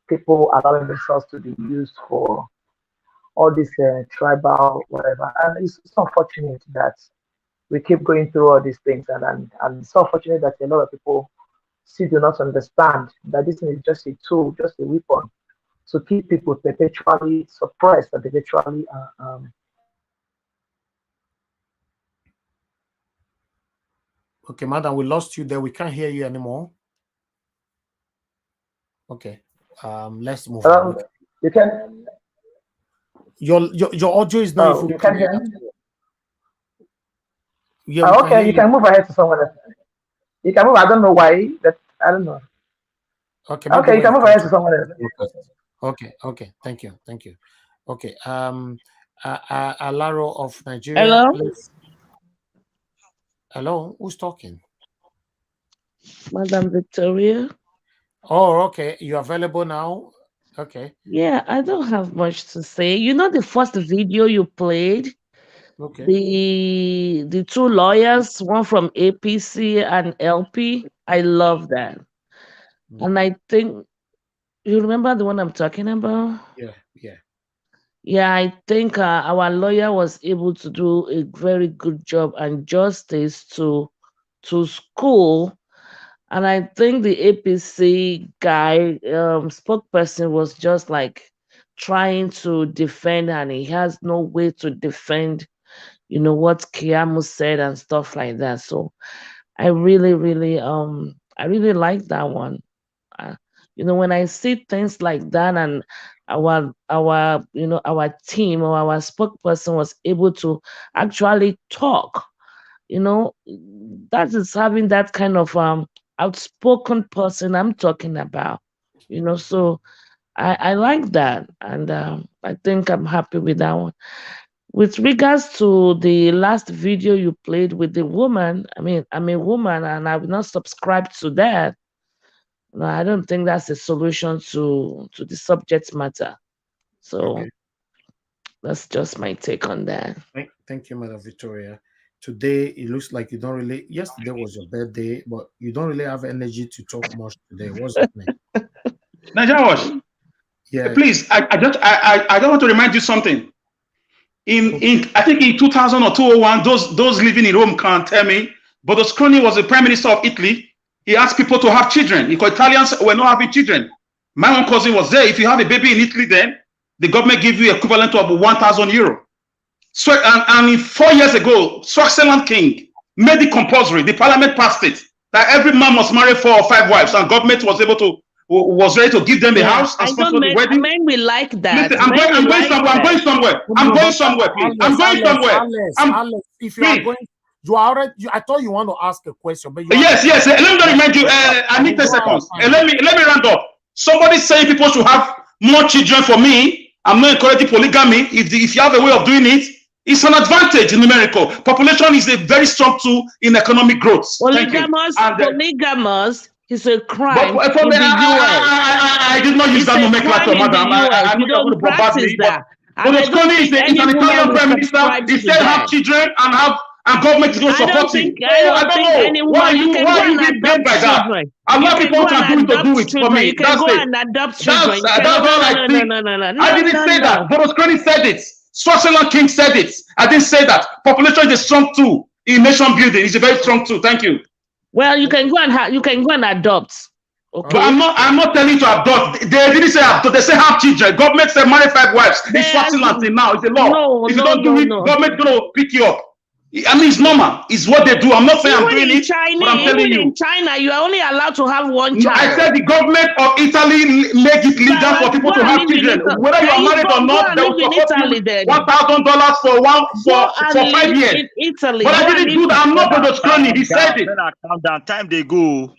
people allowing themselves to be used for all this tribal whatever, and it's unfortunate that we keep going through all these things, and it's unfortunate that a lot of people still do not understand that this is just a tool, just a weapon to keep people perpetually suppressed and perpetually Okay, madam, we lost you there. We can't hear you anymore. Okay, let's move on. You can. Your audio is not. You can hear me. Yeah, okay, you can move ahead to someone else. You can move. I don't know why. I don't know. Okay. Okay, you can move ahead to someone else. Okay. Thank you. Okay. Alaro of Nigeria. Hello. Please. Hello. Who's talking? Madam Victoria. Oh, okay. You're available now. Okay. Yeah, I don't have much to say. You know, the first video you played. Okay. The two lawyers, one from APC and LP, I love that. And I think you remember the one I'm talking about? Yeah, I think our lawyer was able to do a very good job and justice to school. And I think the APC guy, spokesperson, was just like trying to defend, and he has no way to defend, what Keyamo said and stuff like that. So I really like that one. When I see things like that, and our team or our spokesperson was able to actually talk, that is having that kind of outspoken person I'm talking about. So I like that, and I think I'm happy with that one. With regards to the last video you played with the woman, I mean, I'm a woman and I will not subscribe to that. No, I don't think that's a solution to the subject matter. So that's just my take on that. Thank you, Madam Victoria. Today it looks like you don't really. Yesterday was your birthday, but you don't really have energy to talk much today. What's happening? Nigerian, yeah. Please, I don't want to remind you something. In I think in 2000 or 2001, those living in Rome can tell me. But Berlusconi was the prime minister of Italy. He asked people to have children because Italians were not having children. My own cousin was there. If you have a baby in Italy, then the government gives you equivalent to about 1,000 euro. So, and 4 years ago, Swaziland King made it compulsory. The parliament passed it that every man must marry 4 or 5 wives, and government was ready to give them a house and sponsor the wedding. Men will like that. Listen, I'm going somewhere. I'm going somewhere, please. I'm going somewhere. Alex, if you are going, you are already. I thought you want to ask a question, but yes. Let me remind you. I need 10 seconds. Let me round up. Somebody saying people should have more children. For me, I'm not encouraging polygamy. If you have a way of doing it, it's an advantage in numerical. Population is a very strong tool in economic growth. Polygamous is a crime but in the US. I did not use that nomenclature, madam. I You don't practice that. Berlusconi is an Italian prime minister. He said have children and government is going to support it. I don't know. Why are you being paid by that? A lot of people can do it for me. That's it. That's all I think. I didn't say that. Berlusconi said it. Swaziland King said it. I didn't say that. Population is a strong tool in nation building. It's a very strong tool. Thank you. Well, you can go and adopt. Okay. But I'm not telling you to adopt. They didn't say adopt. They say have children. Government said marry 5 wives. It's Swaziland thing now. It's a law. If you don't do it, government gonna pick you up. I mean, it's normal. It's what they do. I'm not saying I'm doing it, but I'm telling you. In China, you are only allowed to have 1 child. I said the government of Italy make it legal for people to have children. Whether you are married or not, they will support you $1,000 for 5 years. In Italy, but I didn't do that. I'm not Berlusconi. He said it. Calm down. Time they go.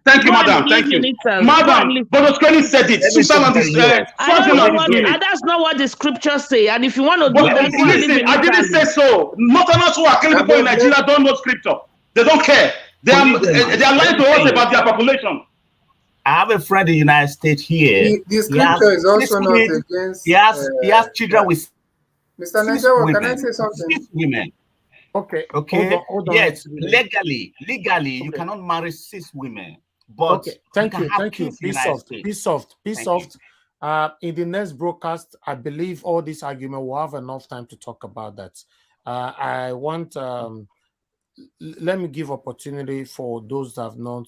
Thank you, madam. Thank you. Madam, Berlusconi said it. That's not what the scriptures say. And if you want to do that, listen, I didn't say so. Northerners who are killing people in Nigeria don't know scripture. They don't care. They are lying to us about their population. I have a friend in the United States here. The scripture is also not against. He has children with Mr. Nigeria, can I say something? 6 women. Okay. Hold on. Yes, legally, you cannot marry 6 women. But thank you. Be soft. In the next broadcast, I believe all this argument will have enough time to talk about that. I want let me give opportunity for those that have not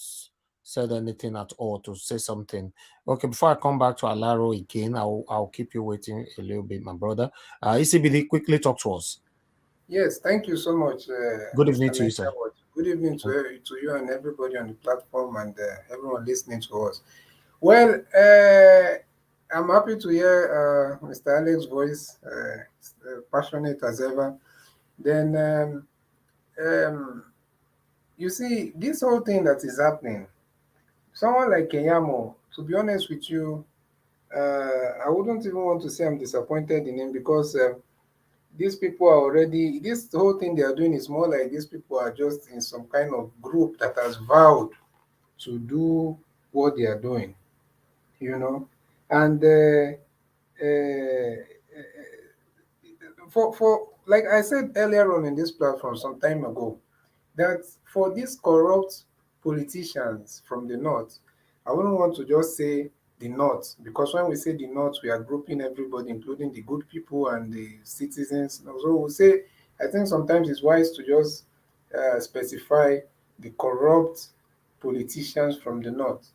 said anything at all to say something. Okay, before I come back to Alaro again, I'll keep you waiting a little bit, my brother. ECBD, quickly talk to us. Yes, thank you so much. Good evening to you, sir. Good evening to you and everybody on the platform and everyone listening to us. Well, I'm happy to hear Mr. Alex's voice, passionate as ever. Then, you see, this whole thing that is happening, someone like Keyamo, to be honest with you, I wouldn't even want to say I'm disappointed in him because these people are already, this whole thing they are doing is more like these people are just in some kind of group that has vowed to do what they are doing, you know. And for like I said earlier on in this platform some time ago, that for these corrupt politicians from the north, I wouldn't want to just say the north, because when we say the north, we are grouping everybody, including the good people and the citizens. So we say, I think sometimes it's wise to just specify the corrupt politicians from the north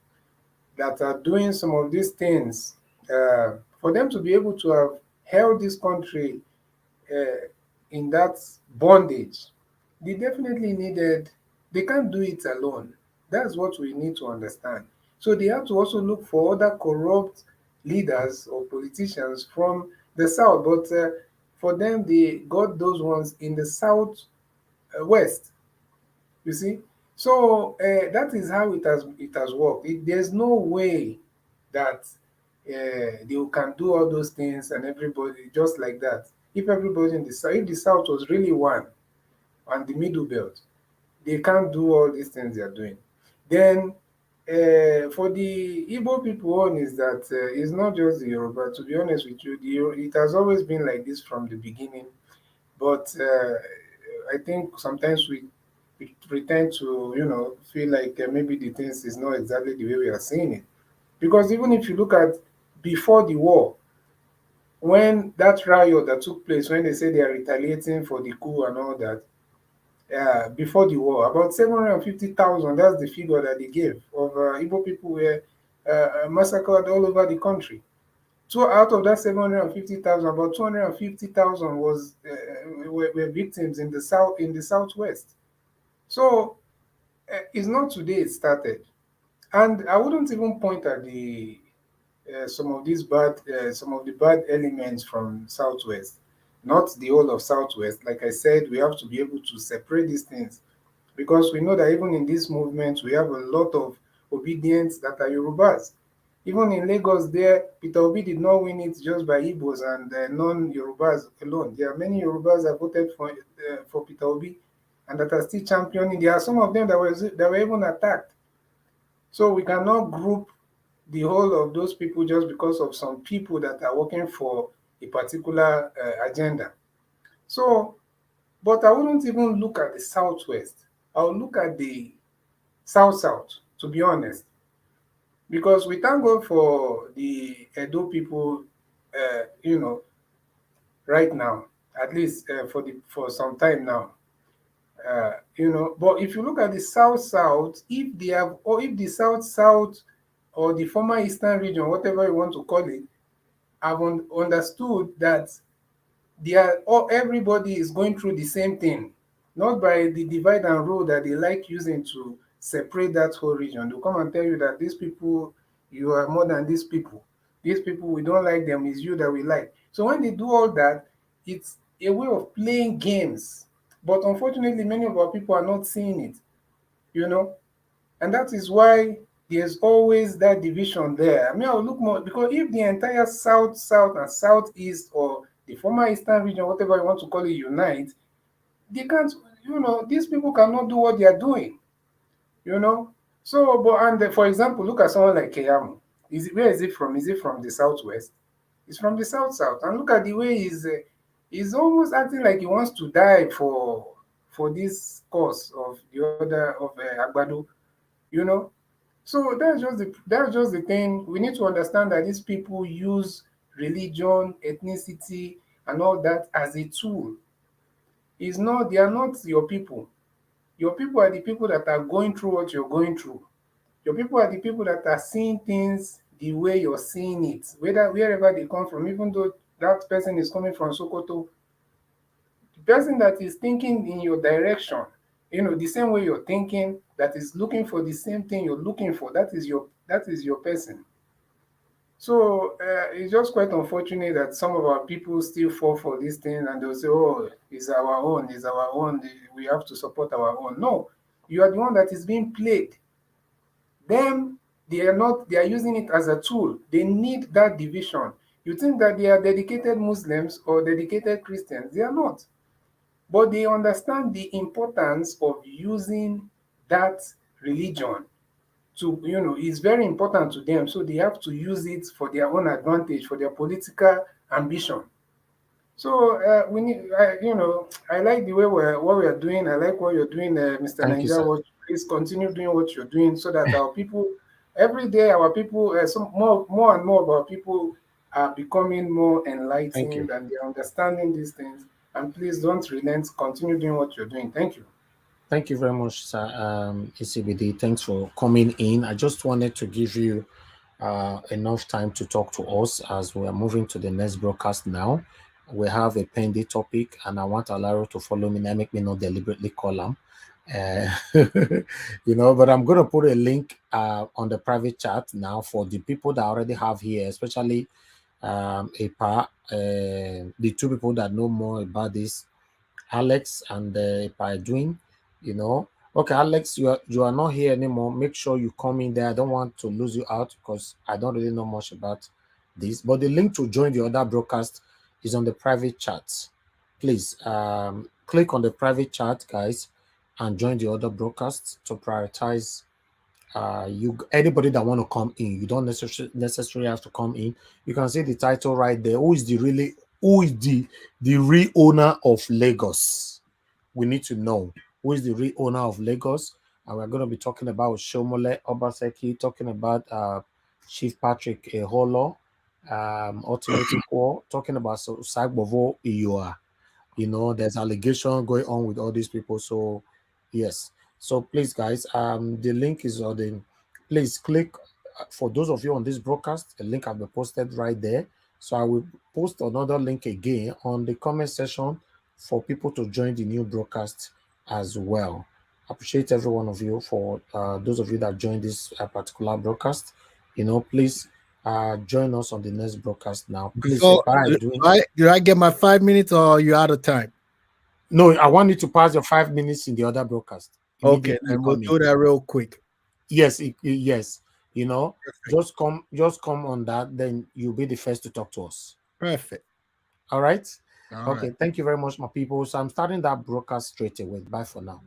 that are doing some of these things for for them to be able to have held this country in that bondage, they definitely needed, they can't do it alone. That's what we need to understand. So they have to also look for other corrupt leaders or politicians from the south, but for them, they got those ones in the south west. You see, so that is how it has worked. There's no way that they can do all those things and everybody just like that. If everybody in the south, if the south was really one and the middle belt, they can't do all these things they are doing. Then for the Igbo people on is that it's not just the Yoruba. To be honest with you, it has always been like this from the beginning. But I think sometimes we pretend to, feel like maybe the things is not exactly the way we are seeing it. Because even if you look at before the war, when that riot that took place, when they say they are retaliating for the coup and all that, before the war, about 750,000, that's the figure that they gave, of Igbo people were massacred all over the country. So out of that 750,000, about 250,000 were victims in the southwest. So it's not today it started, and I wouldn't even point at some of the bad elements from southwest, not the whole of southwest. Like I said, we have to be able to separate these things, because we know that even in this movement we have a lot of obedience that are Yorubas. Even in Lagos there, Peter Obi did not win it just by Igbos and non-Yorubas alone. There are many Yorubas that voted for Peter Obi and that are still championing. There are some of them that were even attacked. So we cannot group the whole of those people just because of some people that are working for a particular agenda. So, but I wouldn't even look at the Southwest. I would look at the South-South, to be honest. Because we thank God for the Edo people, right now, at least for some time now. But if you look at the South-South, if the South-South or the former Eastern region, whatever you want to call it, have understood that everybody is going through the same thing, not by the divide and rule that they like using to separate that whole region. They'll come and tell you that these people, you are more than these people. These people, we don't like them, it's you that we like. So when they do all that, it's a way of playing games. But unfortunately, many of our people are not seeing it, and that is why there's always that division there. I mean, I'll look more, because if the entire South, and Southeast, or the former Eastern region, whatever you want to call it, unite, they can't, these people cannot do what they are doing, So, for example, look at someone like Keyamo. Where is it from? Is it from the Southwest? It's from the South, and look at the way he's almost acting like he wants to die for this cause of the other, of Agbado, So that's just the thing. We need to understand that these people use religion, ethnicity, and all that as a tool. They are not your people. Your people are the people that are going through what you're going through. Your people are the people that are seeing things the way you're seeing it, wherever they come from, even though that person is coming from Sokoto. The person that is thinking in your direction, the same way you're thinking, that is looking for the same thing you're looking for, that is your person. So it's just quite unfortunate that some of our people still fall for this thing, and they'll say, oh, it's our own, we have to support our own. No, you are the one that is being played. Them, they are using it as a tool. They need that division. You think that they are dedicated Muslims or dedicated Christians. They are not. But they understand the importance of using that religion to, it's very important to them. So they have to use it for their own advantage, for their political ambition. So we need, I like the way what we are doing. I like what you're doing, Mr. Niger. Please continue doing what you're doing, so that our people, every day, our people, more and more of our people are becoming more enlightened, and they're understanding these things. And please don't relent. Continue doing what you're doing. Thank you. Thank you very much, sir. ECBD. Thanks for coming in. I just wanted to give you enough time to talk to us as we are moving to the next broadcast now. We have a pending topic, and I want Alaro to follow me. Now, make me not deliberately call him. But I'm going to put a link on the private chat now for the people that I already have here, especially the two people that know more about this, Alex and Epa doing, Okay, Alex, you are not here anymore. Make sure you come in there. I don't want to lose you out because I don't really know much about this. But the link to join the other broadcast is on the private chat. Please click on the private chat, guys, and join the other broadcasts to prioritize anybody that want to come in. You don't necessarily have to come in. You can see the title right there. Who is the real owner of Lagos? We need to know who is the real owner of Lagos. And we're going to be talking about Shomole Obaseki, talking about Chief Patrick Eholo, Ultimate Equal, talking about Sagbovo Iyoa. There's allegation going on with all these people. So yes. So please, guys, the link is on the. Please click for those of you on this broadcast. The link will be posted right there. So I will post another link again on the comment section for people to join the new broadcast as well. I appreciate every one of you for those of you that joined this particular broadcast. Please join us on the next broadcast now. Please, So, do I get my 5 minutes or are you out of time? No, I want you to pass your 5 minutes in the other broadcast. Okay, then we'll do that real quick. Yes, yes. Just come on that, then you'll be the first to talk to us. Perfect. All right. All okay. right. Thank you very much, my people. So I'm starting that broadcast straight away. Bye for now.